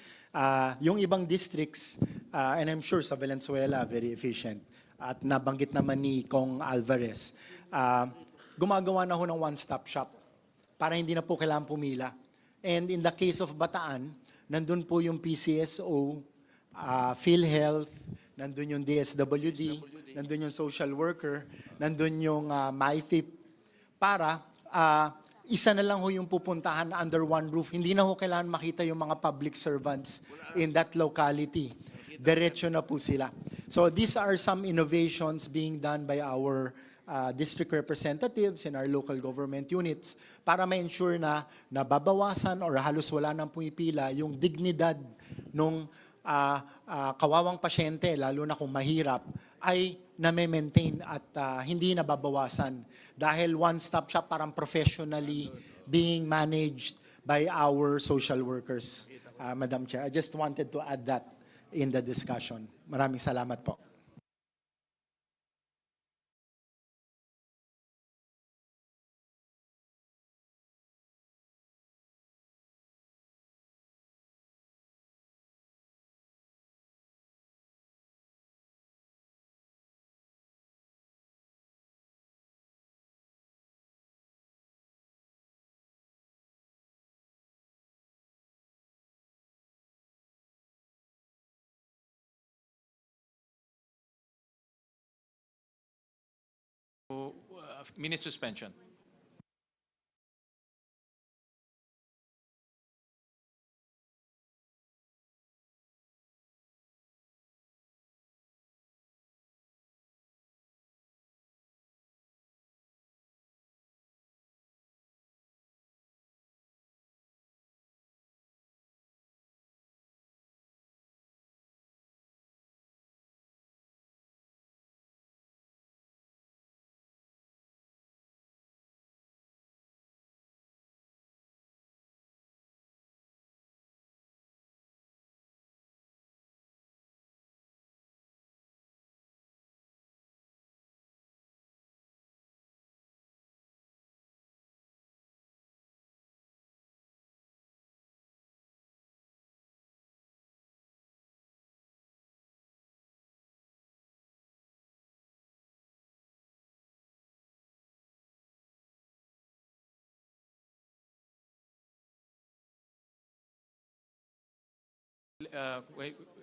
yung ibang districts, and I'm sure sa Valenzuela, very efficient, at nabanggit naman ni Kong Alvarez, gumagawa na ho ng one-stop shop para hindi na po kailangan pumila. And in the case of Bataan, nandun po yung PCSO, PhilHealth, nandun yung DSWD, nandun yung social worker, nandun yung MyFIP, para isa na lang ho yung pupuntahan under one roof. Hindi na ho kailangan makita yung mga public servants in that locality. Diretso na po sila. So these are some innovations being done by our district representatives in our local government units para ma-ensure na nababawasan or halos wala nang pumipila yung dignidad ng kawawang pasyente, lalo na kung mahirap, ay na-maintain at hindi nababawasan dahil one-stop shop parang professionally being managed by our social workers, Madam Chair. I just wanted to add that in the discussion. Maraming salamat po. minute suspension.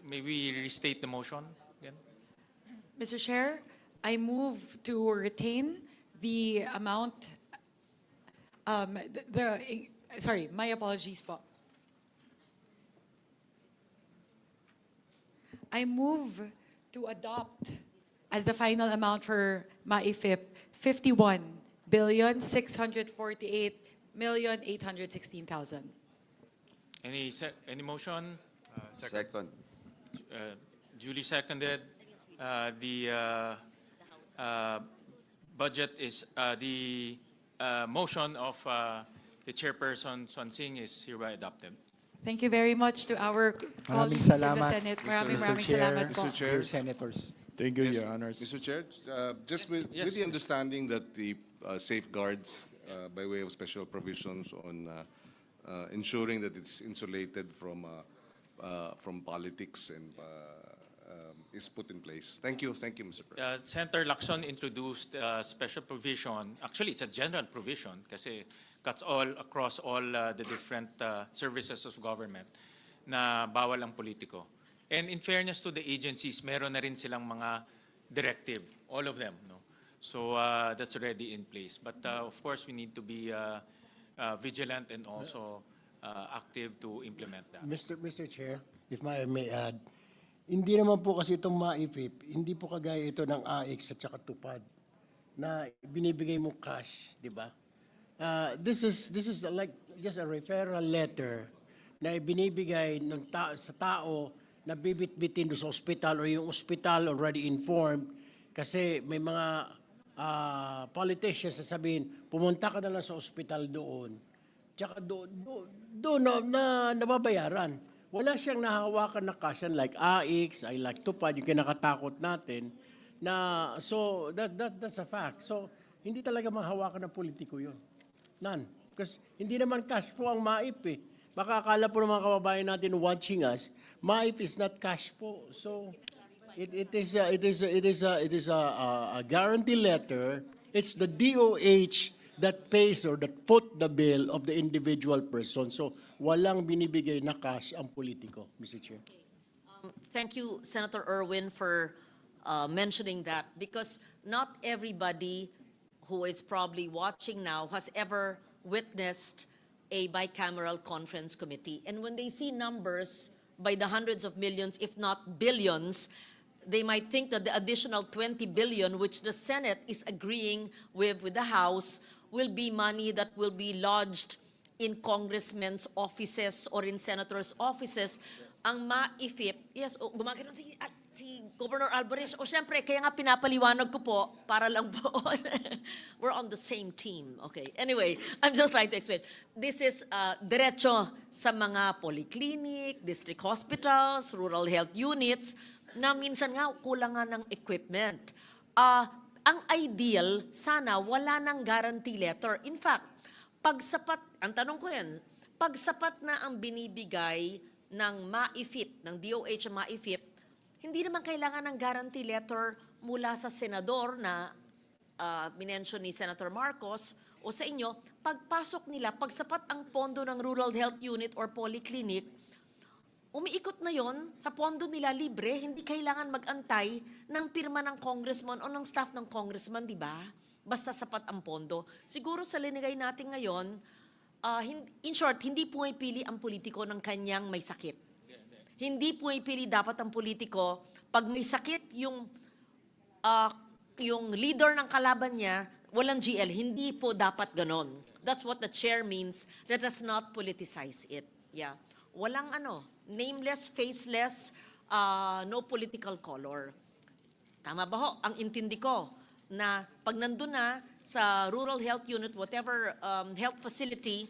May we restate the motion again? Mr. Chair, I move to retain the amount, sorry, my apologies po. I move to adopt as the final amount for MAIFIP 51,648,816,000. Any motion? Second. Duly seconded. The budget is, the motion of the chairperson Swan Singh is hereby adopted. Thank you very much to our Maraming colleagues in the salamat, Senate. Maraming Mr. maraming Chair, salamat po. Mr. Chair. dear senators. Thank you, Yes, Your Honors. Mr. Chair, just with Yes. the understanding that the safeguards by way of special provisions on ensuring that it's insulated from politics and is put in place. Thank you, Mr. President. Senator Lacson introduced a special provision. Actually, it's a general provision kasi cuts all across all the different services of government na bawal ang politiko. And in fairness to the agencies, meron na rin silang mga directive, all of them. No? So that's already in place. But of course, we need to be vigilant and also active to implement that. Mr. Chair, if I may add, hindi naman po kasi itong MAIFIP, hindi po kagaya ito ng AX at saka tupad na binibigay mo cash, di ba? This is like just a referral letter na binibigay ng sa tao na bibit-bitin doon sa ospital or yung ospital already informed kasi may mga politicians na sabihin, pumunta ka na lang sa ospital doon. Tsaka doon na nababayaran. Wala siyang nahawakan na cash like AX, I like tupad, yung kinakatakot natin. Na, so that's a fact. So hindi talaga mahawakan ng politiko yun. None. Because hindi naman cash po ang MAIP eh. Baka akala po ng mga kababayan natin watching us, MAIP is not cash po. So it is a guarantee letter. It's the DOH that pays or that foot the bill of the individual person. So walang binibigay na cash ang politiko, Mr. Chair. Thank you, Senator Erwin, for mentioning that, because not everybody who is probably watching now has ever witnessed a bicameral conference committee. And when they see numbers by the hundreds of millions, if not billions, they might think that the additional 20 billion, which the Senate is agreeing with the House, will be money that will be lodged in congressmen's offices or in senators' offices. Ang MAIFIP, yes, gumagano'n si Governor Alvarez. O siyempre, kaya nga pinapaliwanag ko po, para lang po, we're on the same team. Okay, anyway, I'm just trying to explain. This is diretso sa mga polyclinic, district hospitals, rural health units, na minsan nga kulang nga ng equipment. Ang ideal, sana wala nang guarantee letter. In fact, pag sapat, ang tanong ko rin, pag sapat na ang binibigay ng MAIFIP, ng DOH ang MAIFIP, hindi naman kailangan ng guarantee letter mula sa senador na minention ni Senator Marcos o sa inyo. Pagpasok nila, pag sapat ang pondo ng rural health unit or polyclinic, umiikot na yon sa pondo nila libre, hindi kailangan mag-antay ng pirma ng congressman o ng staff ng congressman, di ba? basta sapat ang pondo. Siguro sa linigay natin ngayon, in short, hindi pumipili ang politiko ng kanyang may sakit. Hindi pumipili dapat ang politiko pag may sakit yung leader ng kalaban niya, walang GL. Hindi po dapat ganon. That's what the chair means. Let us not politicize it. Yeah. Walang nameless, faceless, no political color. Tama ba ho? Ang intindi ko na pag nandun na sa rural health unit, whatever health facility,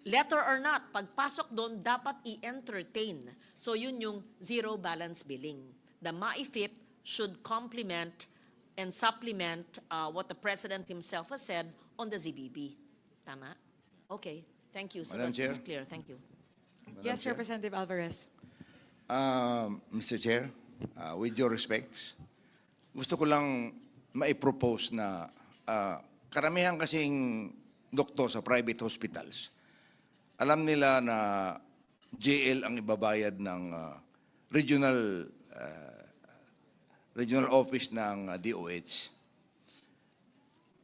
letter or not, pagpasok doon, dapat i-entertain. So yun yung zero balance billing. The MAIFIP should complement and supplement what the President himself has said on the ZBB. Tama? Okay. Thank you. So Madam that's Chair. clear. Thank you. Yes, Representative Alvarez. Mr. Chair, with your respects, gusto ko lang maipropose na karamihan kasing doktor sa private hospitals, alam nila na JL ang ibabayad ng regional office ng DOH.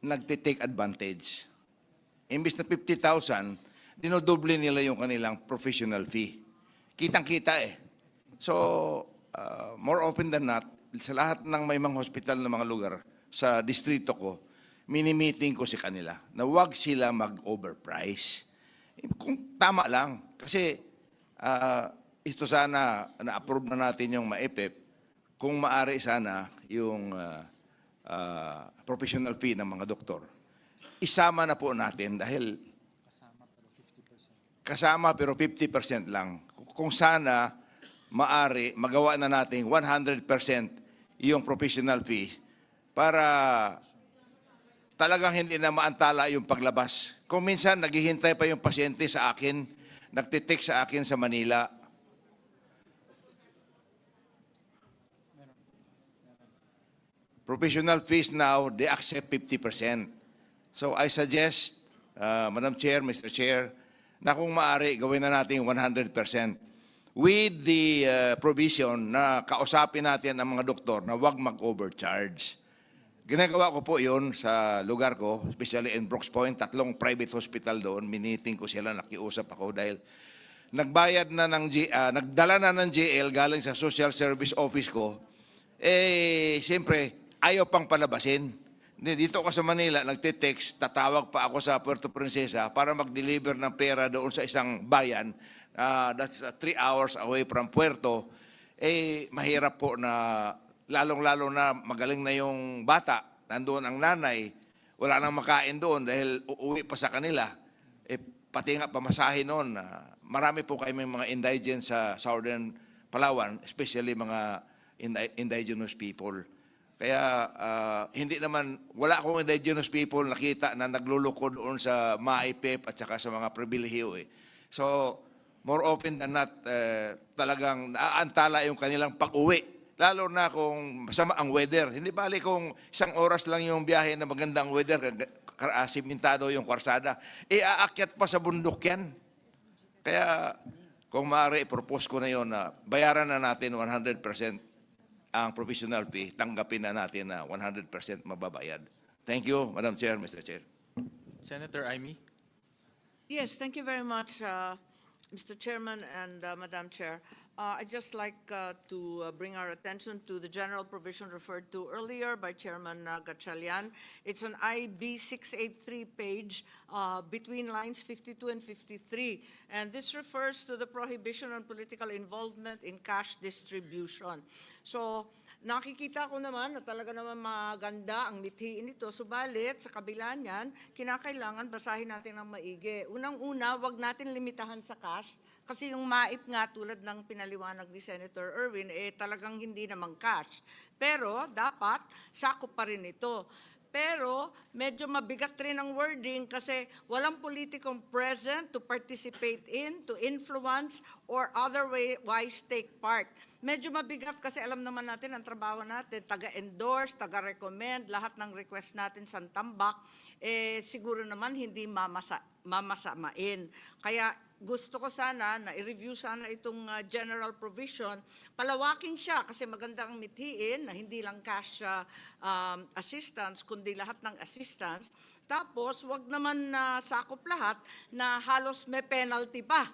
Nagte-take advantage. Imbis na 50,000, dinodoble nila yung kanilang professional fee. Kitang-kita eh. So, more often than not, sa lahat ng may mga hospital na mga lugar sa distrito ko, mini-meeting ko si kanila na huwag sila mag-overprice. Kung tama lang. Kasi ito sana, na-approve na natin yung MAIPIP, kung maari sana yung professional fee ng mga doktor. Isama na po natin dahil kasama pero 50% lang. Kung sana maari, magawa na natin 100% yung professional fee para talagang hindi na maantala yung paglabas. Kung minsan naghihintay pa yung pasyente sa akin, nagtitext sa akin sa Manila. Professional fees now, they accept 50%. So I suggest, Madam Chair, Mr. Chair, na kung maaari, gawin na natin 100%. With the provision na kausapin natin ang mga doktor na huwag mag-overcharge. Ginagawa ko po yun sa lugar ko, especially in Brooks Point, 3 private hospital doon, miniting ko sila, nakiusap ako dahil nagbayad na ng nagdala na ng JL galing sa social service office ko, siyempre, ayaw pang palabasin. Dito ako sa Manila, nagte-text, tatawag pa ako sa Puerto Princesa para mag-deliver ng pera doon sa isang bayan, that's 3 hours away from Puerto, mahirap po na, lalong-lalo na magaling na yung bata, nandoon ang nanay, wala nang makain doon dahil uuwi pa sa kanila. Pati nga pamasahe noon, marami po kayo may mga indigents sa Southern Palawan, especially mga indigenous people. Kaya hindi naman, wala akong indigenous people nakita na nagluluko doon sa MAIPIP at saka sa mga pribilehiyo. So, more often than not, talagang naaantala yung kanilang pag-uwi. Lalo na kung masama ang weather. Hindi bali kung 1 oras lang yung biyahe na magandang weather, simentado yung kwarsada, aakyat pa sa bundok yan. Kaya kung maaari, propose ko na yun na bayaran na natin 100% ang professional fee, tanggapin na natin na 100% mababayad. Thank you, Madam Chair, Mr. Chair. Senator Amy? Yes, thank you very much, Mr. Chairman and Madam Chair. I'd just like to bring our attention to the general provision referred to earlier by Chairman Gatchalian. It's on IB 683 page between lines 52 and 53. And this refers to the prohibition on political involvement in cash distribution. So, nakikita ko naman na talaga naman maganda ang mithiin nito. Subalit, sa kabila niyan, kinakailangan basahin natin ng maigi. Unang-una, wag natin limitahan sa cash. Kasi yung MAIP nga tulad ng pinaliwanag ni Senator Erwin, talagang hindi naman cash. Pero dapat sakop pa rin ito. Pero medyo mabigat rin ang wording kasi walang politikong present to participate in, to influence, or otherwise take part. Medyo mabigat kasi alam naman natin ang trabaho natin, taga-endorse, taga-recommend, lahat ng request natin sa tambak, siguro naman hindi mamasamain. Kaya gusto ko sana na i-review sana itong general provision, palawakin siya kasi magandang mithiin na hindi lang cash assistance, kundi lahat ng assistance. Tapos, wag naman sakop lahat na halos may penalty pa.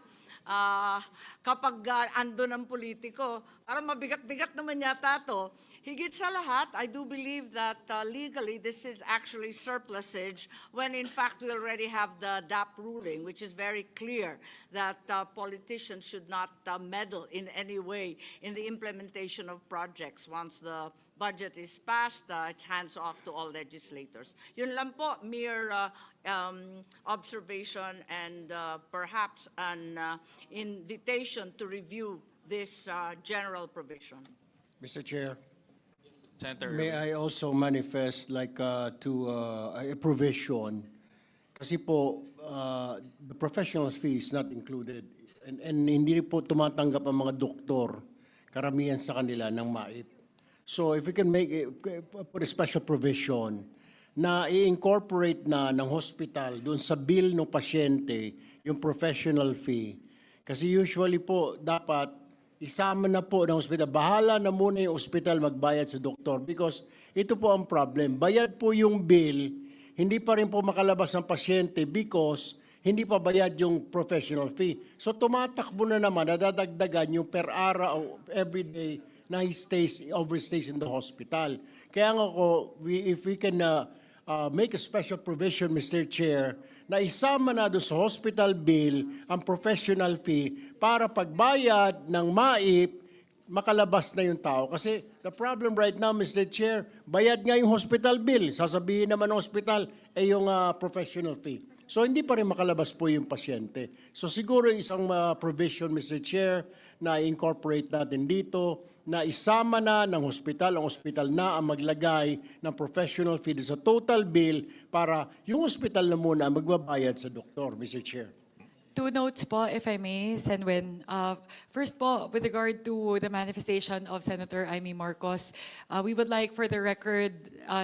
Kapag andun ang politiko, parang mabigat-bigat naman yata to. Higit sa lahat, I do believe that legally this is actually surplusage when in fact we already have the DAP ruling, which is very clear that politicians should not meddle in any way in the implementation of projects. Once the budget is passed, it's hands off to all legislators. Yun lang po, mere observation and perhaps an invitation to review this general provision. Mr. Chair, Senator may Erwin. I also manifest to a provision? Kasi po, the professional fee is not included. And hindi po tumatanggap ang mga doktor, karamihan sa kanila ng MAIP. So if we can put a special provision na i-incorporate na ng hospital doon sa bill ng pasyente yung professional fee. Kasi usually po dapat isama na po ng hospital. Bahala na muna yung hospital magbayad sa doktor because ito po ang problem. Bayad po yung bill, hindi pa rin po makalabas ang pasyente because hindi pa bayad yung professional fee. So tumatakbo na naman, nadadagdagan yung per araw, every day na he overstays in the hospital. Kaya nga ko, if we can make a special provision, Mr. Chair, na isama na doon sa hospital bill ang professional fee para pagbayad ng MAIP, makalabas na yung tao. Kasi the problem right now, Mr. Chair, bayad nga yung hospital bill. Sasabihin naman ng hospital, yung professional fee. So hindi pa rin makalabas po yung pasyente. So siguro isang provision, Mr. Chair, na incorporate natin dito, na isama na ng hospital, ang hospital na ang maglagay ng professional fee sa total bill para yung hospital na muna magbabayad sa doktor, Mr. Chair. 2 notes po, if I may, Senwin. First po, with regard to the manifestation of Senator Amy Marcos, we would like for the record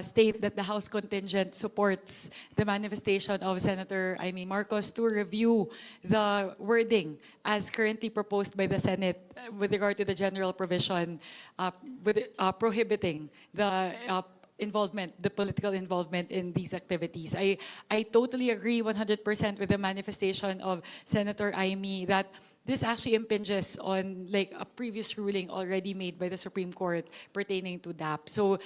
state that the House contingent supports the manifestation of Senator Amy Marcos to review the wording as currently proposed by the Senate with regard to the general provision prohibiting the political involvement in these activities. I totally agree 100% with the manifestation of Senator Amy that this actually impinges on like a previous ruling already made by the Supreme Court pertaining to DAP. So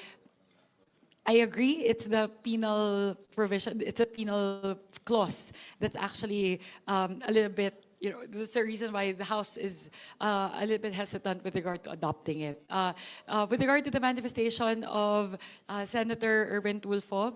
I agree, it's the penal provision, it's a penal clause that's actually a little bit, that's the reason why the House is a little bit hesitant with regard to adopting it. With regard to the manifestation of Senator Erwin Tulfo,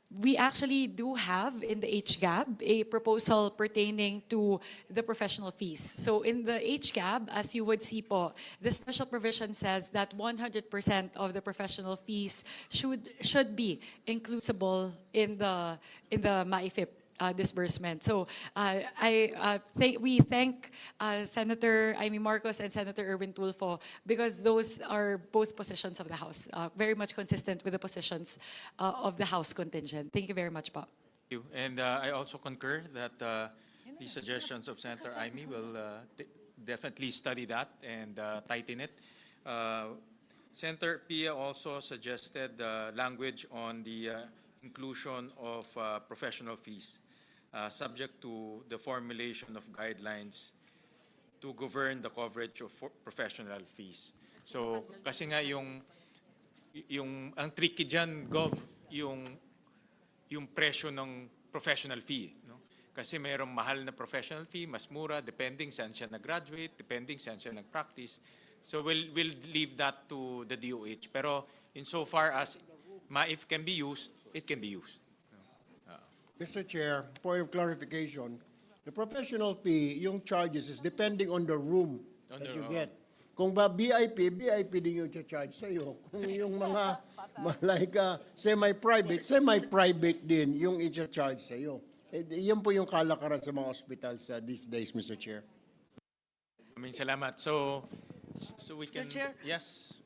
we actually do have in the HGAB a proposal pertaining to the professional fees. So in the HGAB, as you would see po, the special provision says that 100% of the professional fees should be inclusible in the MAIFIP disbursement. So we thank Senator Amy Marcos and Senator Erwin Tulfo because those are both positions of the House, very much consistent with the positions of the House contingent. Thank you very much, Pa. Thank you. And I also concur that the suggestions of Senator Amy will definitely study that and tighten it. Senator Pia also suggested language on the inclusion of professional fees, subject to the formulation of guidelines to govern the coverage of professional fees. So, kasi nga ang tricky dyan, Gov, yung presyo ng professional fee. No? Kasi mayroong mahal na professional fee, mas mura, depending saan siya nag-graduate, depending saan siya nag-practice. So we'll leave that to the DOH. Pero insofar as MAIF can be used, it can be used. Mr. Chair, point of clarification, the professional fee, yung charges is depending on the room that you get. Kung ba VIP din yung charge sa'yo. Kung yung mga like semi-private din yung i-charge sa'yo. Yan po yung kalakaran sa mga hospitals these days, Mr. Chair. Salamat. So we can... Mr. Chair? Yes.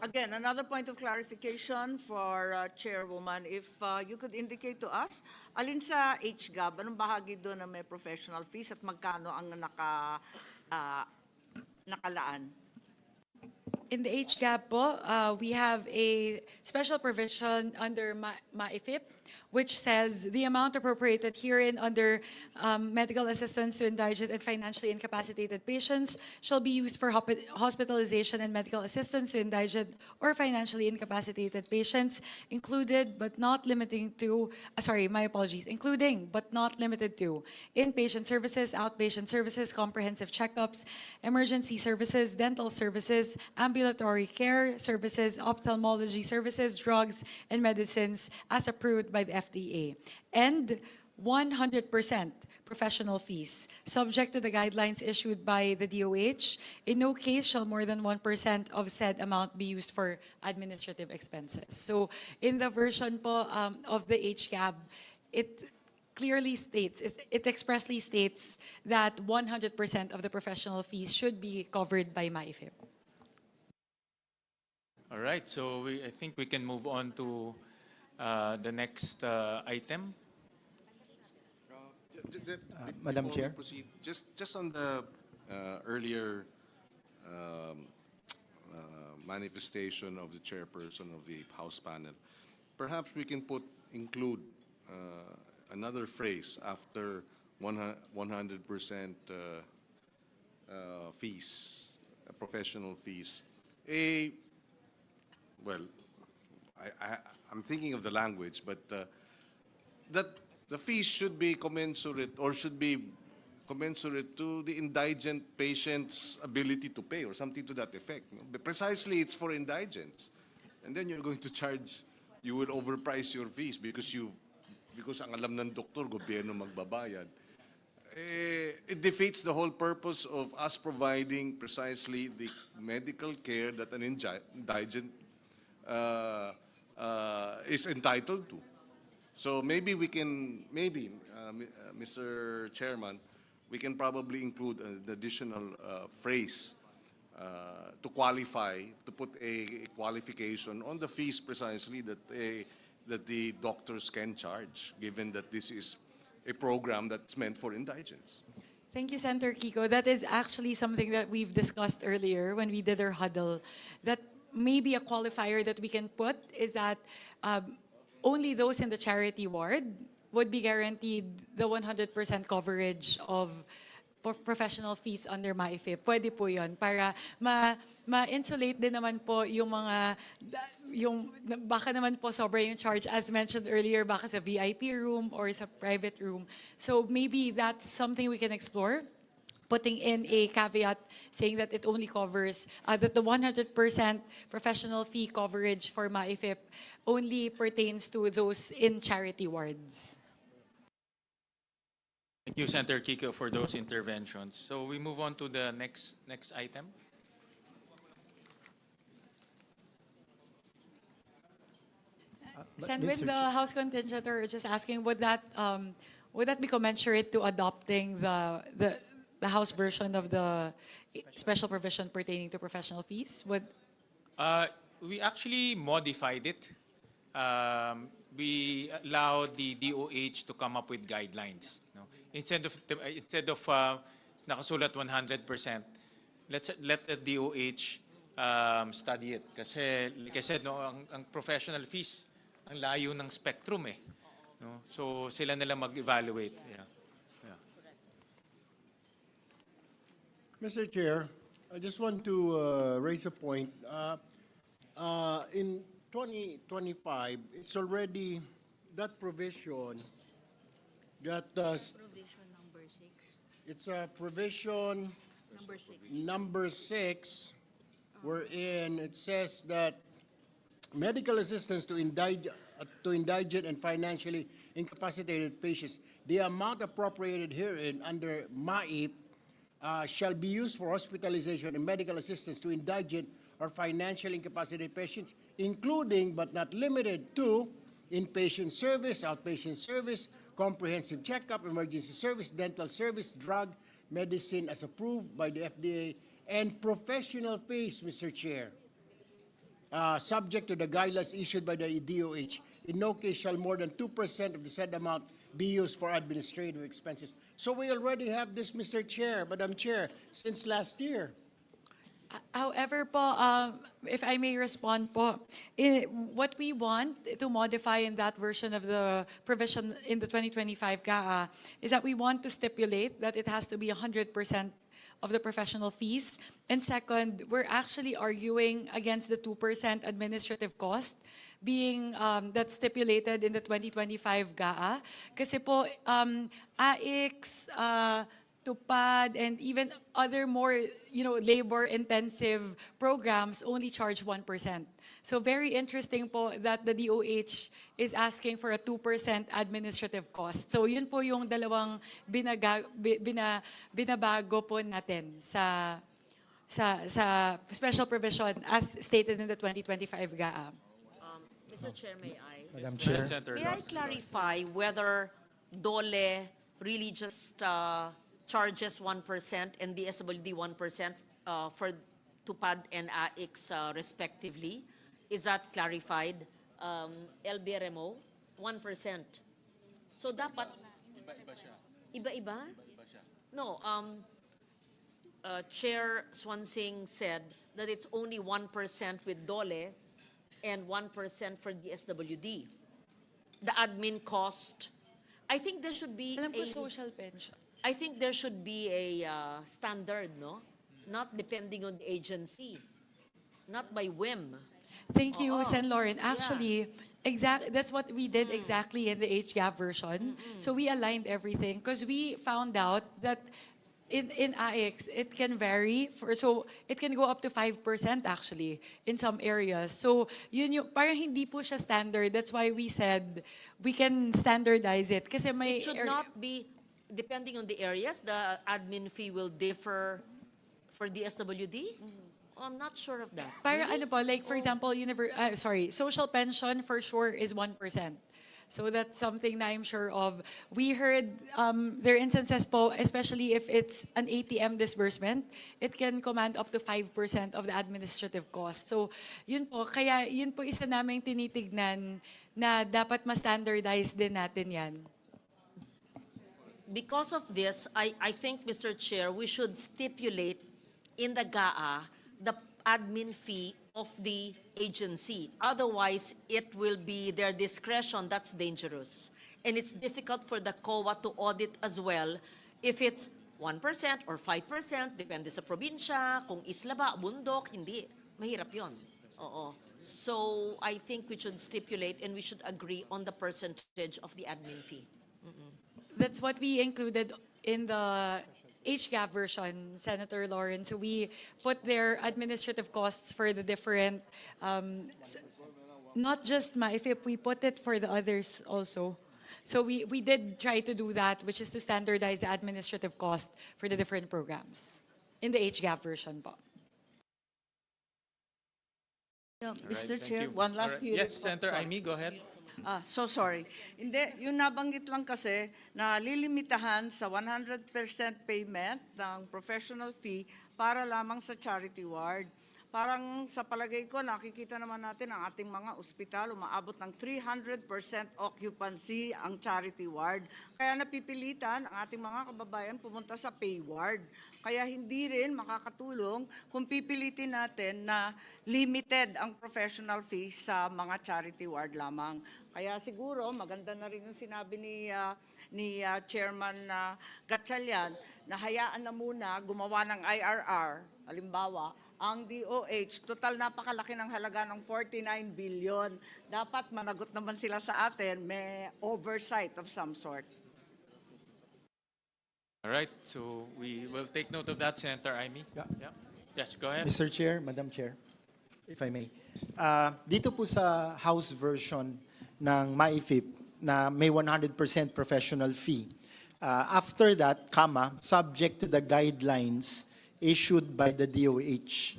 Again, another point of clarification for Chairwoman. If you could indicate to us, alin sa HGAB, anong bahagi doon na may professional fees at magkano ang nakalaan? In the HGAP po, we have a special provision under MAIFIP, which says the amount appropriated herein under medical assistance to indigent and financially incapacitated patients shall be used for hospitalization and medical assistance to indigent or financially incapacitated patients, included but not limiting to, my apologies, including but not limited to inpatient services, outpatient services, comprehensive checkups, emergency services, dental services, ambulatory care services, ophthalmology services, drugs, and medicines as approved by the FDA, and 100% professional fees, subject to the guidelines issued by the DOH. In no case shall more than 1% of said amount be used for administrative expenses. So in the version po of the HCAB, it clearly states, it expressly states that 100% of the professional fees should be covered by MAIFIP. All right, so I think we can move on to the next item. Madam Before we Chair. proceed, just on the earlier manifestation of the chairperson of the House panel, perhaps we can include another phrase after 100% fees, professional fees. Well, I'm thinking of the language, but that the fees should be commensurate or should be commensurate to the indigent patient's ability to pay or something to that effect. No? But precisely, it's for indigents. And then you're going to charge, you will overprice your fees because ang alam ng doktor, gobyerno magbabayad. It defeats the whole purpose of us providing precisely the medical care that an indigent is entitled to. So maybe we can, Mr. Chairman, we can probably include an additional phrase to qualify, to put a qualification on the fees precisely that the doctors can charge, given that this is a program that's meant for indigents. Thank you, Senator Kiko. That is actually something that we've discussed earlier when we did our huddle. That maybe a qualifier that we can put is that only those in the charity ward would be guaranteed the 100% coverage of professional fees under MAIFIP. Pwede po yun para ma-insulate din naman po yung mga, baka naman po sobra yung charge as mentioned earlier, baka sa VIP room or sa private room. So maybe that's something we can explore, putting in a caveat saying that it only covers, that the 100% professional fee coverage for MAIFIP only pertains to those in charity wards. Thank you, Senator Kiko, for those interventions. So we move on to the next item. Sen, with the House contingent, or just asking, would that be commensurate to adopting the House version of the special provision pertaining to professional fees? We actually modified it. We allowed the DOH to come up with guidelines. No? Instead of nakasulat 100%, let the DOH study it. Kasi, like I said, no, ang professional fees, ang layo ng spectrum eh. No? So sila nila mag-evaluate. Yeah. Mr. Chair, I just want to raise a point. In 2025, it's already that provision that Provision number 6. it's a provision Number 6. number 6, wherein it says that medical assistance to indigent and financially incapacitated patients, the amount appropriated herein under MAIP shall be used for hospitalization and medical assistance to indigent or financially incapacitated patients, including but not limited to inpatient service, outpatient service, comprehensive checkup, emergency service, dental service, drug, medicine as approved by the FDA, and professional fees, Mr. Chair. subject to the guidelines issued by the DOH. In no case shall more than 2% of the said amount be used for administrative expenses. So we already have this, Mr. Chair, Madam Chair, since last year. However po, if I may respond po, what we want to modify in that version of the provision in the 2025 GAA is that we want to stipulate that it has to be 100% of the professional fees. And second, we're actually arguing against the 2% administrative cost being that's stipulated in the 2025 GAA. Kasi po, AIX, Tupad, and even other more, labor-intensive programs only charge 1%. So very interesting po that the DOH is asking for a 2% administrative cost. So yun po yung dalawang binabago po natin sa special provision as stated in the 2025 GAA. Mr. Chair, may I? Madam Chair. May I clarify whether DOLE really just charges 1% and DSWD 1% for Tupad and AIX respectively? Is that clarified? LBRMO, 1%. So dapat... Iba-iba? No, Chair Swansing said that it's only 1% with DOLE and 1% for DSWD. The admin cost, I think there should be Alam ko a... social pension. I think there should be a standard, no? Not depending on the agency, not by whim. Thank you, Sen. Lauren. Actually, that's what we did exactly in the HGAP version. So we aligned everything because we found out that in AIX, it can vary. So it can go up to 5% actually in some areas. So yun yung, parang hindi po siya standard. That's why we said we can standardize it. Kasi may It should not be, depending on the areas, the admin fee will differ for DSWD? I'm not sure of that. Para Really? ano po, like for example, social pension for sure is 1%. So that's something na I'm sure of. We heard there are instances po, especially if it's an ATM disbursement, it can command up to 5% of the administrative cost. So yun po, kaya yun po isa naming tinitignan na dapat ma-standardize din natin yan. Because of this, I think, Mr. Chair, we should stipulate in the GAA the admin fee of the agency. Otherwise, it will be their discretion. That's dangerous. And it's difficult for the COA to audit as well if it's 1% or 5%, depende sa probinsya, kung isla ba, bundok, hindi. Mahirap yun. Oo. So, I think we should stipulate and we should agree on the percentage of the admin fee. That's what we included in the HGAP version, Senator Lauren. So we put their administrative costs for the different, not just MAIFIP, we put it for the others also. So we did try to do that, which is to standardize the administrative cost for the different programs in the HGAP version po. Mr. Chair, one last few. Yes, Senator Amy, go ahead. So sorry. Hindi, yung nabanggit lang kasi na lilimitahan sa 100% payment ng professional fee para lamang sa charity ward. Parang sa palagay ko, nakikita naman natin ang ating mga ospital, umaabot ng 300% occupancy ang charity ward. Kaya napipilitan ang ating mga kababayan pumunta sa pay ward. Kaya hindi rin makakatulong kung pipilitin natin na limited ang professional fee sa mga charity ward lamang. Kaya siguro maganda na rin yung sinabi ni Chairman Gatchalian na hayaan na muna gumawa ng IRR, halimbawa, ang DOH, total napakalaki ng halaga ng 49 billion. Dapat managot naman sila sa atin, may oversight of some sort. All right, so we will take note of that, Senator Amy. Yeah. Yes, go ahead. Mr. Chair, Madam Chair, if I may. Dito po sa House version ng MAIFIP na may 100% professional fee. After that, subject to the guidelines issued by the DOH.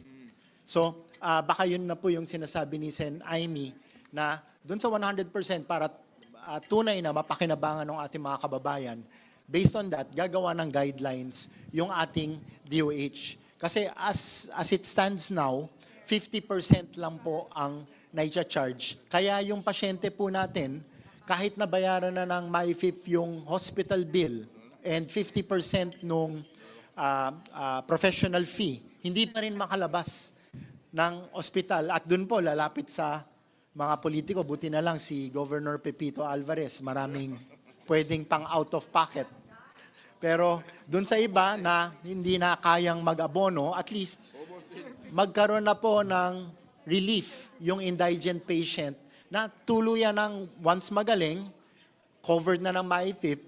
So, baka yun na po yung sinasabi ni Sen. Amy na doon sa 100% para tunay na mapakinabangan ng ating mga kababayan, based on that, gagawa ng guidelines yung ating DOH. Kasi as it stands now, 50% lang po ang naitcha-charge. Kaya yung pasyente po natin, kahit nabayaran na ng MyFIP yung hospital bill and 50% nung professional fee, hindi pa rin makalabas ng ospital. At dun po, lalapit sa mga politiko, buti na lang si Governor Pepito Alvarez, maraming pwedeng pang out of pocket. Pero dun sa iba na hindi na kayang mag-abono, at least magkaroon na po ng relief yung indigent patient na tuluyan ng once magaling, covered na ng MyFIP,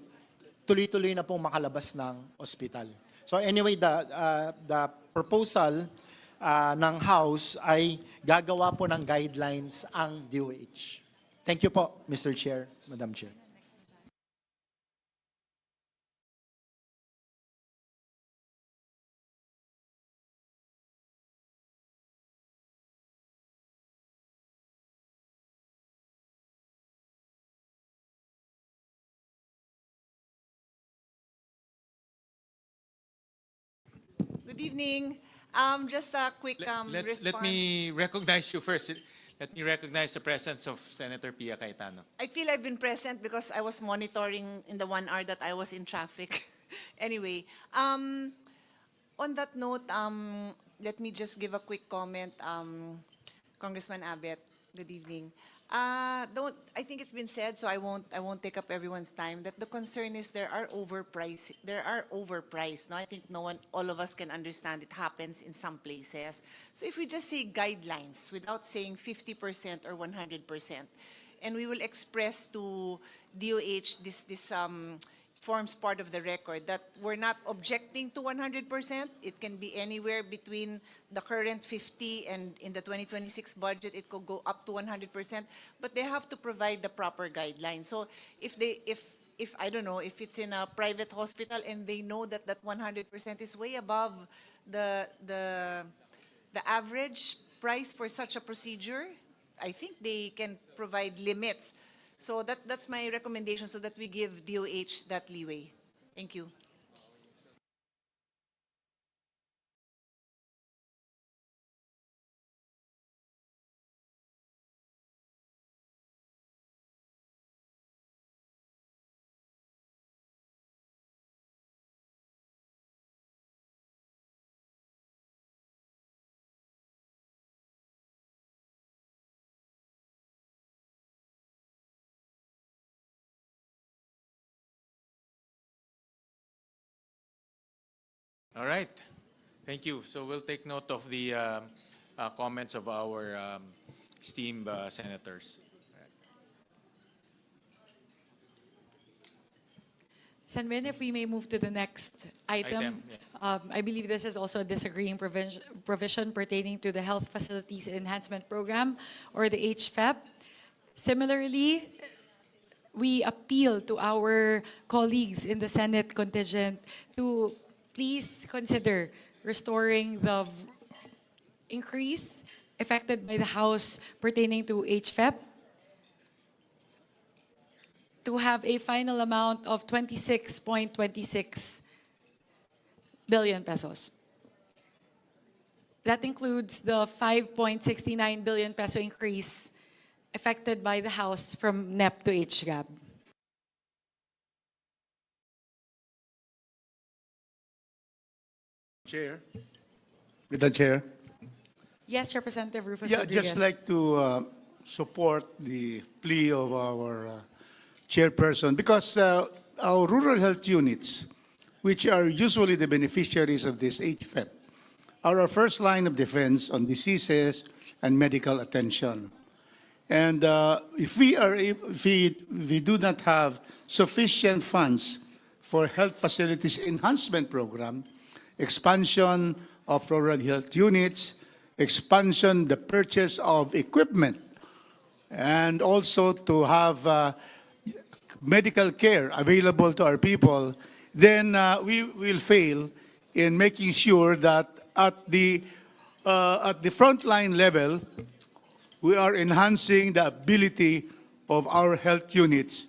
tuloy-tuloy na pong makalabas ng ospital. So anyway, the proposal ng House ay gagawa po ng guidelines ang DOH. Thank you po, Mr. Chair, Madam Chair. Good evening. Just a quick Let response. me recognize you first. Let me recognize the presence of Senator Pia Cayetano. I feel I've been present because I was monitoring in the 1 hour that I was in traffic. Anyway, on that note, let me just give a quick comment. Congressman Abet, good evening. I think it's been said, so I won't take up everyone's time, that the concern is there are overpriced. No, I think all of us can understand it happens in some places. So if we just say guidelines without saying 50% or 100%, and we will express to DOH this forms part of the record that we're not objecting to 100%. It can be anywhere between the current 50 and in the 2026 budget, it could go up to 100%, but they have to provide the proper guidelines. So if I don't know, if it's in a private hospital and they know that that 100% is way above the average price for such a procedure, I think they can provide limits. So that's my recommendation, so that we give DOH that leeway. Thank you. All right. Thank you. So we'll take note of the comments of our esteemed senators. Senwin, if we may move to the next item. I believe this is also a disagreeing provision pertaining to the Health Facilities Enhancement Program, or the HFEP. Similarly, we appeal to our colleagues in the Senate contingent to please consider restoring the increase effected by the House pertaining to HFEP to have a final amount of 26.26 billion pesos. That includes the 5.69 billion peso increase affected by the House from NEP to HGAB. Chair. With the chair. Yes, Representative Rufus Yeah, Rodriguez. just like to support the plea of our chairperson, because our rural health units, which are usually the beneficiaries of this HFEP, are our first line of defense on diseases and medical attention. And if we do not have sufficient funds for health facilities enhancement program, expansion of rural health units, expansion, the purchase of equipment, and also to have medical care available to our people, then we will fail in making sure that at the frontline level, we are enhancing the ability of our health units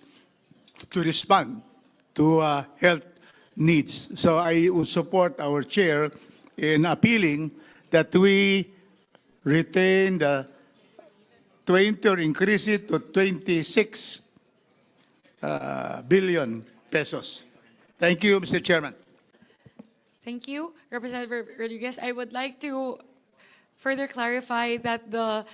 to respond to health needs. So I would support our chair in appealing that we retain the 20 or increase it to 26 billion pesos. Thank you, Mr. Chairman. Thank you, Representative Rodriguez. I would like to further clarify that the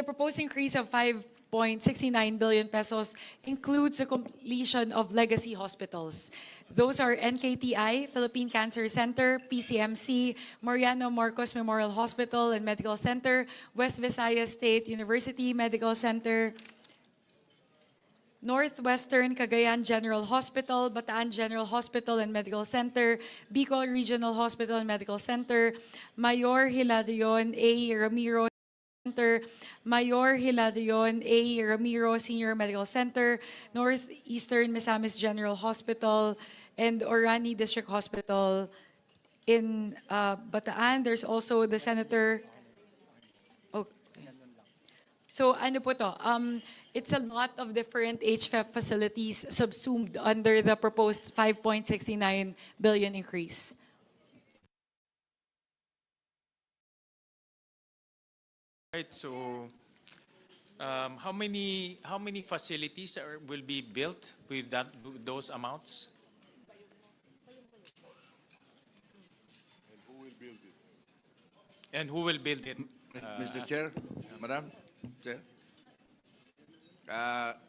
proposed increase of 5.69 billion pesos includes the completion of legacy hospitals. Those are NKTI, Philippine Cancer Center, PCMC, Mariano Marcos Memorial Hospital and Medical Center, West Visayas State University Medical Center, Northwestern Cagayan General Hospital, Bataan General Hospital and Medical Center, Bicol Regional Hospital and Medical Center, Mayor Hilarion A. Ramiro Center, Mayor Hilarion A. Ramiro Senior Medical Center, Northeastern Misamis General Hospital, and Orani District Hospital. In Bataan, there's also the Senator. Oh. So ano po to? It's a lot of different HFEP facilities subsumed under the proposed 5.69 billion increase. Right, so how many facilities will be built with those amounts? And who will build it? Mr. Chair, Madam Chair.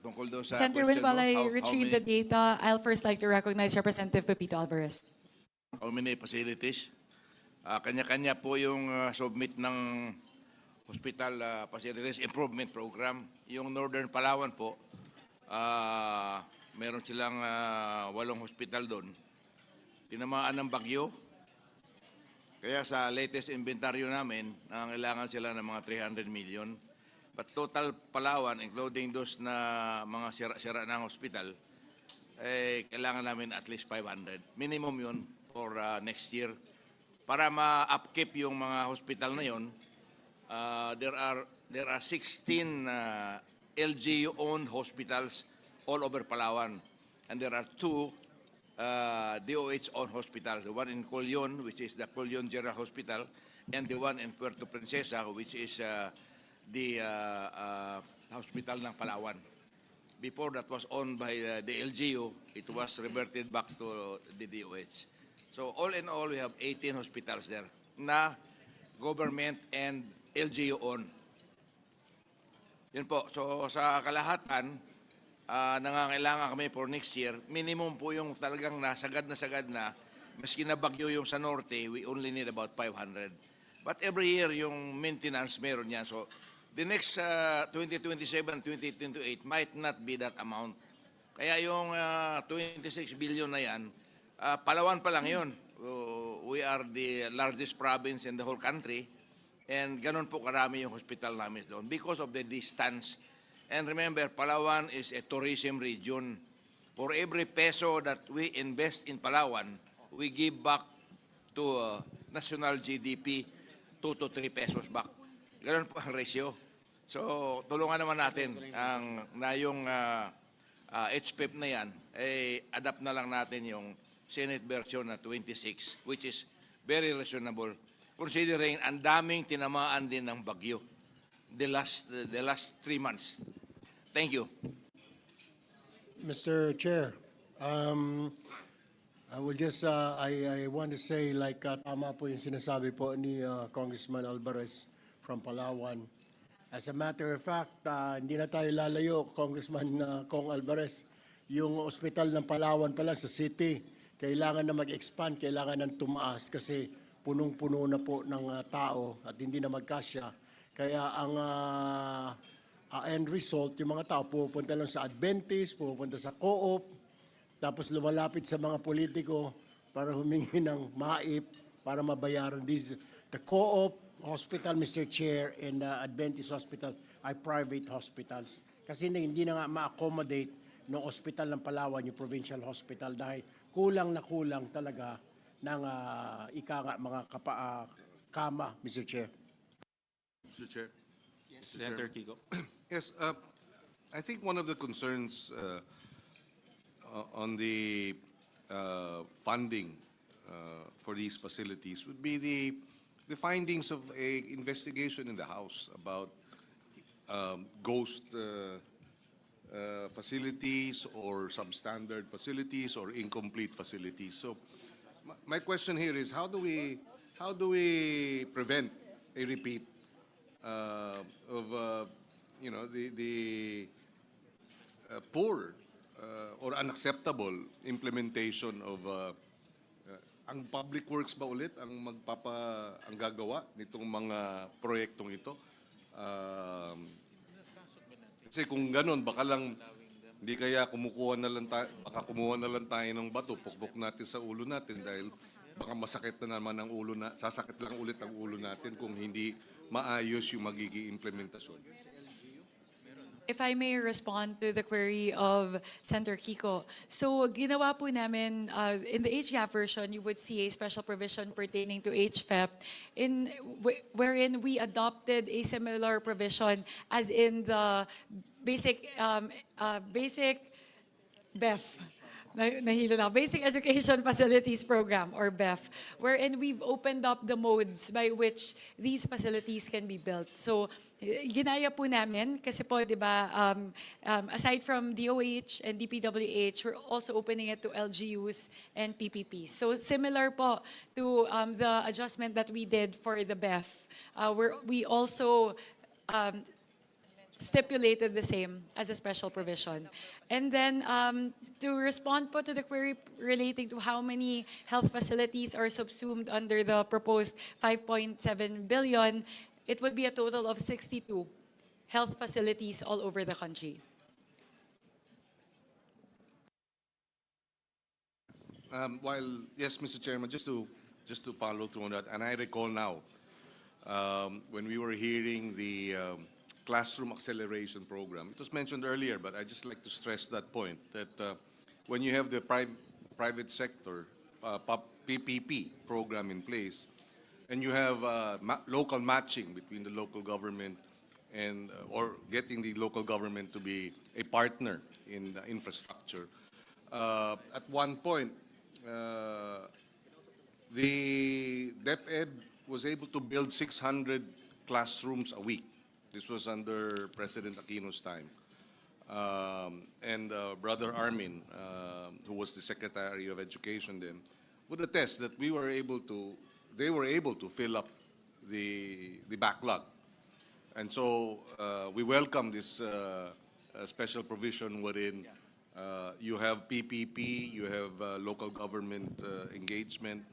Tungkol doon sa Senator question Win, while mo, I how retrieve the many- data, I'll first like to recognize Representative Pepito Alvarez. How many facilities? Kanya-kanya po yung submit ng hospital facilities improvement program. Yung Northern Palawan po, meron silang 8 hospital doon. Tinamaan ng bagyo. Kaya sa latest inventaryo namin, nangangailangan sila ng mga 300 million. But total Palawan, including those na mga sira ng hospital, kailangan namin at least 500. Minimum yun for next year. Para ma-upkeep yung mga hospital na yun, there are 16 LGU-owned hospitals all over Palawan. And there are 2 DOH-owned hospitals. The one in Colyon, which is the Colyon General Hospital, and the one in Puerto Princesa, which is the hospital ng Palawan. Before that was owned by the LGU, it was reverted back to the DOH. So all in all, we have 18 hospitals there na government and LGU owned. Yun po. So sa kalahatan, nangangailangan kami for next year, minimum po yung talagang nasagad na, maski na bagyo yung sa norte, we only need about 500. But every year, yung maintenance meron yan. So the next 2027, 2028 might not be that amount. Kaya yung 26 billion na yan, Palawan pa lang yun. We are the largest province in the whole country. And ganun po karami yung hospital namin doon because of the distance. And remember, Palawan is a tourism region. For every peso that we invest in Palawan, we give back to national GDP 2 to 3 pesos back. Ganun po ang ratio. So, tulungan naman natin yung HPEP na yan, adapt na lang natin yung Senate version na 26, which is very reasonable, considering ang daming tinamaan din ng bagyo the last 3 months. Thank you. Mr. Chair, I will just, I want to say, like, tama po yung sinasabi po ni Congressman Alvarez from Palawan. As a matter of fact, hindi na tayo lalayo, Congressman Cong Alvarez. Yung ospital ng Palawan pala sa city, kailangan na mag-expand, kailangan ng tumaas kasi punong-puno na po ng tao at hindi na magkasya. Kaya ang end result, yung mga tao pupunta lang sa Adventist, pupunta sa Co-op, tapos lumalapit sa mga politiko para humingi ng maip para mabayaran. The Co-op Hospital, Mr. Chair, and the Adventist Hospital ay private hospitals. Kasi hindi na nga ma-accommodate ng hospital ng Palawan, yung provincial hospital, dahil kulang na kulang talaga ng mga kama, Mr. Chair. Mr. Chair. Yes. Senator Kiko. Yes, I think one of the concerns on the funding for these facilities would be the the findings of a investigation in the House about ghost facilities or substandard facilities or incomplete facilities. So my question here is how do we prevent a repeat of the poor or unacceptable implementation of ang public works ba ulit ang ang gagawa nitong mga proyektong ito? Kasi kung ganun, baka lang hindi kaya baka kumuha na lang tayo ng bato, pukpok natin sa ulo natin dahil baka masakit na naman ang ulo sasakit lang ulit ang ulo natin kung hindi maayos yung magiging implementasyon. If I may respond to the query of Senator Kiko. So, ginawa po namin, in the HGAP version, you would see a special provision pertaining to HFEP wherein we adopted a similar provision as in the basic BEF. Nahilo na. Basic Education Facilities Program, or BEF, wherein we've opened up the modes by which these facilities can be built. So, ginaya po namin kasi po, di ba, aside from DOH and DPWH, we're also opening it to LGUs and PPPs. So, similar po to the adjustment that we did for the BEF, we also stipulated the same as a special provision. And then to respond po to the query relating to how many health facilities are subsumed under the proposed 5.7 billion, it would be a total of 62 health facilities all over the country. Yes, Mr. Chairman, just to follow through on that, and I recall now when we were hearing the classroom acceleration program. It was mentioned earlier, but I just like to stress that point, that when you have the private sector PPP program in place, and you have local matching between the local government and or getting the local government to be a partner in the infrastructure, at one point, the DepEd was able to build 600 classrooms a week. This was under President Aquino's time. And Brother Armin, who was the Secretary of Education then, would attest that they were able to fill up the backlog. And so we welcome this special provision wherein you have PPP, you have local government engagement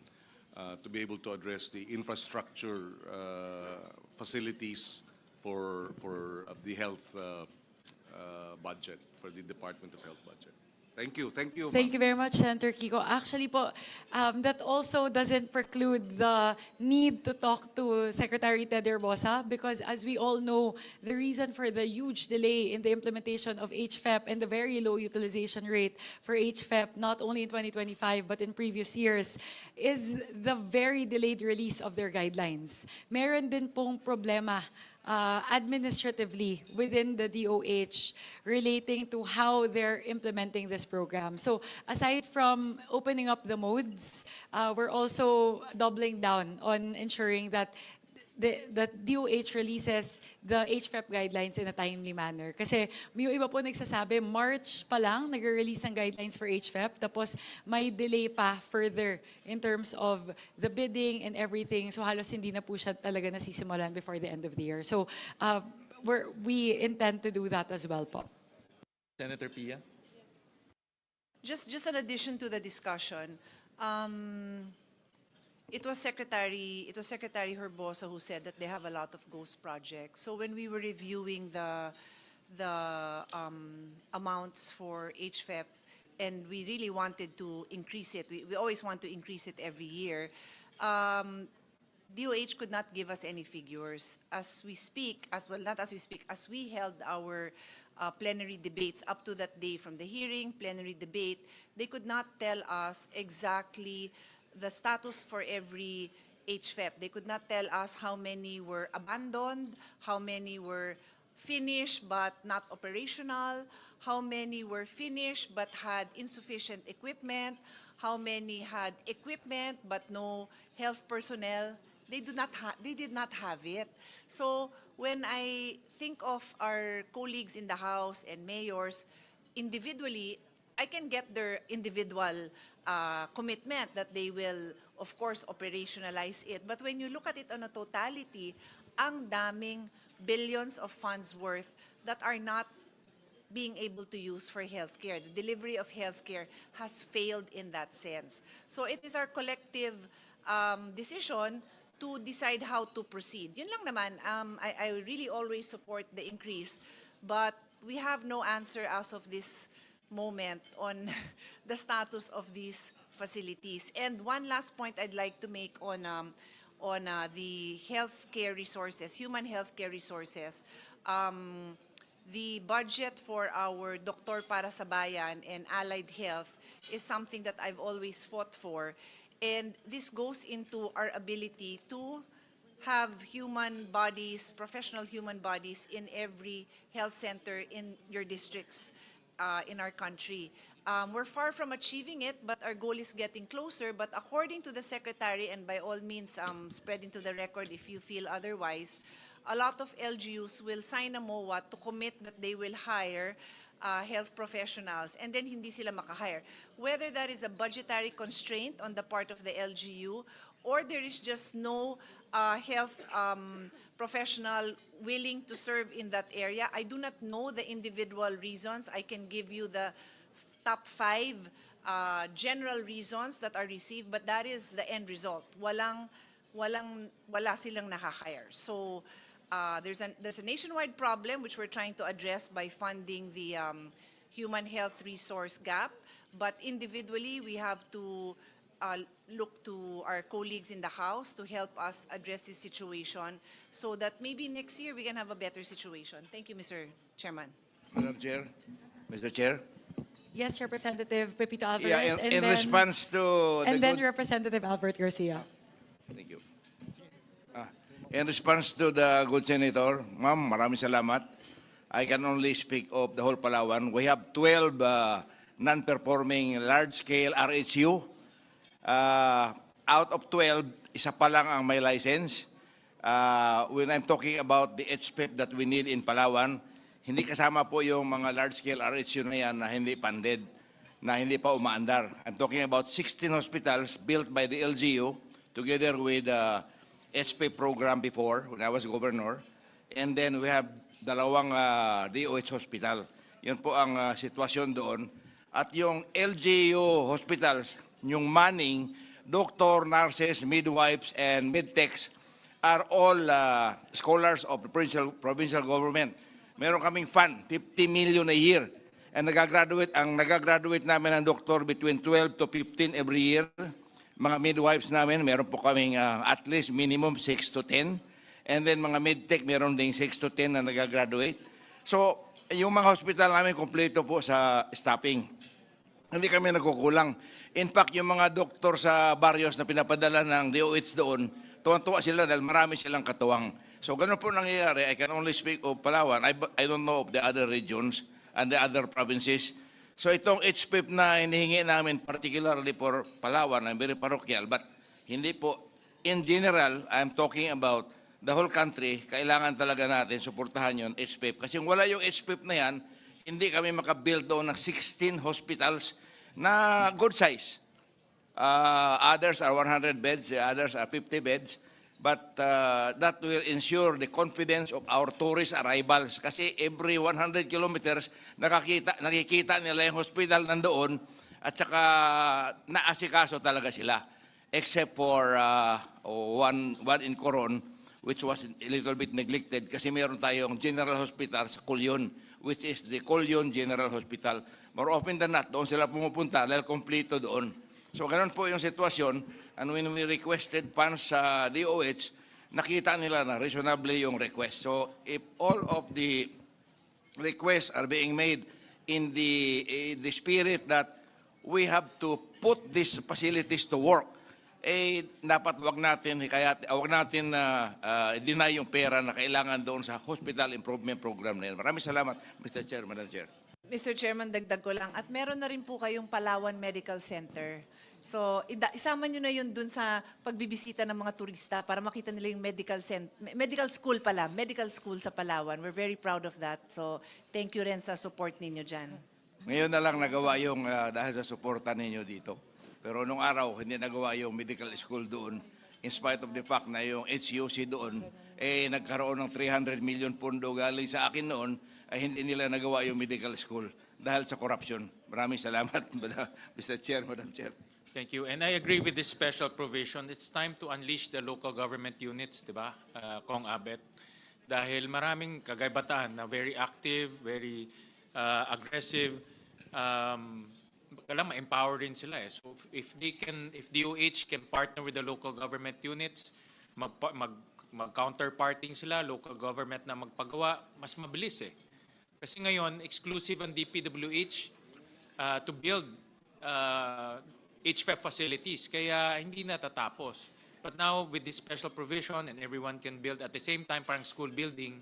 to be able to address the infrastructure facilities for the health budget, for the Department of Health budget. Thank you. Thank you. Thank you very much, Senator Kiko. Actually po, that also doesn't preclude the need to talk to Secretary Ted Herbosa because as we all know, the reason for the huge delay in the implementation of HFEP and the very low utilization rate for HFEP, not only in 2025 but in previous years, is the very delayed release of their guidelines. Meron din pong problema administratively within the DOH relating to how they're implementing this program. So aside from opening up the modes, we're also doubling down on ensuring that the DOH releases the HFEP guidelines in a timely manner. Kasi may iba po nagsasabi, March pa lang nag-release ng guidelines for HFEP, tapos may delay pa further in terms of the bidding and everything. So halos hindi na po siya talaga nasisimulan before the end of the year. So we intend to do that as well po. Senator Pia? Just an addition to the discussion. It was Secretary Herbosa who said that they have a lot of ghost projects. So when we were reviewing the amounts for HFEP, and we really wanted to increase it, we always want to increase it every year. DOH could not give us any figures. As we held our plenary debates up to that day from the hearing, plenary debate, they could not tell us exactly the status for every HFEP. They could not tell us how many were abandoned, how many were finished but not operational, how many were finished but had insufficient equipment, how many had equipment but no health personnel they did not have it. So when I think of our colleagues in the House and mayors individually, I can get their individual commitment that they will, of course, operationalize it. But when you look at it on a totality, ang daming billions of funds worth that are not being able to use for healthcare. The delivery of healthcare has failed in that sense. So it is our collective decision to decide how to proceed. Yun lang naman, I really always support the increase, but we have no answer as of this moment on the status of these facilities. And one last point I'd like to make on the healthcare resources, human healthcare resources. The budget for our Doktor para sa Bayan and allied health is something that I've always fought for. And this goes into our ability to have human bodies, professional human bodies in every health center in your districts in our country. We're far from achieving it, but our goal is getting closer. But according to the Secretary, and by all means spread into the record if you feel otherwise, a lot of LGUs will sign a MOA to commit that they will hire health professionals, and then hindi sila makahire. Whether that is a budgetary constraint on the part of the LGU, or there is just no health professional willing to serve in that area, I do not know the individual reasons. I can give you the top 5 general reasons that are received, but that is the end result. Wala silang nakahire. So there's a nationwide problem which we're trying to address by funding the human health resource gap, but individually we have to look to our colleagues in the House to help us address this situation so that maybe next year we can have a better situation. Thank you, Mr. Chairman. Madam Chair, Mr. Chair. Yes, Representative Pepito Alvarez. Yeah, in then, response to and the then good- Representative Albert Garcia. Thank you. In response to the good senator, ma'am, maraming salamat. I can only speak of the whole Palawan. We have 12 non-performing large-scale RHU. Out of 12, isa pa lang ang may license. When I'm talking about the HPEP that we need in Palawan, hindi kasama po yung mga large-scale RHU na yan na hindi funded, na hindi pa umaandar. I'm talking about 16 hospitals built by the LGU together with HPEP program before when I was governor. And then we have dalawang DOH hospital. Yun po ang sitwasyon doon. At yung LGU hospitals, yung manning, doctor, nurses, midwives, and medtechs are all scholars of the provincial government. Meron kaming fund, 50 million a year. And nagagraduate namin ng doctor between 12 to 15 every year. Mga midwives namin, meron po kaming at least minimum 6 to 10. And then mga medtech, meron ding 6 to 10 na nagagraduate. So, yung mga hospital namin, kompleto po sa staffing. Hindi kami nagkukulang. In fact, yung mga doktor sa barrios na pinapadala ng DOH doon, tuwan-tuwa sila dahil marami silang katuwang. So, ganun po nangyayari. I can only speak of Palawan. I don't know of the other regions and the other provinces. So itong HPEP na hinihingi namin, particularly for Palawan, I'm very parochial, but hindi po, in general, I'm talking about the whole country, kailangan talaga natin suportahan yung HPEP. Kasi kung wala yung HPEP na yan, hindi kami makabuild doon ng 16 hospitals na good size. Others are 100 beds, others are 50 beds. But that will ensure the confidence of our tourist arrivals. Kasi every 100 kilometers, nakikita nila yung hospital nandoon at saka naasikaso talaga sila. Except for one in Coron, which was a little bit neglected kasi meron tayong general hospital sa Colyon, which is the Colyon General Hospital. More often than not, doon sila pumupunta dahil kompleto doon. So ganun po yung sitwasyon. And when we requested funds sa DOH, nakita nila na reasonably yung request. So if all of the requests are being made in the spirit that we have to put these facilities to work, dapat wag natin deny yung pera na kailangan doon sa hospital improvement program na yan. Maraming salamat, Mr. Chair, Madam Chair. Mr. Chairman, dagdag ko lang. At meron na rin po kayong Palawan Medical Center. So, isama nyo na yun dun sa pagbibisita ng mga turista para makita nila yung medical school pala, medical school sa Palawan. We're very proud of that. So, thank you rin sa support ninyo dyan. Ngayon na lang nagawa yung dahil sa suporta ninyo dito. Pero nung araw, hindi nagawa yung medical school doon. In spite of the fact na yung HUC doon, nagkaroon ng 300 million pondo galing sa akin noon, ay hindi nila nagawa yung medical school dahil sa corruption. Maraming salamat, Mr. Chair, Madam Chair. Thank you. And I agree with this special provision. It's time to unleash the local government units, di ba, Kong Abet? Dahil maraming kagaybataan na very active, very aggressive. Kailangan ma-empower rin sila eh. So if DOH can partner with the local government units, mag-counterparting sila, local government na magpagawa, mas mabilis eh. Kasi ngayon, exclusive ang DPWH to build HFEP facilities, kaya hindi natatapos. But now, with this special provision and everyone can build at the same time parang school building,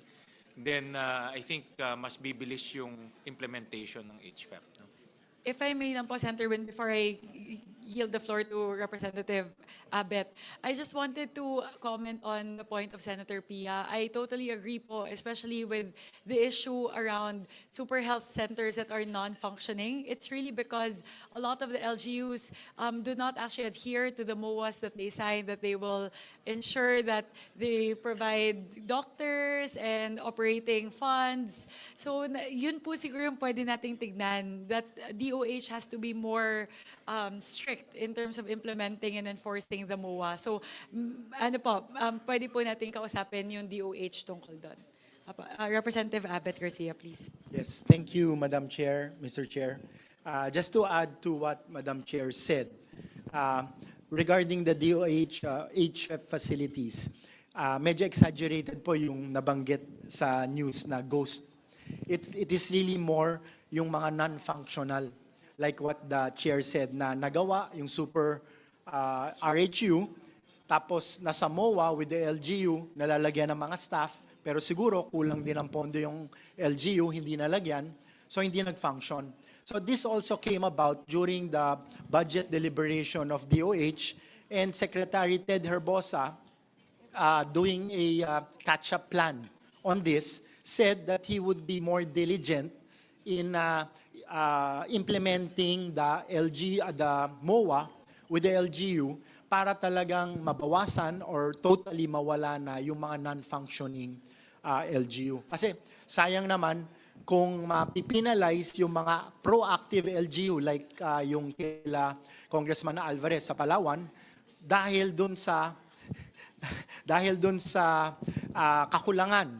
then I think mas bibilis yung implementation ng HFEP. No? If I may lang po, Senator Win, before I yield the floor to Representative Abet, I just wanted to comment on the point of Senator Pia. I totally agree po, especially with the issue around super health centers that are non-functioning. It's really because a lot of the LGUs do not actually adhere to the MOAs that they sign, that they will ensure that they provide doctors and operating funds. So yun po siguro yung pwede nating tignan, that DOH has to be more strict in terms of implementing and enforcing the MOA. So, ano po, pwede po natin kausapin yung DOH tungkol doon. Representative Abet Garcia, please. Yes, thank you, Madam Chair, Mr. Chair. Just to add to what Madam Chair said, regarding the DOH HFEP facilities, medyo exaggerated po yung nabanggit sa news na ghost. It is really more yung mga non-functional, like what the chair said, na nagawa yung super RHU, tapos nasa MOA with the LGU, nalalagyan ng mga staff, pero siguro kulang din ang pondo yung LGU, hindi nalagyan, so hindi nag-function. So this also came about during the budget deliberation of DOH, and Secretary Ted Herbosa, doing a catch-up plan on this, said that he would be more diligent in implementing the MOA with the LGU para talagang mabawasan or totally mawala na yung mga non-functioning LGU. Kasi sayang naman kung mapipinalize yung mga proactive LGU like yung kila Congressman Alvarez sa Palawan dahil dun sa kakulangan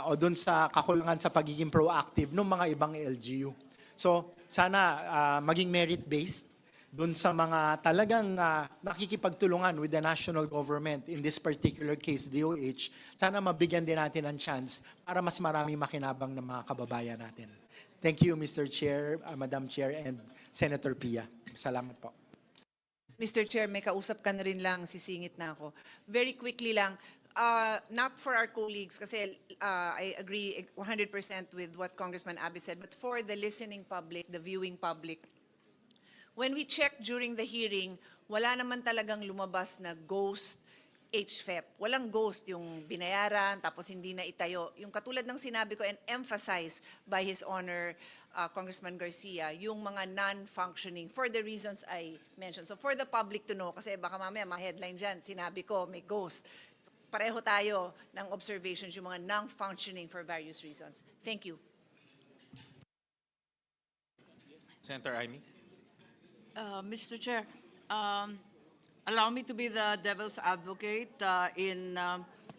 o doon sa kakulangan sa pagiging proactive ng mga ibang LGU. So, sana maging merit-based doon sa mga talagang nakikipagtulungan with the national government, in this particular case, DOH, sana mabigyan din natin ng chance para mas maraming makinabang ng mga kababayan natin. Thank you, Mr. Chair, Madam Chair, and Senator Pia. Salamat po. Mr. Chair, may kausap ka na rin lang, sisingit na ako. Very quickly lang, not for our colleagues, kasi I agree 100% with what Congressman Abet said, but for the listening public, the viewing public, when we checked during the hearing, wala naman talagang lumabas na ghost HFEP. Walang ghost, yung binayaran, tapos hindi na itayo. Yung katulad ng sinabi ko and emphasized by His Honor, Congressman Garcia, yung mga non-functioning for the reasons I mentioned. So for the public to know, kasi baka mamaya ma-headline dyan, sinabi ko may ghost. Pareho tayo ng observations, yung mga non-functioning for various reasons. Thank you. Senator Amy. Mr. Chair, allow me to be the devil's advocate in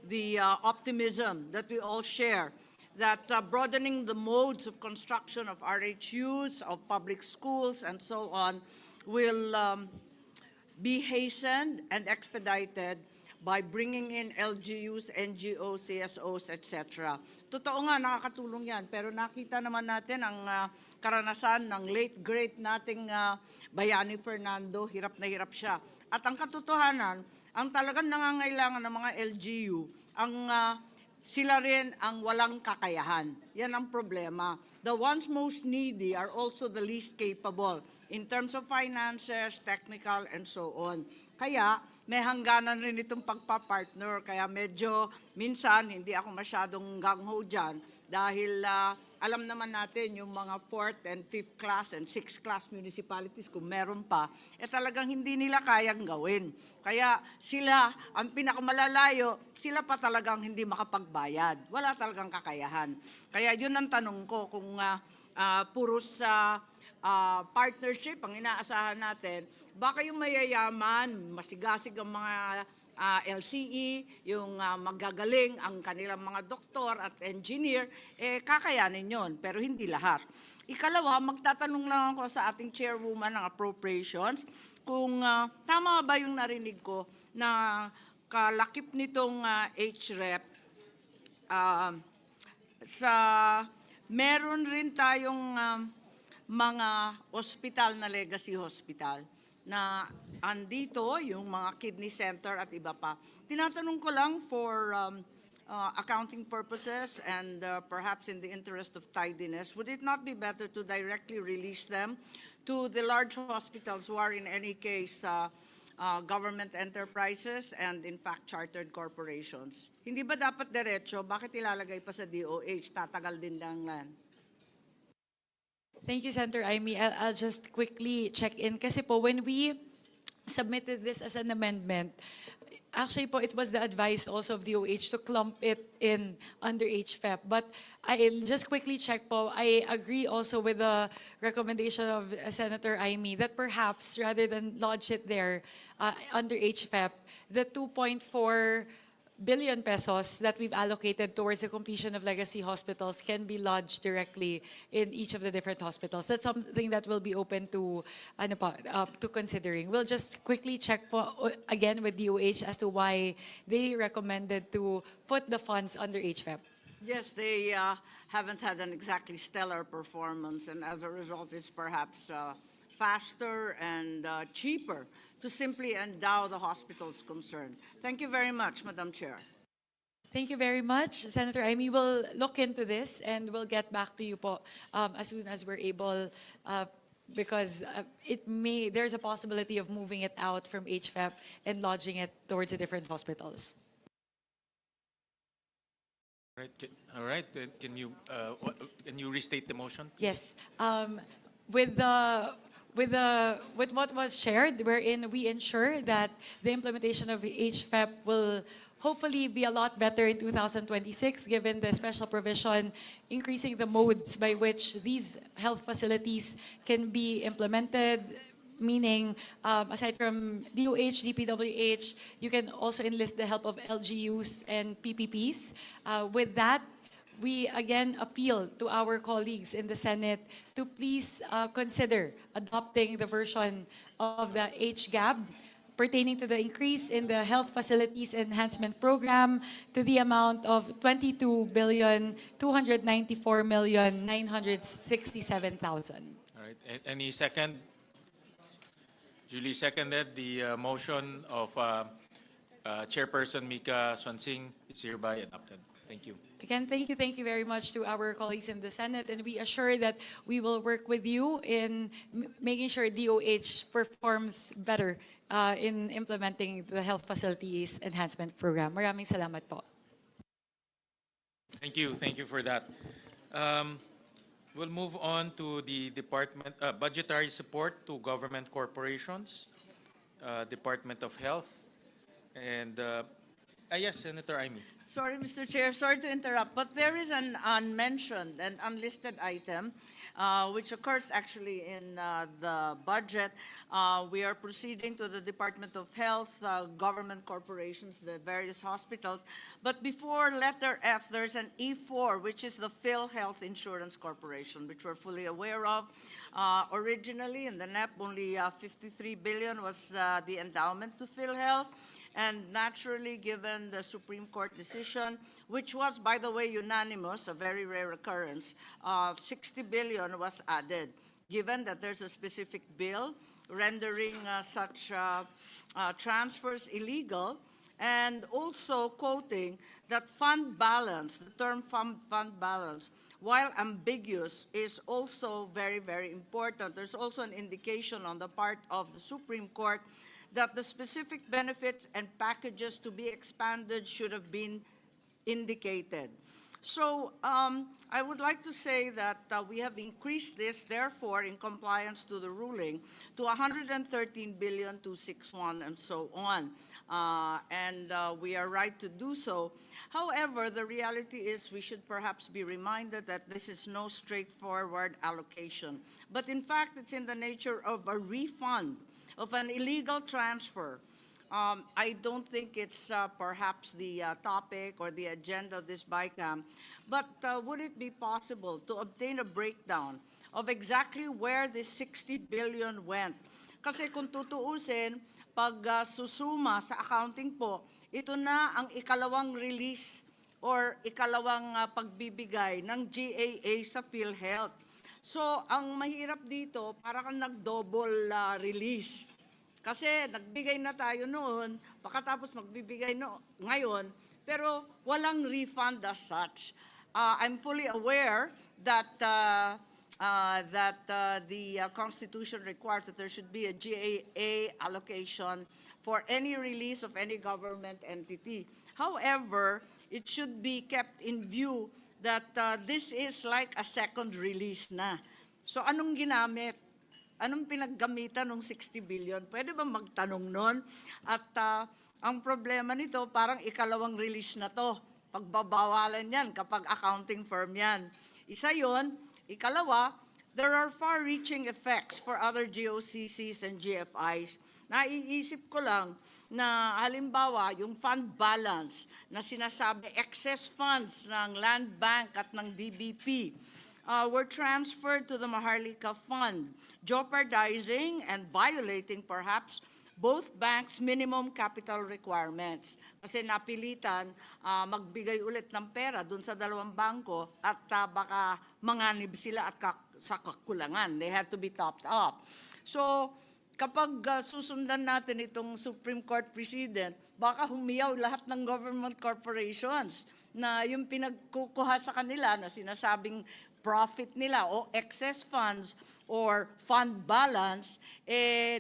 the optimism that we all share, that broadening the modes of construction of RHUs, of public schools, and so on, will be hastened and expedited by bringing in LGUs, NGOs, CSOs, etc. Totoo nga, nakakatulong yan. Pero nakita naman natin ang karanasan ng late great nating Bayani Fernando, hirap na hirap siya. At ang katotohanan, ang talagang nangangailangan ng mga LGU, ang sila rin ang walang kakayahan. Yan ang problema. The ones most needy are also the least capable in terms of finances, technical, and so on. Kaya may hangganan rin itong pagpapartner. Kaya medyo minsan hindi ako masyadong gangho dyan dahil alam naman natin yung mga 4th and 5th class and 6th class municipalities kung meron pa, talagang hindi nila kayang gawin. Kaya sila, ang pinakamalalayo, sila pa talagang hindi makapagbayad. Wala talagang kakayahan. Kaya yun ang tanong ko kung puros partnership ang inaasahan natin, baka yung mayayaman, masigasig ang mga LCE, yung magagaling ang kanilang mga doktor at engineer, kakayanin yon, pero hindi lahat. Ikalawa, magtatanong lang ako sa ating chairwoman ng appropriations kung tama ba yung narinig ko na kalakip nitong HREP sa meron rin tayong mga ospital na legacy hospital na andito yung mga kidney center at iba pa. Tinatanong ko lang for accounting purposes and perhaps in the interest of tidiness, would it not be better to directly release them to the large hospitals who are in any case government enterprises and in fact chartered corporations? Hindi ba dapat diretso? Bakit ilalagay pa sa DOH? Tatagal din lang yan. Thank you, Senator Amy. I'll just quickly check in. Kasi po, when we submitted this as an amendment, actually po, it was the advice also of DOH to clump it in under HFEP. But I'll just quickly check po, I agree also with the recommendation of Senator Amy that perhaps rather than lodge it there under HFEP, the 2.4 billion pesos that we've allocated towards the completion of legacy hospitals can be lodged directly in each of the different hospitals. That's something that will be open to to considering. We'll just quickly check po, again with DOH as to why they recommended to put the funds under HFEP. Yes, they haven't had an exactly stellar performance, and as a result, it's perhaps faster and cheaper to simply endow the hospitals concerned. Thank you very much, Madam Chair. Thank you very much, Senator Amy. We'll look into this and we'll get back to you po as soon as we're able, because there's a possibility of moving it out from HFEP and lodging it towards the different hospitals. All right. Can you restate the motion? Yes. With what was shared, wherein we ensure that the implementation of HFEP will hopefully be a lot better in 2026, given the special provision increasing the modes by which these health facilities can be implemented, meaning aside from DOH, DPWH, you can also enlist the help of LGUs and PPPs. With that, we again appeal to our colleagues in the Senate to please consider adopting the version of the HGAB pertaining to the increase in the Health Facilities Enhancement Program to the amount of 22,294,967,000. All right. Any second? Julie seconded the motion of Chairperson Mika Swansing. It's hereby adopted. Thank you. Again, thank you very much to our colleagues in the Senate, and we assure that we will work with you in making sure DOH performs better in implementing the Health Facilities Enhancement Program. Maraming salamat po. Thank you for that. We'll move on to the department budgetary support to government corporations, Department of Health, and yes, Senator Amy. Sorry, Mr. Chair, sorry to interrupt, but there is an unmentioned and unlisted item which occurs actually in the budget. We are proceeding to the Department of Health, government corporations, the various hospitals. But before letter F, there's an E4, which is the PhilHealth Insurance Corporation, which we're fully aware of. Originally, in the NEP, only 53 billion was the endowment to PhilHealth. And naturally, given the Supreme Court decision, which was, by the way, unanimous, a very rare occurrence, 60 billion was added. Given that there's a specific bill rendering such transfers illegal, and also quoting that fund balance, the term fund balance, while ambiguous, is also very, very important. There's also an indication on the part of the Supreme Court that the specific benefits and packages to be expanded should have been indicated. So I would like to say that we have increased this, therefore, in compliance to the ruling, to 113 billion to 61 and so on. We are right to do so. However, the reality is we should perhaps be reminded that this is no straightforward allocation. But in fact, it's in the nature of a refund of an illegal transfer. I don't think it's perhaps the topic or the agenda of this BICAM, but would it be possible to obtain a breakdown of exactly where this 60 billion went? Kasi kung tutuusin, pag susuma sa accounting po, ito na ang ikalawang release or ikalawang pagbibigay ng GAA sa PhilHealth. So, ang mahirap dito, para kang nag-double release. Kasi nagbigay na tayo noon, pagkatapos magbibigay ngayon, pero walang refund as such. I'm fully aware that the Constitution requires that there should be a GAA allocation for any release of any government entity. However, it should be kept in view that this is like a second release na. So anong ginamit? Anong pinaggamitan ng 60 billion? Pwede ba magtanong nun? At ang problema nito, parang ikalawang release na to. Pagbabawalan yan kapag accounting firm yan. Isa yon. Ikalawa, there are far-reaching effects for other GOCCs and GFIs. Naiisip ko lang na halimbawa yung fund balance na sinasabi excess funds ng Land Bank at ng DBP were transferred to the Maharlika Fund, jeopardizing and violating perhaps both banks' minimum capital requirements. Kasi napilitan magbigay ulit ng pera dun sa dalawang bangko at baka manganib sila at sa kakulangan. They had to be topped up. So, kapag susundan natin itong Supreme Court Precedent, baka humiyaw lahat ng government corporations na yung pinagkukuha sa kanila na sinasabing profit nila o excess funds or fund balance,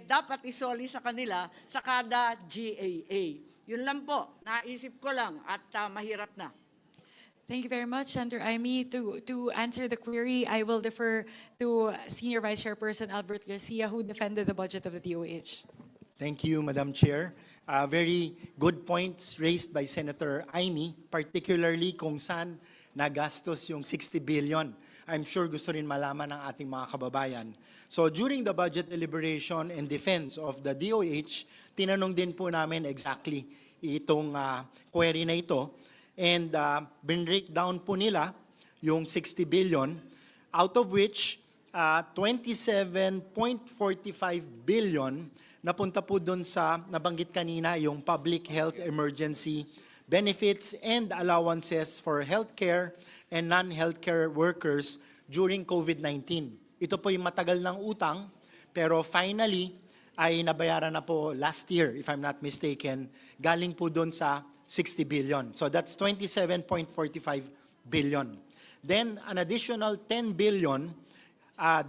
dapat isoli sa kanila sa kada GAA. Yun lang po, naisip ko lang at mahirap na. Thank you very much, Senator Amy. To answer the query, I will defer to Senior Vice Chairperson Albert Garcia, who defended the budget of the DOH. Thank you, Madam Chair. Very good points raised by Senator Amy, particularly kung saan nagastos yung 60 billion. I'm sure gusto rin malaman ng ating mga kababayan. So during the budget deliberation and defense of the DOH, tinanong din po namin exactly itong query na ito. And break down po nila yung 60 billion, out of which 27.45 billion napunta po doon sa nabanggit kanina yung public health emergency benefits and allowances for healthcare and non-healthcare workers during COVID-19. Ito po yung matagal ng utang, pero finally ay nabayaran na po last year, if I'm not mistaken, galing po doon sa 60 billion. So that's 27.45 billion. Then an additional 10 billion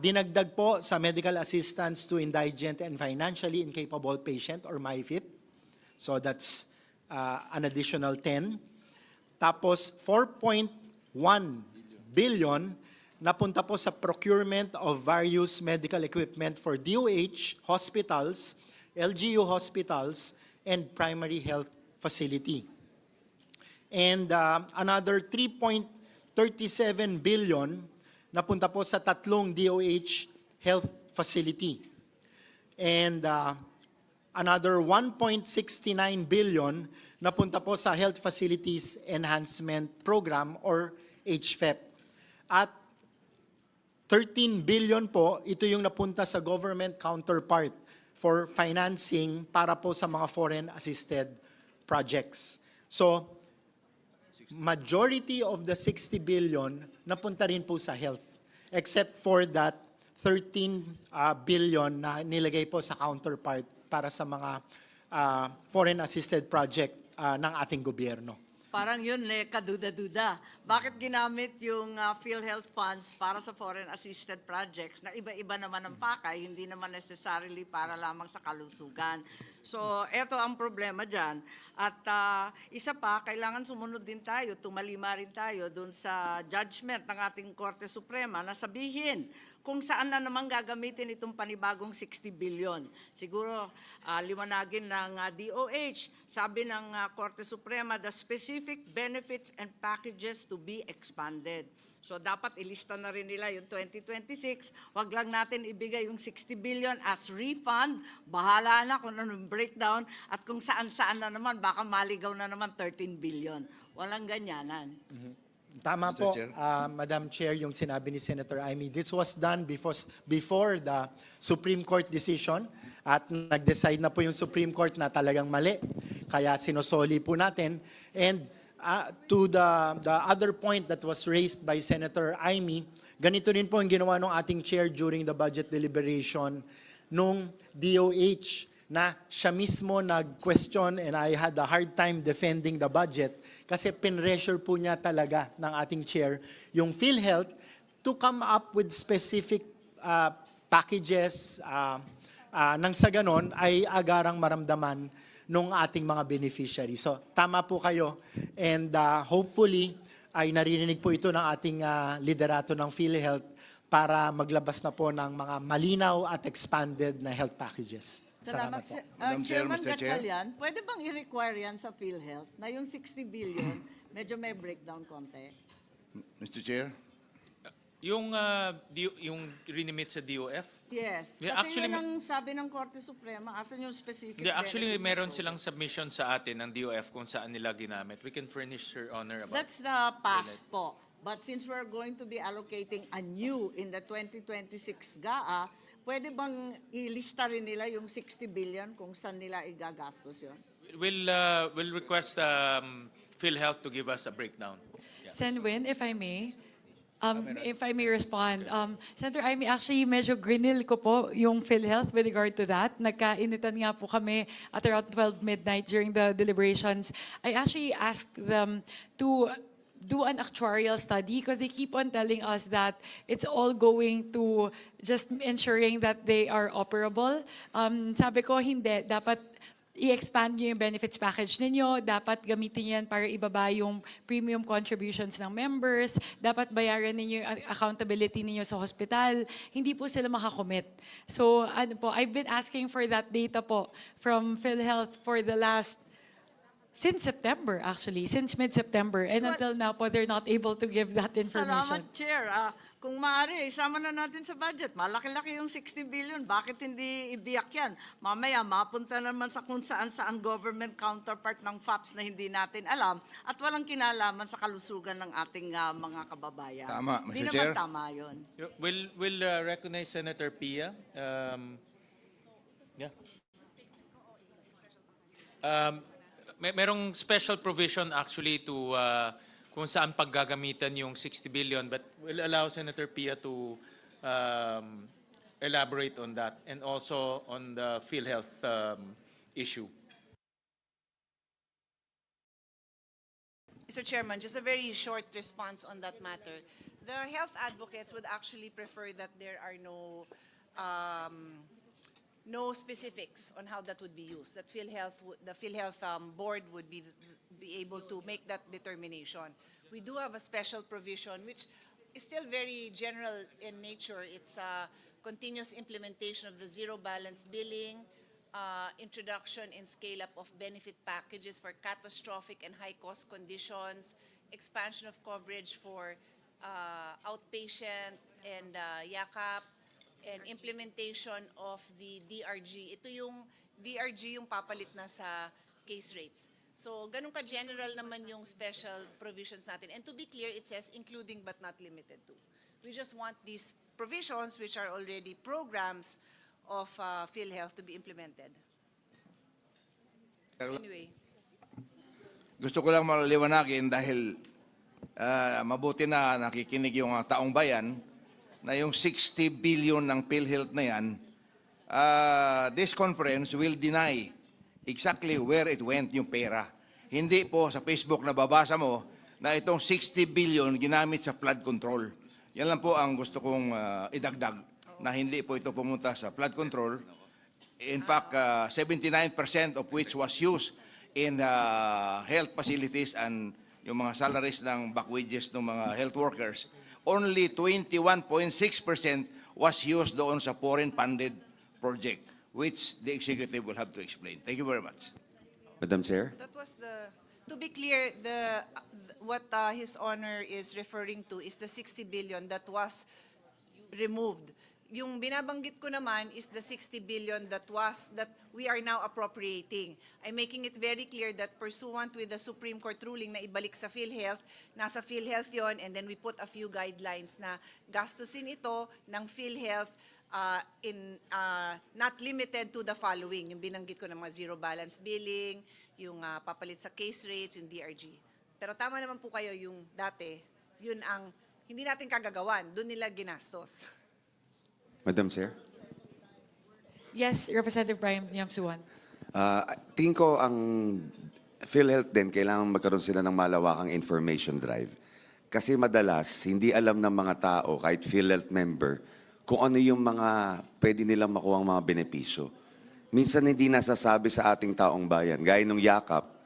dinagdag po sa medical assistance to indigent and financially incapable patient or MIFIP. So that's an additional 10. Tapos 4.1 billion napunta po sa procurement of various medical equipment for DOH, hospitals, LGU hospitals, and primary health facility. And another 3.37 billion napunta po sa tatlong DOH health facility. And another 1.69 billion napunta po sa Health Facilities Enhancement Program or HFEP. At 13 billion po, ito yung napunta sa government counterpart for financing para po sa mga foreign assisted projects. So, majority of the 60 billion napunta rin po sa health, except for that 13 billion na nilagay po sa counterpart para sa mga foreign assisted project ng ating gobyerno. Parang yun, kaduda-duda. Bakit ginamit yung PhilHealth funds para sa foreign assisted projects na iba-iba naman ang pakay, hindi naman necessarily para lamang sa kalusugan. So, eto ang problema dyan. At isa pa, kailangan sumunod din tayo, tumalima rin tayo dun sa judgment ng ating Korte Suprema na sabihin kung saan na naman gagamitin itong panibagong 60 billion. Siguro liwanagin ng DOH, sabi ng Korte Suprema, the specific benefits and packages to be expanded. So dapat ilista na rin nila yung 2026, wag lang natin ibigay yung 60 billion as refund, bahala na kung anong breakdown at kung saan-saan na naman, baka maligaw na naman 13 billion. Walang ganyanan. Tama Mr. po, Chair. Madam Chair, yung sinabi ni Senator Amy. This was done before the Supreme Court decision at nag-decide na po yung Supreme Court na talagang mali. Kaya sinosoli po natin. And to the other point that was raised by Senator Amy, ganito rin po ang ginawa ng ating chair during the budget deliberation nung DOH na siya mismo nag-question and I had a hard time defending the budget kasi pinressure po niya talaga ng ating chair yung PhilHealth to come up with specific packages nang sa ganon ay agarang maramdaman nung ating mga beneficiaries. So tama po kayo and hopefully ay naririnig po ito ng ating liderato ng PhilHealth para maglabas na po ng mga malinaw at expanded na health packages. Salamat. po. Madam Chair, Chairman Mr. Chair. Gatchalian, pwede bang i-require yan sa PhilHealth na yung 60 billion, medyo may breakdown konti? Mr. Chair. Yung rinimit sa DOF? Yes. Yeah, Kasi actually, yun ang sabi ng Korte Suprema, asan yung specific Actually, benefits meron approval? silang submission sa atin ng DOF kung saan nila ginamit. We can furnish Your Honor about That's the past po. But since we're going to be allocating anew in the 2026 GAA, pwede bang ilista rin nila yung 60 billion kung saan nila igagastos yun? We'll request PhilHealth to give us a breakdown. Senwin, if I may respond. Senator Amy, actually, medyo grinil ko po yung PhilHealth with regard to that. Nagkainitan nga po kami at around 12 midnight during the deliberations. I actually asked them to do an actuarial study because they keep on telling us that it's all going to just ensuring that they are operable. Sabi ko, hindi. Dapat i-expand nyo yung benefits package ninyo. Dapat gamitin nyo yan para ibaba yung premium contributions ng members. Dapat bayaran ninyo yung accountability ninyo sa hospital. Hindi po sila makakommit. So, I've been asking for that data po from PhilHealth for the last since September, actually. Since mid-September. And until now po, they're not able to give that information. Salamat, Chair. Kung maaari, isama na natin sa budget. Malaki-laki yung 60 billion. Bakit hindi ibiyak yan? Mamaya, mapunta naman sa kung saan-saan government counterpart ng FAPS na hindi natin alam at walang kinalaman sa kalusugan ng ating mga kababayan. Tama, Mr. Hindi naman Chair. tama yun. We'll recognize Senator Pia. Merong special provision actually to kung saan paggagamitan yung 60 billion, but we'll allow Senator Pia to elaborate on that and also on the PhilHealth issue. Mr. Chairman, just a very short response on that matter. The health advocates would actually prefer that there are no specifics on how that would be used. That the PhilHealth board would be able to make that determination. We do have a special provision which is still very general in nature. It's a continuous implementation of the zero balance billing, introduction and scale-up of benefit packages for catastrophic and high-cost conditions, expansion of coverage for outpatient and YACAP, and implementation of the DRG. Ito yung DRG yung papalit na sa case rates. So, ganun ka-general naman yung special provisions natin. And to be clear, it says including but not limited to. We just want these provisions, which are already programs of PhilHealth, to be implemented. Anyway. Gusto ko lang maliwanagin dahil mabuti na nakikinig yung taong bayan na yung 60 billion ng PhilHealth na yan, this conference will deny exactly where it went yung pera. hindi po sa Facebook na babasa mo na itong 60 billion ginamit sa flood control. Yan lang po ang gusto kong idagdag, na hindi po ito pumunta sa flood control. In fact, 79% of which was used in health facilities and yung mga salaries ng back wages ng mga health workers. Only 21.6% was used doon sa foreign funded project, which the executive will have to explain. Thank you very much. Madam Chair? That was to be clear, what His Honor is referring to is the 60 billion that was removed. Yung binabanggit ko naman is the 60 billion that we are now appropriating. I'm making it very clear that pursuant with the Supreme Court ruling na ibalik sa PhilHealth, nasa PhilHealth yon, and then we put a few guidelines na gastusin ito ng PhilHealth not limited to the following. Yung binanggit ko ng mga zero balance billing, yung papalit sa case rates, yung DRG. Pero tama naman po kayo, yung dati, yun ang hindi natin kagagawan, doon nila ginastos. Madam Chair? Yes, Representative Brian Yamsuan. Tingin ko ang PhilHealth din, kailangan magkaroon sila ng malawakang information drive. Kasi madalas, hindi alam ng mga tao, kahit PhilHealth member, kung ano yung mga pwede nilang makuha ang mga benepisyo. Minsan hindi nasasabi sa ating taong bayan. Gaya nung yakap,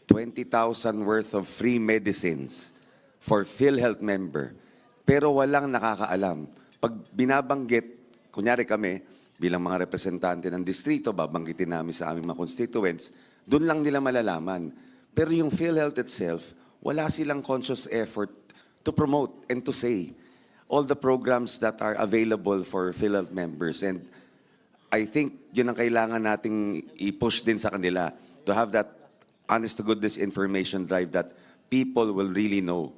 20,000 worth of free medicines for PhilHealth member. Pero walang nakakaalam. Pag binabanggit, kunyari kami, bilang mga representante ng distrito, babanggitin namin sa aming mga constituents, doon lang nila malalaman. Pero yung PhilHealth itself, wala silang conscious effort to promote and to say all the programs that are available for PhilHealth members. And I think yun ang kailangan nating i-push din sa kanila, to have that honest-to-goodness information drive that people will really know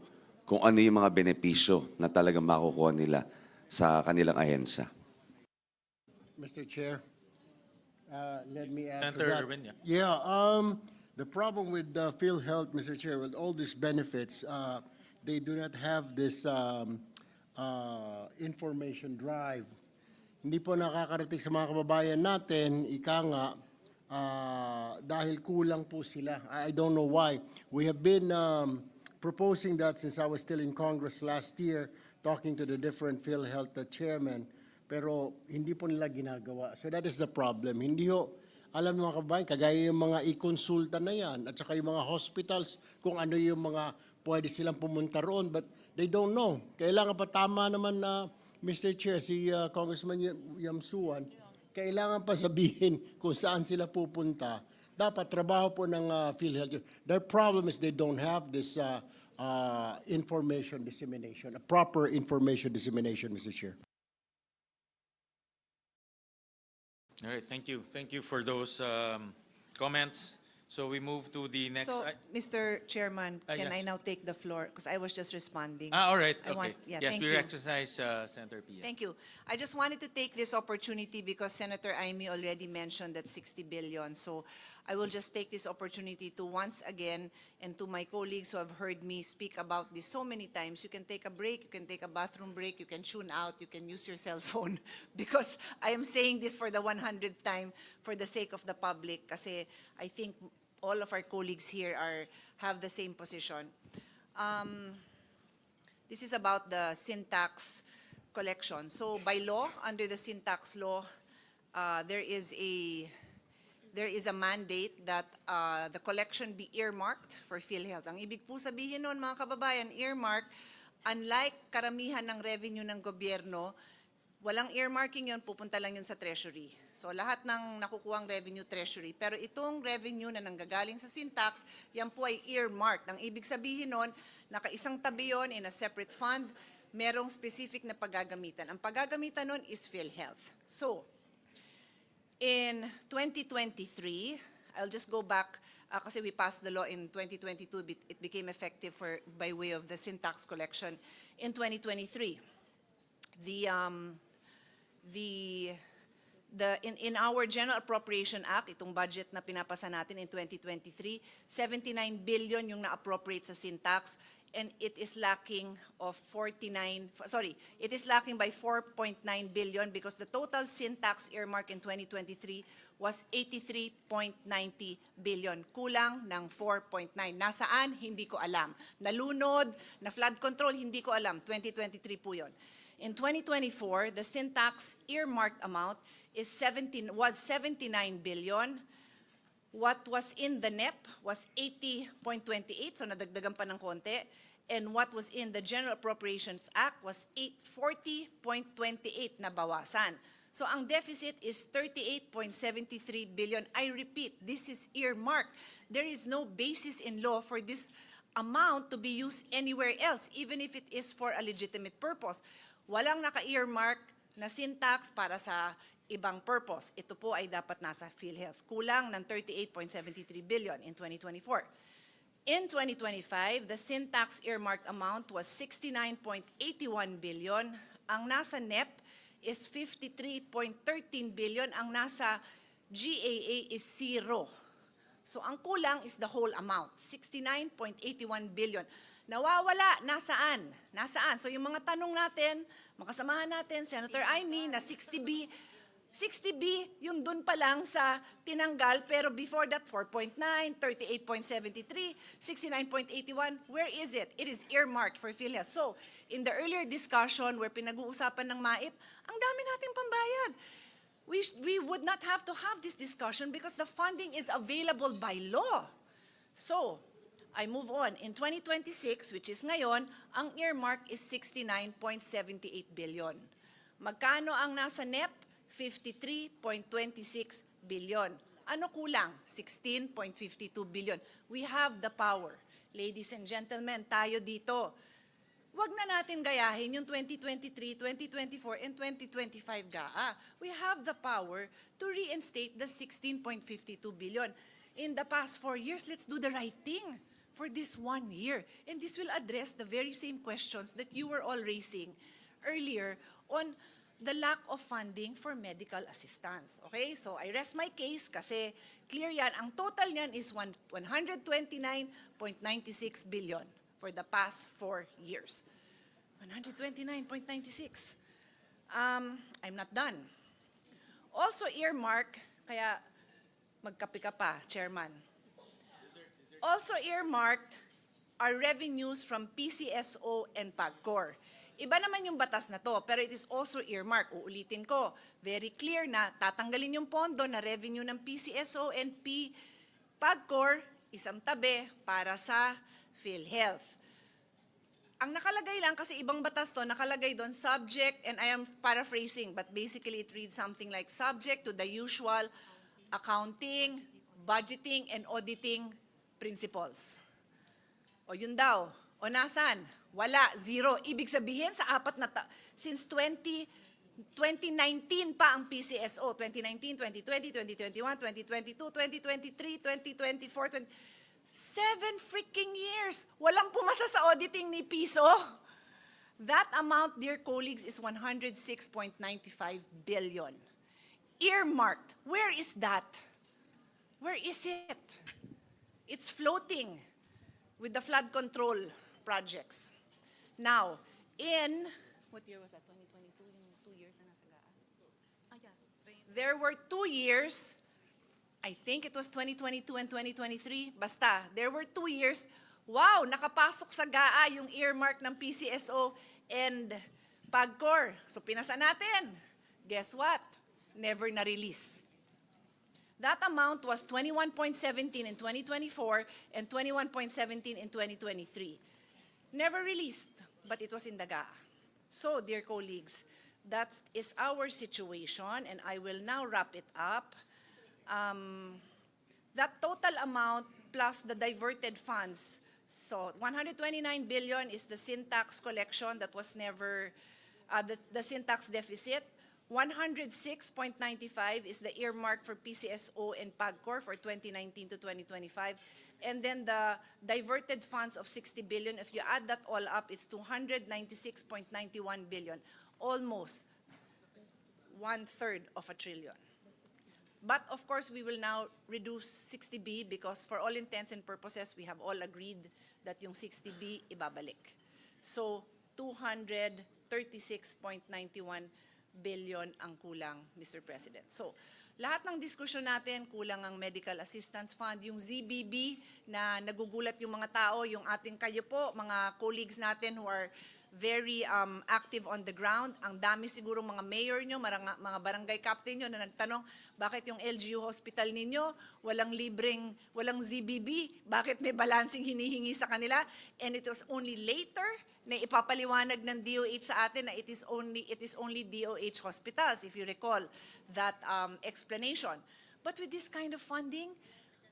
kung ano yung mga benepisyo na talagang makukuha nila sa kanilang ahensya. Mr. Chair, let me add Senator to that. Erwin, yeah. Yeah, the problem with PhilHealth, Mr. Chair, with all these benefits, they do not have this information drive. Hindi po nakakarating sa mga kababayan natin, ika nga, dahil kulang po sila. I don't know why. We have been proposing that since I was still in Congress last year, talking to the different PhilHealth chairmen, pero hindi po nila ginagawa. So that is the problem. Hindi ho, alam ng mga kababayan, kagaya yung mga i-consulta na yan, at saka yung mga hospitals, kung ano yung mga pwede silang pumunta roon, but they don't know. Kailangan pa, tama naman na, Mr. Chair, si Congressman Yamsuan, kailangan pa sabihin kung saan sila pupunta. Dapat trabaho po ng PhilHealth. Their problem is they don't have this information dissemination, a proper information dissemination, Mr. Chair. All right, thank you. Thank you for those comments. So we move to the next. So, Mr. Chairman, can yes. I now take the floor? Because I was just responding. All right, I want- okay. yeah, Yes, thank we you. exercise Senator Pia. Thank you. I just wanted to take this opportunity because Senator Aimee already mentioned that 60 billion. So I will just take this opportunity to once again, and to my colleagues who have heard me speak about this so many times, you can take a break, you can take a bathroom break, you can tune out, you can use your cell phone, because I am saying this for the 100th time for the sake of the public, kasi I think all of our colleagues here have the same position. This is about the sin tax collection. So by law, under the sin tax law, there is a mandate that the collection be earmarked for PhilHealth. Ang ibig po sabihin nun, mga kababayan, earmark, unlike karamihan ng revenue ng gobyerno, walang earmarking yun, pupunta lang yun sa treasury. So lahat ng nakukuhang revenue, treasury. Pero itong revenue na nanggagaling sa sin tax, yan po ay earmarked. Ang ibig sabihin nun, nakaisang tabi yun in a separate fund, merong specific na paggagamitan. Ang paggagamitan nun is PhilHealth. So, in 2023, I'll just go back, kasi we passed the law in 2022, it became effective by way of the sin tax collection in 2023. In our General Appropriation Act, itong budget na pinapasa natin in 2023, 79 billion yung na-appropriate sa sin tax, and it is lacking by 4.9 billion because the total sin tax earmark in 2023 was 83.90 billion, kulang ng 4.9. Nasaan? Hindi ko alam. Nalunod, na flood control, hindi ko alam. 2023 po yun. In 2024, the syntax earmarked amount was 79 billion. What was in the NEP was 80.28, so nadagdagan pa ng konti. And what was in the General Appropriations Act was 40.28 na bawasan. So ang deficit is 38.73 billion. I repeat, this is earmarked. There is no basis in law for this amount to be used anywhere else, even if it is for a legitimate purpose. Walang naka-earmark na syntax para sa ibang purpose. Ito po ay dapat nasa PhilHealth. Kulang ng 38.73 billion in 2024. In 2025, the syntax earmarked amount was 69.81 billion. Ang nasa NEP is 53.13 billion. Ang nasa GAA is 0. So ang kulang is the whole amount, 69.81 billion. Nawawala, nasaan? Nasaan? So yung mga tanong natin, makasamahan natin, Senator Amy, na 60B, yung dun pa lang sa tinanggal, pero before that, 4.9, 38.73, 69.81, where is it? It is earmarked for PhilHealth. So, in the earlier discussion where pinag-uusapan ng MAIP, ang dami nating pambayad. We would not have to have this discussion because the funding is available by law. So, I move on. In 2026, which is ngayon, ang earmark is 69.78 billion. Magkano ang nasa NEP? 53.26 billion. Ano kulang? 16.52 billion. We have the power. Ladies and gentlemen, tayo dito. Huwag na natin gayahin yung 2023, 2024, and 2025 GAA. We have the power to reinstate the 16.52 billion. In the past 4 years, let's do the right thing for this 1 year. And this will address the very same questions that you were all raising earlier on the lack of funding for medical assistance. Okay? So I rest my case kasi clear yan. Ang total niyan is 129.96 billion for the past 4 years. 129.96. I'm not done. Also earmark, kaya magkape ka pa, Chairman. Also earmarked are revenues from PCSO and PAGCOR. Iba naman yung batas na to, pero it is also earmarked. Uulitin ko, very clear na tatanggalin yung pondo na revenue ng PCSO and PAGCOR, isang tabi para sa PhilHealth. Ang nakalagay lang, kasi ibang batas to, nakalagay doon subject, and I am paraphrasing, but basically it reads something like subject to the usual accounting, budgeting, and auditing principles. O yun daw. O nasan? Wala, zero. Ibig sabihin sa apat na since 2019 pa ang PCSO, 2019, 2020, 2021, 2022, 2023, 2024, 7 freaking years. Walang pumasa sa auditing ni piso. That amount, dear colleagues, is 106.95 billion. Earmarked. Where is that? Where is it? It's floating with the flood control projects. Now, what year was that? 2022, yung 2 years na nasa GAA. There were 2 years, I think it was 2022 and 2023, basta, there were 2 years, wow, nakapasok sa GAA yung earmark ng PCSO and PAGCOR. So pinasa natin. Guess what? Never na-release. That amount was 21.17 in 2024 and 21.17 in 2023. Never released, but it was in the GAA. So, dear colleagues, that is our situation, and I will now wrap it up. That total amount plus the diverted funds, so 129 billion is the syntax collection that was never, the syntax deficit. 106.95 is the earmark for PCSO and PAGCOR for 2019 to 2025. And then the diverted funds of 60 billion, if you add that all up, it's 296.91 billion, almost 1/3 of a trillion. But of course, we will now reduce 60B because for all intents and purposes, we have all agreed that yung 60B ibabalik. So 236.91 billion ang kulang, Mr. President. So lahat ng diskusyon natin, kulang ang medical assistance fund, yung ZBB na nagugulat yung mga tao, yung ating kayo po, mga colleagues natin who are very active on the ground. Ang dami siguro mga mayor nyo, mga barangay captain nyo na nagtanong, bakit yung LGU hospital ninyo, walang ZBB, bakit may balancing hinihingi sa kanila? And it was only later na ipapaliwanag ng DOH sa atin na it is only DOH hospitals, if you recall that explanation. But with this kind of funding,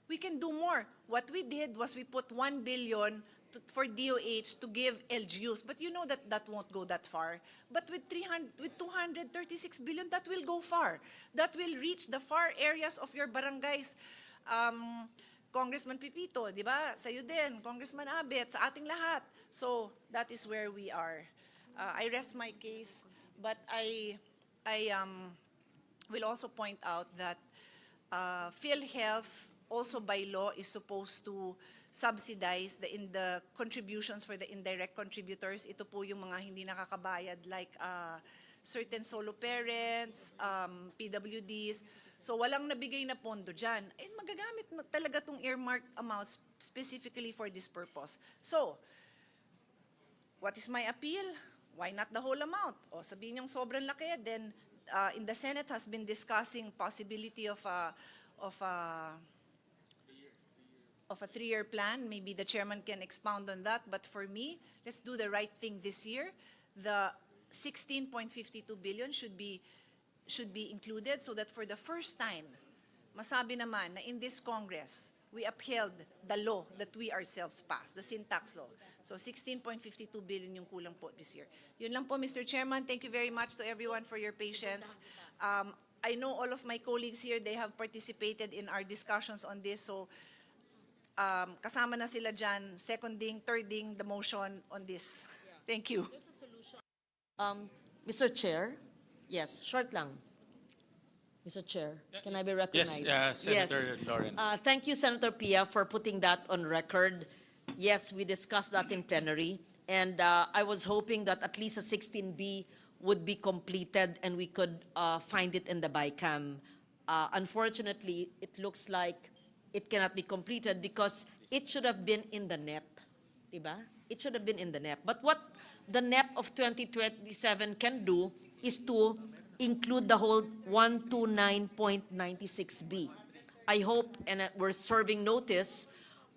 we can do more. What we did was we put 1 billion for DOH to give LGUs, but you know that that won't go that far. But with 236 billion, that will go far. That will reach the far areas of your barangays. Congressman Pipito, di ba? Sa'yo din, Congressman Abet, sa ating lahat. So that is where we are. I rest my case, but I will also point out that PhilHealth also by law is supposed to subsidize the contributions for the indirect contributors. Ito po yung mga hindi nakakabayad like certain solo parents, PWDs. So walang nabigay na pondo dyan. Eh, magagamit na talaga itong earmarked amounts specifically for this purpose. So, what is my appeal? Why not the whole amount? O sabihin niyong sobrang laki, then in the Senate has been discussing possibility of a 3-year plan. Maybe the chairman can expound on that. But for me, let's do the right thing this year. The 16.52 billion should be included so that for the first time, masabi naman na in this Congress, we upheld the law that we ourselves passed, the sin tax law. So 16.52 billion yung kulang po this year. Yun lang po, Mr. Chairman. Thank you very much to everyone for your patience. I know all of my colleagues here, they have participated in our discussions on this. So kasama na sila dyan, seconding, thirding the motion on this. Thank you. Mr. Chair, yes, short lang. Mr. Chair, can I be recognized? Yes, Senator Lauren. Thank you, Senator Pia, for putting that on record. Yes, we discussed that in plenary, and I was hoping that at least a 16B would be completed and we could find it in the BICAM. Unfortunately, it looks like it cannot be completed because it should have been in the NEP, diba? It should have been in the NEP. But what the NEP of 2027 can do is to include the whole 129.96B. I hope, and we're serving notice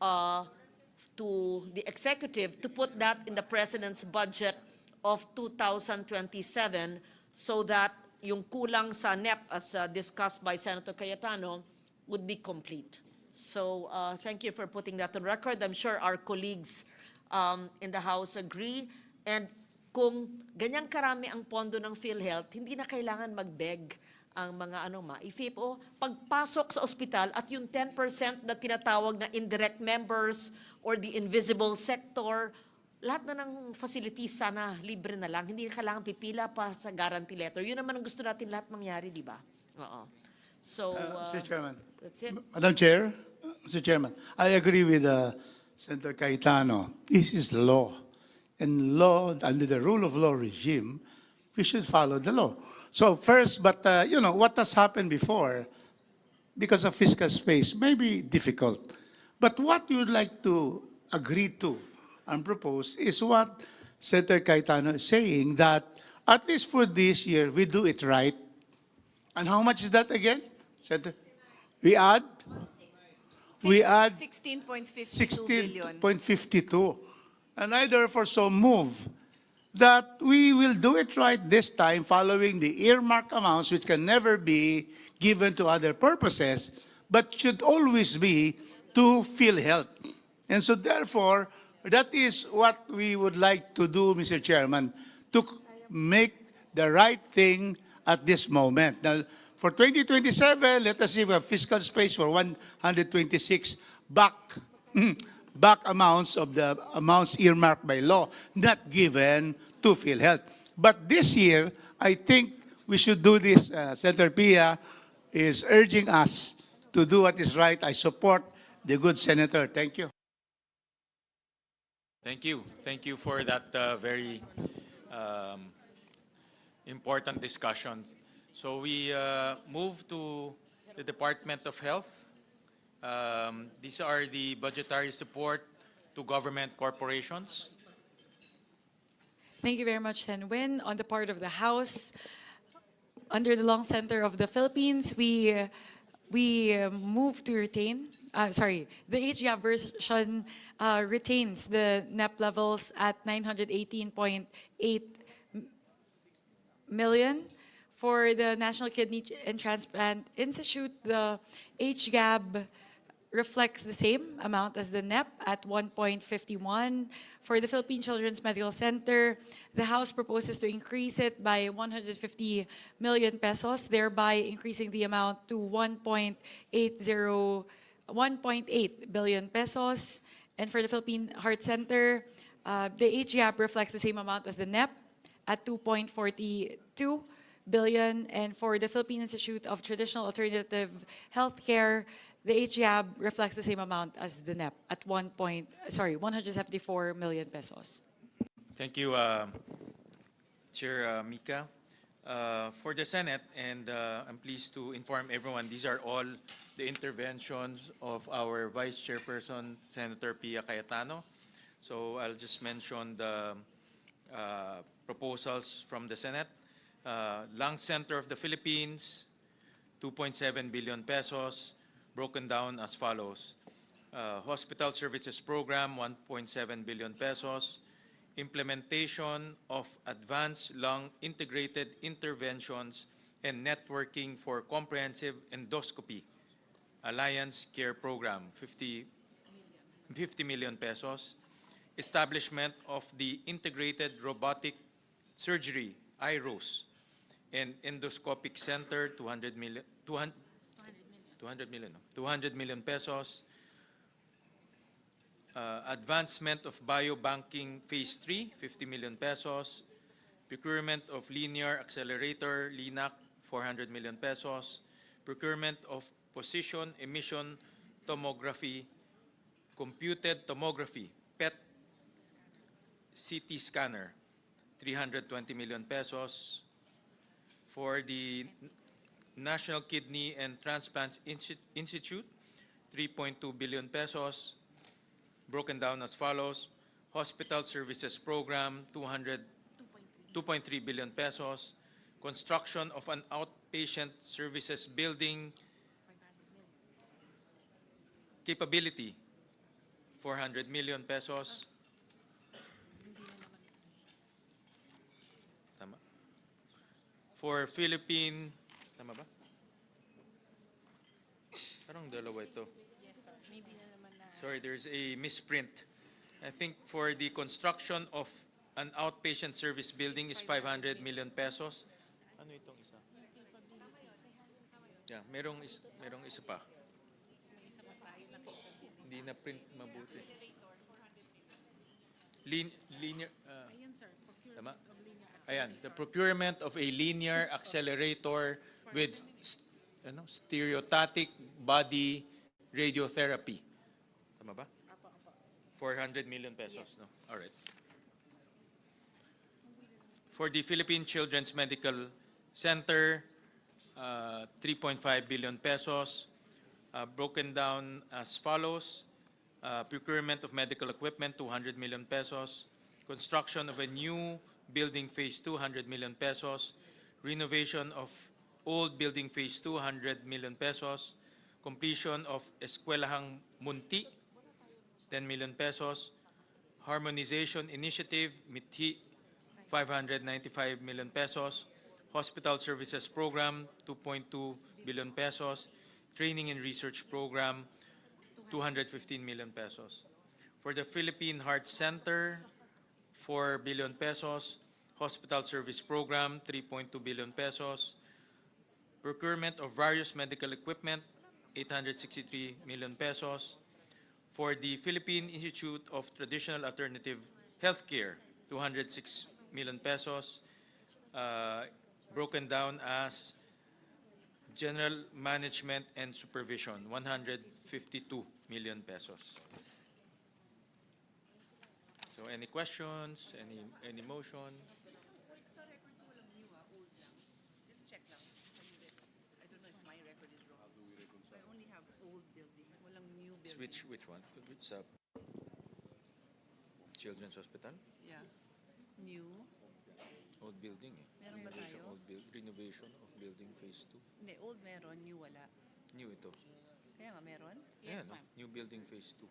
to the executive to put that in the president's budget of 2027 so that yung kulang sa NEP as discussed by Senator Cayetano would be complete. So thank you for putting that on record. I'm sure our colleagues in the House agree. And kung ganyang karami ang pondo ng PhilHealth, hindi na kailangan mag-beg ang mga ma-IFIP o pagpasok sa ospital at yung 10% na tinatawag na indirect members or the invisible sector, lahat na ng facilities sana libre na lang. Hindi na kailangan pipila pa sa guarantee letter. Yun naman ang gusto natin lahat mangyari, di ba? Oo. So, Mr. Chairman. That's it. Madam Chair, Mr. Chairman, I agree with Senator Cayetano. This is law. And law, under the rule of law regime, we should follow the law. So first, but you know, what has happened before, because of fiscal space, may be difficult. But what you would like to agree to and propose is what Senator Cayetano is saying, that at least for this year, we do it right. And how much is that again? Senator? We add 16.52 billion. 16.52. And I therefore so move that we will do it right this time following the earmark amounts which can never be given to other purposes, but should always be to PhilHealth. And so therefore, that is what we would like to do, Mr. Chairman, to make the right thing at this moment. Now, for 2027, let us see if we have fiscal space for 126 back amounts of the amounts earmarked by law, not given to PhilHealth. But this year, I think we should do this. Senator Pia is urging us to do what is right. I support the good senator. Thank you. Thank you. Thank you for that very important discussion. So we move to the Department of Health. These are the budgetary support to government corporations. Thank you very much, Sen Win. On the part of the House, under the Long Center of the Philippines, we move to retain, the HGAP version retains the NEP levels at 918.8 million. For the National Kidney and Transplant Institute, the HGAB reflects the same amount as the NEP at 1.51. For the Philippine Children's Medical Center, the House proposes to increase it by 150 million pesos, thereby increasing the amount to 1.8 billion pesos. And for the Philippine Heart Center, the HGAB reflects the same amount as the NEP at 2.42 billion. And for the Philippine Institute of Traditional Alternative Healthcare, the HGAB reflects the same amount as the NEP at 174 million pesos. Thank you, Chair Mika. For the Senate, and I'm pleased to inform everyone, these are all the interventions of our Vice Chairperson, Senator Pia Cayetano. So I'll just mention the proposals from the Senate. Lung Center of the Philippines, 2.7 billion pesos, broken down as follows. Hospital Services Program, 1.7 billion pesos. Implementation of advanced lung integrated interventions and networking for comprehensive endoscopy. Alliance Care Program, 50 million pesos. Establishment of the Integrated Robotic Surgery, IROS, and Endoscopic Center, 200 million pesos. Advancement of Biobanking Phase 3, 50 million pesos. Procurement of Linear Accelerator, LINAC, 400 million pesos. Procurement of Position Emission Tomography, Computed Tomography, PET CT Scanner, 320 million pesos. For the National Kidney and Transplant Institute, 3.2 billion pesos, broken down as follows. Hospital Services Program, 2.3 billion pesos. Construction of an outpatient services building capability, 400 million pesos. Tama. For Philippine, tama ba? Parang dalawa ito. Sorry, there's a misprint. I think for the construction of an outpatient service building is 500 million pesos. Ano itong isa? Yeah, merong isa pa. Hindi na print mabuti. Linear, tama? Ayan, the procurement of a linear accelerator with stereotatic body radiotherapy. Tama ba? 400 million pesos, no? All right. For the Philippine Children's Medical Center, 3.5 billion pesos, broken down as follows. Procurement of medical equipment, 200 million pesos. Construction of a new building phase 200 million pesos. Renovation of old building phase 200 million pesos. Completion of Eskwelahang Munti, 10 million pesos. Harmonization Initiative, MITHI, 595 million pesos. Hospital Services Program, 2.2 billion pesos. Training and Research Program, 215 million pesos. For the Philippine Heart Center, 4 billion pesos. Hospital Service Program, 3.2 billion pesos. Procurement of various medical equipment, 863 million pesos. For the Philippine Institute of Traditional Alternative Healthcare, 206 million pesos, broken down as General Management and Supervision, 152 million pesos. So any questions, any motion? Which one? Which Children's Hospital? Yeah. New. Old building eh. Meron ba tayo? Renovation of building phase 2. Hindi, old meron, new wala. New ito. Kaya nga meron? Ayan, no? New building phase 2.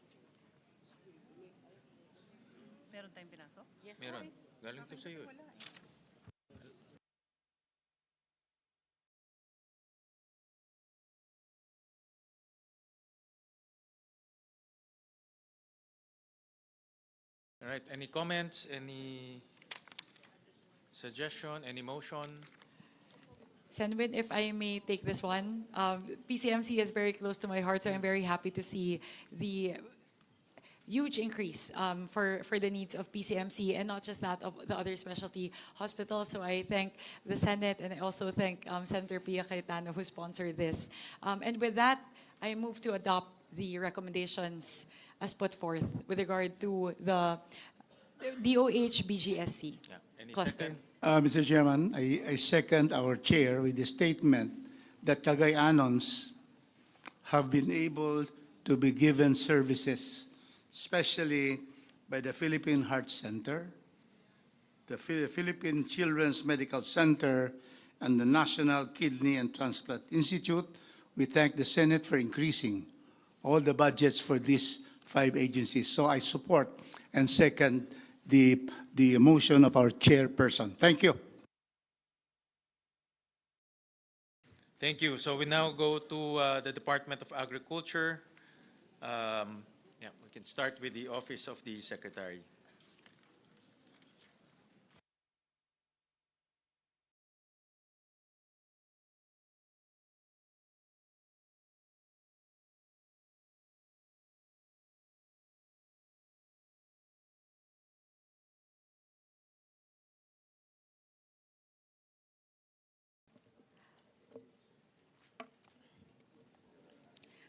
Meron tayong pinasok? Meron. Galing to sa'yo eh. Wala eh. All right, any comments, any suggestion, any motion? Senwin, if I may take this one, PCMC is very close to my heart, so I'm very happy to see the huge increase for the needs of PCMC, and not just that, of the other specialty hospitals. So I thank the Senate, and I also thank Senator Pia Cayetano, who sponsored this. And with that, I move to adopt the recommendations as put forth with regard to the DOH BGSC Yeah. Any cluster. second? Mr. Chairman, I second our chair with the statement that Cagayanons have been able to be given services, especially by the Philippine Heart Center, the Philippine Children's Medical Center, and the National Kidney and Transplant Institute. We thank the Senate for increasing all the budgets for these 5 agencies. So I support and second the motion of our chairperson. Thank you. Thank you. So we now go to the Department of Agriculture. Yeah, we can start with the Office of the Secretary.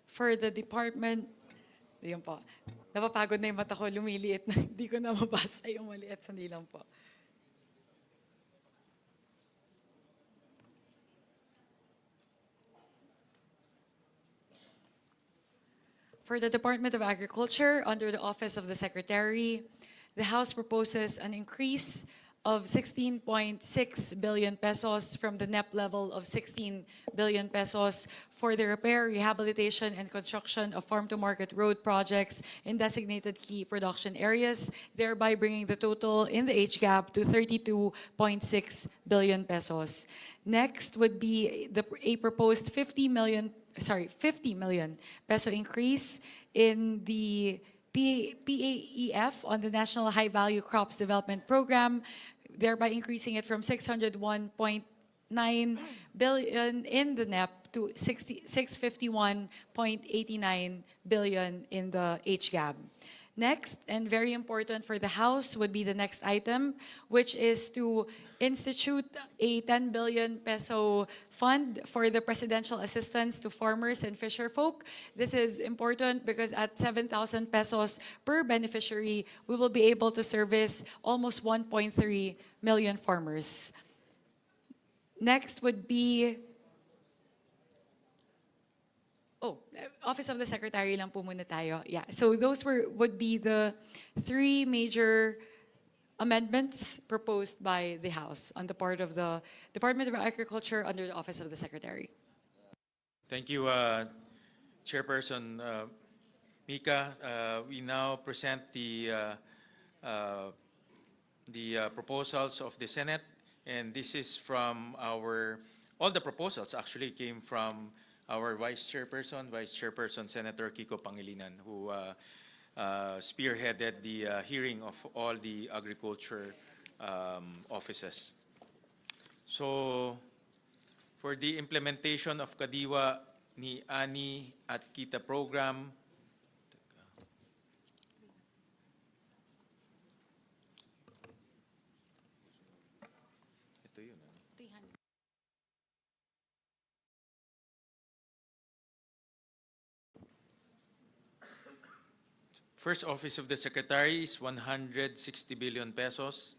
For the department, yun po. Napapagod na yung mata ko, lumiliit na. Hindi ko na mabasa yung maliit. Sandali lang po. For the Department of Agriculture, under the Office of the Secretary, the House proposes an increase of 16.6 billion pesos from the NEP level of 16 billion pesos for the repair, rehabilitation, and construction of farm-to-market road projects in designated key production areas, thereby bringing the total in the HGAP to 32.6 billion pesos. Next would be a proposed 50 million peso increase in the PAEF on the National High Value Crops Development Program, thereby increasing it from 601.9 billion in the NEP to 651.89 billion in the HGAB. Next, and very important for the House, would be the next item, which is to institute a 10 billion peso fund for the presidential assistance to farmers and fisherfolk. This is important because at 7,000 pesos per beneficiary, we will be able to service almost 1.3 million farmers. Next would be Office of the Secretary lang po muna tayo. Yeah. So those would be the 3 major amendments proposed by the House on the part of the Department of Agriculture under the Office of the Secretary. Thank you, Chairperson Mika. We now present the proposals of the Senate, and this is from all the proposals actually came from our Vice Chairperson Senator Kiko Pangilinan, who spearheaded the hearing of all the agriculture offices. So, for the implementation of Kadiwa ni Ani at Kita program, ito yun. First Office of the Secretary is 160 billion pesos.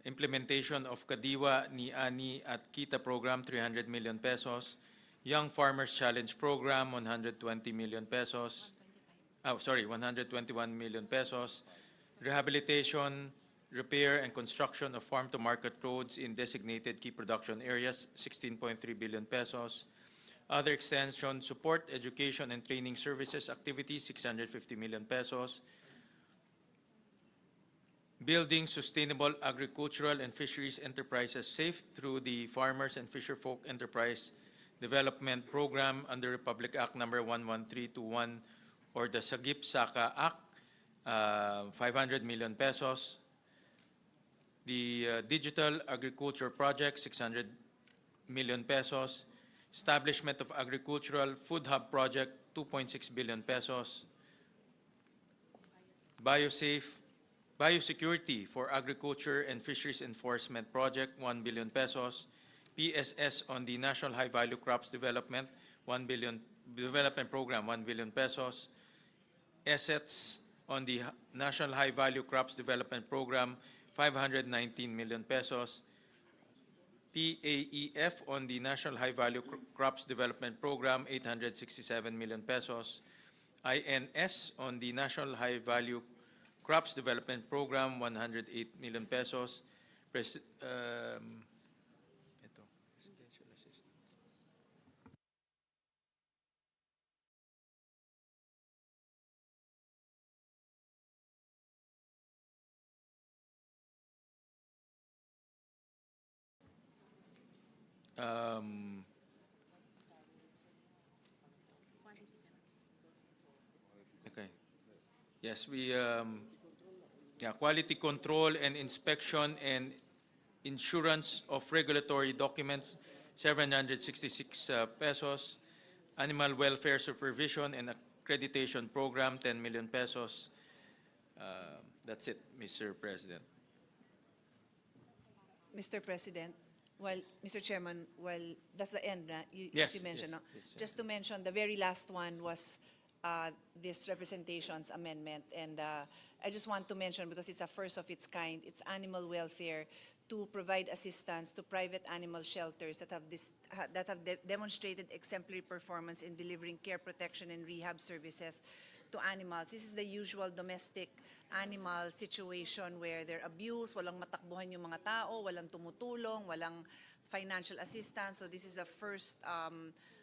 Implementation of Kadiwa ni Ani at Kita program, 300 million pesos. Young Farmers Challenge program, 120 million pesos. 121 million pesos. Rehabilitation, repair, and construction of farm-to-market roads in designated key production areas, 16.3 billion pesos. Other extension, support, education, and training services activities, 650 million pesos. Building sustainable agricultural and fisheries enterprises safe through the Farmers and Fisherfolk Enterprise Development Program under Republic Act Number 11321 or the Sagip-Saka Act, 500 million pesos. The Digital Agriculture Project, 600 million pesos. Establishment of Agricultural Food Hub Project, 2.6 billion pesos. Biosecurity for Agriculture and Fisheries Enforcement Project, 1 billion pesos. PSS on the National High Value Crops Development, 1 billion Development Program, 1 billion pesos. Assets on the National High Value Crops Development Program, 519 million pesos. PAEF on the National High Value Crops Development Program, 867 million pesos. INS on the National High Value Crops Development Program, 108 million pesos. Okay. Yes, quality control and inspection and insurance of regulatory documents, 766 pesos. Animal welfare supervision and accreditation program, 10 million pesos. That's it, Mr. President. Mr. President, well, Mr. Chairman, well, that's the end, Yes, as you mentioned. yes, No? yes, Just to mention, the very last one was this representations amendment. And I just want to mention, because it's a first of its kind, it's animal welfare to provide assistance to private animal shelters that have demonstrated exemplary performance in delivering care, protection, and rehab services to animals. This is the usual domestic animal situation where they're abused, walang matakbuhan yung mga tao, walang tumutulong, walang financial assistance. So this is a first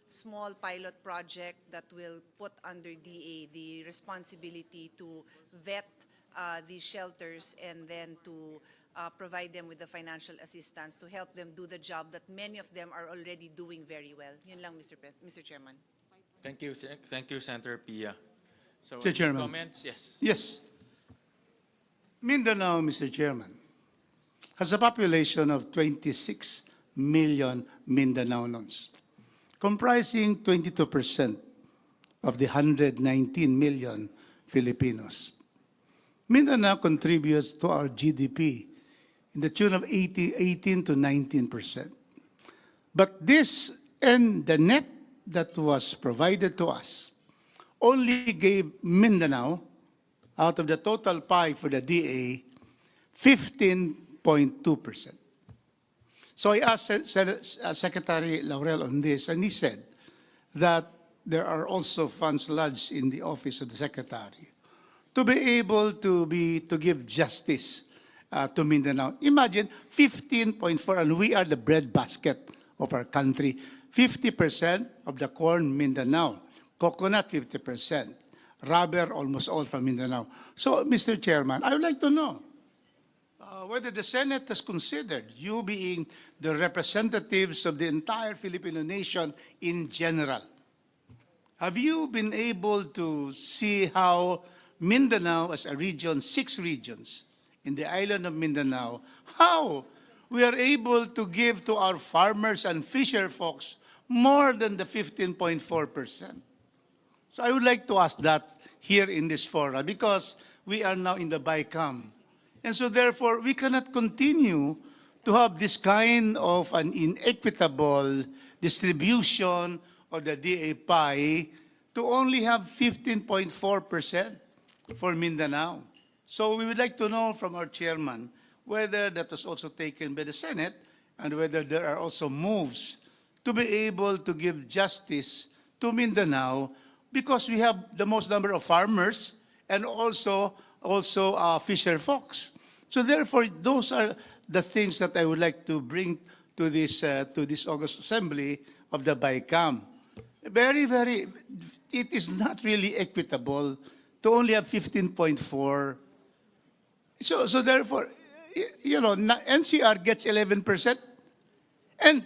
small pilot project that will put under DA the responsibility to vet these shelters and then to provide them with the financial assistance to help them do the job that many of them are already doing very well. Yun lang, Mr. Chairman. Thank you, Senator Pia. So, Mr. any Chairman. comments? Yes. Yes. Mindanao, Mr. Chairman, has a population of 26 million Mindanaonons, comprising 22% of the 119 million Filipinos. Mindanao contributes to our GDP in the tune of 18 to 19%. But this and the net that was provided to us only gave Mindanao, out of the total pie for the DA, 15.2%. So I asked Secretary Laurel on this, and he said that there are also funds lodged in the office of the Secretary to be able to give justice to Mindanao. Imagine 15.4, and we are the breadbasket of our country. 50% of the corn, Mindanao. Coconut, 50%. Rubber, almost all from Mindanao. So, Mr. Chairman, I would like to know whether the Senate has considered you being the representatives of the entire Filipino nation in general. Have you been able to see how Mindanao as a region, 6 regions in the island of Mindanao, how we are able to give to our farmers and fisher folks more than the 15.4%? So I would like to ask that here in this forum, because we are now in the BICAM. And so therefore, we cannot continue to have this kind of an inequitable distribution of the DA pie to only have 15.4% for Mindanao. So we would like to know from our chairman whether that was also taken by the Senate and whether there are also moves to be able to give justice to Mindanao because we have the most number of farmers and also fisher folks. So therefore, those are the things that I would like to bring to this August Assembly of the BICAM. It is not really equitable to only have 15.4. So therefore, NCR gets 11%. And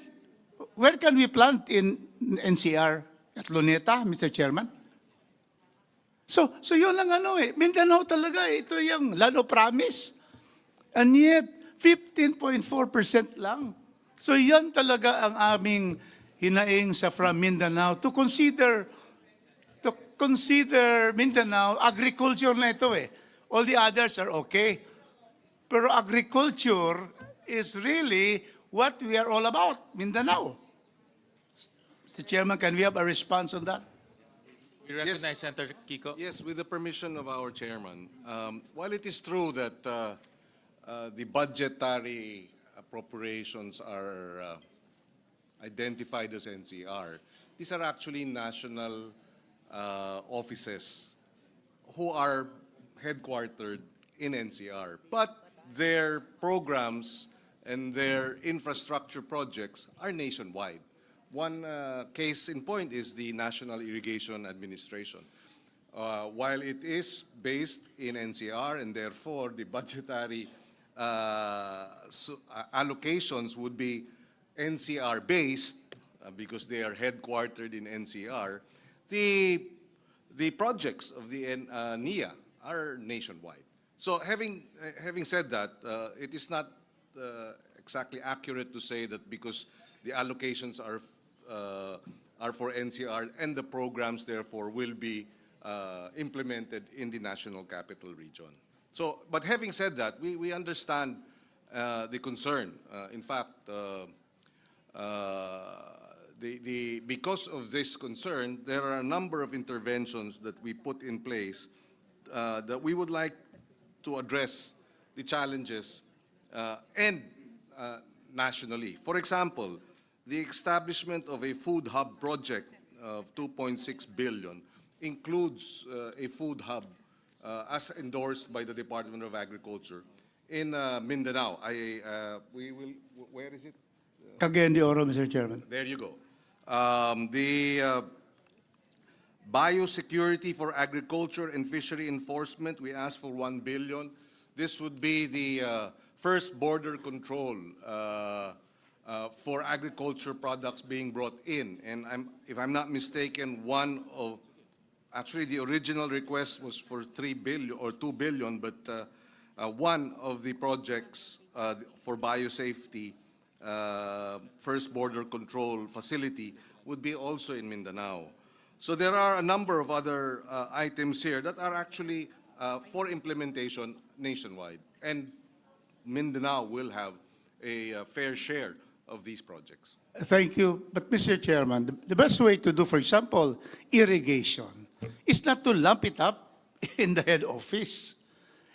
where can we plant in NCR? At Luneta, Mr. Chairman? So yun lang Mindanao talaga, ito yung Lano Promise. And yet, 15.4% lang. So yan talaga ang aming hinaing sa from Mindanao to consider Mindanao, agriculture na ito All the others are okay. Pero agriculture is really what we are all about, Mindanao. Mr. Chairman, can we have a response on that? We recognize Senator Kiko. Yes, with the permission of our chairman. While it is true that the budgetary appropriations are identified as NCR, these are actually national offices who are headquartered in NCR. But their programs and their infrastructure projects are nationwide. One case in point is the National Irrigation Administration. While it is based in NCR and therefore the budgetary allocations would be NCR-based because they are headquartered in NCR, the projects of the NIA are nationwide. So having said that, it is not exactly accurate to say that because the allocations are for NCR and the programs therefore will be implemented in the National Capital Region. So, but having said that, we understand the concern. In fact, because of this concern, there are a number of interventions that we put in place that we would like to address the challenges and nationally. For example, the establishment of a food hub project of 2.6 billion includes a food hub as endorsed by the Department of Agriculture in Mindanao. Where is it? Cagayan de Oro, Mr. Chairman. There you go. The biosecurity for agriculture and fishery enforcement, we asked for 1 billion. This would be the first border control for agriculture products being brought in. And if I'm not mistaken, actually the original request was for 3 billion or 2 billion, but one of the projects for biosafety, first border control facility would be also in Mindanao. So there are a number of other items here that are actually for implementation nationwide. And Mindanao will have a fair share of these projects. Thank you. But Mr. Chairman, the best way to do, for example, irrigation, is not to lump it up in the head office.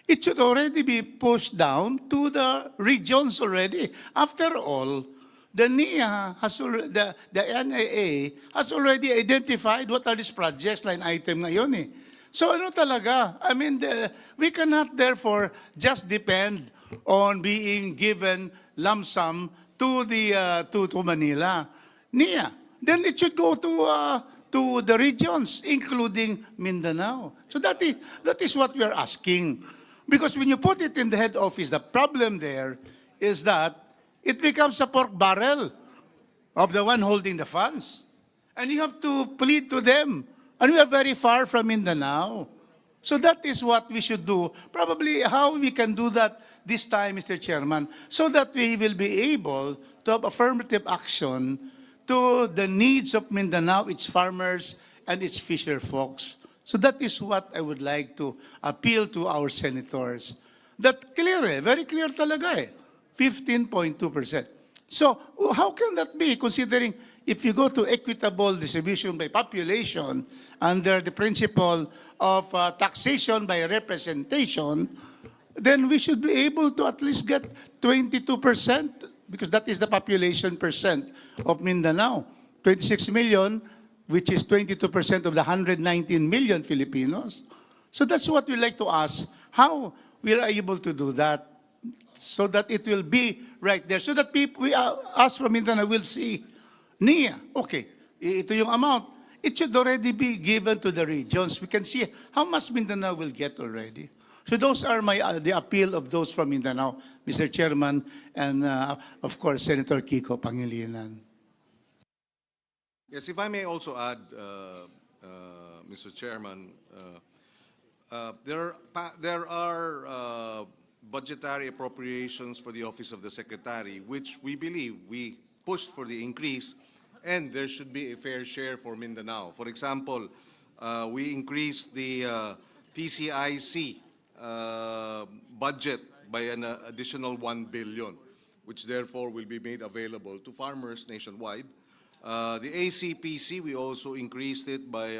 It should already be pushed down to the regions already. After all, the NIA the NIA has already identified what are these projects, line item ngayon So ano talaga? I mean, we cannot therefore just depend on being given lump sum to Manila. NIA. Then it should go to the regions, including Mindanao. So that is what we are asking. Because when you put it in the head office, the problem there is that it becomes a pork barrel of the one holding the funds. And you have to plead to them. And we are very far from Mindanao. So that is what we should do. Probably how we can do that this time, Mr. Chairman, so that we will be able to have affirmative action to the needs of Mindanao, its farmers, and its fisher folks. So that is what I would like to appeal to our senators. That clear very clear talaga 15.2%. So how can that be, considering if you go to equitable distribution by population under the principle of taxation by representation, then we should be able to at least get 22%, because that is the population percent of Mindanao. 26 million which is 22% of the 119 million Filipinos. So that's what we like to ask, how we are able to do that so that it will be right there, so that people, us from Mindanao will see, Nia, okay, ito yung amount. It should already be given to the regions. We can see how much Mindanao will get already. So those are the appeal of those from Mindanao, Mr. Chairman, and of course, Senator Kiko Pangilinan. Yes, if I may also add, Mr. Chairman, there are budgetary appropriations for the Office of the Secretary, which we believe we pushed for the increase, and there should be a fair share for Mindanao. For example, we increased the PCIC budget by an additional 1 billion, which therefore will be made available to farmers nationwide. The ACPC, we also increased it by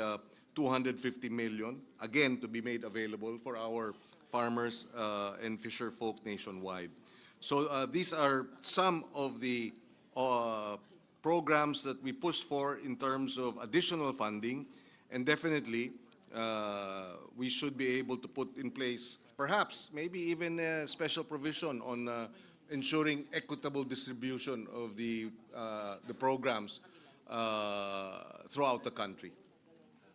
250 million, again to be made available for our farmers and fisher folk nationwide. So these are some of the programs that we pushed for in terms of additional funding, and definitely we should be able to put in place perhaps maybe even a special provision on ensuring equitable distribution of the programs throughout the country.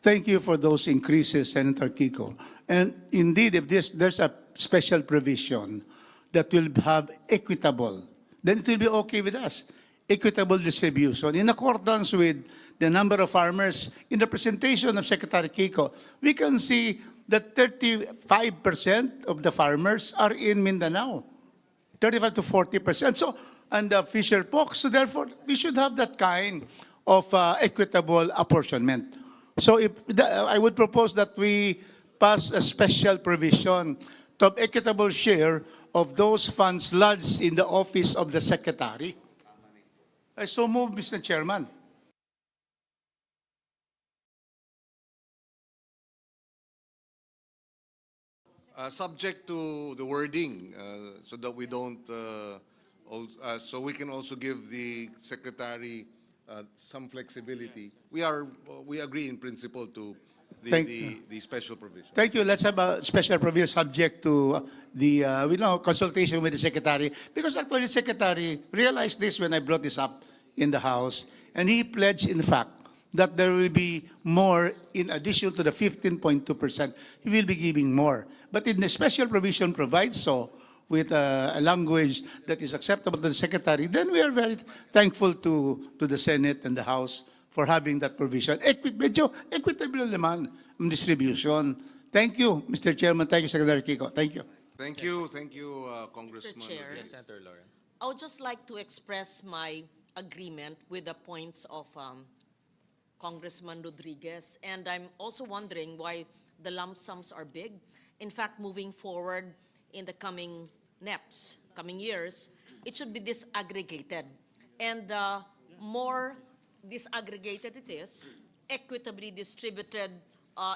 Thank you for those increases, Senator Kiko. And indeed, if there's a special provision that will have equitable, then it will be okay with us. Equitable distribution in accordance with the number of farmers. In the presentation of Secretary Kiko, we can see that 35% of the farmers are in Mindanao, 35 to 40%. So, and the fisher folk. So therefore, we should have that kind of equitable apportionment. So I would propose that we pass a special provision to have equitable share of those funds lodged in the office of the Secretary. I so move, Mr. Chairman. Subject to the wording, so that we don't, so we can also give the Secretary some flexibility. We agree in principle to the special provision. Thank you. Let's have a special provision subject to the consultation with the Secretary. Because actually the Secretary realized this when I brought this up in the House, and he pledged, in fact, that there will be more in addition to the 15.2%. He will be giving more. But in the special provision provides so, with a language that is acceptable to the Secretary, then we are very thankful to the Senate and the House for having that provision. Medyo equitable naman ang distribution. Thank you, Mr. Chairman. Thank you, Secretary Kiko. Thank you. Thank you, Congressman. Mr. Chair, Rodriguez. Senator Lauren. I would just like to express my agreement with the points of Congressman Rodriguez. And I'm also wondering why the lump sums are big. In fact, moving forward in the coming NEPs, coming years, it should be disaggregated. And the more disaggregated it is, equitably distributed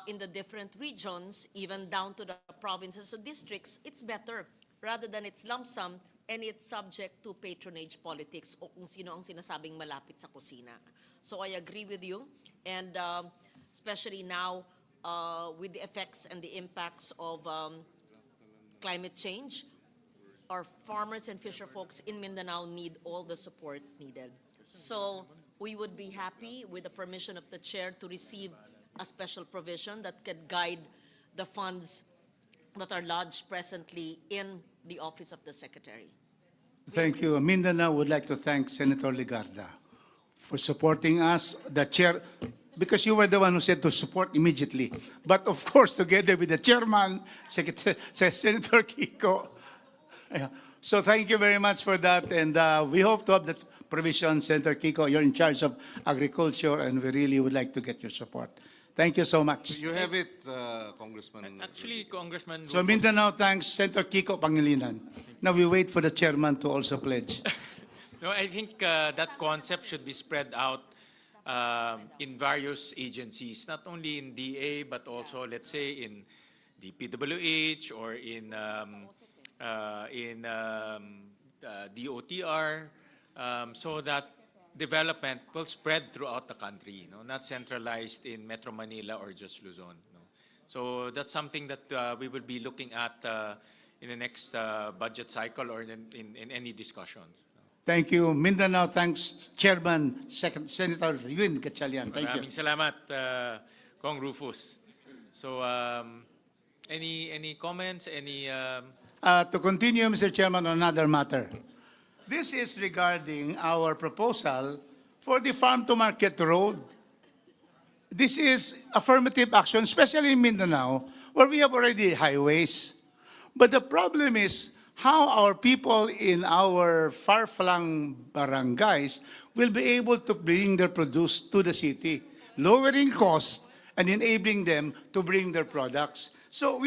in the different regions, even down to the provinces or districts, it's better rather than it's lump sum and it's subject to patronage politics o kung sino ang sinasabing malapit sa kusina. So I agree with you, and especially now with the effects and the impacts of climate change, our farmers and fisher folks in Mindanao need all the support needed. So we would be happy with the permission of the chair to receive a special provision that could guide the funds that are lodged presently in the office of the Secretary. Thank you. Mindanao would like to thank Senator Ligarda for supporting us, the chair, because you were the one who said to support immediately. But of course, together with the chairman, Senator Kiko. Yeah. So thank you very much for that. And we hope to have that provision. Senator Kiko, you're in charge of agriculture, and we really would like to get your support. Thank you so much. You have it, Congressman. Actually, Congressman. So Mindanao thanks Senator Kiko Pangilinan. Now we wait for the chairman to also pledge. No, I think that concept should be spread out in various agencies, not only in DA, but also, let's say, in the PWH or in DOTR, so that development will spread throughout the country, not centralized in Metro Manila or just Luzon. So that's something that we will be looking at in the next budget cycle or in any discussions. Thank you, Mindanao. Thanks, Chairman Senator Yun Gatchalian. Thank you. Maraming salamat, Kong Rufus. So, any comments? To continue, Mr. Chairman, on another matter. This is regarding our proposal for the farm-to-market road. This is affirmative action, especially in Mindanao, where we have already highways. But the problem is how our people in our far-flung barangays will be able to bring their produce to the city, lowering costs and enabling them to bring their products. So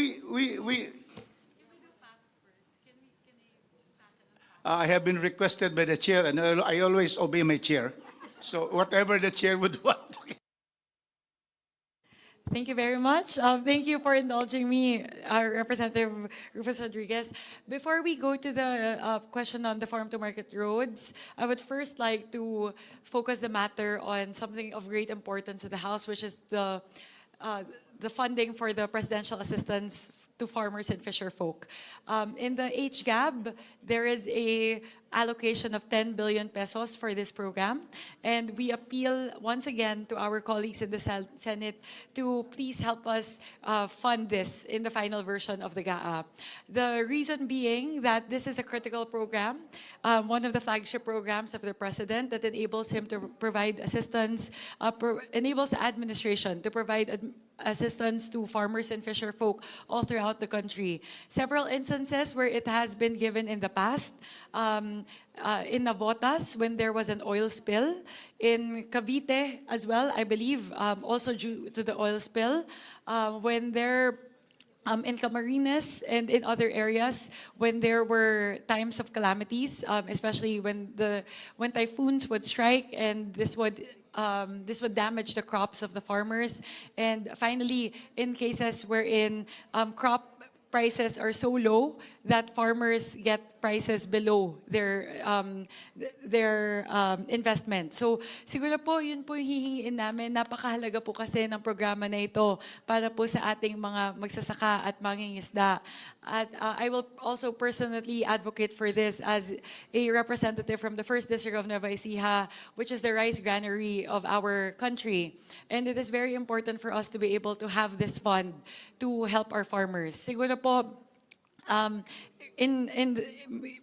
I have been requested by the chair, and I always obey my chair. So whatever the chair would want. Thank you very much. Thank you for indulging me, Representative Rufus Rodriguez. Before we go to the question on the farm-to-market roads, I would first like to focus the matter on something of great importance to the House, which is the funding for the presidential assistance to farmers and fisher folk. In the HGAB, there is a allocation of 10 billion pesos for this program, and we appeal once again to our colleagues in the Senate to please help us fund this in the final version of the GAA. The reason being that this is a critical program, one of the flagship programs of the President that enables him to provide assistance, enables the administration to provide assistance to farmers and fisher folk all throughout the country. Several instances where it has been given in the past, in Navotas when there was an oil spill, in Cavite as well, I believe, also due to the oil spill, when there in Camarines and in other areas when there were times of calamities, especially when typhoons would strike, and this would damage the crops of the farmers. And finally, in cases wherein crop prices are so low that farmers get prices below their investment. So siguro po yun po yung hihingiin namin. Napakahalaga po kasi ng programa na ito para po sa ating mga magsasaka at mangingisda. At I will also personally advocate for this as a representative from the 1st District of Nueva Ecija, which is the rice granary of our country. And it is very important for us to be able to have this fund to help our farmers. Siguro po,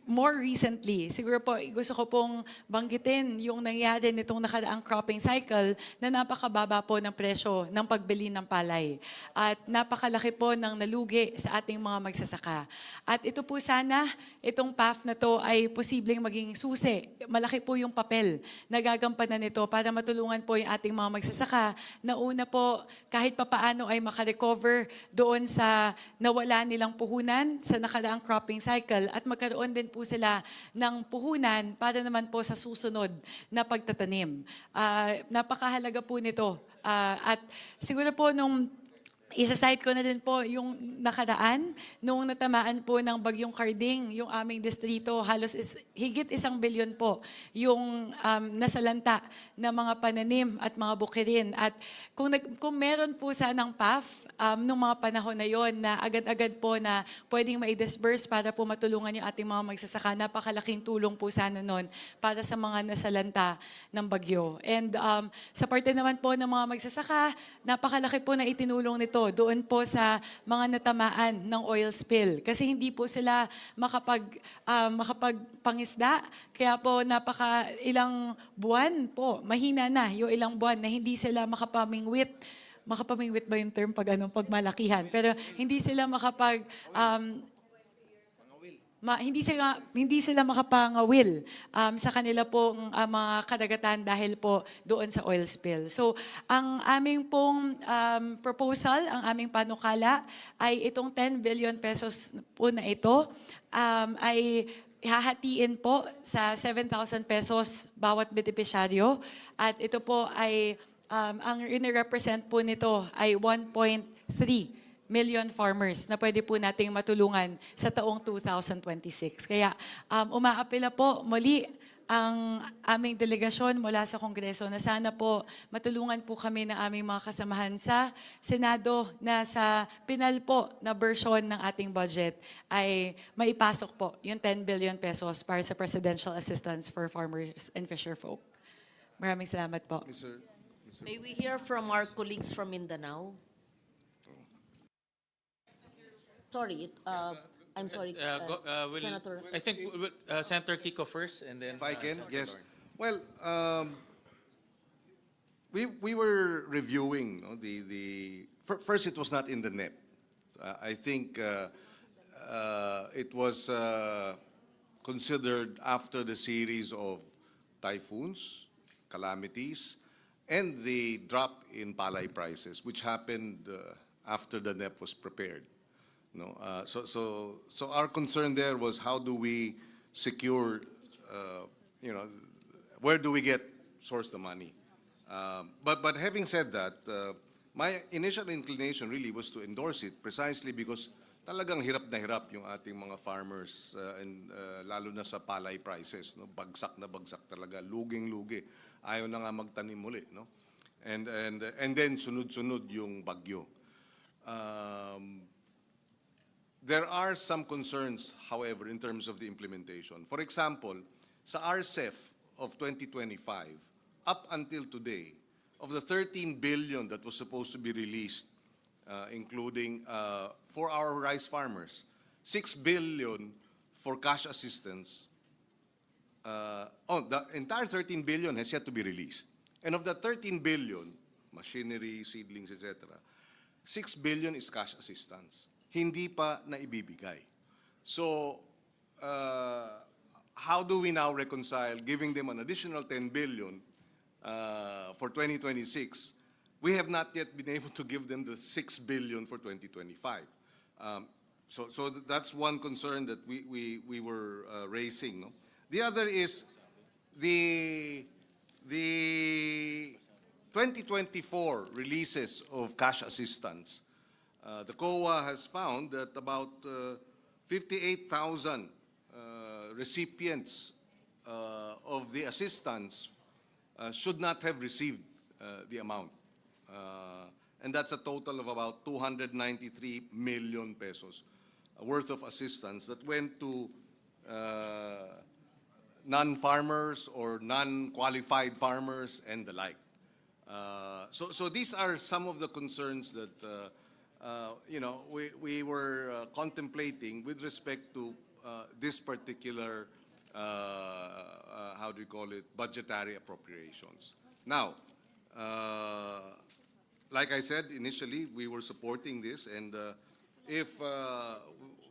more recently, siguro po gusto ko pong banggitin yung nangyari nitong nakaraang cropping cycle na napakababa po ng presyo ng pagbili ng palay. At napakalaki po ng nalugi sa ating mga magsasaka. At ito po sana, itong PAF na to ay posibleng maging susi. Malaki po yung papel na gagampanan nito para matulungan po yung ating mga magsasaka na una po kahit papaano ay makarecover doon sa nawala nilang puhunan sa nakaraang cropping cycle at magkaroon din po sila ng puhunan para naman po sa susunod na pagtatanim. Napakahalaga po nito. At siguro po nung isa-cite ko na din po yung nakaraan, nung natamaan po ng bagyong Carding, yung aming distrito, halos higit 1 bilyon po yung nasalanta na mga pananim at mga bukirin. At kung meron po sanang PAF nung mga panahon na yon na agad-agad po na pwedeng mai-disburse para po matulungan yung ating mga magsasaka, napakalaking tulong po sana nun para sa mga nasalanta ng bagyo. And sa parte naman po ng mga magsasaka, napakalaki po na itinulong nito doon po sa mga natamaan ng oil spill. Kasi hindi po sila makapagpangisda. Kaya po ilang buwan po, mahina na yung ilang buwan na hindi sila makapamingwit. Makapamingwit ba yung term pag malakihan? Pero hindi sila hindi sila makapangawil sa kanila pong mga kadagatan dahil po doon sa oil spill. So, ang aming pong proposal, ang aming panukala ay itong 10 billion pesos po na ito ay hahatiin po sa 7,000 pesos bawat benepisyaryo. At ito po ay, ang represent po nito ay 1.3 million farmers na pwede po nating matulungan sa taong 2026. Kaya umaapela po muli ang aming delegasyon mula sa Kongreso na sana po matulungan po kami ng aming mga kasamahan sa Senado na sa pinal po na version ng ating budget ay maipasok po yung 10 billion pesos para sa presidential assistance for farmers and fisher folk. Maraming salamat po. May we hear from our colleagues from Mindanao? Sorry, I'm sorry, Senator. I think Senator Kiko first, and then. If I can, yes. Well, we were reviewing first it was not in the NEP. I think it was considered after the series of typhoons, calamities, and the drop in palay prices, which happened after the NEP was prepared. No, so our concern there was how do we secure, where do we source the money? But having said that, my initial inclination really was to endorse it precisely because talagang hirap na hirap yung ating mga farmers and lalo na sa palay prices, no? Bagsak na bagsak talaga, luging-lugi. Ayaw na nga magtanim muli, no? And then sunod-sunod yung bagyo. There are some concerns, however, in terms of the implementation. For example, sa RCEF of 2025, up until today, of the 13 billion that was supposed to be released, including for our rice farmers, 6 billion for cash assistance. The entire 13 billion has yet to be released. And of the 13 billion, machinery, seedlings, etc., 6 billion is cash assistance. Hindi pa na ibibigay. So, how do we now reconcile giving them an additional 10 billion for 2026? We have not yet been able to give them the 6 billion for 2025. So that's one concern that we were raising. No? The other is the 2024 releases of cash assistance. The COA has found that about 58,000 recipients of the assistance should not have received the amount. And that's a total of about 293 million pesos worth of assistance that went to non-farmers or non-qualified farmers and the like. So these are some of the concerns that we were contemplating with respect to this particular, how do you call it, budgetary appropriations. Now, like I said initially, we were supporting this, and if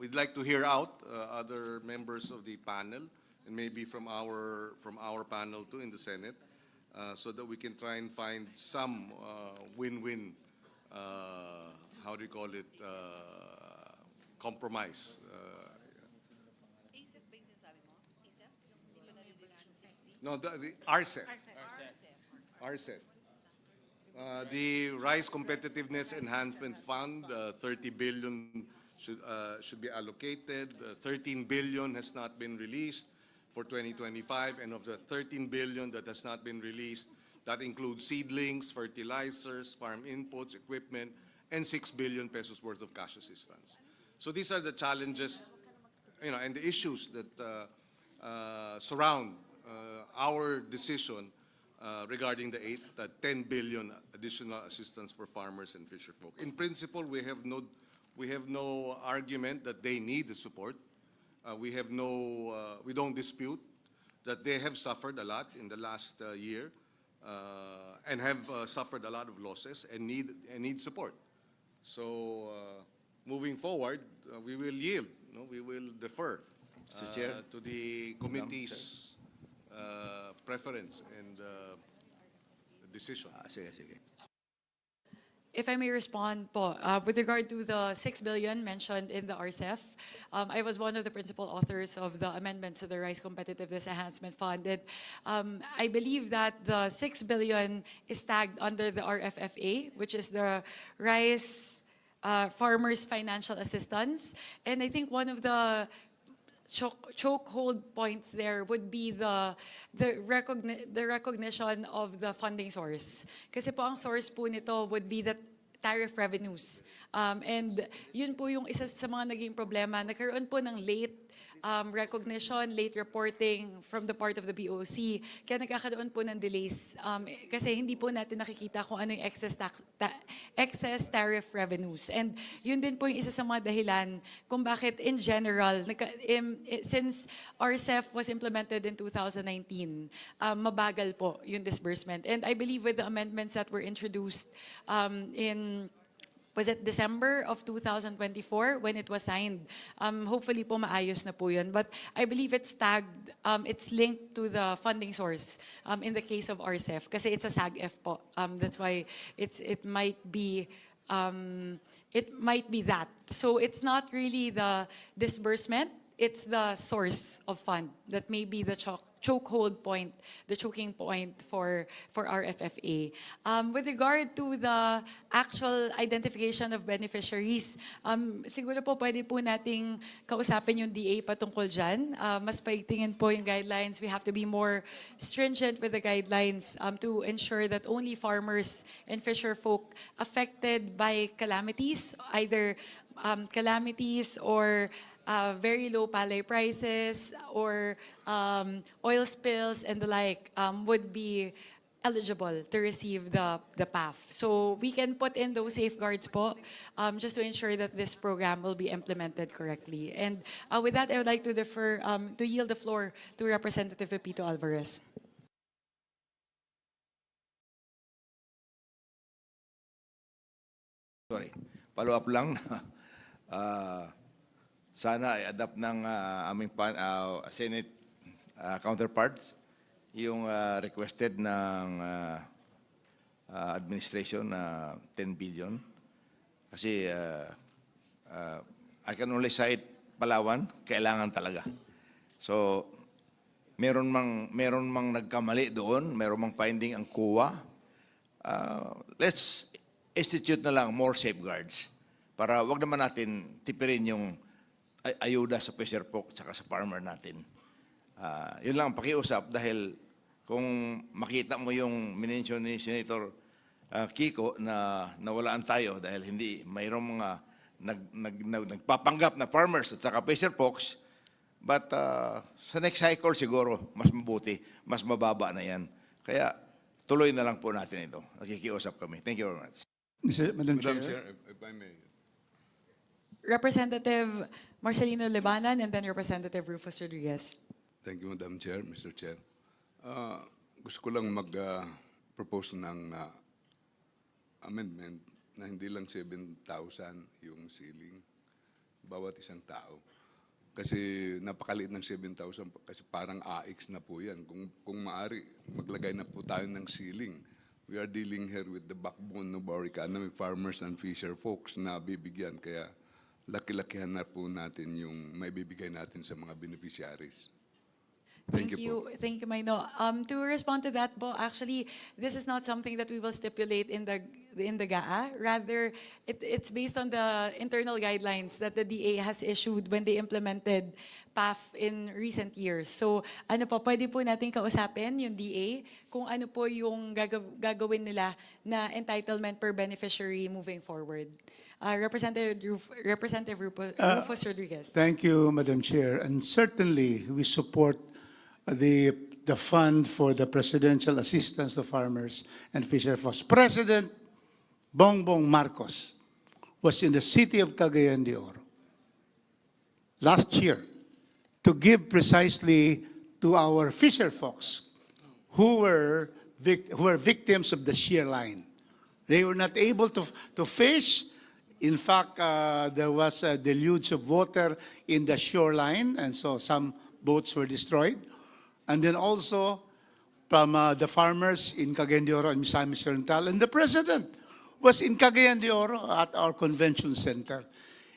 we'd like to hear out other members of the panel, and maybe from our panel too in the Senate, so that we can try and find some win-win, how do you call it, compromise. No, the RCEF. RCEF. The Rice Competitiveness Enhancement Fund, 30 billion should be allocated. 13 billion has not been released for 2025, and of the 13 billion that has not been released, that includes seedlings, fertilizers, farm inputs, equipment, and 6 billion pesos worth of cash assistance. So these are the challenges, and the issues that surround our decision regarding the 10 billion additional assistance for farmers and fisherfolk. In principle, we have no argument that they need the support. We don't dispute that they have suffered a lot in the last year and have suffered a lot of losses and need support. So moving forward, we will yield. We will defer to the committee's preference and decision. If I may respond po, with regard to the 6 billion mentioned in the RCEF, I was one of the principal authors of the amendment to the Rice Competitiveness Enhancement Fund. And, I believe that the 6 billion is tagged under the RFFA, which is the Rice Farmers Financial Assistance. And I think one of the chokehold points there would be the recognition of the funding source. Kasi po ang source po nito would be the tariff revenues. And yun po yung isa sa mga naging problema. Nagkaroon po ng late recognition, late reporting from the part of the BOC. Kaya nagkakaroon po ng delays kasi hindi po natin nakikita kung ano yung excess tariff revenues. And yun din po yung isa sa mga dahilan kung bakit in general, since RCEF was implemented in 2019, mabagal po yung disbursement. And I believe with the amendments that were introduced was it December of 2024 when it was signed? Hopefully po maayos na po yun. But I believe it's tagged, it's linked to the funding source in the case of RCEF kasi it's a SAG-F po. That's why it might be that. So it's not really the disbursement, it's the source of fund that may be the chokehold point, the choking point for our FFA. With regard to the actual identification of beneficiaries, siguro po pwede po nating kausapin yung DA patungkol dyan. Mas paigtingin po yung guidelines. We have to be more stringent with the guidelines to ensure that only farmers and fisher folk affected by calamities, either calamities or very low palay prices or oil spills and the like would be eligible to receive the PAF. So we can put in those safeguards po just to ensure that this program will be implemented correctly. And with that, I would like to yield the floor to Representative Pepito Alvarez. Sorry, follow up lang. Sana i-adapt ng aming Senate counterparts yung requested ng administration na 10 billion. Kasi I can only cite Palawan, kailangan talaga. So, meron mang nagkamali doon, meron mang finding ang COA. Let's institute na lang more safeguards para wag naman natin tipirin yung ayuda sa fisher folk at sa farmer natin. Yun lang ang pakiusap dahil kung makita mo yung minention ni Senator Kiko na nawalaan tayo dahil hindi mayroong mga nagpapanggap na farmers at saka fisher folks, but sa next cycle siguro mas mabuti, mas mababa na yan. Kaya tuloy na lang po natin ito. Nakikiusap kami. Thank you very much. Madam Madam Chair. Chair, if I may. Representative Marcelino Libanan and then Representative Rufus Rodriguez. Thank you, Madam Chair, Mr. Chair. Gusto ko lang mag-propose ng amendment na hindi lang 7,000 yung ceiling bawat isang tao. Kasi napakaliit ng 7,000 kasi parang AX na po yan. Kung maaari, maglagay na po tayo ng ceiling. We are dealing here with the backbone of our economy, farmers and fisher folks na bibigyan. Kaya laki-lakihan na po natin yung may bibigay natin sa mga beneficiaries. Thank you. Thank you, Maino. To respond to that, Bo, actually, this is not something that we will stipulate in the GAA. Rather, it's based on the internal guidelines that the DA has issued when they implemented PAF in recent years. So, ano po, pwede po natin kausapin yung DA kung ano po yung gagawin nila na entitlement per beneficiary moving forward. Representative Rufus Rodriguez. Thank you, Madam Chair. And certainly, we support the fund for the presidential assistance to farmers and fisher folks. President Bongbong Marcos was in the city of Cagayan de Oro last year to give precisely to our fisher folks who were victims of the shear line. They were not able to fish. In fact, there was a deluge of water in the shoreline, and so some boats were destroyed. And then also from the farmers in Cagayan de Oro and Misamis Oriental. And the president was in Cagayan de Oro at our convention center.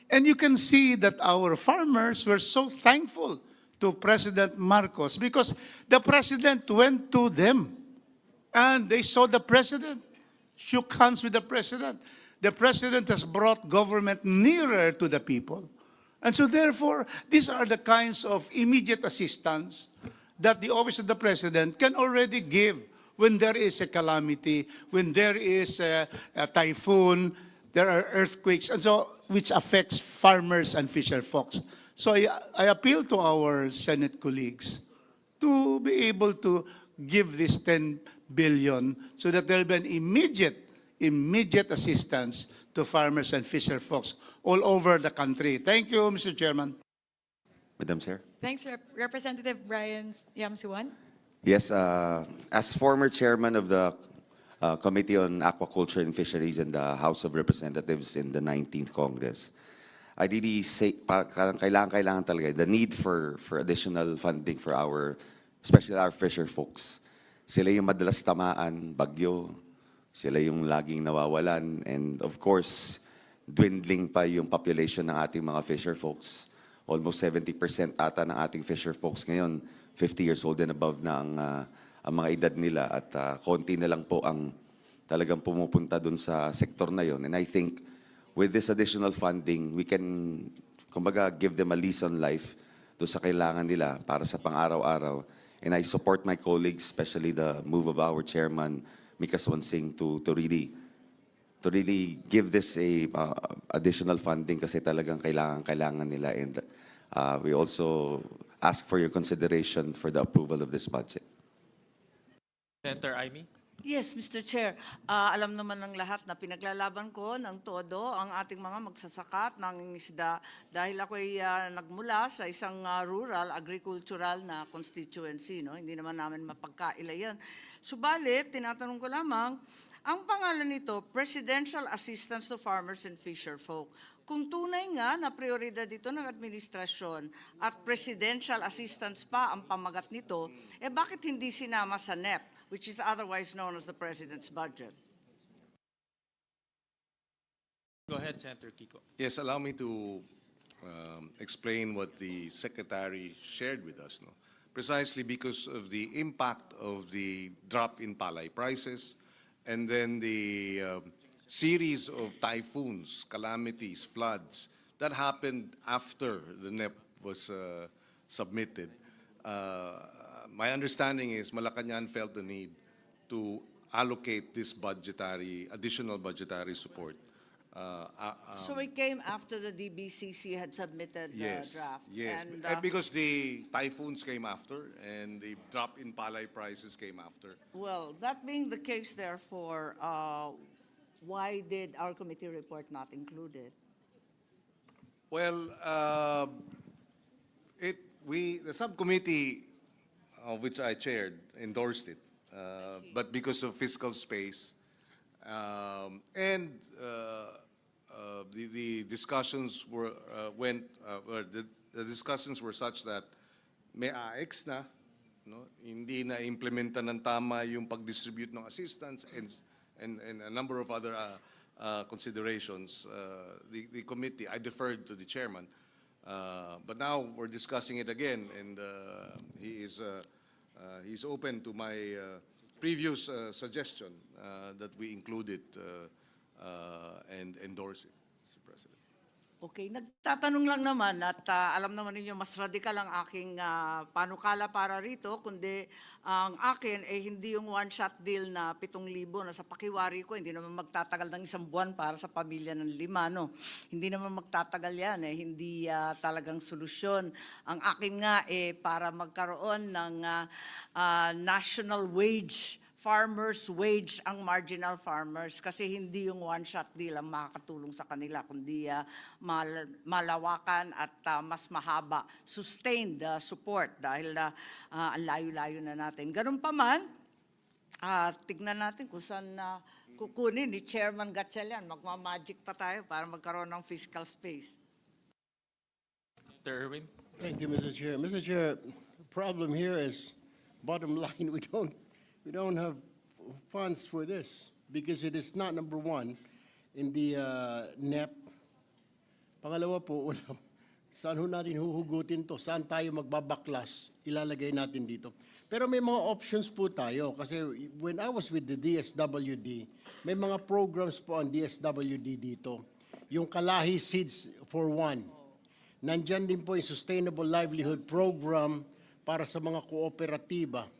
And you can see that our farmers were so thankful to President Marcos because the president went to them and they saw the president, shook hands with the president. The president has brought government nearer to the people. And so therefore, these are the kinds of immediate assistance that the Office of the President can already give when there is a calamity, when there is a typhoon, there are earthquakes, and so which affects farmers and fisher folks. So I appeal to our Senate colleagues to be able to give this 10 billion so that there will be an immediate assistance to farmers and fisher folks all over the country. Thank you, Mr. Chairman. Madam Chair. Thanks, Representative Brian Yamsuan. Yes, as former chairman of the Committee on Aquaculture and Fisheries in the House of Representatives in the 19th Congress, I really say, kailangan talaga, the need for additional funding for especially our fisher folks. Sila yung madalas tamaan, bagyo, sila yung laging nawawalan, and of course, dwindling pa yung population ng ating mga fisher folks. Almost 70% ata ng ating fisher folks ngayon, 50 years old and above na ang mga edad nila, at konti na lang po ang talagang pumupunta dun sa sektor na yon. And I think with this additional funding, we can, kumbaga, give them a lease on life doon sa kailangan nila para sa pang-araw-araw. And I support my colleagues, especially the move of our chairman, Mika Swansing, to really give this a additional funding kasi talagang kailangan nila. And we also ask for your consideration for the approval of this budget. Senator Amy? Yes, Mr. Chair. Alam naman ng lahat na pinaglalaban ko ng todo ang ating mga magsasaka at mangingisda dahil ako ay nagmula sa isang rural, agricultural na constituency. No? Hindi naman namin mapagkaila yan. Subalit, tinatanong ko lamang, ang pangalan nito, Presidential Assistance to Farmers and Fisher Folk. Kung tunay nga na prioridad ito ng administrasyon at presidential assistance pa ang pamagat nito, bakit hindi sinama sa NEP, which is otherwise known as the President's budget? Go ahead, Senator Kiko. Yes, allow me to explain what the Secretary shared with us. No? Precisely because of the impact of the drop in palay prices and then the series of typhoons, calamities, floods that happened after the NEP was submitted. My understanding is Malacanang felt the need to allocate this additional budgetary support. So it came after the DBCC had submitted the draft? Yes, And, because the typhoons came after and the drop in palay prices came after. well, that being the case, therefore, why did our committee report not include it? Well, the subcommittee of which I chaired endorsed it, but because of fiscal space, and the discussions were the discussions were such that may AX na, no, hindi na implementa ng tama yung pag-distribute ng assistance and a number of other considerations. The committee, I deferred to the chairman, but now we're discussing it again, and he's open to my previous suggestion that we include it and endorse it, Mr. President. Okay, nagtatanong lang naman at alam naman ninyo mas radikal ang aking panukala para rito, kundi ang akin hindi yung one-shot deal na 7,000 na sa pakiwari ko, hindi naman magtatagal ng 1 buwan para sa pamilya ng 5, no? Hindi naman magtatagal yan, hindi talagang solusyon. Ang akin nga para magkaroon ng national wage, farmers' wage ang marginal farmers kasi hindi yung one-shot deal ang makakatulong sa kanila, kundi malawakan at mas mahaba, sustained support dahil ang layo-layo na natin. Ganun pa man, tignan natin kung saan kukunin ni Chairman Gatchalian. Magmamagic pa tayo para magkaroon ng fiscal space. Senator Erwin? Thank you, Mr. Chair. Mr. Chair, the problem here is, bottom line, we don't have funds for this because it is not number one in the NEP. Pangalawa po, saan ho natin huhugutin to? Saan tayo magbabaklas? Ilalagay natin dito. Pero may mga options po tayo kasi when I was with the DSWD, may mga programs po ang DSWD dito. Yung Kalahi Seeds for One. Nandyan din po yung Sustainable Livelihood Program para sa mga kooperatiba.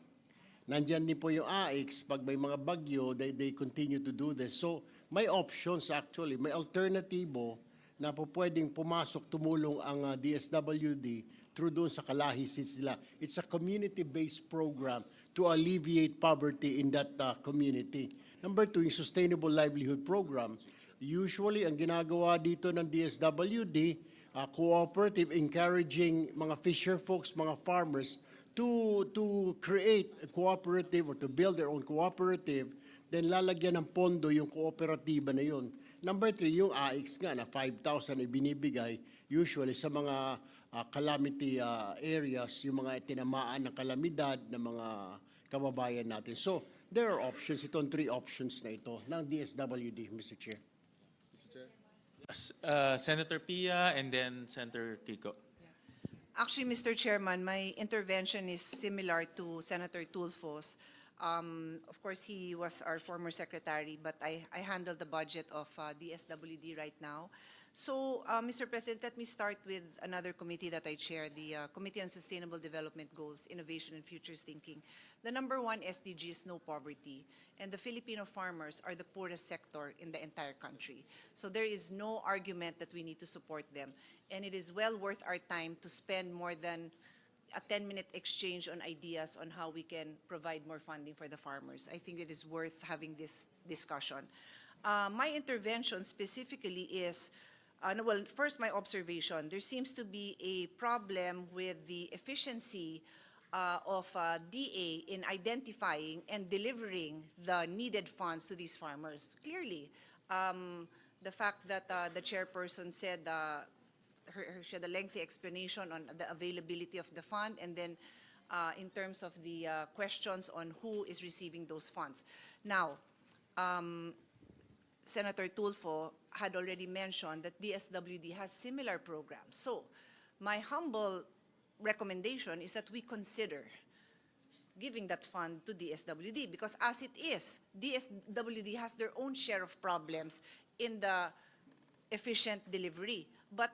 Nandyan din po yung AIX, pag may mga bagyo, they continue to do this. So may options actually, may alternatibo na po pwedeng pumasok, tumulong ang DSWD through doon sa Kalahisis nila. It's a community-based program to alleviate poverty in that community. Number two, yung Sustainable Livelihood Program. Usually, ang ginagawa dito ng DSWD, cooperative, encouraging mga fisher folks, mga farmers, to create a cooperative or to build their own cooperative, then lalagyan ng pondo yung kooperatiba na yun. Number three, yung AIX nga na 5,000 ay binibigay usually sa mga calamity areas, yung mga tinamaan ng kalamidad ng mga kababayan natin. So, there are options. Ito ang 3 options na ito ng DSWD, Mr. Chair. Senator Pia and then Senator Kiko. Actually, Mr. Chairman, my intervention is similar to Senator Tulfo's. Of course, he was our former secretary, but I handle the budget of DSWD right now. So, Mr. President, let me start with another committee that I chair, the Committee on Sustainable Development Goals, Innovation and Futures Thinking. The number 1 SDG is no poverty, and the Filipino farmers are the poorest sector in the entire country. So there is no argument that we need to support them, and it is well worth our time to spend more than a 10-minute exchange on ideas on how we can provide more funding for the farmers. I think it is worth having this discussion. My intervention specifically is, well, first my observation, there seems to be a problem with the efficiency of DA in identifying and delivering the needed funds to these farmers. Clearly, the fact that the chairperson said she had a lengthy explanation on the availability of the fund, and then in terms of the questions on who is receiving those funds. Now, Senator Tulfo had already mentioned that DSWD has similar programs. So, my humble recommendation is that we consider giving that fund to DSWD, because as it is, DSWD has their own share of problems in the efficient delivery. But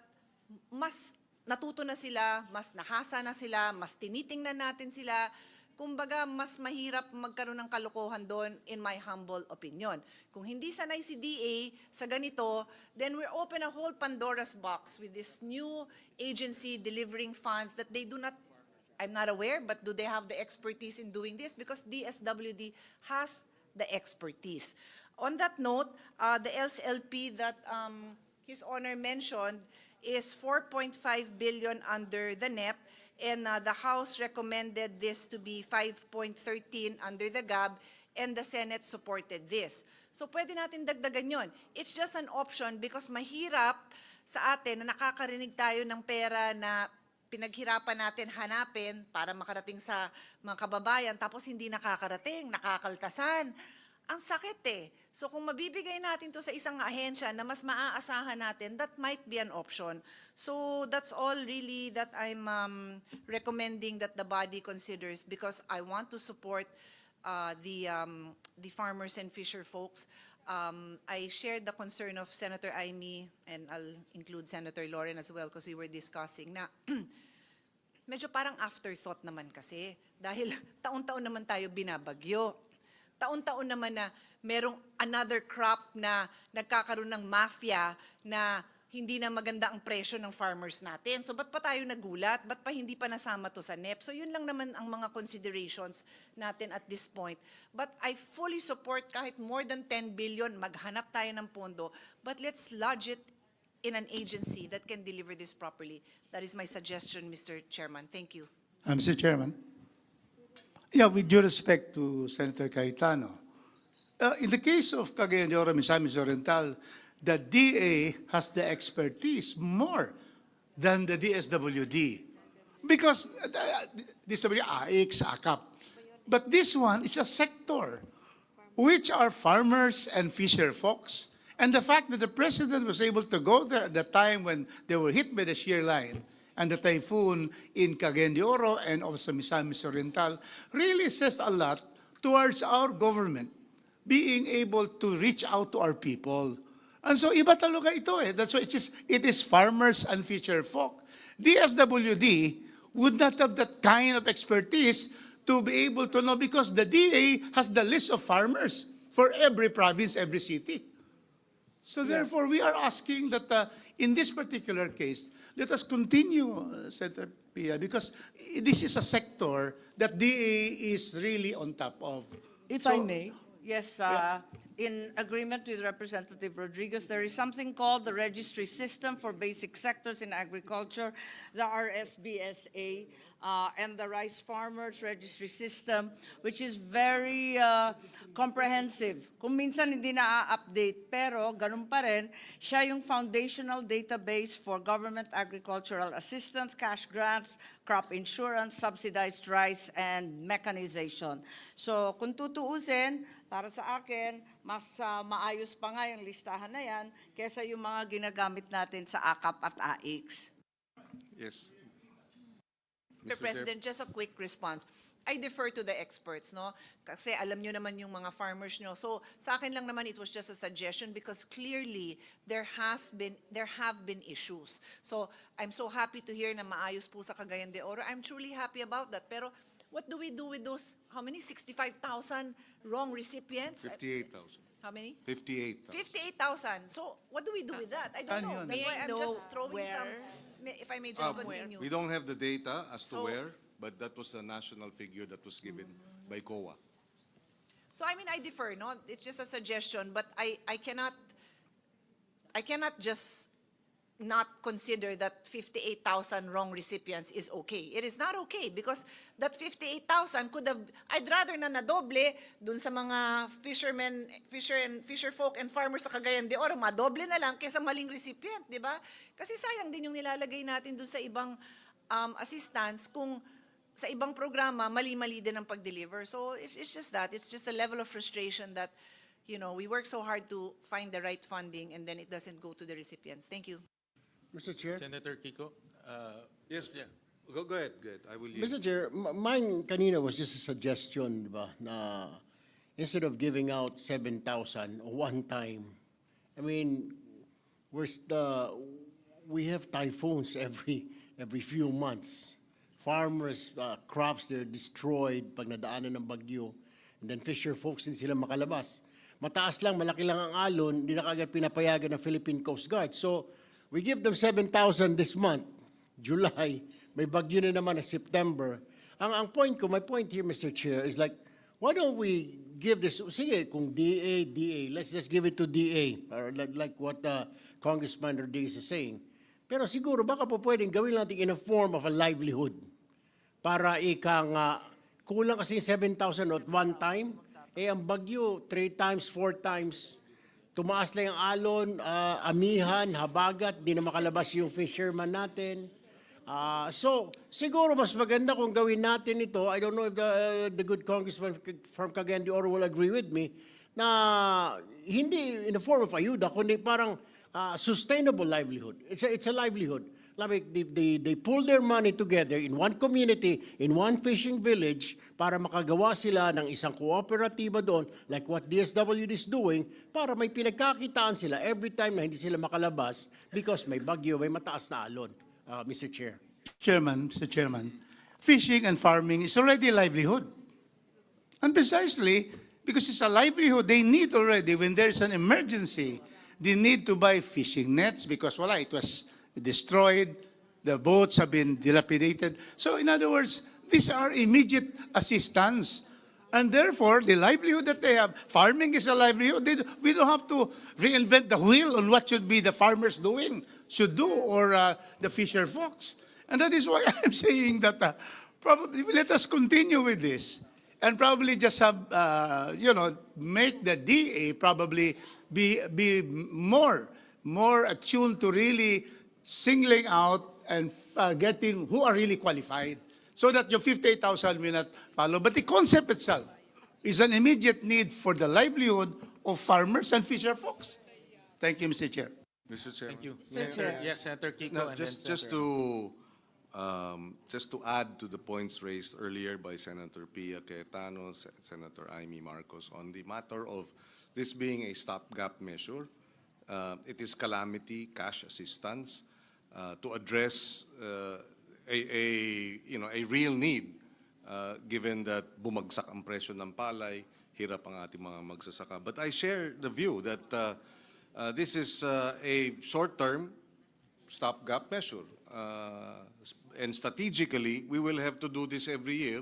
mas natuto na sila, mas nahasa na sila, mas tinitingnan natin sila. Kumbaga, mas mahirap magkaroon ng kalokohan doon, in my humble opinion. Kung hindi sanay si DA sa ganito, then we're open a whole Pandora's box with this new agency delivering funds that they do not, I'm not aware, but do they have the expertise in doing this? Because DSWD has the expertise. On that note, the LSLP that His Honor mentioned is 4.5 billion under the NEP, and the House recommended this to be 5.13 under the GAB, and the Senate supported this. So pwede natin dagdagan yon. It's just an option because mahirap sa atin na nakakarinig tayo ng pera na pinaghirapan natin hanapin para makarating sa mga kababayan, tapos hindi nakakarating, nakakaltasan. Ang sakit eh. So kung mabibigay natin to sa isang ahensya na mas maaasahan natin, that might be an option. So that's all really that I'm recommending that the body considers, because I want to support the farmers and fisher folks. I shared the concern of Senator Aimee, and I'll include Senator Lauren as well, because we were discussing na medyo parang afterthought naman kasi, dahil taon-taon naman tayo binabagyo. Taon-taon naman na merong another crop na nagkakaroon ng mafia na hindi na maganda ang presyo ng farmers natin. So ba't pa tayo nagulat? Ba't pa hindi pa nasama to sa NEP? So yun lang naman ang mga considerations natin at this point. But I fully support kahit more than 10 billion, maghanap tayo ng pondo, but let's lodge it in an agency that can deliver this properly. That is my suggestion, Mr. Chairman. Thank you. Mr. Chairman. Yeah, with due respect to Senator Cayetano, in the case of Cagayan de Oro, Misamis Oriental, the DA has the expertise more than the DSWD. Because DSWD, AIX, AKAP. But this one is a sector, which are farmers and fisher folks. And the fact that the President was able to go there at the time when they were hit by the shear line and the typhoon in Cagayan de Oro and also Misamis Oriental really says a lot towards our government being able to reach out to our people. And so iba talaga ito eh. That's why it is farmers and fisher folk. DSWD would not have that kind of expertise to be able to know because the DA has the list of farmers for every province, every city. So therefore, we are asking that in this particular case, let us continue, Senator Pia, because this is a sector that DA is really on top of. If So- I may, yes, in agreement with Representative Rodriguez, there is something called the Registry System for Basic Sectors in Agriculture, the RSBSA, and the Rice Farmers Registry System, which is very comprehensive. Kung minsan hindi na-update, pero ganun pa rin, siya yung foundational database for government agricultural assistance, cash grants, crop insurance, subsidized rice, and mechanization. So kung tutuusin, para sa akin, mas maayos pa nga yung listahan na yan kesa yung mga ginagamit natin sa AKAP at AIX. Yes. Mr. President, just a quick response. I defer to the experts, no? Kasi alam nyo naman yung mga farmers nyo. So sa akin lang naman, it was just a suggestion because clearly there have been issues. So I'm so happy to hear na maayos po sa Cagayan de Oro. I'm truly happy about that. Pero what do we do with those, how many? 65,000 wrong recipients? 58,000. How many? 58,000. 58,000. So what do we do with that? I don't know. That's why I'm just throwing some, if I may just continue. We don't have the data as to So- where, but that was the national figure that was given by COA. So I mean, I defer, no? It's just a suggestion, but I cannot just not consider that 58,000 wrong recipients is okay. It is not okay because that 58,000 could have, I'd rather na nadoble dun sa mga fisher folk and farmers sa Cagayan de Oro, madoble na lang kaysa maling recipient, di ba? Kasi sayang din yung nilalagay natin dun sa ibang assistance kung sa ibang programa, mali-mali din ang pag-deliver. So it's just that. It's just a level of frustration that, you know, we work so hard to find the right funding and then it doesn't go to the recipients. Thank you. Mr. Chair? Senator Kiko? Yes, Yeah. go ahead. I will yield. Mr. Chair, mine kanina was just a suggestion, di ba, na instead of giving out 7,000 one time, I mean, we have typhoons every few months. Farmers, crops, they're destroyed pag nadaanan ng bagyo. And then fisher folks din sila makalabas. Mataas lang, malaki lang ang alon, hindi na kagad pinapayagan ng Philippine Coast Guard. So, we give them 7,000 this month, July, may bagyo na naman na September. My point here, Mr. Chair, is like, why don't we give this, sige, kung DA, let's just give it to DA, or like what Congressman Rodriguez is saying. Pero siguro, baka po pwedeng gawin natin in a form of a livelihood. Para kulang kasi 7,000 at one time, ang bagyo, 3 times, 4 times, tumaas lang yung alon, amihan, habagat, di na makalabas yung fisherman natin. So, siguro mas maganda kung gawin natin ito. I don't know if the good congressman from Cagayan de Oro will agree with me, na hindi in the form of ayuda, kundi parang sustainable livelihood. It's a livelihood. Like they pull their money together in one community, in one fishing village, para makagawa sila ng isang kooperatiba doon, like what DSWD is doing, para may pinagkakitaan sila every time na hindi sila makalabas because may bagyo, may mataas na alon. Mr. Chair. Mr. Chairman, fishing and farming is already a livelihood. And precisely, because it's a livelihood, they need already, when there's an emergency, they need to buy fishing nets because, it was destroyed, the boats have been dilapidated. So in other words, these are immediate assistance. And therefore, the livelihood that they have, farming is a livelihood. We don't have to reinvent the wheel on what should be the farmers should do, or the fisher folks. And that is why I'm saying that probably let us continue with this and probably just have, make the DA probably be more attuned to really singling out and getting who are really qualified, so that your 58,000 will not follow. But the concept itself is an immediate need for the livelihood of farmers and fisher folks. Thank you, Mr. Chair. Mr. Chairman. Thank you. Mr. Chair. Yes, Senator Kiko. No, and just then Senator- just to add to the points raised earlier by Senator Pia Cayetano, Senator Amy Marcos, on the matter of this being a stopgap measure, It is calamity cash assistance to address a real need given that bumagsak ang presyo ng palay, hirap ang ating mga magsasaka. But I share the view that this is a short-term stopgap measure. And strategically, we will have to do this every year,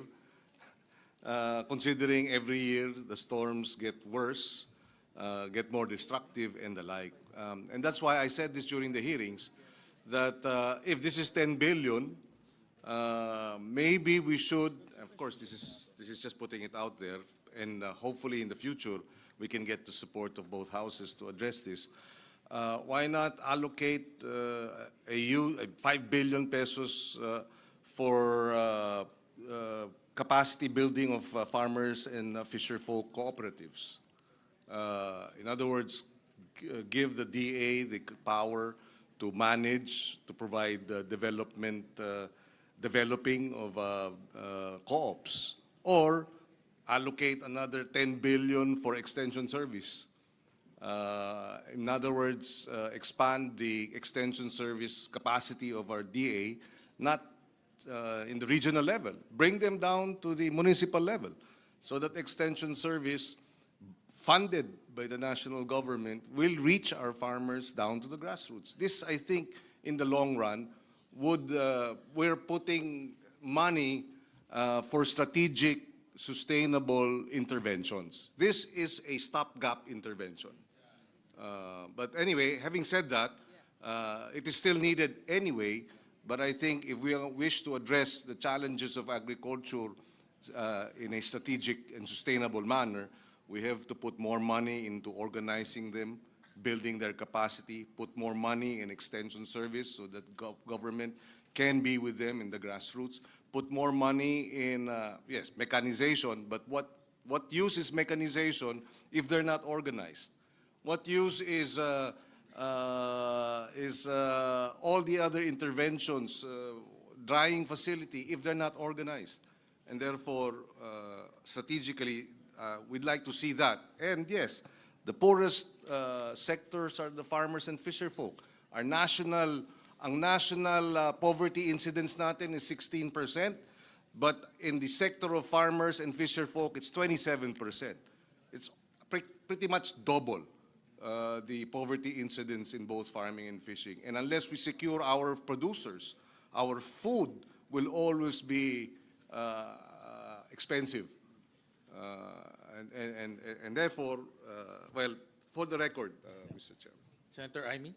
considering every year the storms get worse, get more destructive, and the like. And that's why I said this during the hearings, that if this is 10 billion, maybe we should, of course, this is just putting it out there, and hopefully in the future, we can get the support of both houses to address this. Why not allocate 5 billion pesos for capacity building of farmers and fisherfolk cooperatives? In other words, give the DA the power to manage, to provide developing of co-ops, or allocate another 10 billion for extension service. In other words, expand the extension service capacity of our DA, not in the regional level. Bring them down to the municipal level so that extension service funded by the national government will reach our farmers down to the grassroots. This, I think, in the long run, we're putting money for strategic, sustainable interventions. This is a stopgap intervention. But anyway, having said that, it is still needed anyway, but I think if we wish to address the challenges of agriculture in a strategic and sustainable manner, we have to put more money into organizing them, building their capacity, put more money in extension service so that government can be with them in the grassroots, put more money in, yes, mechanization, but what use is mechanization if they're not organized? What use is all the other interventions, drying facility, if they're not organized? And therefore, strategically, we'd like to see that. And yes, the poorest sectors are the farmers and fisherfolk. Ang national poverty incidence natin is 16%, but in the sector of farmers and fisherfolk, it's 27%. It's pretty much double the poverty incidence in both farming and fishing. And unless we secure our producers, our food will always be expensive. And therefore, well, for the record, Mr. Chairman. Senator Amy?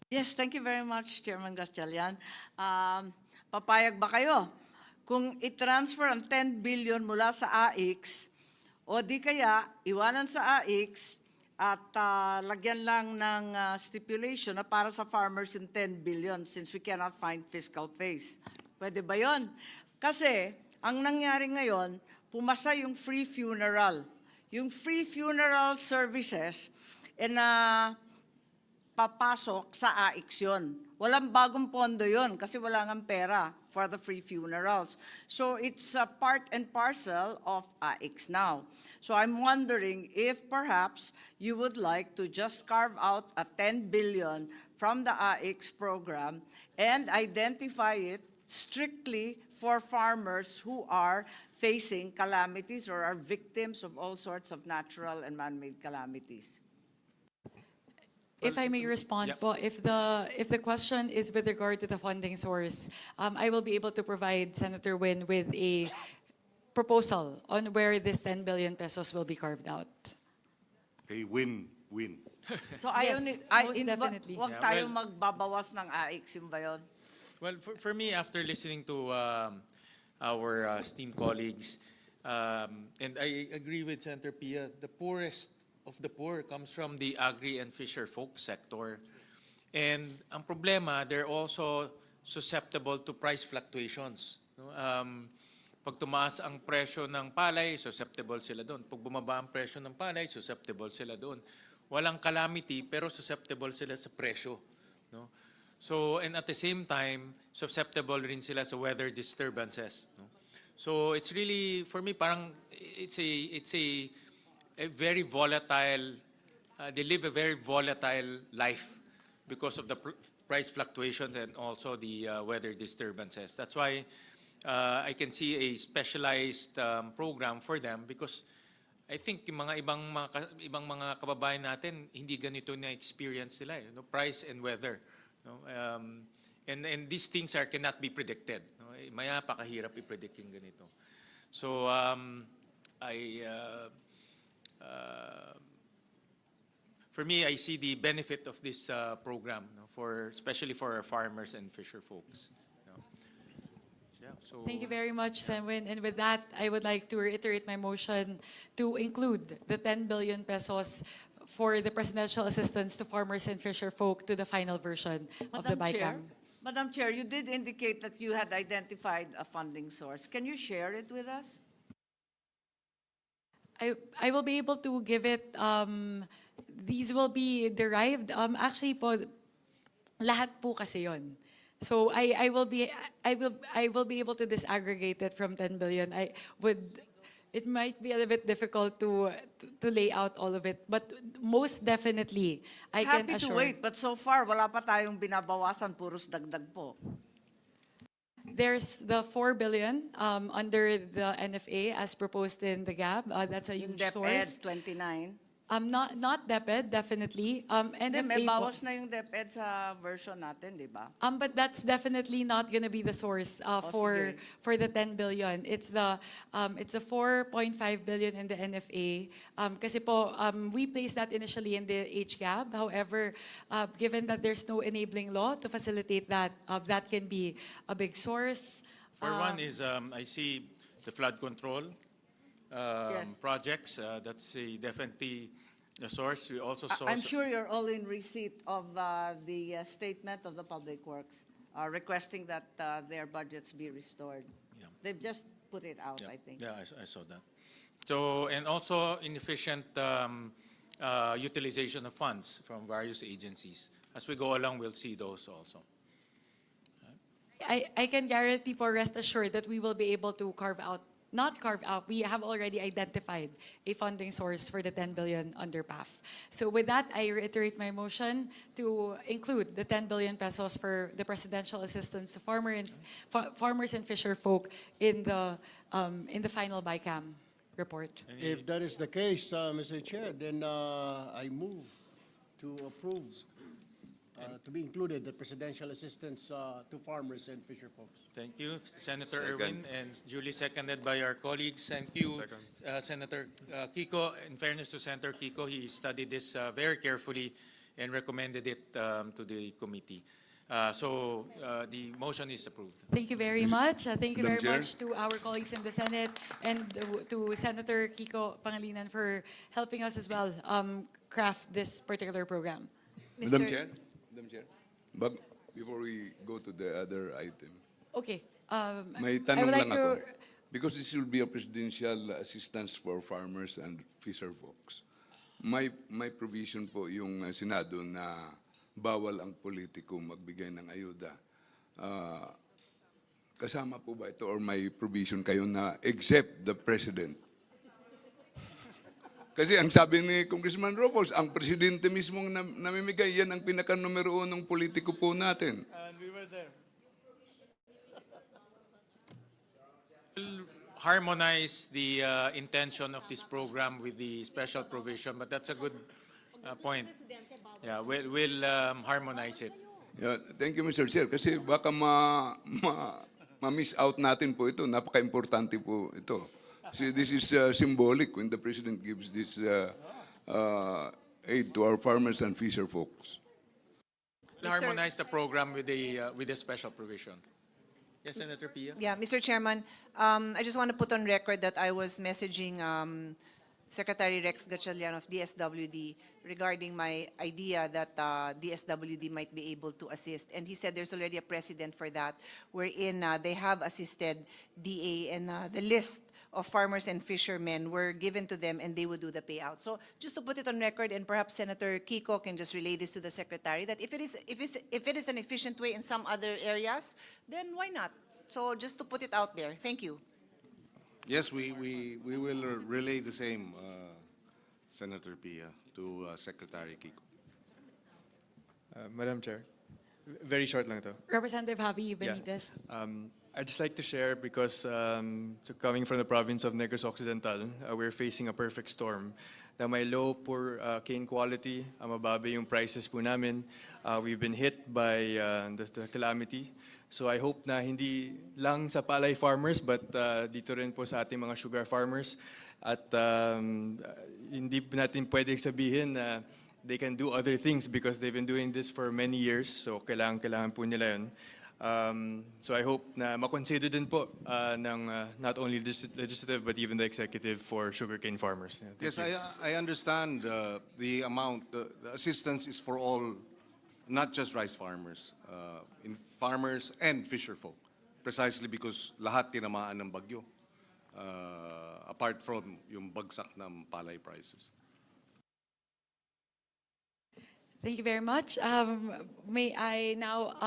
Yes, thank you very much, Chairman Gatchalian. Papayag ba kayo kung i-transfer ang 10 billion mula sa AIX o di kaya iwanan sa AIX at lagyan lang ng stipulation na para sa farmers yung 10 billion since we cannot find fiscal face? Pwede ba yun? Kasi ang nangyari ngayon, pumasa yung free funeral. Yung free funeral services na papasok sa AIX yun. Walang bagong pondo yun kasi wala ngang pera for the free funerals. So it's a part and parcel of AIX now. So I'm wondering if perhaps you would like to just carve out a 10 billion from the AIX program and identify it strictly for farmers who are facing calamities or are victims of all sorts of natural and man-made calamities. If I may respond po, if the question is with regard to the funding source, I will be able to provide Senator Win with a proposal on where this 10 billion pesos will be carved out. A win-win. So Yes, most definitely. Huwag Yeah, tayong magbabawas ng AIX, yun ba yun? Well, for me, after listening to our esteemed colleagues, and I agree with Senator Pia, the poorest of the poor comes from the agri and fisher folk sector. And ang problema, they're also susceptible to price fluctuations. No? Pag tumaas ang presyo ng palay, susceptible sila doon. Pag bumaba ang presyo ng palay, susceptible sila doon. Walang calamity, pero susceptible sila sa presyo. No? So, and at the same time, susceptible rin sila sa weather disturbances. No? So, it's really, for me, parang it's a very volatile they live a very volatile life because of the price fluctuations and also the weather disturbances. That's why I can see a specialized program for them because I think yung mga ibang mga kababayan natin hindi ganito na experience nila, price and weather, and these things cannot be predicted, maya pakahirap i-predict yung ganito. So for me, I see the benefit of this program, especially for our farmers and fisher folks. Yeah, so Thank you very much, Senwin. And with that, I would like to reiterate my motion to include the 10 billion pesos for the presidential assistance to farmers and fisher folk to the final version of the BICAM. Madam Chair, you did indicate that you had identified a funding source. Can you share it with us? I will be able to give it, these will be derived, actually po, lahat po kasi yon. So I will be able to disaggregate it from 10 billion. It might be a little bit difficult to lay out all of it, but most definitely I can Happy assure. to wait, but so far wala pa tayong binabawasan, puros dagdag po. There's the 4 billion under the NFA as proposed in the GAB. That's a Yung huge DepEd source. 29. Not DepEd, definitely. Hindi, may NFA po. bawas na yung DepEd sa version natin, di ba? But that's definitely not going to be the source for sige. for the 10 billion. It's the 4.5 billion in the NFA. Kasi po we placed that initially in the HGAB. However, given that there's no enabling law to facilitate that, that can be a big source. for one is I see the flood control projects. That's definitely the source. We also saw. I'm sure you're all in receipt of the statement of the Public Works requesting that their budgets be restored. Yeah. They've just put it out, Yeah, I think. yeah, I saw that. So, and also inefficient utilization of funds from various agencies. As we go along, we'll see those also. I can guarantee for rest assured that we will be able to not carve out, we have already identified a funding source for the 10 billion under PAF. So with that, I reiterate my motion to include the 10 billion pesos for the presidential assistance to farmers and fisher folk in the final BICAM report. If that is the case, Mr. Chair, then I move to approve to be included the presidential assistance to farmers and fisher folks. Thank you, Senator Second. Irwin, and duly seconded by our colleagues. Thank you, Senator Kiko. In fairness to Senator Kiko, he studied this very carefully and recommended it to the committee. So the motion is approved. Thank you very much. Thank you Madam very Chair. much to our colleagues in the Senate and to Senator Kiko Pangilinan for helping us as well craft this particular program. Madam Chair, but before we go to the other item, Okay. may I tanong would like lang ako. to Because this will be a presidential assistance for farmers and fisher folks. May provision po yung Senado na bawal ang politiko magbigay ng ayuda. Kasama po ba ito or may provision kayo na except the president? Kasi ang sabi ni Congressman Ropos, ang presidente mismong namimigay, yan ang pinaka-numero unong politiko po natin. And we were there. Harmonize the intention of this program with the special provision, but that's a good point. Yeah, we'll harmonize it. Yeah, thank you, Mr. Chair. Kasi baka ma-miss out natin po ito. Napaka-importante po ito. See, this is symbolic when the President gives this aid to our farmers and fisher folks. We'll harmonize the program with the special provision. Yes, Senator Pia? Yeah, Mr. Chairman, I just want to put on record that I was messaging Secretary Rex Gatchalian of DSWD regarding my idea that DSWD might be able to assist. And he said there's already a precedent for that, wherein they have assisted DA, and the list of farmers and fishermen were given to them and they would do the payout. So just to put it on record, and perhaps Senator Kiko can just relay this to the Secretary, that if it is an efficient way in some other areas, then why not? So just to put it out there. Thank you. Yes, we will relay the same Senator Pia, to Secretary Kiko. Madam Chair, very short lang to. Representative Javi Yeah. Benitez. I'd just like to share because coming from the province of Negros Occidental, we're facing a perfect storm. Na may low, poor cane quality, mababa yung prices po namin. We've been hit by the calamity. So I hope na hindi lang sa palay farmers but dito rin po sa ating mga sugar farmers. At hindi natin pwedeng sabihin na they can do other things because they've been doing this for many years. So kailangan po nila yun. So I hope na makonsider din po ng not only legislative but even the executive for sugarcane farmers. Yeah, Yes, thank you. I understand the amount, the assistance is for all, not just rice farmers, in farmers and fisher folk, precisely because lahat tinamaan ng bagyo, apart from yung bagsak ng palay prices. Thank you very much. May I now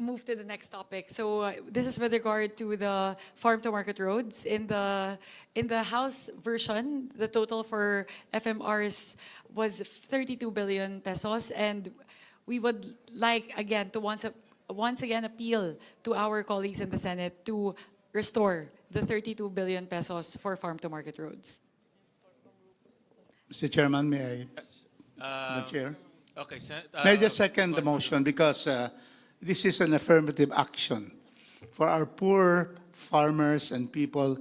move to the next topic? So this is with regard to the farm to market roads. In the House version, the total for FMRs was 32 billion pesos, and we would like again to once again appeal to our colleagues in the Senate to restore the 32 billion pesos for farm to market roads. Mr. Chairman, may I? Uh, The Chair? Okay, May I just second the motion because this is an affirmative action for our poor farmers and people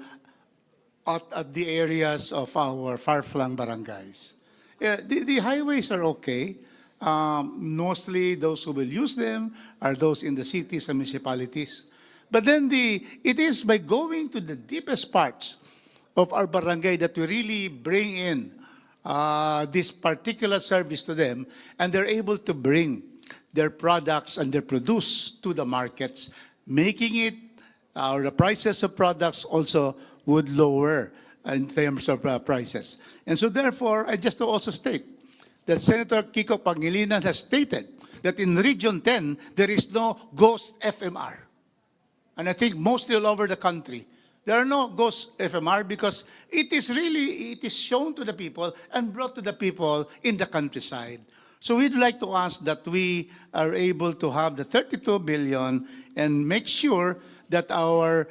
at the areas of our far-flung barangays. The highways are okay. Mostly those who will use them are those in the cities and municipalities. But then it is by going to the deepest parts of our barangay that we really bring in this particular service to them, and they're able to bring their products and their produce to the markets, making it, the prices of products also would lower in terms of prices. And so therefore, I just to also state that Senator Kiko Pangilinan has stated that in Region 10, there is no ghost FMR. And I think mostly all over the country, there are no ghost FMR because it is shown to the people and brought to the people in the countryside. So we'd like to ask that we are able to have the 32 billion and make sure that our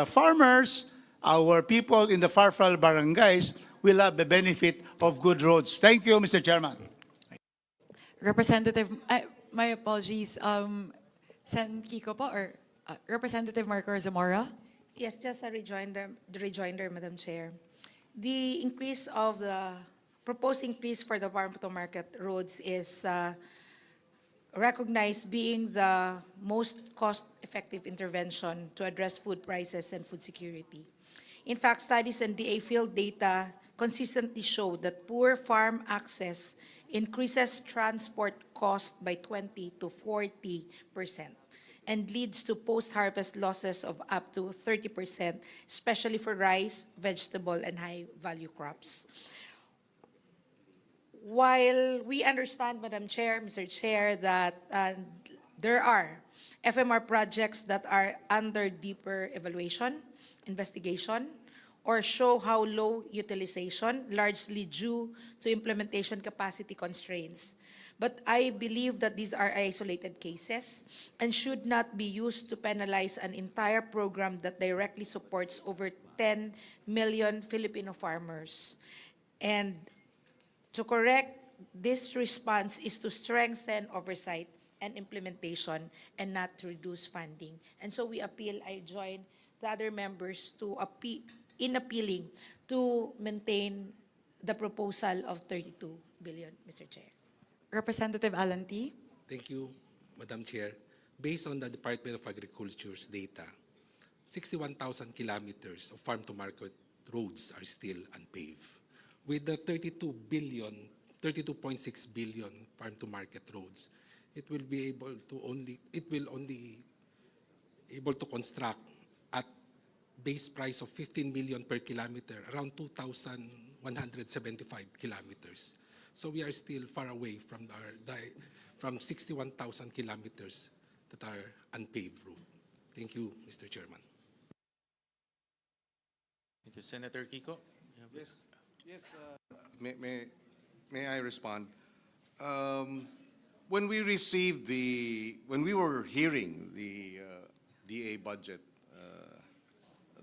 farmers, our people in the far-flung barangays will have the benefit of good roads. Thank you, Mr. Chairman. Representative, my apologies, Sen Kiko po, or Representative Marcos Zamora? Yes, just a rejoinder, Madam Chair. The increase of the proposed increase for the farm to market roads is recognized being the most cost-effective intervention to address food prices and food security. In fact, studies and DA field data consistently show that poor farm access increases transport cost by 20 to 40% and leads to post-harvest losses of up to 30%, especially for rice, vegetable, and high-value crops. While we understand, Madam Chair, Mr. Chair, that there are FMR projects that are under deeper evaluation, investigation, or show how low utilization, largely due to implementation capacity constraints. But I believe that these are isolated cases and should not be used to penalize an entire program that directly supports over 10 million Filipino farmers. And to correct this response is to strengthen oversight and implementation and not to reduce funding. And so we appeal, I join the other members in appealing to maintain the proposal of 32 billion, Mr. Chair. Representative Alan T. Thank you, Madam Chair. Based on the Department of Agriculture's data, 61,000 kilometers of farm-to-market roads are still unpaved. With the 32.6 billion farm-to-market roads, it will only able to construct at base price of 15 million per kilometer, around 2,175 kilometers. So we are still far away from 61,000 kilometers that are unpaved road. Thank you, Mr. Chairman. Thank you. Senator Kiko? Yes. Yes, may I respond? When we were hearing the DA budget,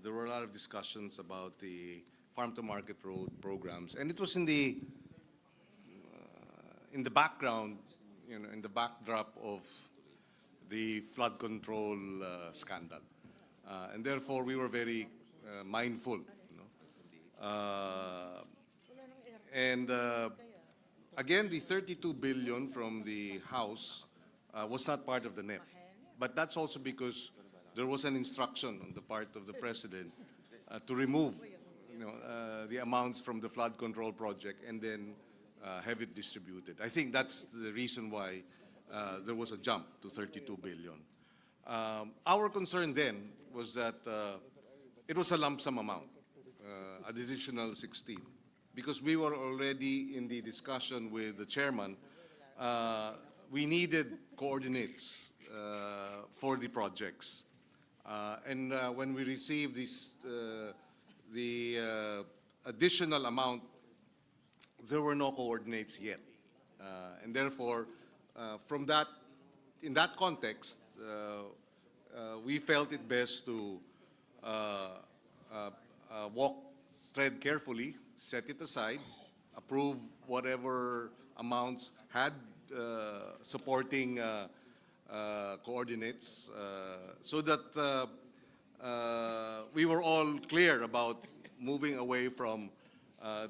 there were a lot of discussions about the farm-to-market road programs, and it was in the background, in the backdrop of the flood control scandal, and therefore we were very mindful. And again, the 32 billion from the House was not part of the NEP. But that's also because there was an instruction on the part of the President to remove the amounts from the flood control project and then have it distributed. I think that's the reason why there was a jump to 32 billion. Our concern then was that it was a lump sum amount, an additional 16. Because we were already in the discussion with the chairman, we needed coordinates for the projects. And when we received this, the additional amount, there were no coordinates yet. And therefore, in that context, we felt it best to tread carefully, set it aside, approve whatever amounts had supporting coordinates, so that we were all clear about moving away from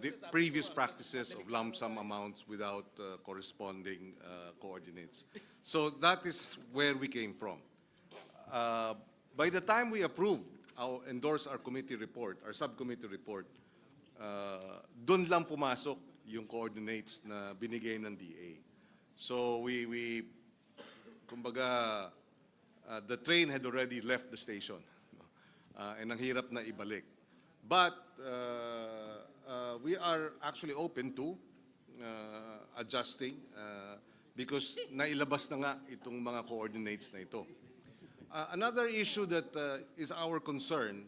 the previous practices of lump sum amounts without corresponding coordinates. So that is where we came from. By the time we endorsed our committee report, our subcommittee report, doon lang pumasok yung coordinates na binigay ng DA. So kumbaga, the train had already left the station. And ang hirap na ibalik. But we are actually open to adjusting because nailabas na nga itong mga coordinates na ito. Another issue that is our concern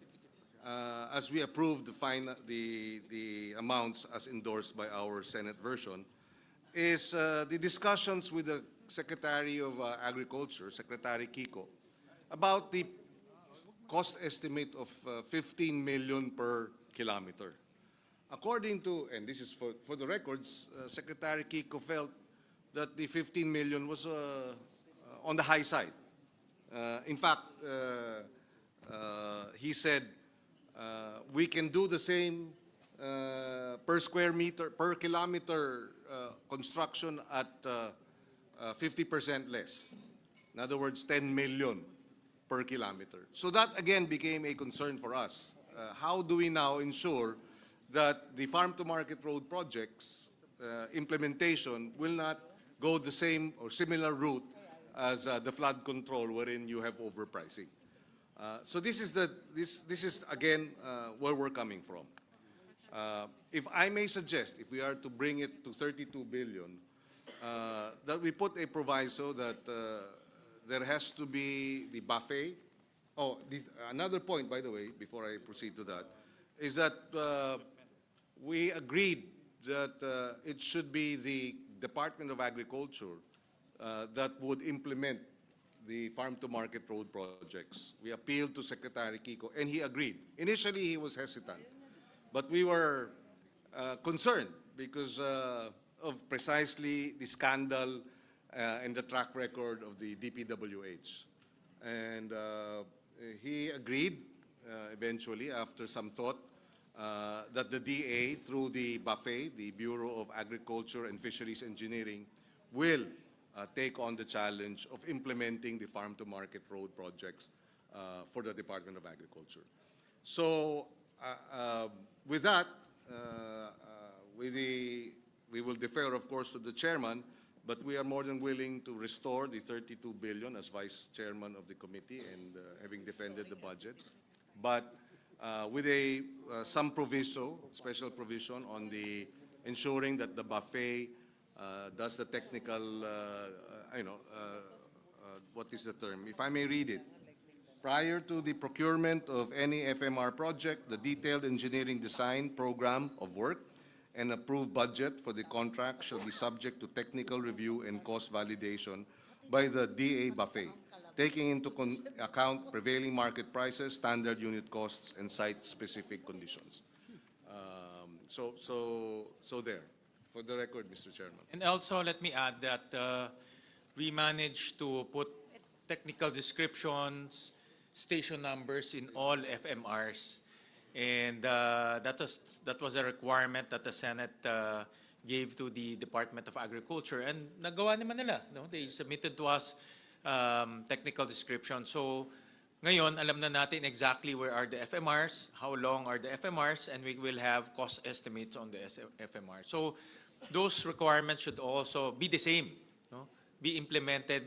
as we approve the amounts as endorsed by our Senate version is the discussions with the Secretary of Agriculture, Secretary Kiko, about the cost estimate of 15 million per kilometer. According to, and this is for the records, Secretary Kiko felt that the 15 million was on the high side. In fact, he said, we can do the same per square meter, per kilometer construction at 50% less. In other words, 10 million per kilometer. So that again became a concern for us. How do we now ensure that the farm-to-market road projects implementation will not go the same or similar route as the flood control, wherein you have overpricing? So this is again where we're coming from. If I may suggest, if we are to bring it to 32 billion, that we put a proviso that there has to be the buffet. Oh, another point, by the way, before I proceed to that, is that we agreed that it should be the Department of Agriculture that would implement the farm-to-market road projects. We appealed to Secretary Kiko, and he agreed. Initially, he was hesitant, but we were concerned because of precisely the scandal and the track record of the DPWH. And he agreed eventually, after some thought, that the DA, through the buffet, the Bureau of Agriculture and Fisheries Engineering, will take on the challenge of implementing the farm-to-market road projects for the Department of Agriculture. So with that, we will defer, of course, to the chairman, but we are more than willing to restore the 32 billion as vice chairman of the committee and having defended the budget. But with some proviso, special provision on the ensuring that the buffet does the technical, what is the term? If I may read it. Prior to the procurement of any FMR project, the detailed engineering design program of work and approved budget for the contract shall be subject to technical review and cost validation by the DA buffet, taking into account prevailing market prices, standard unit costs, and site-specific conditions. So there, for the record, Mr. Chairman. And also, let me add that we managed to put technical descriptions, station numbers in all FMRs. And that was a requirement that the Senate gave to the Department of Agriculture. And nagawa naman nila. No? They submitted to us technical descriptions. So ngayon, alam na natin exactly where are the FMRs, how long are the FMRs, and we will have cost estimates on the FMR. So those requirements should also be the same, no? Be implemented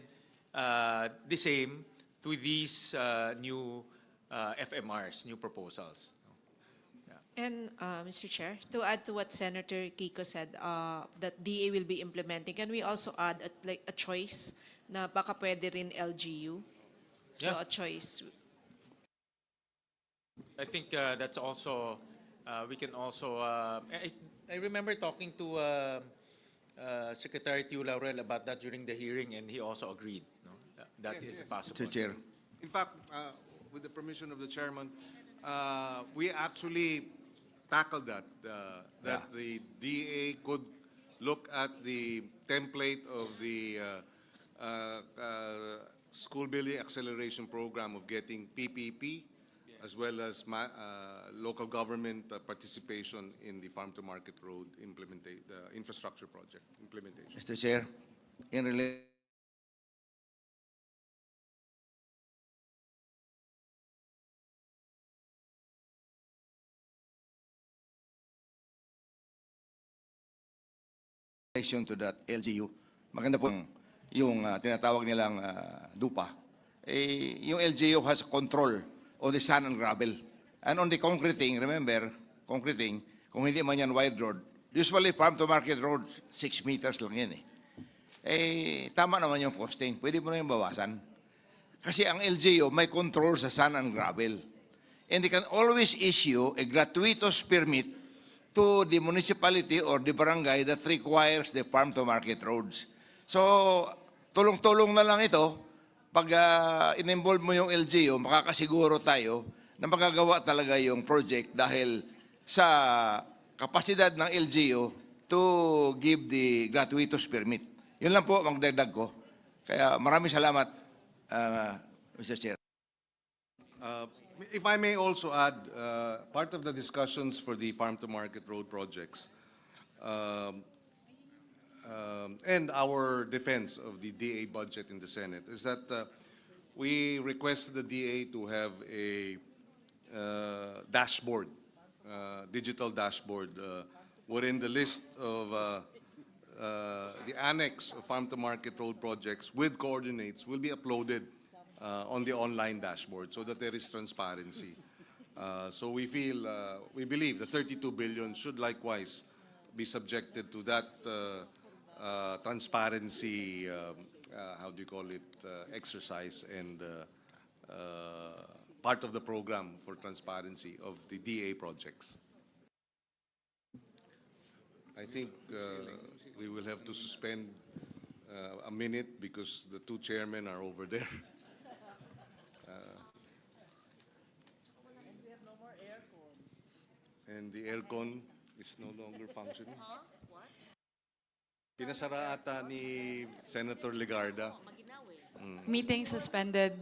the same to these new FMRs, new proposals. And Mr. Chair, to add to what Senator Kiko said, that DA will be implementing, can we also add a choice na baka pwede rin LGU? So Yeah. a choice. I think that's also, we can also, I remember talking to Secretary Tiu Laurel about that during the hearing, and he also agreed. No? That is possible. Mr. Chair. In fact, with the permission of the chairman, we actually tackled that, that the DA could look at the template of the school building acceleration program of getting PPP, as well as local government participation in the farm-to-market road infrastructure project implementation. Mr. Chair, in relation to that LGU, maganda po yung tinatawag nilang DUPA. Yung LGU has control on the sand and gravel. And on the concreting, remember, concreting, kung hindi man yan wide road, usually farm-to-market road, 6 meters lang yan tama naman yung costing. Pwede mo na yung bawasan. Kasi ang LGU may control sa sand and gravel. And they can always issue a gratuitous permit to the municipality or the barangay that requires the farm-to-market roads. So, tulong-tulong na lang ito. Pag in-involve mo yung LGU, makakasiguro tayo na magagawa talaga yung project dahil sa kapasidad ng LGU to give the gratuitous permit. Yun lang po, magdagdag ko. Kaya maraming salamat, Mr. Chair. If I may also add, part of the discussions for the farm-to-market road projects and our defense of the DA budget in the Senate is that we requested the DA to have a dashboard, digital dashboard, wherein the list of the annex of farm-to-market road projects with coordinates will be uploaded on the online dashboard so that there is transparency. So we believe the 32 billion should likewise be subjected to that transparency, how do you call it, exercise and part of the program for transparency of the DA projects. I think we will have to suspend a minute because the two chairmen are over there. And the aircon is no longer functioning. Pinasara ata ni Senator Legarda. Meeting suspended.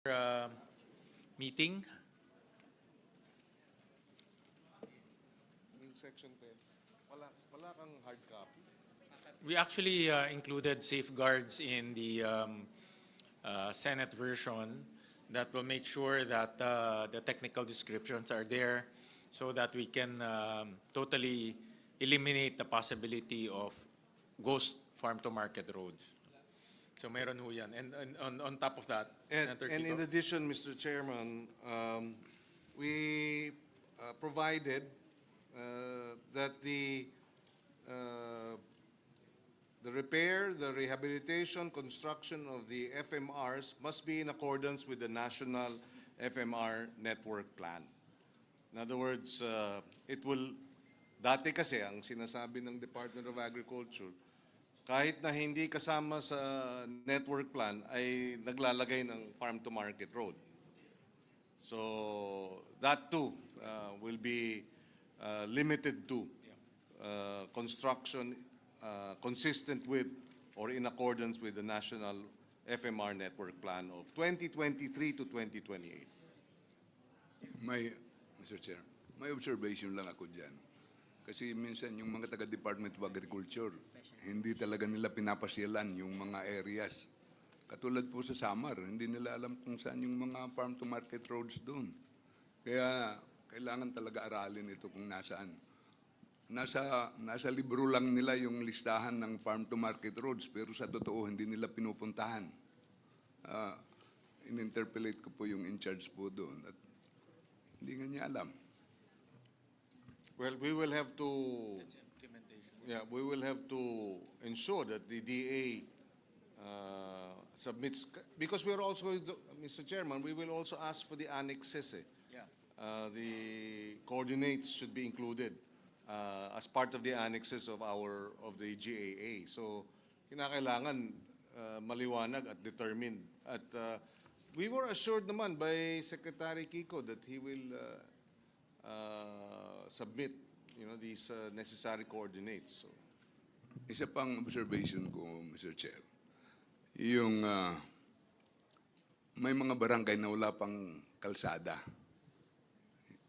Meeting. Yung section 10, wala kang hard copy. We actually included safeguards in the Senate version that will make sure that the technical descriptions are there so that we can totally eliminate the possibility of ghost farm-to-market roads. So meron ho yan. And on top of that, Senator And in Kiko? addition, Mr. Chairman, we provided that the repair, the rehabilitation, construction of the FMRs must be in accordance with the National FMR Network Plan. In other words, dati kasi ang sinasabi ng Department of Agriculture, kahit na hindi kasama sa network plan, ay naglalagay ng farm-to-market road. So that too will be limited to construction consistent with or in accordance with the National FMR Network Plan of 2023 to 2028. Mr. Chair, may observation lang ako dyan. Kasi minsan yung mga taga-Department of Agriculture, hindi talaga nila pinapasyalan yung mga areas. Katulad po sa Samar, hindi nila alam kung saan yung mga farm-to-market roads doon. Kaya kailangan talaga aralin ito kung nasaan. Nasa libro lang nila yung listahan ng farm-to-market roads, pero sa totoo hindi nila pinupuntahan. In-interpolate ko po yung in-charge po doon at hindi nga niya alam. Well, we will have to ensure that the DA submits, because we're also, Mr. Chairman, we will also ask for the annexes. The coordinates should be included as part of the annexes of the GAA. So, kinakailangan maliwanag at determined. At we were assured naman by Secretary Kiko that he will submit, these necessary coordinates. So. Isa pang observation ko, Mr. Chair, yung may mga barangay na wala pang kalsada,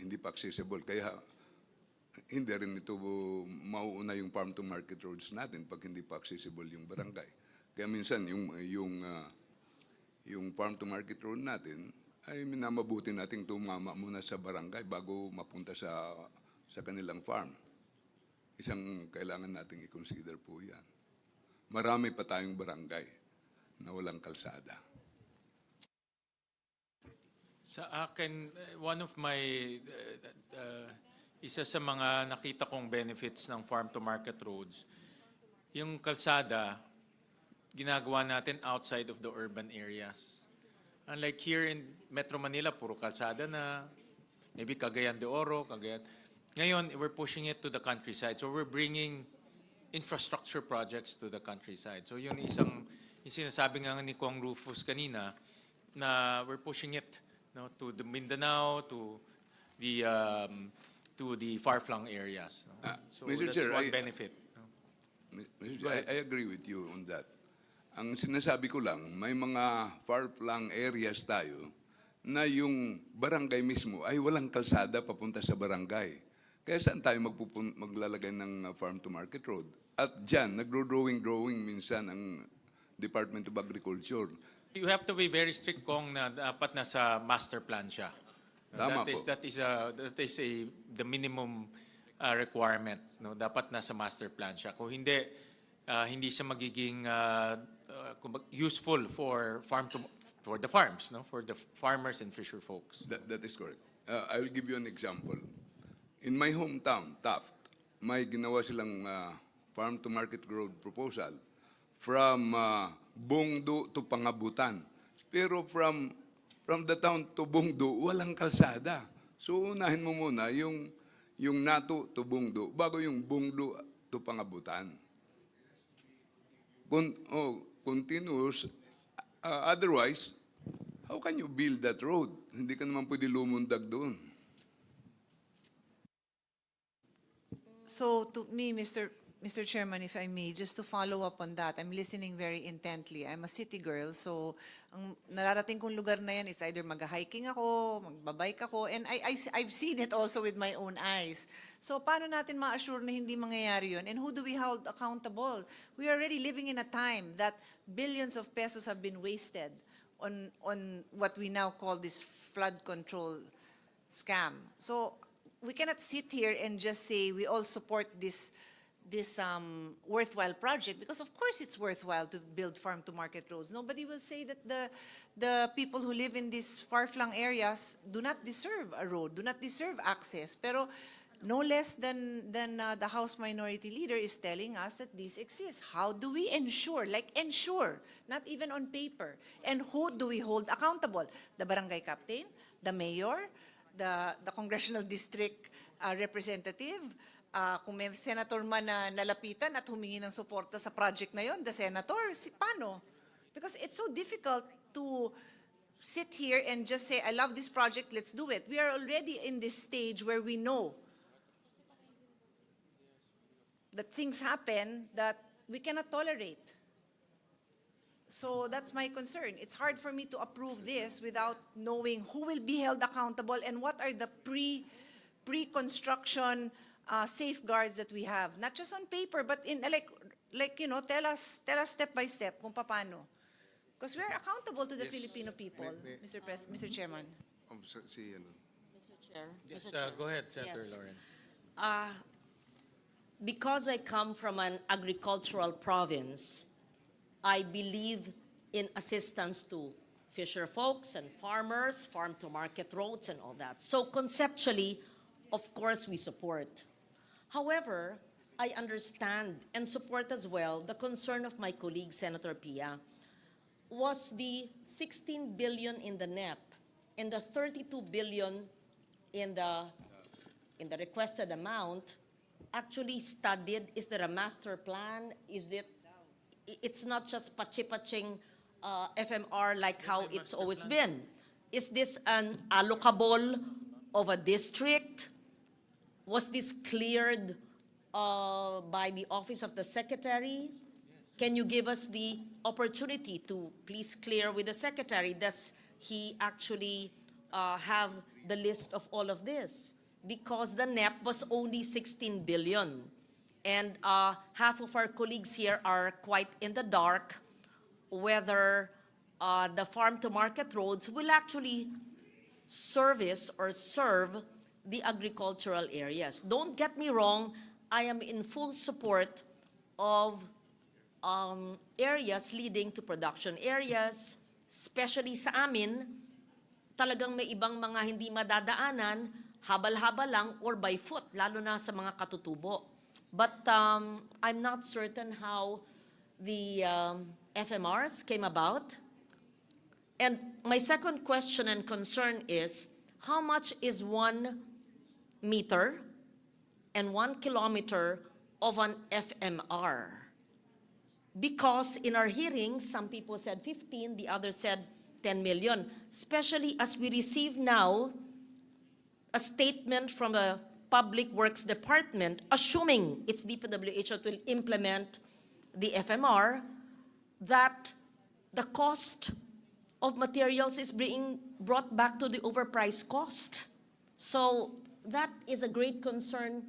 hindi pa accessible. Kaya hindi rin ito mauuna yung farm-to-market roads natin pag hindi pa accessible yung barangay. Kaya minsan yung farm-to-market road natin ay minamabuti nating tumama muna sa barangay bago mapunta sa kanilang farm. Isang kailangan nating i-consider po yan. Marami pa tayong barangay na walang kalsada. Sa akin, one of my, isa sa mga nakita kong benefits ng farm-to-market roads, yung kalsada, ginagawa natin outside of the urban areas. Unlike here in Metro Manila, puro kalsada na, maybe Cagayan de Oro, Cagayan. Ngayon, we're pushing it to the countryside. So we're bringing infrastructure projects to the countryside. So yun yung sinasabi nga ni Kong Rufus kanina, na we're pushing it to the Mindanao, to the far-flung areas. So Mr. that's Chair, one benefit. Mr. Chair, I agree with you on that. Ang sinasabi ko lang, may mga far-flung areas tayo na yung barangay mismo ay walang kalsada papunta sa barangay. Kaya saan tayo maglalagay ng farm-to-market road? At dyan, nagro-drawing minsan ang Department of Agriculture. You have to be very strict kung na dapat nasa master plan siya. Tama po. That is the minimum requirement. Dapat nasa master plan siya. Kung hindi, hindi siya magiging useful for the farms, for the farmers and fisher folks. That is correct. I will give you an example. In my hometown, Taft, may ginawa silang farm-to-market road proposal from Bungdo to Pangabutan. Pero from the town to Bungdo, walang kalsada. So unahin mo muna yung Nato to Bungdo bago yung Bungdo to Pangabutan. Continuous. Otherwise, how can you build that road? Hindi ka naman pwede lumundag doon. So to me, Mr. Mr. Chairman, if I may, just to follow up on that, I'm listening very intently. I'm a city girl, so ang nararating kong lugar na yan is either mag-hiking ako, magbabike ako, and I've seen it also with my own eyes. So paano natin ma-assure na hindi mangyayari yun? And who do we hold accountable? We are already living in a time that billions of pesos have been wasted on what we now call this flood control scam. So we cannot sit here and just say we all support this worthwhile project, because of course it's worthwhile to build farm-to-market roads. Nobody will say that the people who live in these far-flung areas do not deserve a road, do not deserve access. Pero no less than the House Minority Leader is telling us that this exists. How do we ensure, not even on paper, and who do we hold accountable? The barangay captain, the mayor, the congressional district representative, kung may senator man na nalapitan at humingi ng suporta sa project na yon, the senator, paano? Because it's so difficult to sit here and just say, I love this project, let's do it. We are already in this stage where we know that things happen that we cannot tolerate. So that's my concern. It's hard for me to approve this without knowing who will be held accountable and what are the pre-construction safeguards that we have, not just on paper, but in tell us step by step kung paano. Because we are accountable to the Filipino people, Mr. Chairman. Mr. Chair. Yes, Mr. Chair. go ahead, Senator Yes. Lauren. Because I come from an agricultural province, I believe in assistance to fisher folks and farmers, farm-to-market roads and all that. So conceptually, of course, we support. However, I understand and support as well the concern of my colleague, Senator Pia, was the 16 billion in the NEP and the 32 billion in the requested amount actually studied? Is there a master plan? It's not just pachi-paching FMR like how it's always been. Is this an allocable of a district? Was this cleared by the Office of the Secretary? Can you give us the opportunity to please clear with the Secretary? Does he actually have the list of all of this? Because the NEP was only 16 billion. And half of our colleagues here are quite in the dark whether the farm-to-market roads will actually service or serve the agricultural areas. Don't get me wrong, I am in full support of areas leading to production areas, especially sa amin, talagang may ibang mga hindi madadaanan, habal-habal lang or by foot, lalo na sa mga katutubo. But I'm not certain how the FMRs came about. And my second question and concern is, how much is 1 meter and 1 kilometer of an FMR? Because in our hearings, some people said 15, the others said 10 million. Especially as we receive now a statement from the Public Works Department, assuming it's DPWH that will implement the FMR, that the cost of materials is being brought back to the overpriced cost. So that is a great concern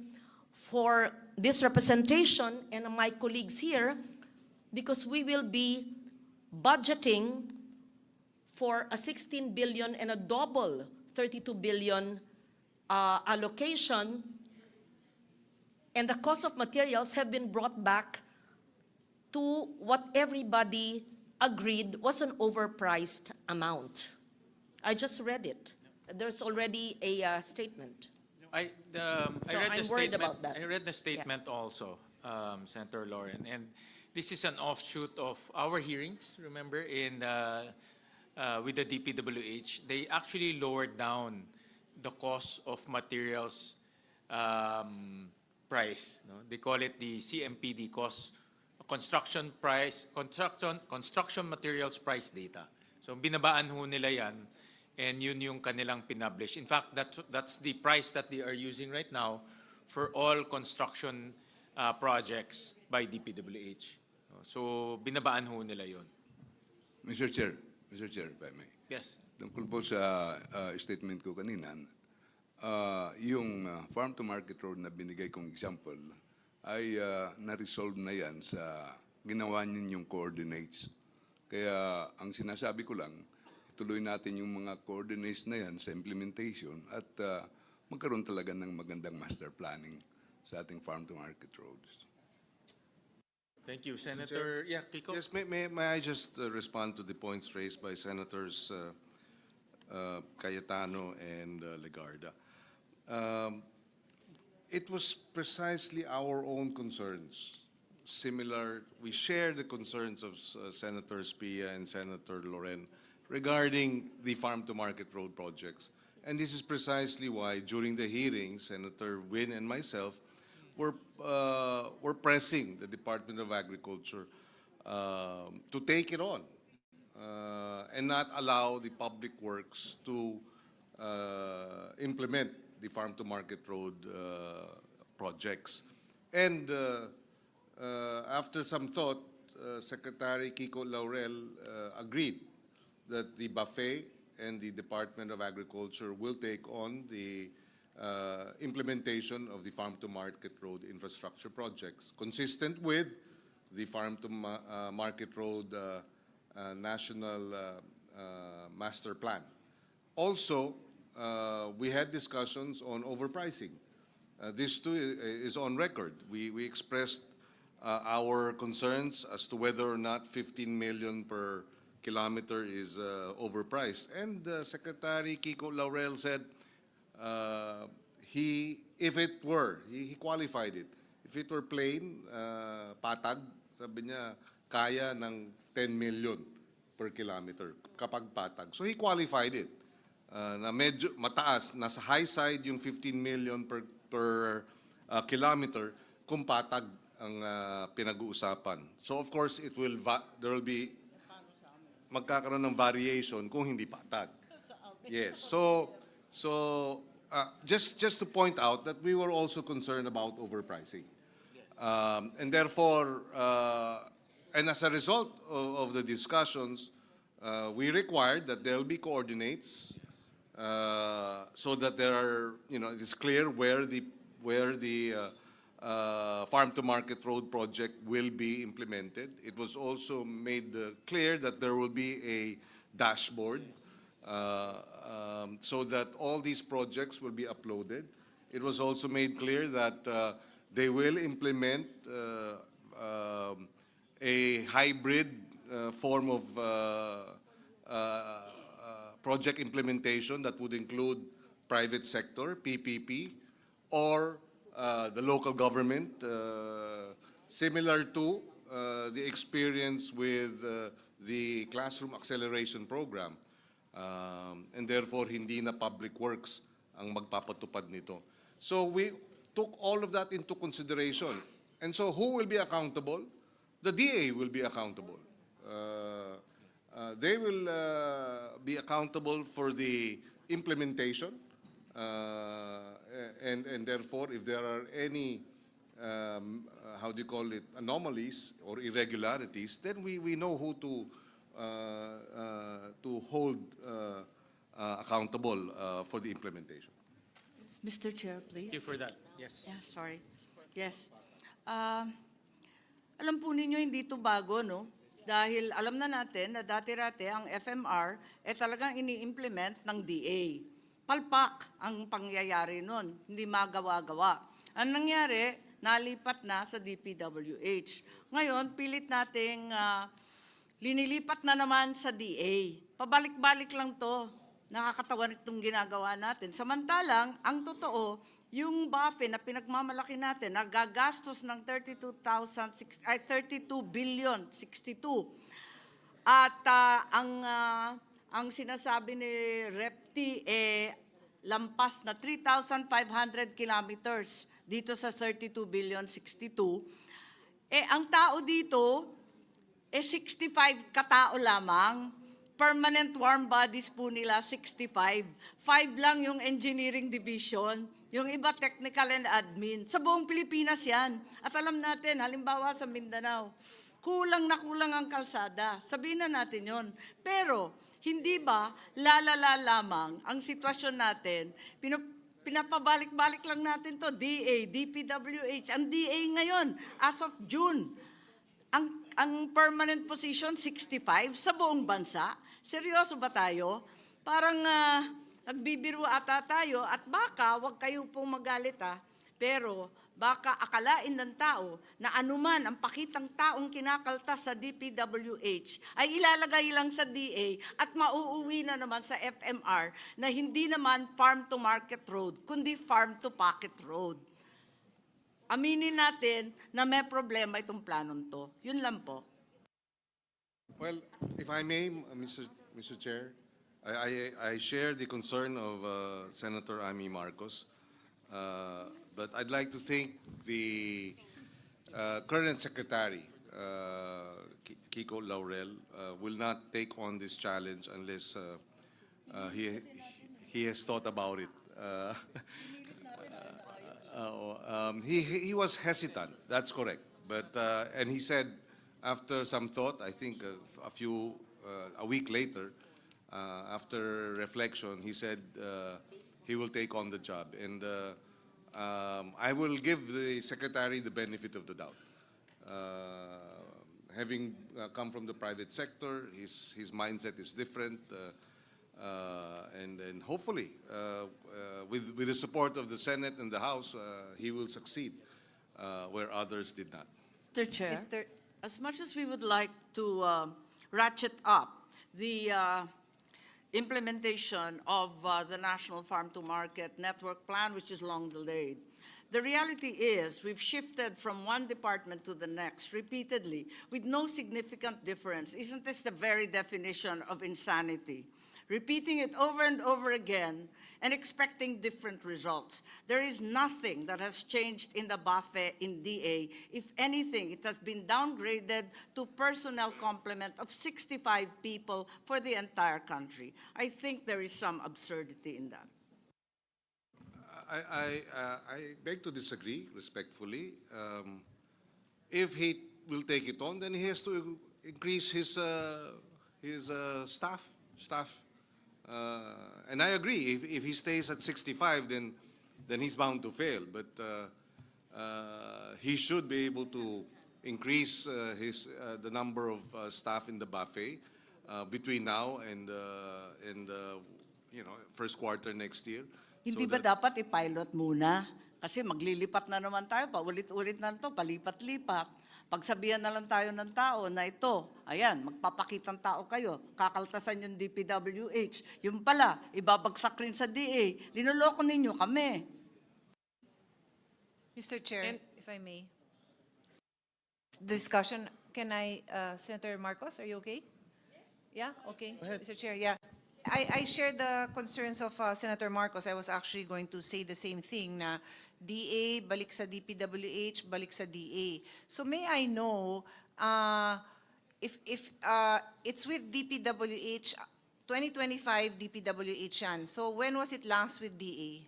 for this representation and my colleagues here, because we will be budgeting for a 16 billion and a double 32 billion allocation, and the cost of materials have been brought back to what everybody agreed was an overpriced amount. I just read it. There's already a statement. I So read I'm the worried statement. about that. I read the statement also, Senator Lauren, and this is an offshoot of our hearings. Remember, with the DPWH, they actually lowered down the cost of materials price. No? They call it the CMPD cost, construction materials price data. So binabaan ho nila yan, and yun yung kanilang pinablish. In fact, that's the price that they are using right now for all construction projects by DPWH. So binabaan ho nila yon. Mr. Chair, if I may. Yes. Tungkol po sa statement ko kanina, yung farm-to-market road na binigay kong example ay na-resolve na yan sa ginawa ninyong coordinates. Kaya ang sinasabi ko lang, ituloy natin yung mga coordinates na yan sa implementation at magkaroon talaga ng magandang master planning sa ating farm-to-market roads. Thank you, Senator. Yeah, Kiko. Yes, may I just respond to the points raised by Senators Cayetano and Legarda? It was precisely our own concerns. Similar, we share the concerns of Senators Pia and Senator Loren regarding the farm-to-market road projects. And this is precisely why, during the hearing, Senator Win and myself were pressing the Department of Agriculture to take it on and not allow the public works to implement the farm-to-market road projects. And after some thought, Secretary Kiko Laurel agreed that the buffet and the Department of Agriculture will take on the implementation of the farm-to-market road infrastructure projects, consistent with the farm-to-market road national master plan. Also, we had discussions on overpricing. This too is on record. We expressed our concerns as to whether or not 15 million per kilometer is overpriced. And Secretary Kiko Laurel said he qualified it. If it were plain, patag, sabi niya, kaya ng 10 million per kilometer kapag patag. So he qualified it. Na medyo mataas, nasa high side yung 15 million per kilometer kung patag ang pinag-uusapan. So of course, there will be magkakaroon ng variation kung hindi patag. Yes. So just to point out that we were also concerned about overpricing. And therefore, and as a result of the discussions, we required that there will be coordinates so that there are, it is clear where the farm-to-market road project will be implemented. It was also made clear that there will be a dashboard so that all these projects will be uploaded. It was also made clear that they will implement a hybrid form of project implementation that would include private sector, PPP, or the local government, similar to the experience with the classroom acceleration program. And therefore, hindi na public works ang magpapatupad nito. So we took all of that into consideration. And so who will be accountable? The DA will be accountable. They will be accountable for the implementation. And therefore, if there are any, anomalies or irregularities, then we know who to hold accountable for the implementation. Mr. Chair, please. Thank you for that. Yes. Yeah, sorry. Yes. Alam po ninyo, hindi ito bago, no? Dahil alam na natin na dati-rati ang FMR talagang ini-implement ng DA. Palpak ang pangyayari nun, hindi magawa-gawa. Ang nangyari, nalipat na sa DPWH. Ngayon, pilit nating linilipat na naman sa DA. Pabalik-balik lang to. Nakakatawa itong ginagawa natin. Samantalang, ang totoo, yung buffet na pinagmamalaki natin, nagagastos ng 32 billion, 62. At ang sinasabi ni Repti, lampas na 3,500 kilometers dito sa 32 billion, 62. Ang tao dito, 65 katao lamang. Permanent warm bodies po nila, 65. 5 lang yung engineering division. Yung iba technical and admin. Sa buong Pilipinas yan. At alam natin, halimbawa sa Mindanao, kulang na kulang ang kalsada. Sabihin na natin yon. Pero, hindi ba lalala lamang ang sitwasyon natin? Pinapabalik-balik lang natin to, DA, DPWH. Ang DA ngayon, as of June, ang permanent position, 65 sa buong bansa. Seryoso ba tayo? Parang nagbibiro ata tayo at baka, wag kayo pong magalit pero baka akalain ng tao na anuman ang pakitang taong kinakaltas sa DPWH ay ilalagay lang sa DA at mauuwi na naman sa FMR na hindi naman farm to market road, kundi farm to pocket road. Aminin natin na may problema itong planong to. Yun lang po. Well, if I may, Mr. Chair, I share the concern of Senator Amy Marcos, but I'd like to think the current Secretary, Kiko Laurel, will not take on this challenge unless he has thought about it. He was hesitant, that's correct. But, and he said, after some thought, I think a week later, after reflection, he said he will take on the job. And I will give the Secretary the benefit of the doubt. Having come from the private sector, his mindset is different. And hopefully, with the support of the Senate and the House, he will succeed where others did not. Mr. Chair, as much as we would like to ratchet up the implementation of the National Farm to Market Network Plan, which is long delayed, the reality is we've shifted from one department to the next repeatedly with no significant difference. Isn't this the very definition of insanity? Repeating it over and over again and expecting different results. There is nothing that has changed in the BAFE in DA. If anything, it has been downgraded to personnel complement of 65 people for the entire country. I think there is some absurdity in that. I beg to disagree respectfully. If he will take it on, then he has to increase his staff. And I agree. If he stays at 65, then he's bound to fail. But he should be able to increase the number of staff in the buffet between now and first quarter next year. Hindi ba dapat i-pilot muna? Kasi maglilipat na naman tayo, paulit-ulit na ito, palipat-lipat. Pagsabihan na lang tayo ng tao na ito, ayan, magpapakitang tao kayo, kakaltasan yung DPWH. Yung pala, ibabagsak rin sa DA. Linuloko ninyo kami. Mr. Chair, if I may. Discussion, can I, Senator Marcos, are you okay? Yeah, okay. Mr. Chair, yeah. I share the concerns of Senator Marcos. I was actually going to say the same thing na DA, balik sa DPWH, balik sa DA. So may I know if it's with DPWH, 2025 DPWH yan. So when was it last with DA?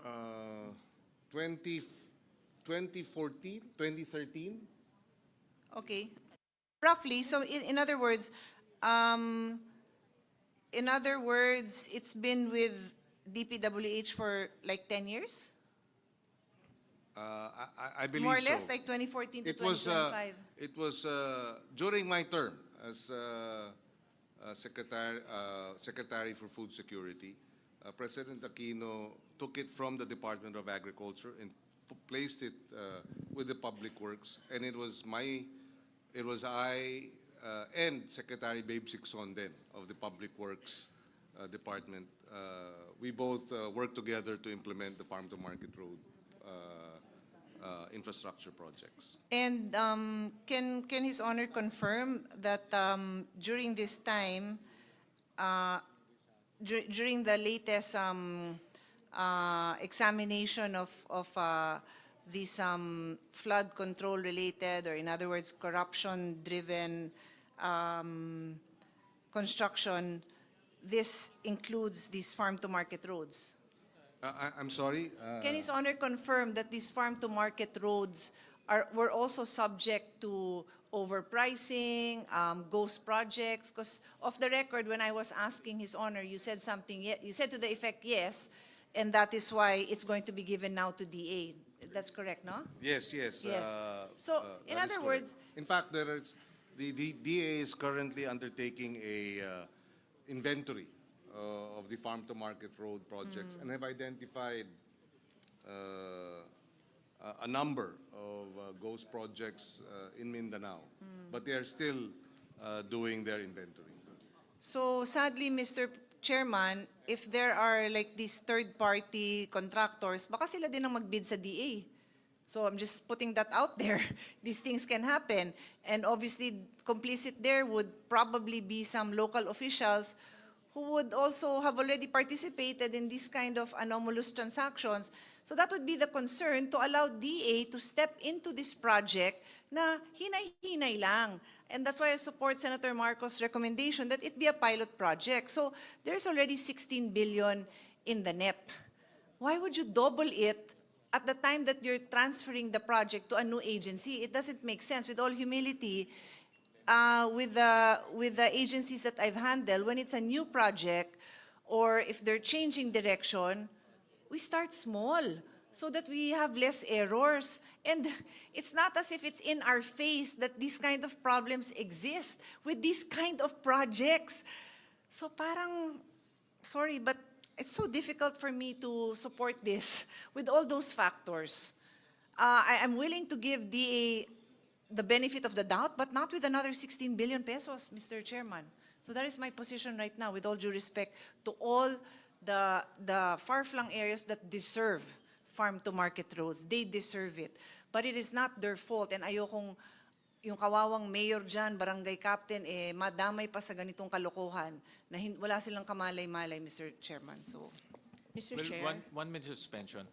Uh, 2014, 2013? Okay. Roughly, so in other words, it's been with DPWH for like 10 years? I believe More or less, so. like 2014 to It was 2025. it was during my term as Secretary for Food Security. President Aquino took it from the Department of Agriculture and placed it with the Public Works, and it was I and Secretary Babe Sixon then of the Public Works Department. We both worked together to implement the Farm to Market Road infrastructure projects. And can His Honor confirm that during this time, during the latest examination of these flood control related, or in other words, corruption driven construction, this includes these farm-to-market roads? I'm sorry? Can His Honor confirm that these farm-to-market roads were also subject to overpricing, ghost projects? Because off the record, when I was asking His Honor, you said something, you said to the effect, yes, and that is why it's going to be given now to DA. That's correct, no? Yes, yes. Yes. So, in that is other correct. words, In fact, the DA is currently undertaking a inventory of the farm-to-market road projects and have identified a number of ghost projects in Mindanao. But they are still doing their inventory. so sadly, Mr. Chairman, if there are like these third-party contractors, baka sila din ang magbid sa DA. So I'm just putting that out there. These things can happen. And obviously, complicit there would probably be some local officials who would also have already participated in this kind of anomalous transactions. So that would be the concern, to allow DA to step into this project na hinay-hinay lang. And that's why I support Senator Marcos' recommendation that it be a pilot project. So there's already 16 billion in the NEP. Why would you double it at the time that you're transferring the project to a new agency? It doesn't make sense. With all humility, with the agencies that I've handled, when it's a new project or if they're changing direction, we start small so that we have less errors. And it's not as if it's in our face that these kind of problems exist with these kind of projects. So parang, sorry, but it's so difficult for me to support this with all those factors. I'm willing to give DA the benefit of the doubt, but not with another 16 billion pesos, Mr. Chairman. So that is my position right now, with all due respect to all the far-flung areas that deserve farm-to-market roads. They deserve it. But it is not their fault, and ayokong yung kawawang mayor dyan, barangay captain, madamay pa sa ganitong kalokohan na wala silang kamalay-malay, Mr. Chairman. So, Mr. Well, Chair. one minute suspension.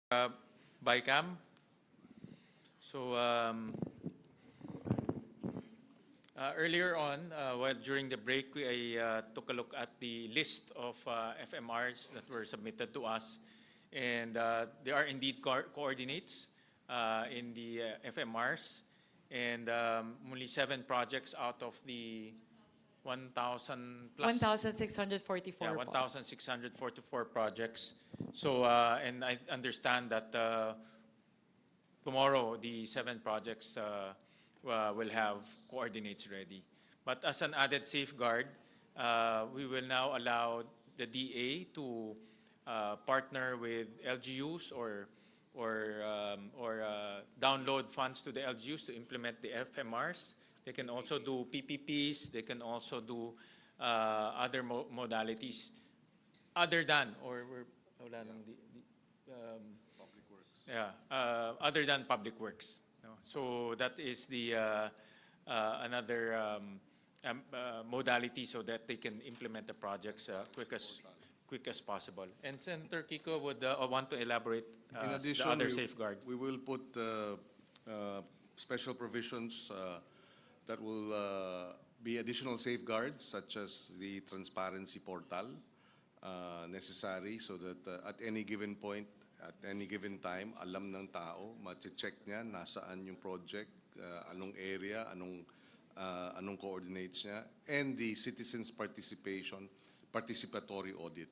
Bicam. So earlier on, during the break, I took a look at the list of FMRs that were submitted to us, and there are indeed coordinates in the FMRs, and only 7 projects out of the 1,000 plus. 1,644 Yeah, po. 1,644 projects. So, and I understand that tomorrow the 7 projects will have coordinates ready. But as an added safeguard, we will now allow the DA to partner with LGUs or download funds to the LGUs to implement the FMRs. They can also do PPPs. They can also do other modalities other than other than public works. No? So that is the another modality so that they can implement the projects quick as possible. And Senator Kiko would want to elaborate In addition, the other safeguard. we will put special provisions that will be additional safeguards, such as the transparency portal necessary so that at any given point, at any given time, alam ng tao, ma-check niya nasaan yung project, anong area, anong coordinates niya, and the citizens' participatory audit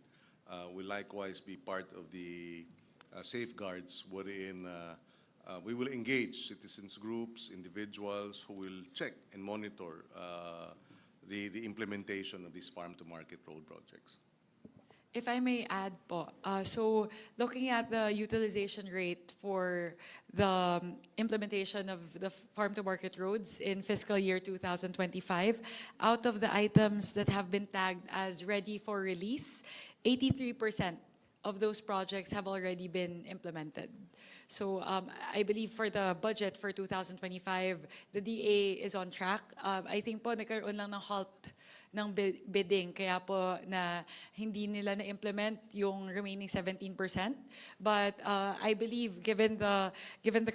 will likewise be part of the safeguards wherein we will engage citizens groups, individuals who will check and monitor the implementation of these farm-to-market road projects. If I may add po, so looking at the utilization rate for the implementation of the farm-to-market roads in fiscal year 2025, out of the items that have been tagged as ready for release, 83% of those projects have already been implemented. So I believe for the budget for 2025, the DA is on track. I think po nagkaroon lang ng halt ng bidding, kaya po na hindi nila na-implement yung remaining 17%. But I believe given the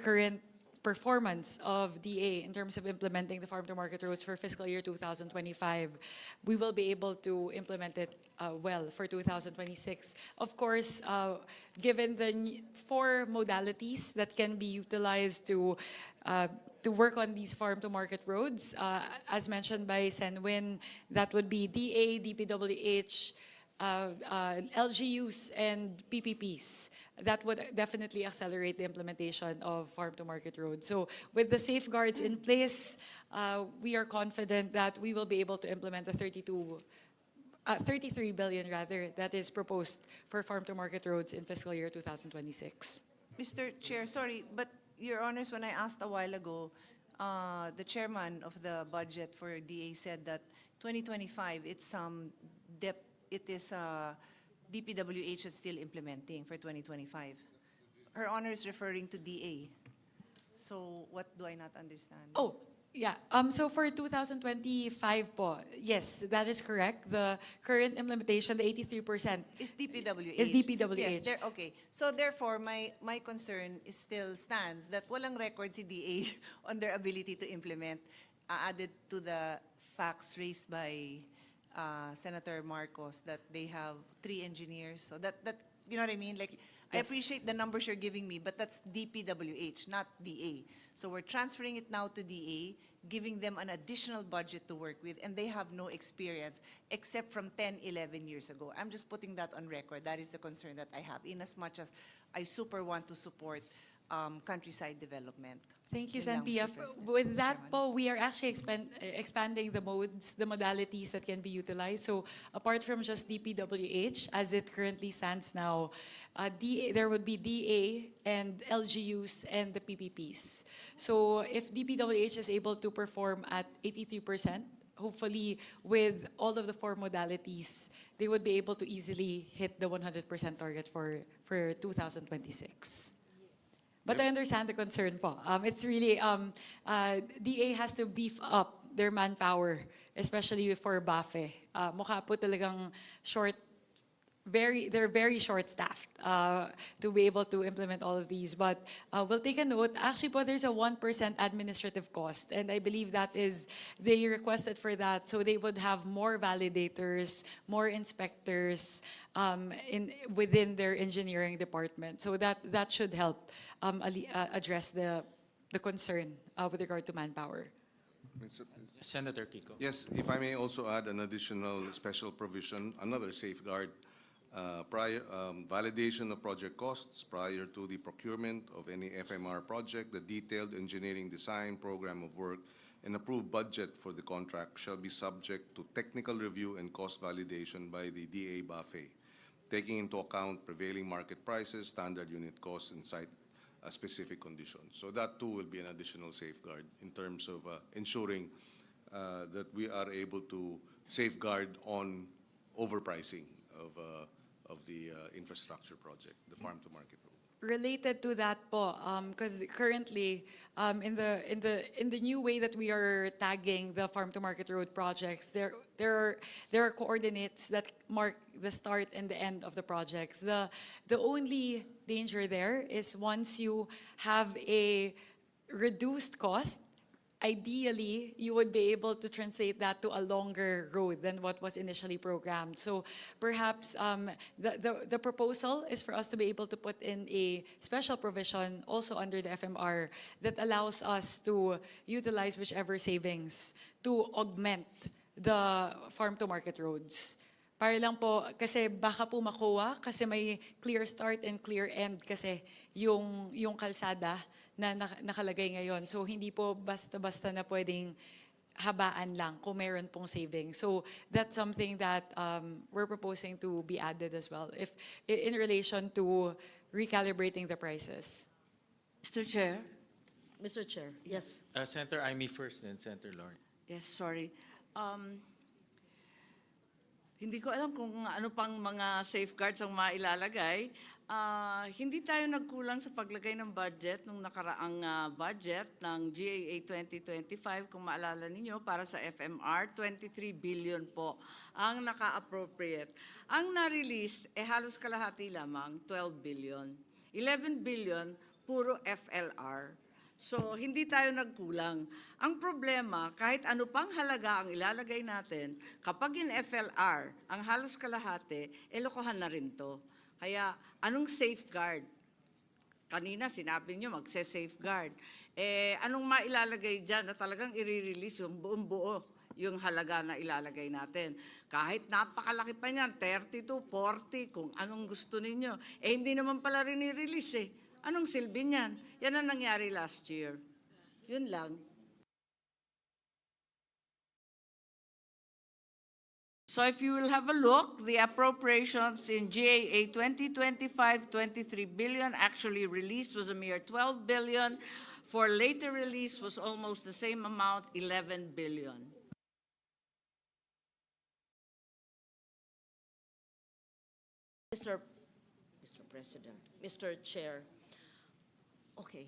current performance of DA in terms of implementing the farm-to-market roads for fiscal year 2025, we will be able to implement it well for 2026. Of course, given the 4 modalities that can be utilized to work on these farm-to-market roads, as mentioned by Senwin, that would be DA, DPWH, LGUs, and PPPs. That would definitely accelerate the implementation of farm-to-market roads. So with the safeguards in place, we are confident that we will be able to implement the 33 billion rather that is proposed for farm-to-market roads in fiscal year 2026. Mr. Chair, sorry, but Your Honors, when I asked a while ago, the chairman of the budget for DA said that 2025, it is DPWH that's still implementing for 2025. Her Honor is referring to DA. So what do I not understand? Oh, yeah. So for 2025 po, yes, that is correct. The current implementation, the 83%, is DPWH. is DPWH. Yes, okay. So therefore, my concern is still stands that walang record si DA on their ability to implement, added to the facts raised by Senator Marcos that they have 3 engineers. So that you know what I mean? Like, I Yes. appreciate the numbers you're giving me, but that's DPWH, not DA. So we're transferring it now to DA, giving them an additional budget to work with, and they have no experience except from 10, 11 years ago. I'm just putting that on record. That is the concern that I have, in as much as I super want to support countryside development. Thank you, Yun lang, Sen. Pia. Mr. President. With Mr. that Chairman. po, we are actually expanding the modes, the modalities that can be utilized. So apart from just DPWH, as it currently stands now, there would be DA and LGUs and the PPPs. So if DPWH is able to perform at 83%, hopefully with all of the 4 modalities, they would be able to easily hit the 100% target for 2026. But I understand the concern po. It's really, DA has to beef up their manpower, especially for BAFE. Mukha po talagang short they're very short-staffed to be able to implement all of these. But we'll take a note. Actually, po, there's a 1% administrative cost, and I believe that is, they requested for that, so they would have more validators, more inspectors within their engineering department. So that should help address the concern with regard to manpower. Senator Kiko. Yes, if I may also add an additional special provision, another safeguard, validation of project costs prior to the procurement of any FMR project, the detailed engineering design, program of work, and approved budget for the contract shall be subject to technical review and cost validation by the DA BAFE, taking into account prevailing market prices, standard unit costs, and site-specific conditions. So that too will be an additional safeguard in terms of ensuring that we are able to safeguard on overpricing of the infrastructure project, the farm-to-market road. Related to that po, because currently, in the new way that we are tagging the farm-to-market road projects, there are coordinates that mark the start and the end of the projects. The only danger there is once you have a reduced cost, ideally, you would be able to translate that to a longer road than what was initially programmed. So perhaps the proposal is for us to be able to put in a special provision also under the FMR that allows us to utilize whichever savings to augment the farm-to-market roads. Para lang po, kasi baka po makuha, kasi may clear start and clear end kasi yung kalsada na nakalagay ngayon. So hindi po basta-basta na pwedeng habaan lang kung meron pong savings. So that's something that we're proposing to be added as well, if in relation to recalibrating the prices. Mr. Chair. Mr. Chair, yes. Senator Amy first, then Senator Lauren. Yes, sorry. Hindi ko alam kung ano pang mga safeguards ang mailalagay. Hindi tayo nagkulang sa paglagay ng budget nung nakaraang budget ng GAA 2025, kung maalala ninyo, para sa FMR, 23 billion po ang naka-appropriate. Ang na-release, halos kalahati lamang, 12 billion. 11 billion, puro FLR. So, hindi tayo nagkulang. Ang problema, kahit ano pang halaga ang ilalagay natin, kapag in FLR, ang halos kalahati, lokohan na rin to. Kaya, anong safeguard? Kanina, sinabi nyo, magse-safeguard. Anong mailalagay dyan na talagang i-release yung buong buo yung halaga na ilalagay natin? Kahit napakalaki pa niyan, 30 to 40, kung anong gusto ninyo. Hindi naman pala rin i-release Anong silbi niyan? Yan ang nangyari last year. Yun lang. So if you will have a look, the appropriations in GAA 2025, 23 billion, actually released was a mere 12 billion. For later release was almost the same amount, 11 billion. Mr. President, Mr. Chair, okay,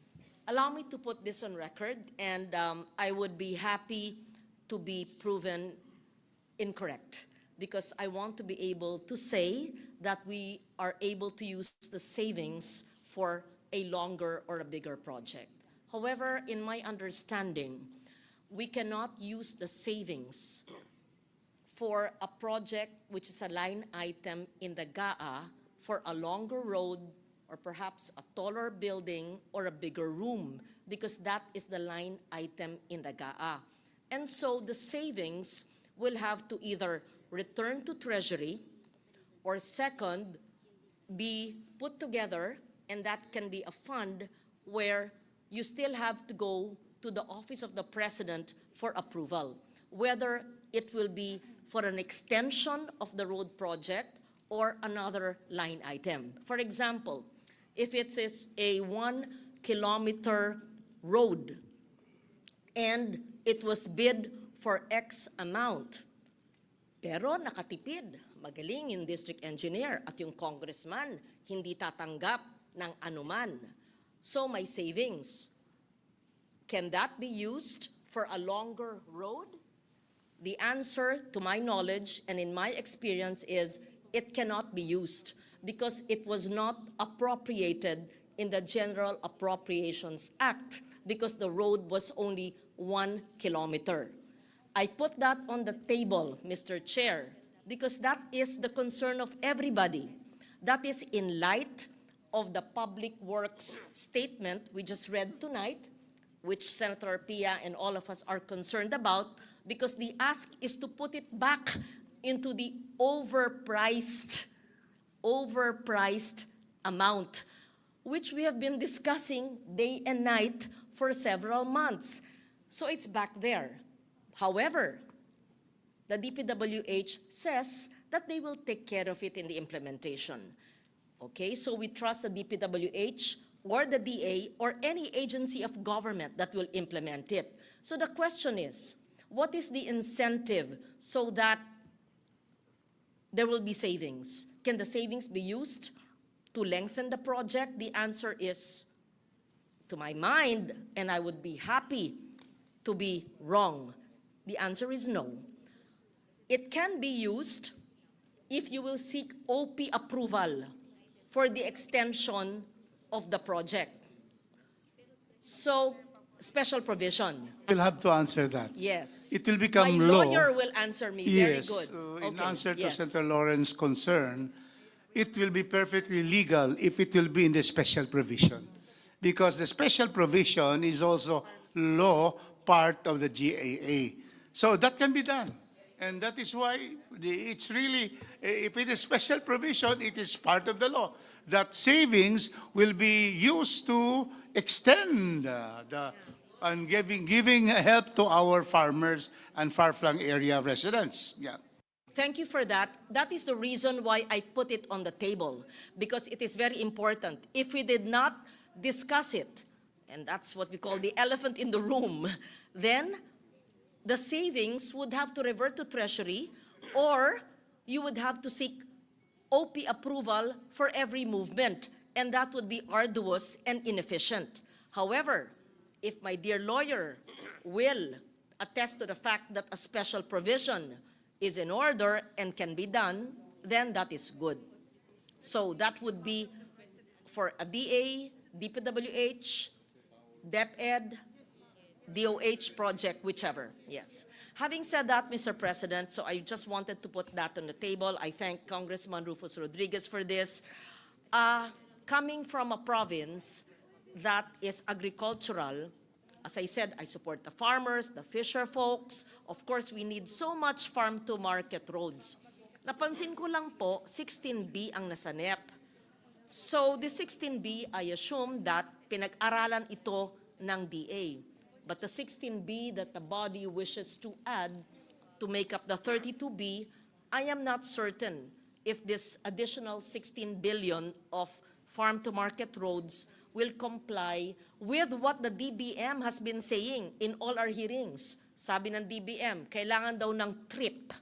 allow me to put this on record, and I would be happy to be proven incorrect, because I want to be able to say that we are able to use the savings for a longer or a bigger project. However, in my understanding, we cannot use the savings for a project which is a line item in the GAA for a longer road or perhaps a taller building or a bigger room, because that is the line item in the GAA. And so the savings will have to either return to Treasury or second, be put together, and that can be a fund where you still have to go to the Office of the President for approval, whether it will be for an extension of the road project or another line item. For example, if it is a 1 kilometer road and it was bid for X amount, pero nakatipid, magaling yung district engineer at yung congressman hindi tatanggap ng anuman. So may savings. Can that be used for a longer road? The answer, to my knowledge and in my experience, is it cannot be used because it was not appropriated in the General Appropriations Act because the road was only 1 kilometer. I put that on the table, Mr. Chair, because that is the concern of everybody. That is in light of the Public Works statement we just read tonight, which Senator Pia and all of us are concerned about, because the ask is to put it back into the overpriced amount, which we have been discussing day and night for several months. So it's back there. However, the DPWH says that they will take care of it in the implementation. Okay, so we trust the DPWH or the DA or any agency of government that will implement it. So the question is, what is the incentive so that there will be savings? Can the savings be used to lengthen the project? The answer is, to my mind, and I would be happy to be wrong, the answer is no. It can be used if you will seek OP approval for the extension of the project. So, special provision. We'll have to answer that. Yes. It will become My law. lawyer will answer me. Yes. Very good. In Okay, answer to yes. Senator Lawrence's concern, it will be perfectly legal if it will be in the special provision. Because the special provision is also law part of the GAA. So that can be done. And that is why it's really, if it is special provision, it is part of the law. That savings will be used to extend and giving help to our farmers and far-flung area residents. Yeah. Thank you for that. That is the reason why I put it on the table, because it is very important. If we did not discuss it, and that's what we call the elephant in the room, then the savings would have to revert to Treasury, or you would have to seek OP approval for every movement, and that would be arduous and inefficient. However, if my dear lawyer will attest to the fact that a special provision is in order and can be done, then that is good. So that would be for a DA, DPWH, DepEd, DOH project, whichever, yes. Having said that, Mr. President, so I just wanted to put that on the table. I thank Congressman Rufus Rodriguez for this. Coming from a province that is agricultural, as I said, I support the farmers, the fisher folks. Of course, we need so much farm-to-market roads. Napansin ko lang po, 16B ang nasa NEP. So the 16B, I assume that pinag-aralan ito ng DA. But the 16B that the body wishes to add to make up the 32B, I am not certain if this additional 16 billion of farm-to-market roads will comply with what the DBM has been saying in all our hearings. Sabi ng DBM, kailangan daw ng TRIP,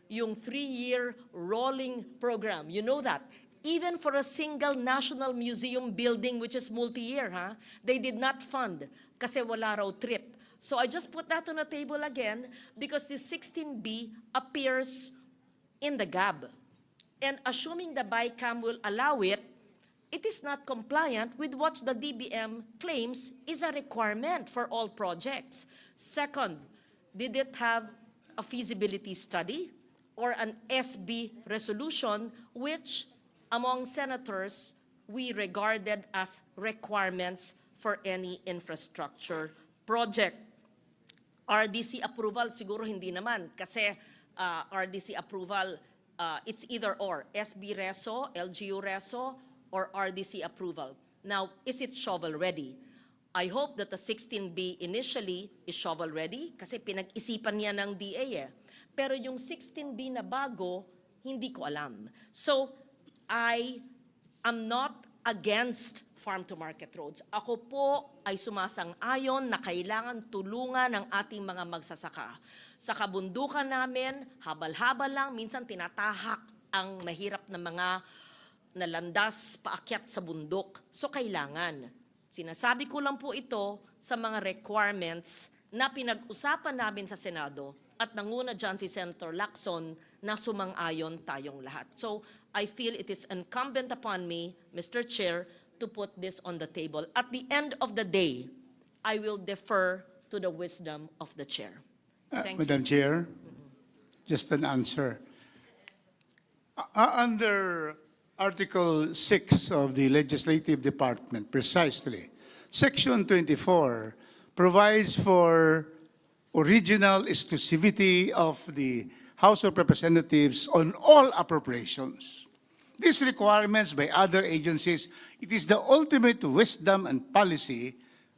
yung 3-year rolling program. You know that. Even for a single National Museum building, which is multi-year, they did not fund kasi wala raw TRIP. So I just put that on the table again because the 16B appears in the GAB. And assuming the BICAM will allow it, it is not compliant with what the DBM claims is a requirement for all projects. Second, did it have a feasibility study or an SB resolution, which among senators we regarded as requirements for any infrastructure project? RDC approval, siguro hindi naman kasi RDC approval, it's either or, SB Reso, LGU Reso, or RDC approval. Now, is it shovel-ready? I hope that the 16B initially is shovel-ready kasi pinag-isipan niya ng DA eh. Pero yung 16B na bago, hindi ko alam. So, I am not against farm-to-market roads. Ako po ay sumasang-ayon na kailangan tulungan ng ating mga magsasaka. Sa kabundukan namin, habal-habal lang, minsan tinatahak ang mahirap na mga nalandas paakyat sa bundok. So kailangan. Sinasabi ko lang po ito sa mga requirements na pinag-usapan namin sa Senado At nanguna dyan si Senator Lacson na sumang-ayon tayong lahat. So I feel it is incumbent upon me, Mr. Chair, to put this on the table. At the end of the day, I will defer to the wisdom of the chair. Thank you. Madam Chair, just an answer. Under Article 6 of the Legislative Department, precisely, Section 24 provides for original exclusivity of the House of Representatives on all appropriations. These requirements by other agencies, it is the ultimate wisdom and policy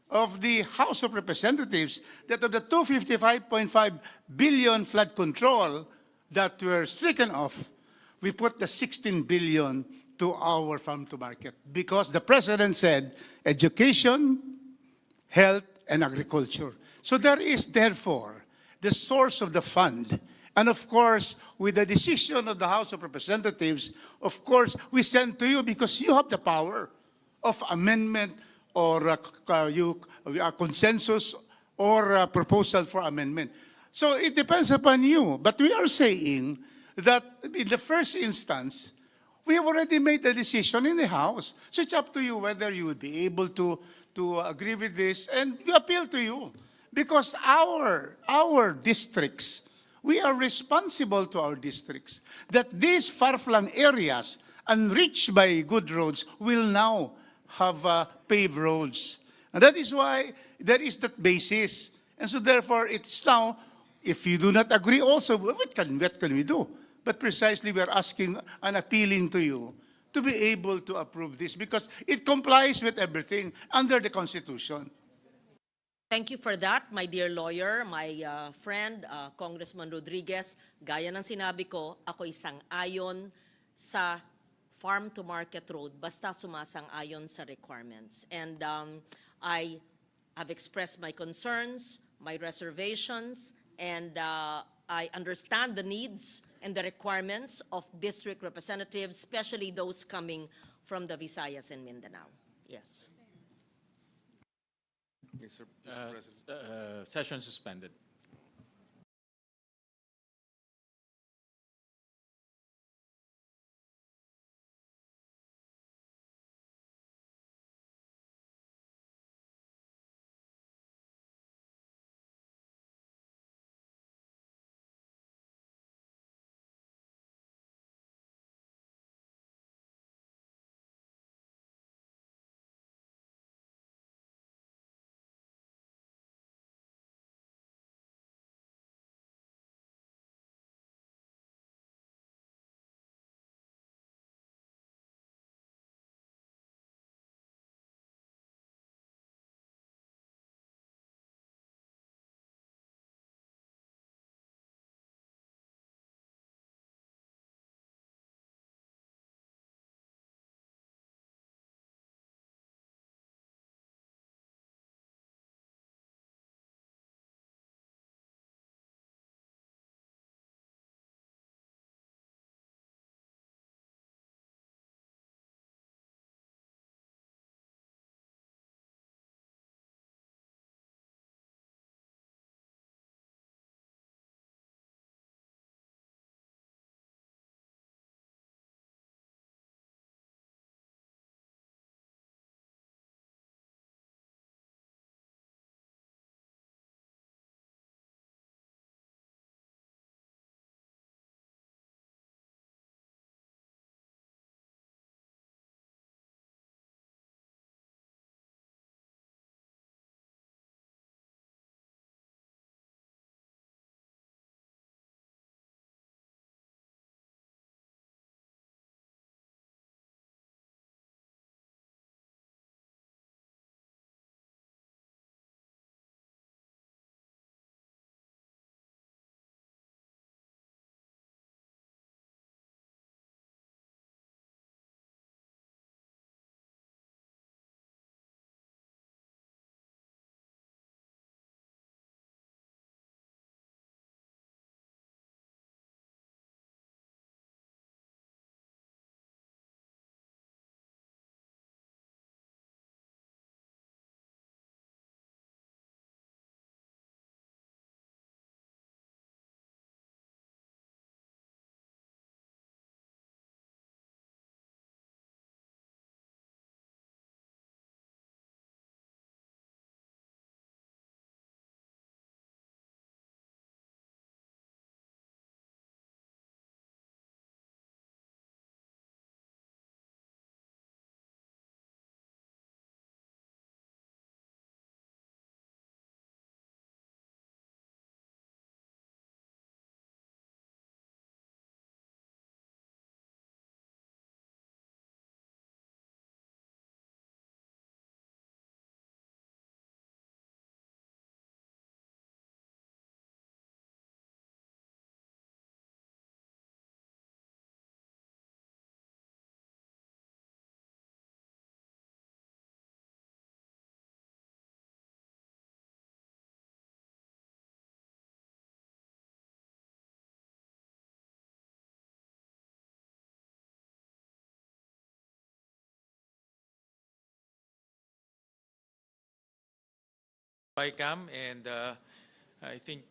of the House of Representatives that of the 255.5 billion flood control that were stricken off, we put the 16 billion to our farm to market because the President said education, health, and agriculture. So there is therefore the source of the fund. And of course, with the decision of the House of Representatives, of course, we send to you because you have the power of amendment or consensus or a proposal for amendment. So it depends upon you. But we are saying that in the first instance, we have already made the decision in the House. So it's up to you whether you would be able to agree with this, and we appeal to you. Because our districts, we are responsible to our districts that these far-flung areas unreached by good roads will now have paved roads. And that is why there is that basis. And so therefore, it's now, if you do not agree also, what can we do? But precisely we are asking and appealing to you to be able to approve this because it complies with everything under the Constitution. Thank you for that, my dear lawyer, my friend, Congressman Rodriguez. Gaya ng sinabi ko, ako sang-ayon sa farm-to-market road, basta sumasang-ayon sa requirements. And I have expressed my concerns, my reservations, and I understand the needs and the requirements of district representatives, especially those coming from the Visayas and Mindanao. Yes. Mr. President. Session suspended. Bicam, and I think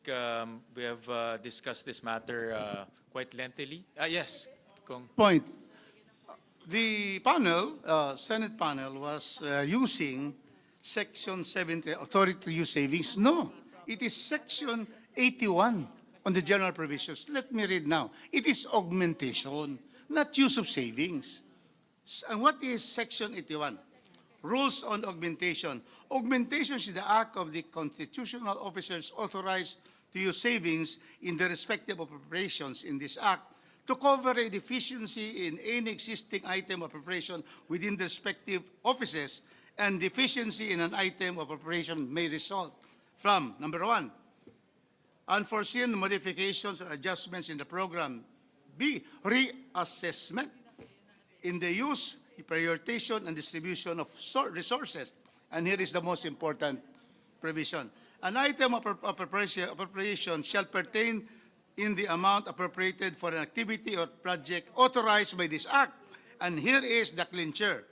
we have discussed this matter quite lengthily. Yes, Kong. Point. The panel, Senate panel, was using Section 70, authority to use savings. No, it is Section 81 on the general provisions. Let me read now. It is augmentation, not use of savings. And what is Section 81? Rules on augmentation. Augmentation is the act of the constitutional officers authorized to use savings in the respective appropriations in this act to cover a deficiency in any existing item of appropriation within the respective offices, and deficiency in an item of appropriation may result from, number one, unforeseen modifications or adjustments in the program. B, reassessment in the use, prioritization, and distribution of resources. And here is the most important provision. An item of appropriation shall pertain in the amount appropriated for an activity or project authorized by this act. And here is the clincher.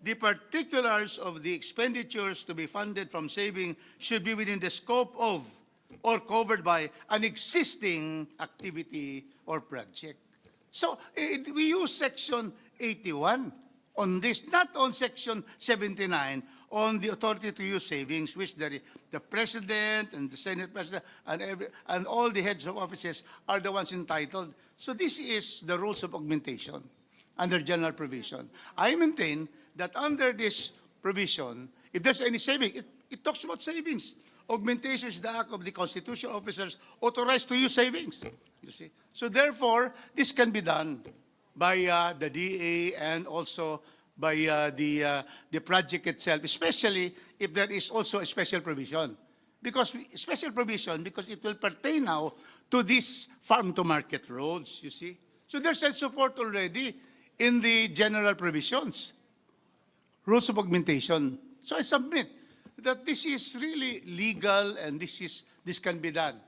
The particulars of the expenditures to be funded from saving should be within the scope of or covered by an existing activity or project. So we use Section 81 on this, not on Section 79 on the authority to use savings, which the President and the Senate President and all the heads of offices are the ones entitled. So this is the rules of augmentation under general provision. I maintain that under this provision, if there's any saving, it talks about savings. Augmentation is the act of the constitutional officers authorized to use savings. You see? So therefore, this can be done by the DA and also by the project itself, especially if there is also a special provision. Special provision, because it will pertain now to these farm-to-market roads, you see. So there's a support already in the general provisions, rules of augmentation. So I submit that this is really legal and this can be done.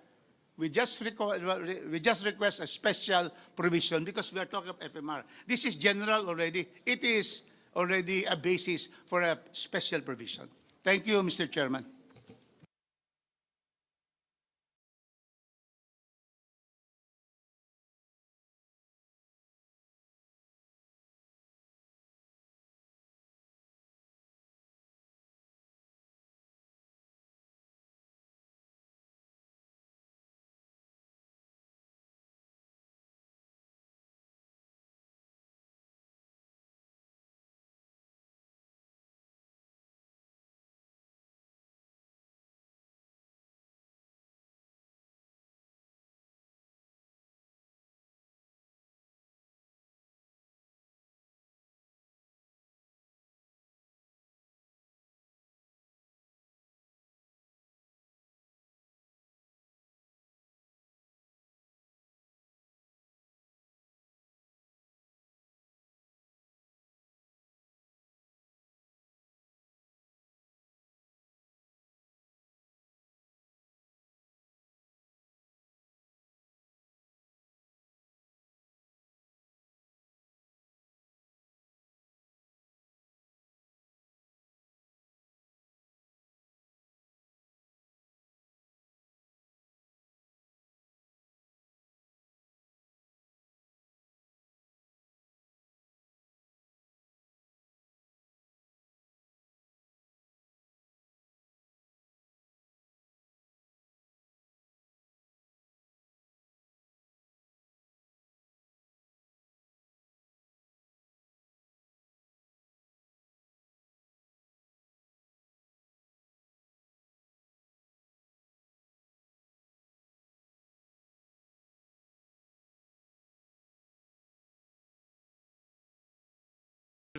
We just request a special provision because we are talking of FMR. This is general already. It is already a basis for a special provision. Thank you, Mr. Chairman.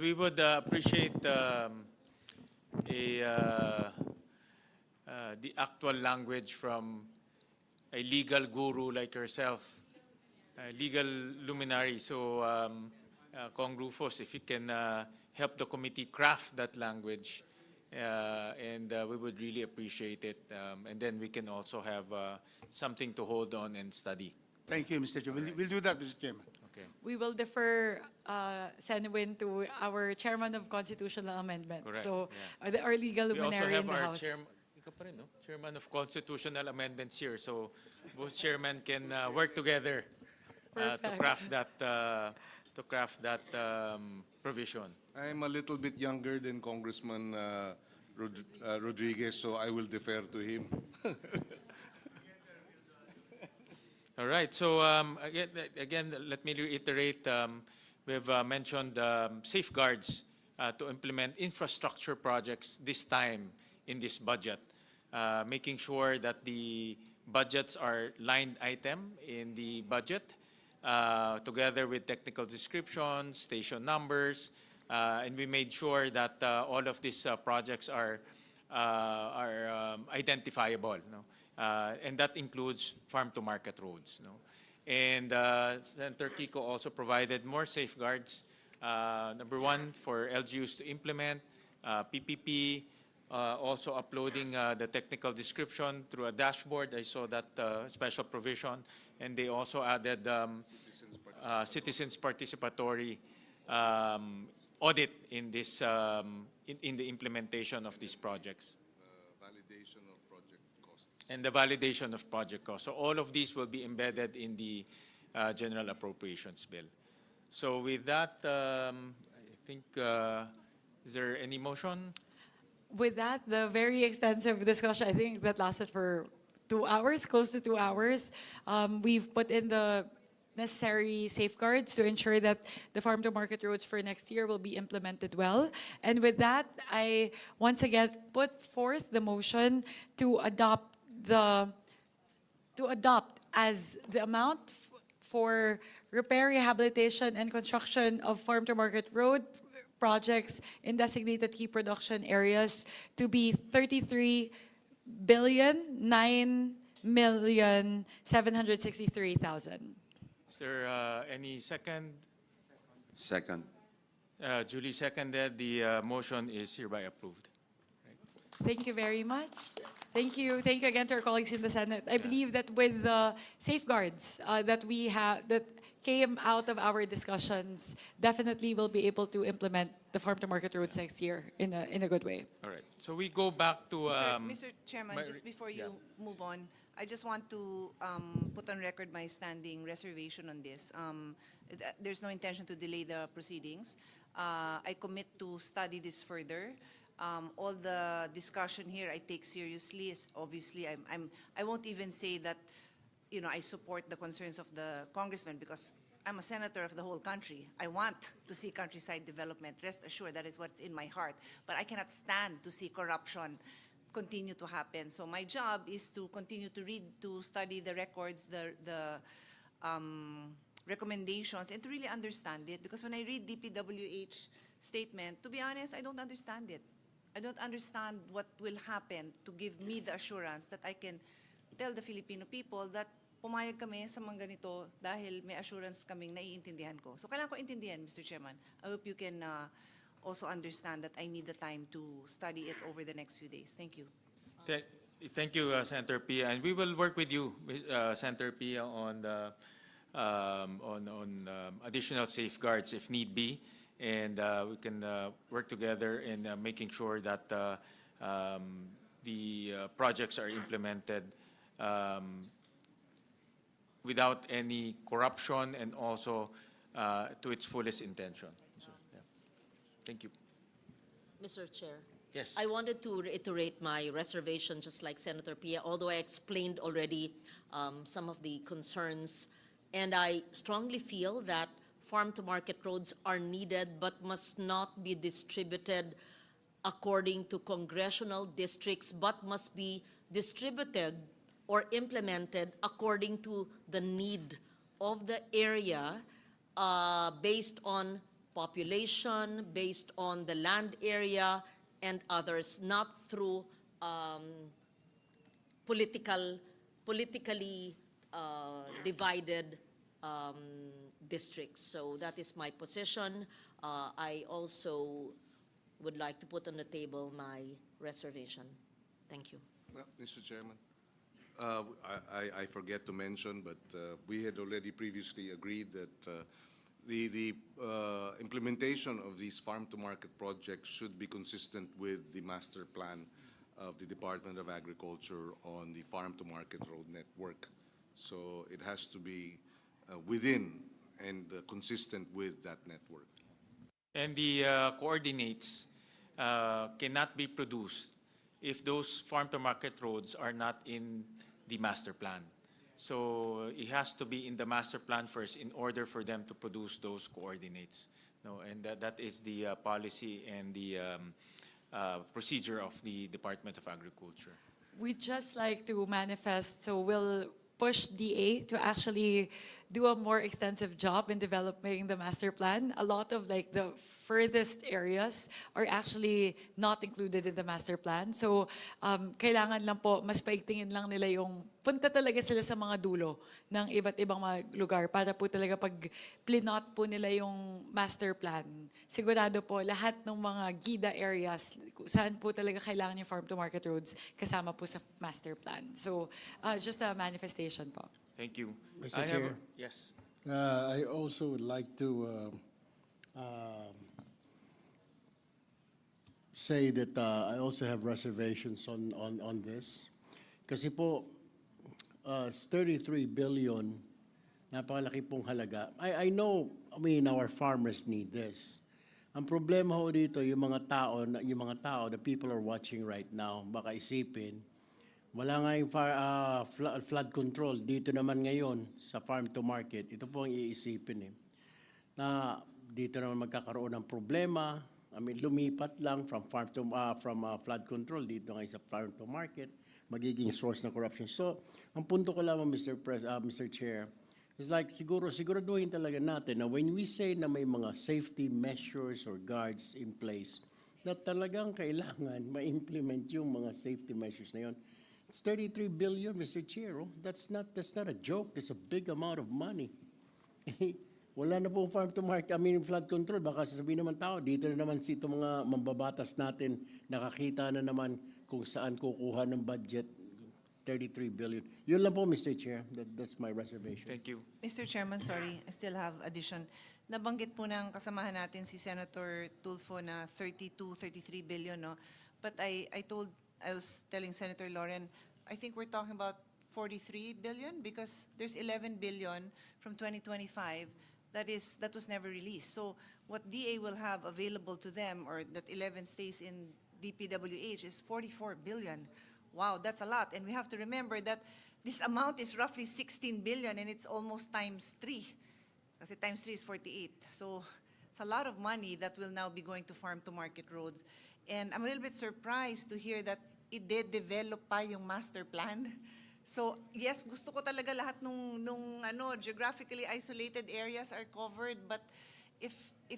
We would appreciate the actual language from a legal guru like yourself, a legal luminary. So, Kong Rufus, if you can help the committee craft that language, and we would really appreciate it. And then we can also have something to hold on and study. Thank you, Mr. Chairman. We'll do that, Mr. Chairman. Okay. We will defer, Senwin, to our Chairman of Constitutional Amendment. Correct, So, yeah. our legal We also luminary have in the our House. chairman. pa rin, no? Chairman of Constitutional Amendments here, so both chairmen can work together to Perfect. craft that provision. I'm a little bit younger than Congressman Rodriguez, so I will defer to him. All right. So again, let me reiterate. We've mentioned safeguards to implement infrastructure projects this time in this budget, making sure that the budgets are lined item in the budget, together with technical descriptions, station numbers, and we made sure that all of these projects are identifiable. No? And that includes farm-to-market roads. No? And Senator Kiko also provided more safeguards. Number one, for LGUs to implement PPP, also uploading the technical description through a dashboard. I saw that special provision. And they also added citizens participatory audit in this in the implementation of these projects. Validation of project costs. And the validation of project costs. So all of these will be embedded in the General Appropriations Bill. So with that, I think, is there any motion? With that, the very extensive discussion, I think that lasted for 2 hours, close to 2 hours. We've put in the necessary safeguards to ensure that the farm-to-market roads for next year will be implemented well. And with that, I once again put forth the motion to adopt as the amount for repair, rehabilitation, and construction of farm-to-market road projects in designated key production areas to be 33,009,763,000. Is there any second? Second. Julie seconded. The motion is hereby approved. Thank you very much. Thank you. Thank you again to our colleagues in the Senate. I believe that with the safeguards that we have, that came out of our discussions, definitely we'll be able to implement the farm-to-market roads next year in a good way. All right. So we go back to... Mr. Chairman, just before you move on, I just want to put on record my standing reservation on this. There's no intention to delay the proceedings. I commit to study this further. All the discussion here I take seriously. Obviously, I won't even say that, you know, I support the concerns of the congressman because I'm a senator of the whole country. I want to see countryside development. Rest assured, that is what's in my heart. But I cannot stand to see corruption continue to happen. So my job is to continue to read, to study the records, the recommendations, and to really understand it. Because when I read DPWH statement, to be honest, I don't understand it. I don't understand what will happen to give me the assurance that I can tell the Filipino people that pumayag kami sa mga ganito dahil may assurance kaming naiintindihan ko. So kailangan ko intindihan, Mr. Chairman. I hope you can also understand that I need the time to study it over the next few days. Thank you. Thank you, Senator Pia. And we will work with you, Senator Pia, on the additional safeguards if need be. And we can work together in making sure that the projects are implemented without any corruption and also to its fullest intention. So, yeah. Thank you. Mr. Chair. Yes. I wanted to reiterate my reservation, just like Senator Pia, although I explained already some of the concerns. And I strongly feel that farm-to-market roads are needed but must not be distributed according to congressional districts, but must be distributed or implemented according to the need of the area, based on population, based on the land area, and others, not through politically divided districts. So that is my position. I also would like to put on the table my reservation. Thank you. Well, Mr. Chairman, I forget to mention, but we had already previously agreed that the implementation of these farm-to-market projects should be consistent with the master plan of the Department of Agriculture on the farm-to-market road network. So it has to be within and consistent with that network. And the coordinates cannot be produced if those farm-to-market roads are not in the master plan. So it has to be in the master plan first in order for them to produce those coordinates. No, and that is the policy and the procedure of the Department of Agriculture. We'd just like to manifest, so we'll push DA to actually do a more extensive job in developing the master plan. A lot of like the furthest areas are actually not included in the master plan. So kailangan lang po, mas paigtingin lang nila yung punta talaga sila sa mga dulo ng iba't ibang mga lugar para po talaga pag plinot po nila yung master plan, sigurado po lahat ng mga gida areas, saan po talaga kailangan yung farm-to-market roads, kasama po sa master plan. So just a manifestation po. Thank you. Mr. Chair. Yes. I also would like to say that I also have reservations on this. Kasi po, 33 billion, napakalaki pong halaga. I know, I mean, our farmers need this. Ang problema ho dito, yung mga tao, the people are watching right now, baka isipin, wala nga yung flood control dito naman ngayon sa farm to market. Ito po ang iisipin na dito naman magkakaroon ng problema. I mean, lumipat lang from flood control dito ngayon sa farm to market, magiging source ng corruption. So, ang punto ko lamang, Mr. Chair, is like siguraduhin talaga natin na when we say na may mga safety measures or guards in place, na talagang kailangan ma-implement yung mga safety measures na yun. It's 33 billion, Mr. Chair. Oh. That's not a joke. It's a big amount of money. Wala na pong farm to market, flood control. Baka sasabihin naman tao, dito na naman itong mga mambabatas natin, nakakita na naman kung saan kukuha ng budget, 33 billion. Yun lang po, Mr. Chair. That's my reservation. Thank you. Mr. Chairman, sorry, I still have addition. Nabanggit po ng kasamahan natin si Senator Tulfo na 33 billion, no? But I was telling Senator Lauren, I think we're talking about 43 billion because there's 11 billion from 2025 that was never released. So what DA will have available to them, or that 11 stays in DPWH, is 44 billion. Wow, that's a lot. And we have to remember that this amount is roughly 16 billion and it's almost times 3. Kasi times 3 is 48. So it's a lot of money that will now be going to farm-to-market roads. And I'm a little bit surprised to hear that i-develop pa yung master plan. So, yes, gusto ko talaga lahat nung geographically isolated areas are covered, but if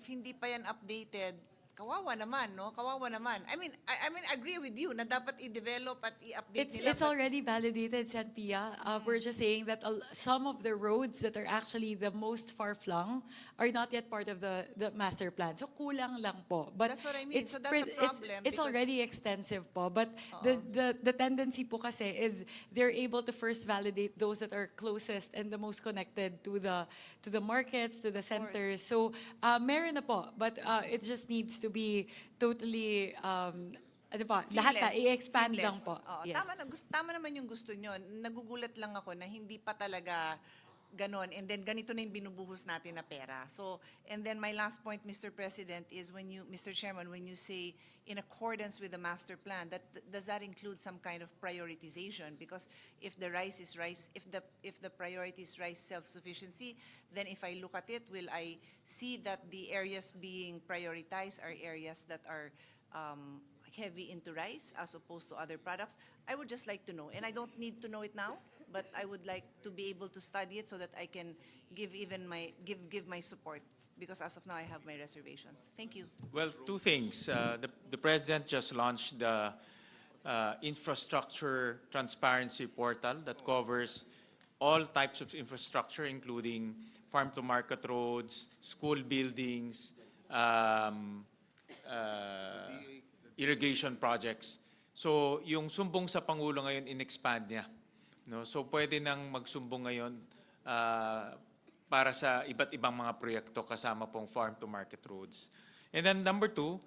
hindi pa yan updated, kawawa naman, no? Kawawa naman. I mean, I agree with you na dapat i-develop at i-update nila. It's already validated, Sen. Pia. We're just saying that some of the roads that are actually the most far-flung are not yet part of the master plan. So kulang lang po. But That's what I mean. So that's a problem. It's already extensive po. But the tendency po kasi is they're able to first validate those that are closest and the most connected to the markets, to the centers. So meron na po. But it just needs to be totally lahat na i-expand lang po. Yes. Tama naman yung gusto nyo. Nagugulat lang ako na hindi pa talaga ganon. And then ganito na yung binubuhos natin na pera. So, and then my last point, Mr. President, is Mr. Chairman, when you say in accordance with the master plan, does that include some kind of prioritization? Because if the priority is rice self-sufficiency, then if I look at it, will I see that the areas being prioritized are areas that are heavy into rice as opposed to other products? I would just like to know, and I don't need to know it now, but I would like to be able to study it so that I can give my support, because as of now I have my reservations. Thank you. Well, two things. The President just launched the infrastructure transparency portal that covers all types of infrastructure, including farm-to-market roads, school buildings, irrigation projects. So, yung sumbong sa Pangulo ngayon, in-expand niya. No? So, pwede nang magsumbong ngayon para sa iba't ibang mga proyekto kasama pong farm-to-market roads. And then number two,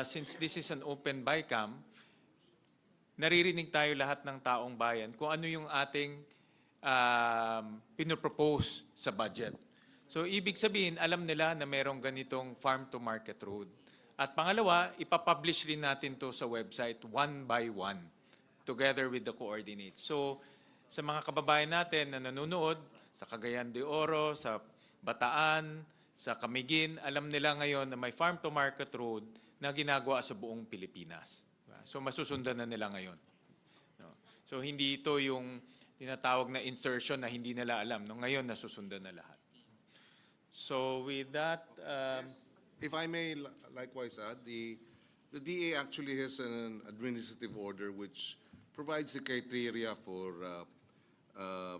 since this is an open BICAM, naririnig tayo lahat ng taong bayan kung ano yung ating pinopropose sa budget. So, ibig sabihin, alam nila na merong ganitong farm-to-market road. At pangalawa, ipapublish rin natin to sa website one by one, together with the coordinates. So, sa mga kababayan natin na nanonood, sa Cagayan de Oro, sa Bataan, sa Camiguin, alam nila ngayon na may farm-to-market road na ginagawa sa buong Pilipinas. So, masusundan na nila ngayon. No? So, hindi ito yung tinatawag na insertion na hindi nila alam. No, ngayon, nasusundan na lahat. So with that, If I may likewise add, the DA actually has an administrative order which provides the criteria for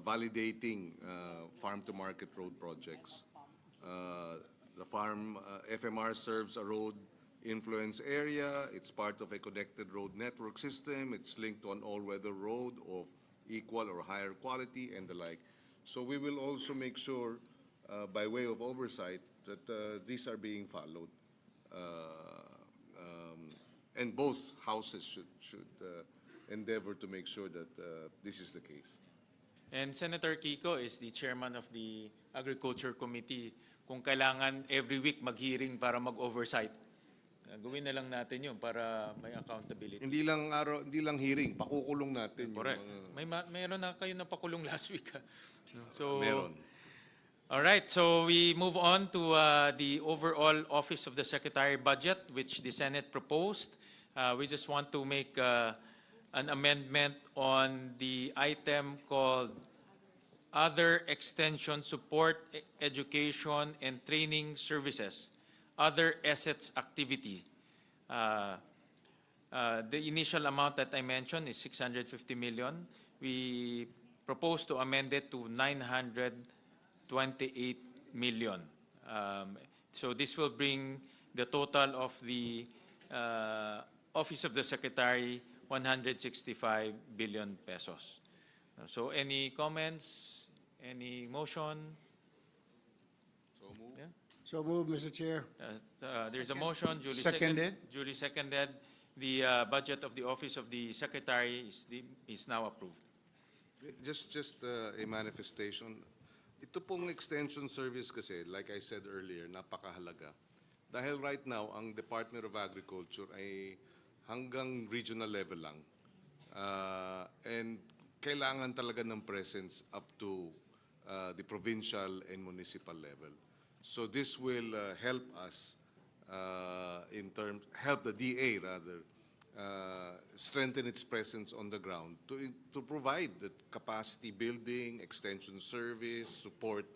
validating farm-to-market road projects. The FMR serves a road influence area. It's part of a connected road network system. It's linked to an all-weather road of equal or higher quality and the like. So we will also make sure, by way of oversight, that these are being followed. And both houses should endeavor to make sure that this is the case. and Senator Kiko is the chairman of the Agriculture Committee. Kung kailangan every week mag-hearing para mag-oversight, gawin na lang natin yun para may accountability. Hindi lang hearing, pakukulong natin. Correct. Yung mga, Mayroon na kayo na pakulong last week. So, meron. all right, so we move on to the overall Office of the Secretary budget, which the Senate proposed. We just want to make an amendment on the item called Other Extension Support, Education, and Training Services, Other Assets Activity. The initial amount that I mentioned is 650 million. We propose to amend it to 928 million. So this will bring the total of the Office of the Secretary 165 billion pesos. So any comments? Any motion? So move. Yeah. So move, Mr. Chair. There's a motion, duly Seconded. Duly seconded. The budget of the Office of the Secretary is now approved. Just a manifestation. Ito pong extension service kasi, like I said earlier, napakahalaga. Dahil right now, ang Department of Agriculture ay hanggang regional level lang. And kailangan talaga ng presence up to the provincial and municipal level. So this will help us help the DA rather, strengthen its presence on the ground to provide the capacity building, extension service, support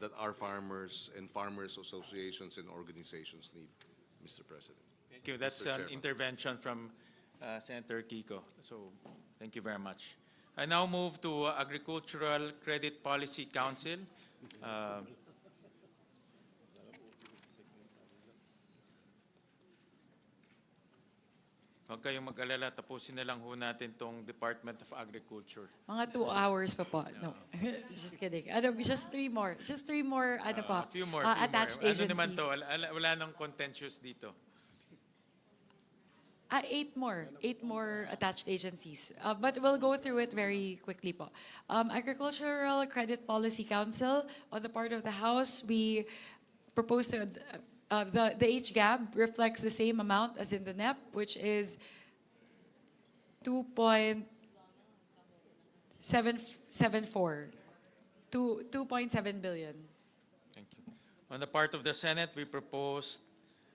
that our farmers and farmers associations and organizations need, Mr. President. Thank you. That's Mr. an Chairman. intervention from Senator Kiko. So thank you very much. I now move to Agricultural Credit Policy Council. Huwag kayong mag-alala, tapusin na lang ho natin tong Department of Agriculture. Mga 2 hours pa po. No, just kidding. Just 3 more. Just 3 more, A few more. attached Ano agencies. naman to? Wala nang contentious dito. 8 more. 8 more attached agencies. But we'll go through it very quickly po. Agricultural Credit Policy Council, on the part of the House, we propose to, the HGAB reflects the same amount as in the NEP, which is 2.7 billion. Thank you. On the part of the Senate, we proposed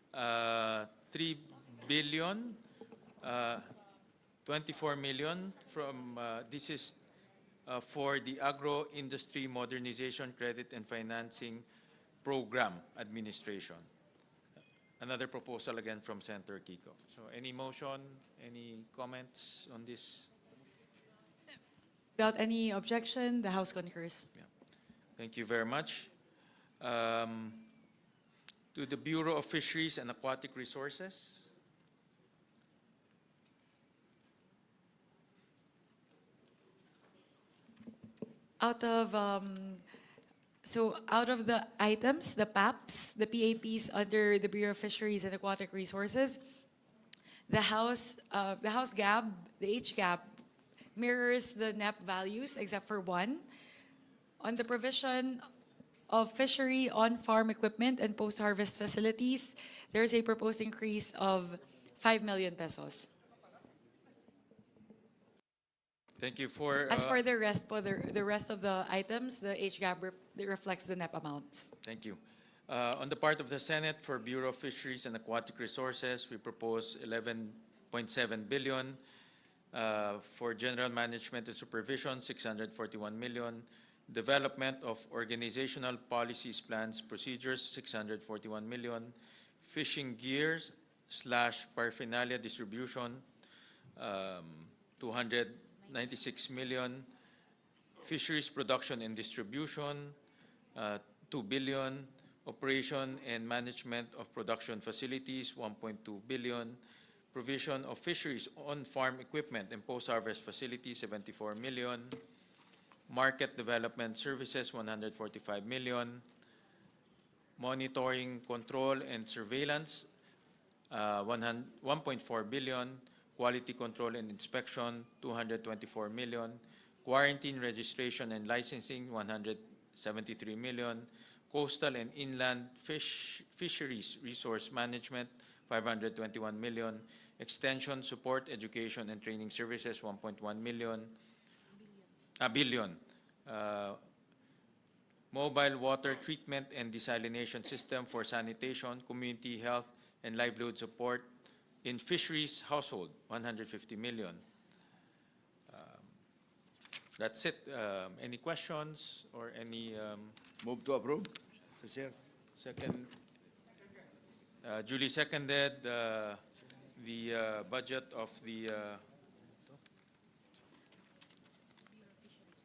3 billion, 24 million from, this is for the Agro-Industry Modernization Credit and Financing Program Administration. Another proposal again from Senator Kiko. So any motion, any comments on this? Without any objection, the House concurs. Yeah. Thank you very much. To the Bureau of Fisheries and Aquatic Resources. Out of the items, the PAPs, the PAPs under the Bureau of Fisheries and Aquatic Resources, The House GAB, the H gap, mirrors the NEP values except for one. On the provision of fishery on-farm equipment and post-harvest facilities, there is a proposed increase of 5 million pesos. Thank you for. As for the rest, the rest of the items, the H gap reflects the NEP amounts. Thank you. On the part of the Senate, for Bureau of Fisheries and Aquatic Resources, we propose 11.7 billion. For General Management and Supervision, 641 million. Development of Organizational Policies, Plans, Procedures, 641 million. Fishing gears / paraphernalia distribution, 296 million. Fisheries production and distribution, 2 billion. Operation and management of production facilities, 1.2 billion. Provision of fisheries on-farm equipment and post-harvest facilities, 74 million. Market development services, 145 million. Monitoring, control, and surveillance, 1.4 billion. Quality control and inspection, 224 million. Quarantine, registration, and licensing, 173 million. Coastal and inland fisheries resource management, 521 million. Extension, support, education, and training services, 1.1 billion. Mobile water treatment and desalination system for sanitation, community health, and livelihood support in fisheries household, 150 million. That's it. Any questions or any? Move to approve, Mr. Chair. Second. Duly seconded. The budget of the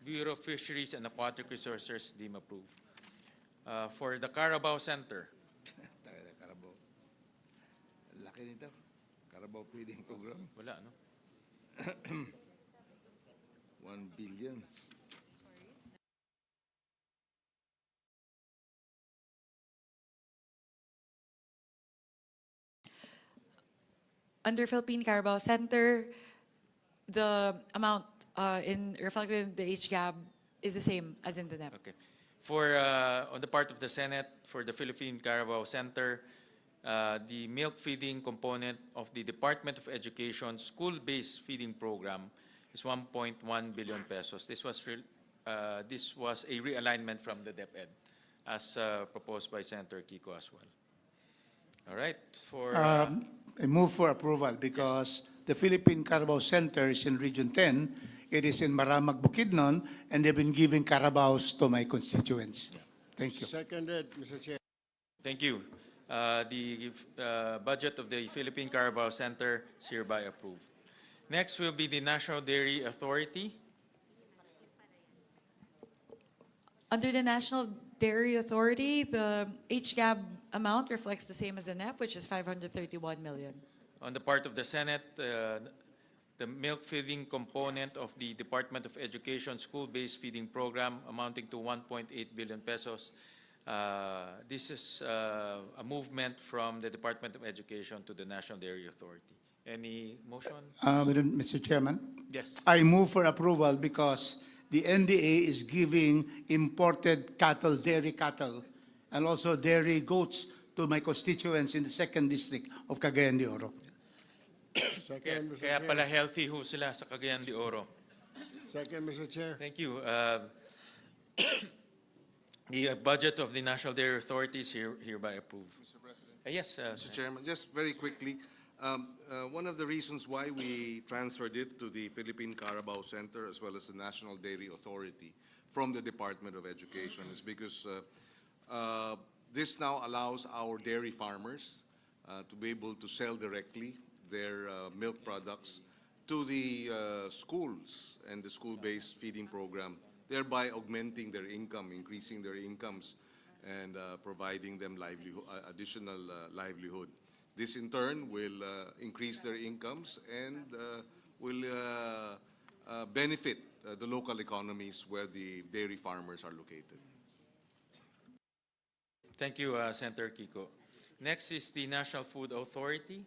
Bureau of Fisheries and Aquatic Resources deemed approved. For the Carabao Center. Carabao. Laki nito. Carabao feeding program. Wala, no? 1 billion. Under Philippine Carabao Center, the amount reflected in the HGAB is the same as in the NEP. Okay. For on the part of the Senate, for the Philippine Carabao Center, the milk feeding component of the Department of Education school-based feeding program is 1.1 billion pesos. This was a realignment from the DepEd, as proposed by Senator Kiko as well. All right. For I move for approval because the Philippine Carabao Center is in Region 10. It is in Maramag, Bukidnon, and they've been giving carabaos to my constituents. Thank you. Seconded, Mr. Chair. thank you. The budget of the Philippine Carabao Center is hereby approved. Next will be the National Dairy Authority. Under the National Dairy Authority, the HGAB amount reflects the same as the NEP, which is 531 million. On the part of the Senate, the milk feeding component of the Department of Education school-based feeding program amounting to 1.8 billion pesos. This is a movement from the Department of Education to the National Dairy Authority. Any motion? Mr. Chairman? Yes. I move for approval because the NDA is giving imported cattle, dairy cattle, and also dairy goats to my constituents in the 2nd District of Cagayan de Oro. Second, Mr. Kaya Chair. pala healthy ho sila sa Cagayan de Oro. Second, Mr. Chair. Thank you. The budget of the National Dairy Authority is hereby approved. Mr. President. Yes. Mr. Chairman, just very quickly, one of the reasons why we transferred it to the Philippine Carabao Center as well as the National Dairy Authority from the Department of Education is because this now allows our dairy farmers to be able to sell directly their milk products to the schools and the school-based feeding program, thereby augmenting their income, increasing their incomes, and providing them additional livelihood. This in turn will increase their incomes and will benefit the local economies where the dairy farmers are located. Thank you, Senator Kiko. Next is the National Food Authority.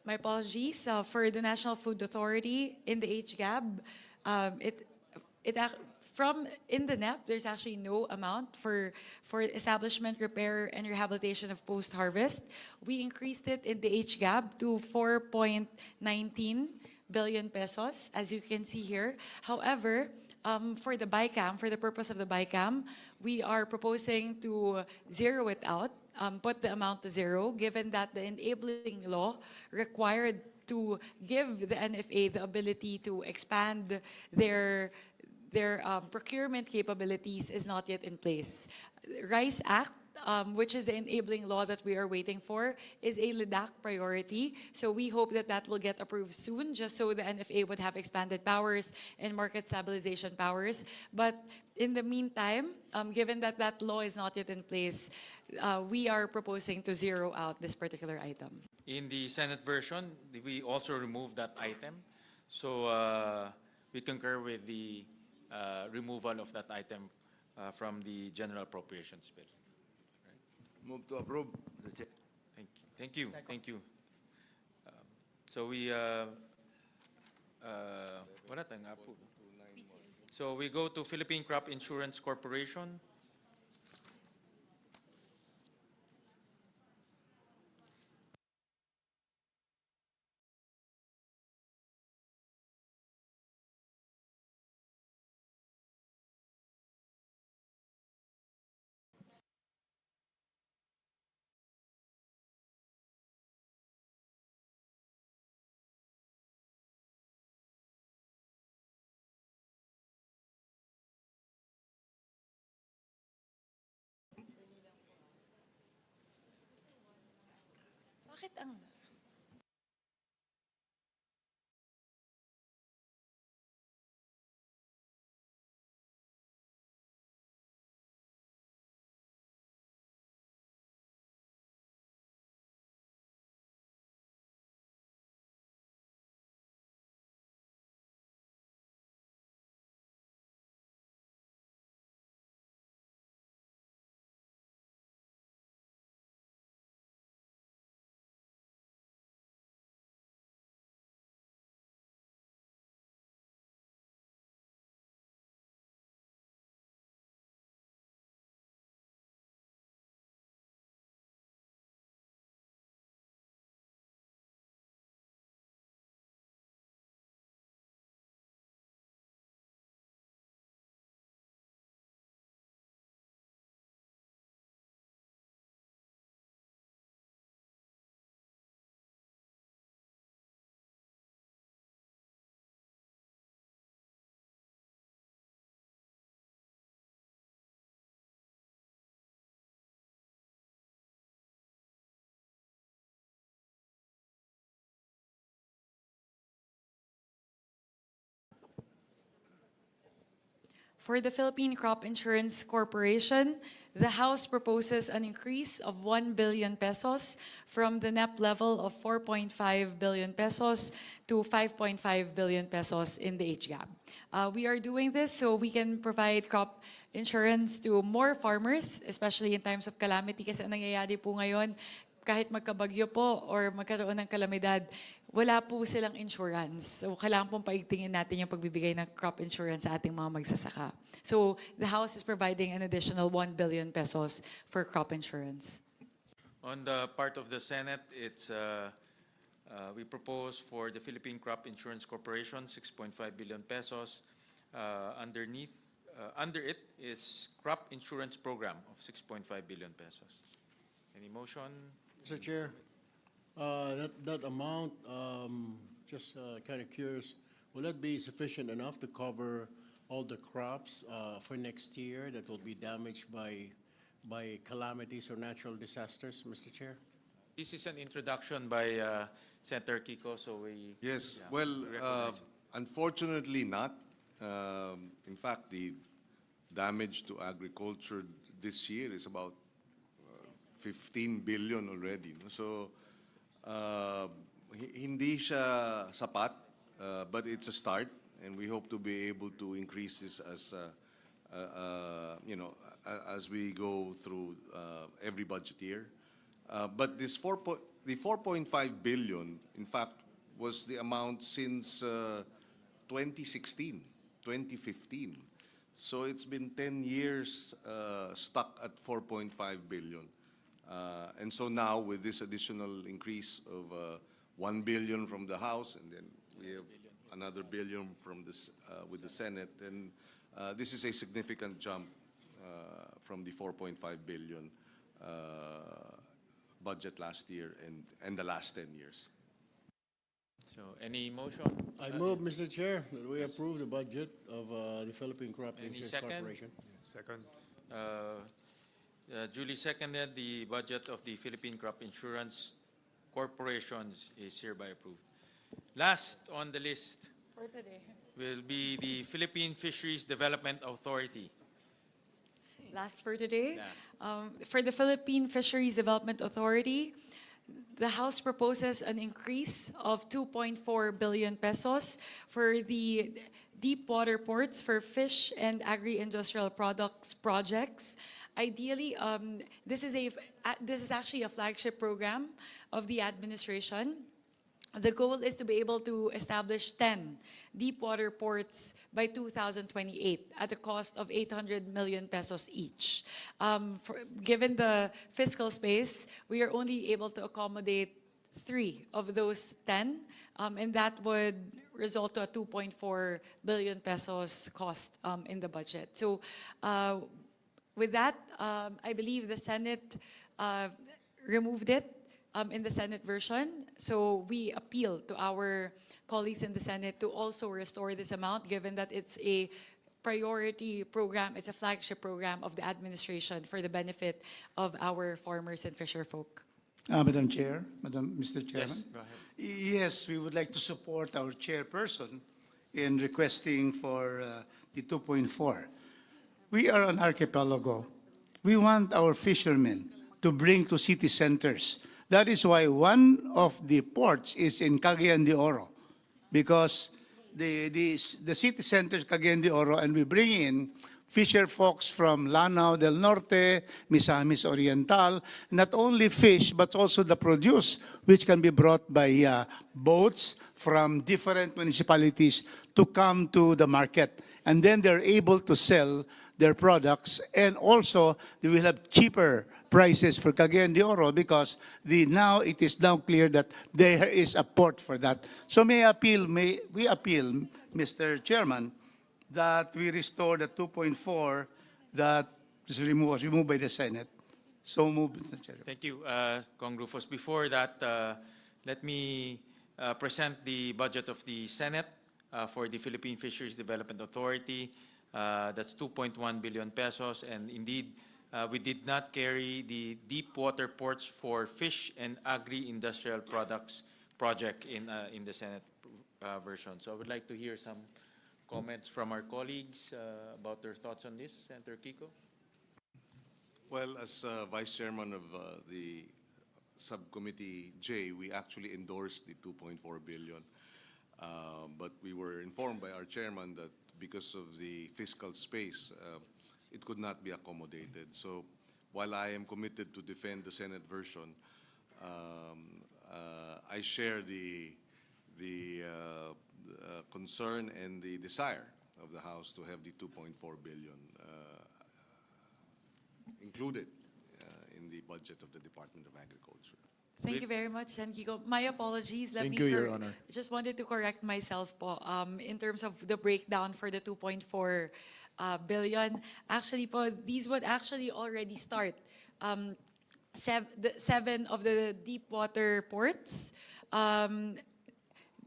My apologies. For the National Food Authority in the HGAB, from in the NEP, there's actually no amount for establishment, repair, and rehabilitation of post-harvest. We increased it in the HGAB to 4.19 billion pesos, as you can see here. However, for the BICAM, for the purpose of the BICAM, we are proposing to zero it out, put the amount to zero, given that the enabling law required to give the NFA the ability to expand their procurement capabilities is not yet in place. RICE Act, which is the enabling law that we are waiting for, is a LIDAC priority. So we hope that that will get approved soon, just so the NFA would have expanded powers and market stabilization powers. But in the meantime, given that that law is not yet in place, we are proposing to zero out this particular item. In the Senate version, we also removed that item. So we concur with the removal of that item from the General Appropriations Bill. Move to approve. Thank you. Thank you. So we wala tayong approve. So we go to Philippine Crop Insurance Corporation. Bakit ang... For the Philippine Crop Insurance Corporation, the House proposes an increase of 1 billion pesos from the NEP level of 4.5 billion pesos to 5.5 billion pesos in the HGAB. We are doing this so we can provide crop insurance to more farmers, especially in times of calamity, kasi ang nangyayari po ngayon, kahit magkabagyo po or magkaroon ng kalamidad, wala po silang insurance. So kailangan pong paigtingin natin yung pagbibigay ng crop insurance sa ating mga magsasaka. So the House is providing an additional 1 billion pesos for crop insurance. On the part of the Senate, it's we propose for the Philippine Crop Insurance Corporation 6.5 billion pesos. Under it is crop insurance program of 6.5 billion pesos. Any motion? Mr. Chair, that amount, just kind of curious, will that be sufficient enough to cover all the crops for next year that will be damaged by calamities or natural disasters, Mr. Chair? This is an introduction by Senator Kiko, so we... Yes, yeah, well, we recognize it. unfortunately not. In fact, the damage to agriculture this year is about 15 billion already. No? So, hindi siya sapat, but it's a start, and we hope to be able to increase this as, as we go through every budget year. But this the 4.5 billion, in fact, was the amount since 2016, 2015. So it's been 10 years stuck at 4.5 billion. And so now with this additional increase of 1 billion from the House, and then we have another billion from this with the Senate, and this is a significant jump from the 4.5 billion budget last year and the last 10 years. So any motion? I move, Mr. Chair, that we approve the budget of the Philippine Crop Any Insurance second? Corporation. Second. Duly seconded, the budget of the Philippine Crop Insurance Corporation is hereby approved. Last on the list For today. will be the Philippine Fisheries Development Authority. Last for today. Last. For the Philippine Fisheries Development Authority, the House proposes an increase of 2.4 billion pesos for the deep water ports for fish and agri-industrial products projects. Ideally, this is actually a flagship program of the administration. The goal is to be able to establish 10 deep water ports by 2028 at a cost of 800 million pesos each. Given the fiscal space, we are only able to accommodate 3 of those 10, and that would result to a 2.4 billion pesos cost in the budget. So with that, I believe the Senate removed it in the Senate version. So we appeal to our colleagues in the Senate to also restore this amount, given that it's a priority program, it's a flagship program of the administration for the benefit of our farmers and fisher folk. Madam Chair, Mr. Chairman. Yes, go ahead. Yes, we would like to support our chairperson in requesting for the 2.4. We are an archipelago. We want our fishermen to bring to city centers. That is why one of the ports is in Cagayan de Oro, because the city center is Cagayan de Oro, and we bring in fisher folks from Lanao del Norte, Misamis Oriental, not only fish, but also the produce, which can be brought by boats from different municipalities to come to the market. And then they're able to sell their products, and also they will have cheaper prices for Cagayan de Oro because it is now clear that there is a port for that. So we appeal, Mr. Chairman, that we restore the 2.4 that was removed by the Senate. So moved, Mr. Chair. Thank you, Kong Rufus. Before that, let me present the budget of the Senate for the Philippine Fisheries Development Authority. That's 2.1 billion pesos, and indeed, we did not carry the deep water ports for fish and agri-industrial products project in the Senate version. So I would like to hear some comments from our colleagues about their thoughts on this. Senator Kiko? Well, as Vice Chairman of the Subcommittee J, we actually endorsed the 2.4 billion. But we were informed by our chairman that because of the fiscal space, it could not be accommodated. So while I am committed to defend the Senate version, I share the concern and the desire of the House to have the 2.4 billion included in the budget of the Department of Agriculture. Thank you very much, Sen. Kiko. My apologies. Thank you, Your Honor. Just wanted to correct myself po, in terms of the breakdown for the 2.4 billion. Actually po, these would actually already start. 7 of the deep water ports.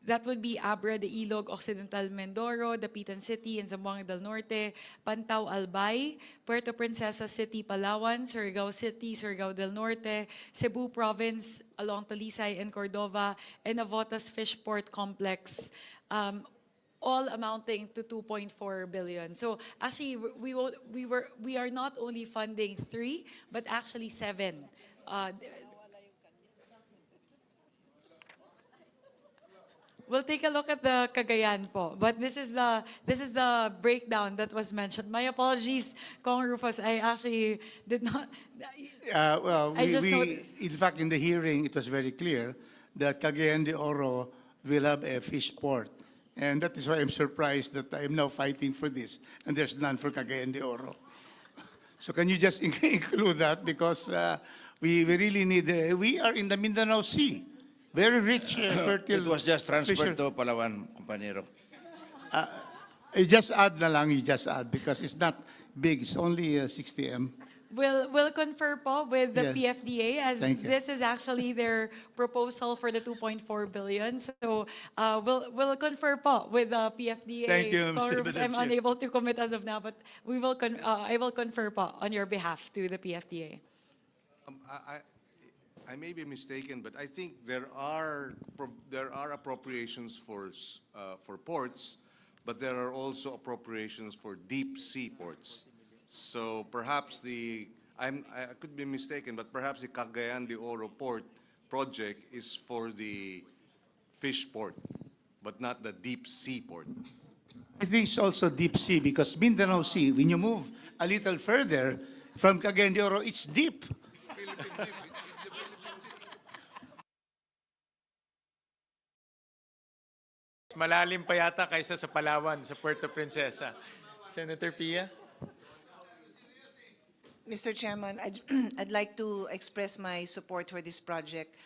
That would be Abra de Ilog, Occidental Mindoro, Dapitan City, and Zamboanga del Norte, Pantao Albay, Puerto Princesa City, Palawan, Surigao City, Surigao del Norte, Cebu Province along Talisay and Cordova, and Navotas Fishport Complex, all amounting to 2.4 billion. So actually, we are not only funding 3, but actually 7. We'll take a look at the Cagayan po. But this is the breakdown that was mentioned. My apologies, Kong Rufus. I actually did not. Well, I just noticed. in fact, in the hearing, it was very clear that Cagayan de Oro will have a fish port. And that is why I'm surprised that I'm now fighting for this, and there's none for Cagayan de Oro. So can you just include that? Because we really need, we are in the Mindanao Sea. Very rich, fertile. It was just transferred fisher- to Palawan, compañero. You just add na lang, you just add, because it's not big, it's only 60 M. We'll confer po with the Yes. PFDA as Thank you. this is actually their proposal for the 2.4 billion. So we'll confer po with the PFDA. Thank you, Kong Mr. Rufus, Madam I'm Chair. unable to commit as of now, but I will confer po on your behalf to the PFDA. I may be mistaken, but I think there are appropriations for ports, but there are also appropriations for deep sea ports. So perhaps I could be mistaken, but perhaps the Cagayan de Oro port project is for the fish port, but not the deep sea port. I think it's also deep sea, because Mindanao Sea, when you move a little further from Cagayan de Oro, it's deep. Malalim pa yata kaysa sa Palawan, sa Puerto Princesa. Senator Pia? Mr. Chairman, I'd like to express my support for this project.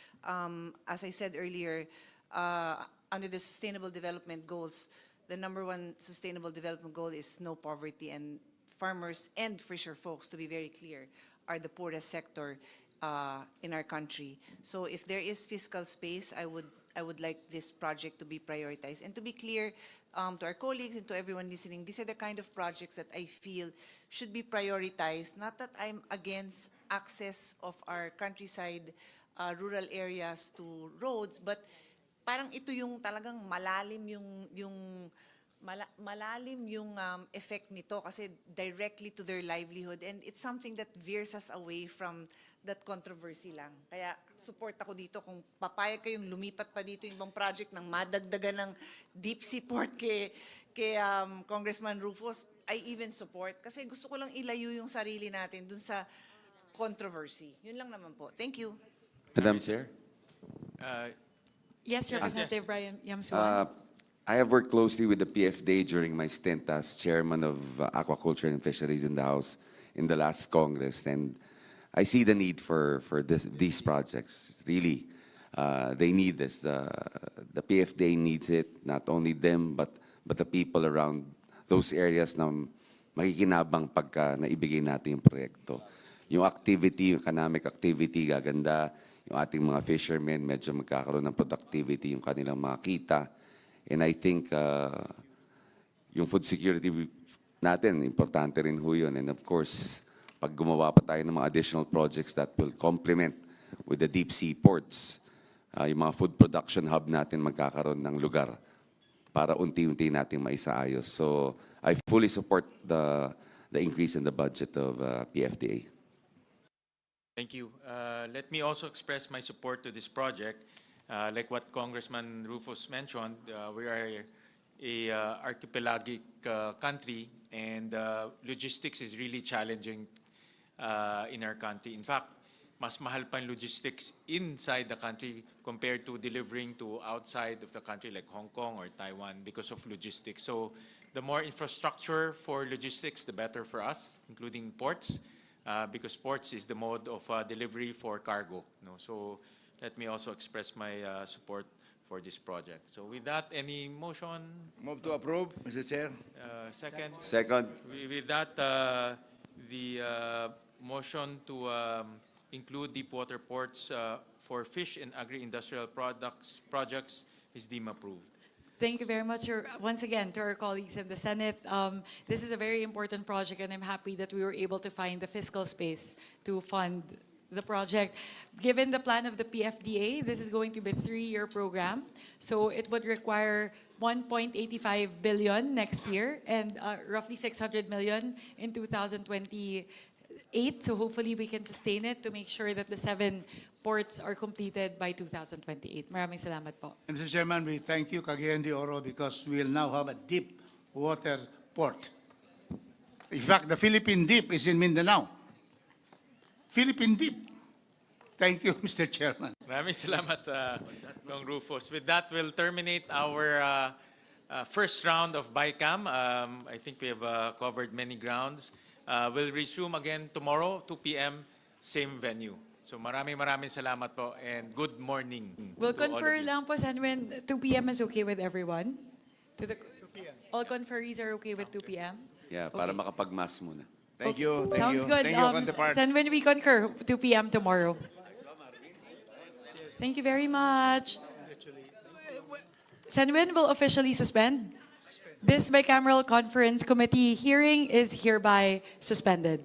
As I said earlier, under the Sustainable Development Goals, the #1 Sustainable Development Goal is no poverty, and farmers and fisher folks, to be very clear, are the poorest sector in our country. So if there is fiscal space, I would like this project to be prioritized. And to be clear to our colleagues and to everyone listening, these are the kind of projects that I feel should be prioritized. Not that I'm against access of our countryside, rural areas to roads, but parang ito yung talagang malalim yung effect nito kasi directly to their livelihood, and it's something that veers us away from that controversy lang. Kaya support ako dito kung papayag kayong lumipat pa dito yung ibang project ng madagdagan ng deep sea port kay Congressman Rufus, I even support kasi gusto ko lang ilayo yung sarili natin dun sa controversy. Yun lang naman po. Thank you. Madam Chair? Yes, Representative Brian Yamsuan. I have worked closely with the PFDA during my stint as chairman of Aquaculture and Fisheries in the House in the last Congress, and I see the need for these projects. Really, they need this. The PFDA needs it, not only them, but the people around those areas na makikinabang pagka naibigay natin yung proyekto. Yung activity, yung economic activity, gaganda. Yung ating mga fishermen, medyo magkakaroon ng productivity, yung kanilang mga kita. And I think yung food security natin, importante rin ho yun. And of course, pag gumawa pa tayo ng mga additional projects that will complement with the deep sea ports, yung mga food production hub natin magkakaroon ng lugar para unti-unti natin maisaayos. So I fully support the increase in the budget of PFDA. Thank you. Let me also express my support to this project. Like what Congressman Rufus mentioned, we are a archipelagic country, and logistics is really challenging in our country. In fact, mas mahal pa yung logistics inside the country compared to delivering to outside of the country like Hong Kong or Taiwan because of logistics. So the more infrastructure for logistics, the better for us, including ports, because ports is the mode of delivery for cargo. No? So let me also express my support for this project. So with that, any motion? Move to approve, Mr. Chair. Second? Second. With that, the motion to include deep water ports for fish and agri-industrial projects is deemed approved. Thank you very much once again to our colleagues in the Senate. This is a very important project, and I'm happy that we were able to find the fiscal space to fund the project. Given the plan of the PFDA, this is going to be a 3-year program, so it would require 1.85 billion next year and roughly 600 million in 2020 8, so hopefully we can sustain it to make sure that the 7 ports are completed by 2028. Maraming salamat po. And Mr. Chairman, we thank you, Cagayan de Oro, because we will now have a deep water port. In fact, the Philippine Deep is in Mindanao. Philippine Deep. Thank you, Mr. Chairman. Maraming salamat, Kong Rufus. With that, we'll terminate our first round of BICAM. I think we have covered many grounds. We'll resume again tomorrow, 2 p.m., same venue. So maraming salamat po and good morning. We'll to all of confer you. lang po, Sen, when 2 p.m. is okay with everyone? All conferees are okay with 2 p.m.? Yeah, para makapag-mass muna. Thank you. Thank Sounds you. good. Thank you, counterpart. Sen, when we concur, 2 p.m. tomorrow. Thank you very much. Senwin will officially suspend. This Bicameral Conference Committee hearing is hereby suspended.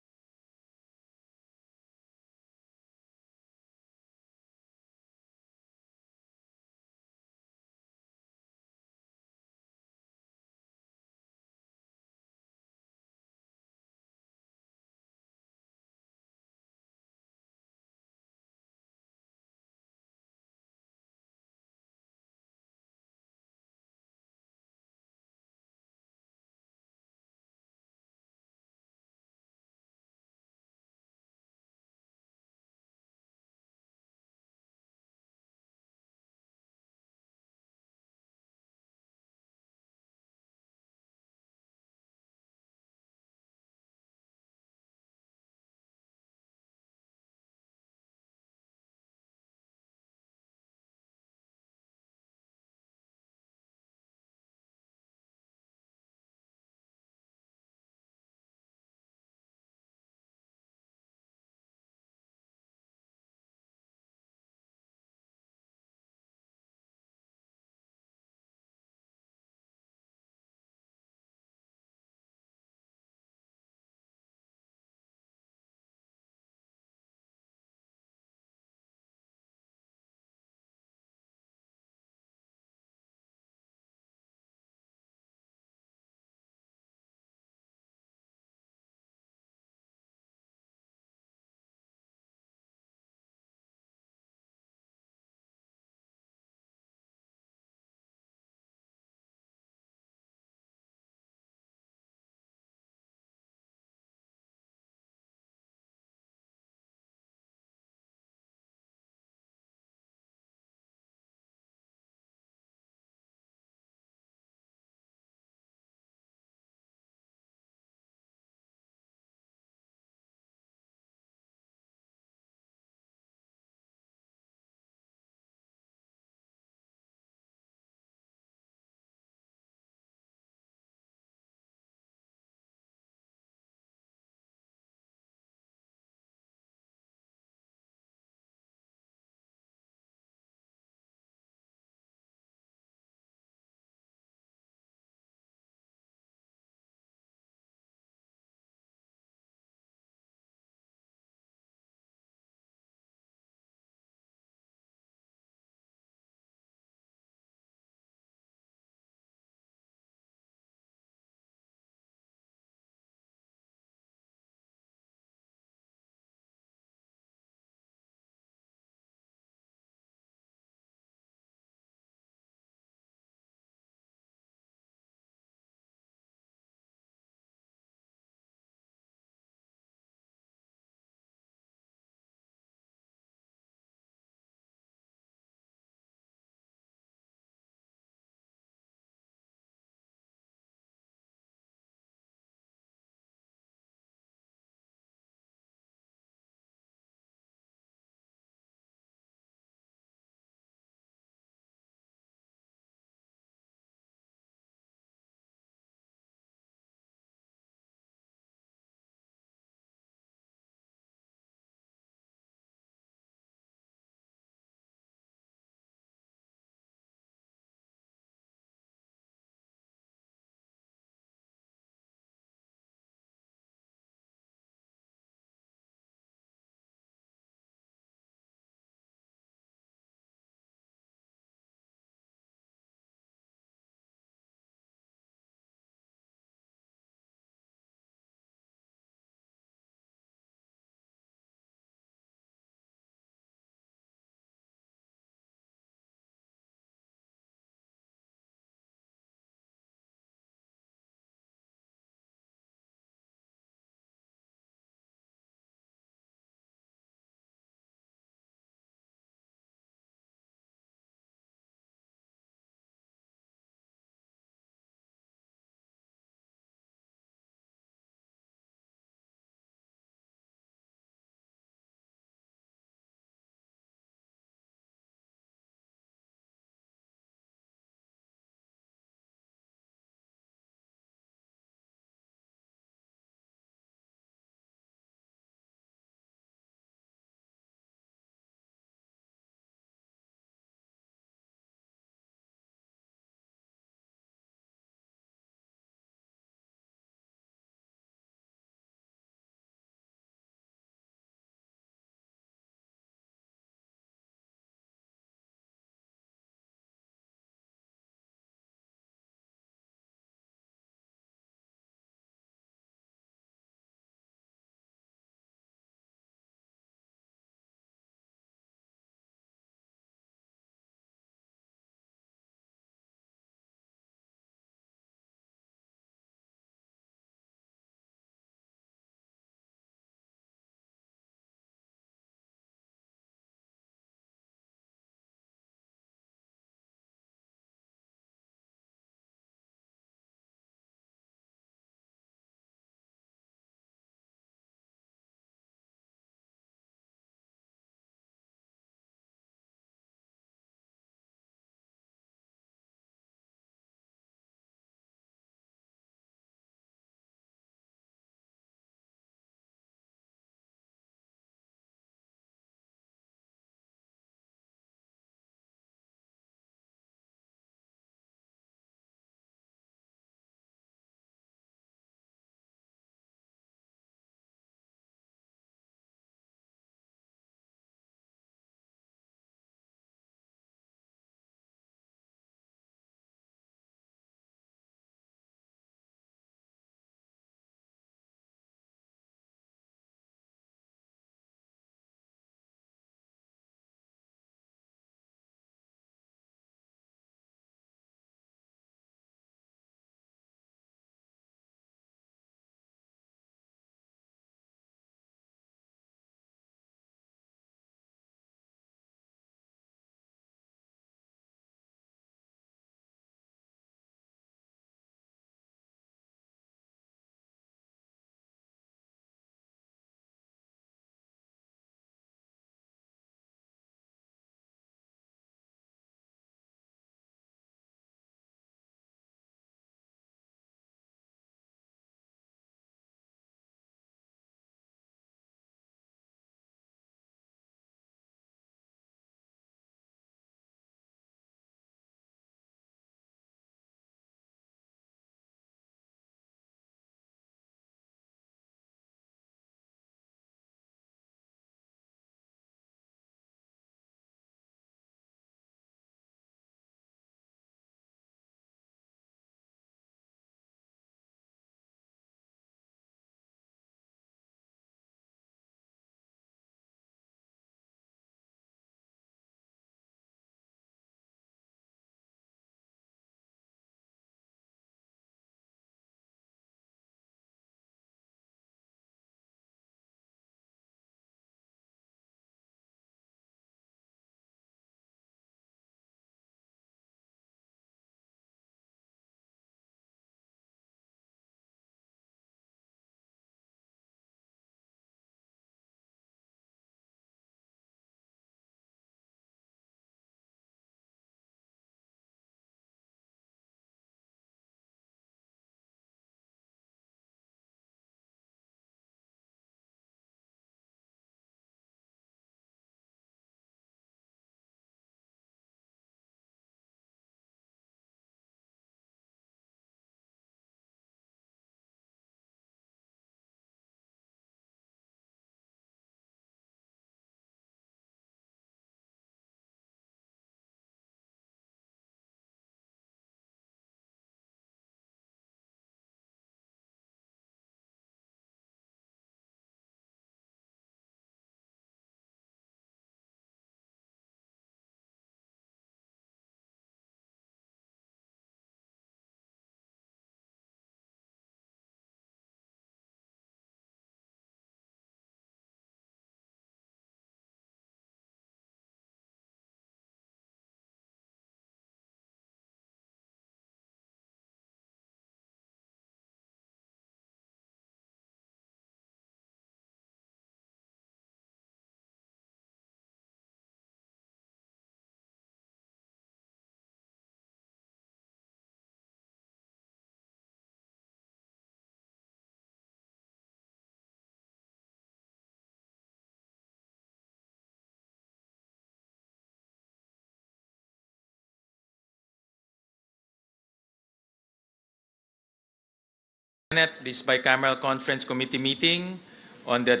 This Bicameral Conference Committee meeting on the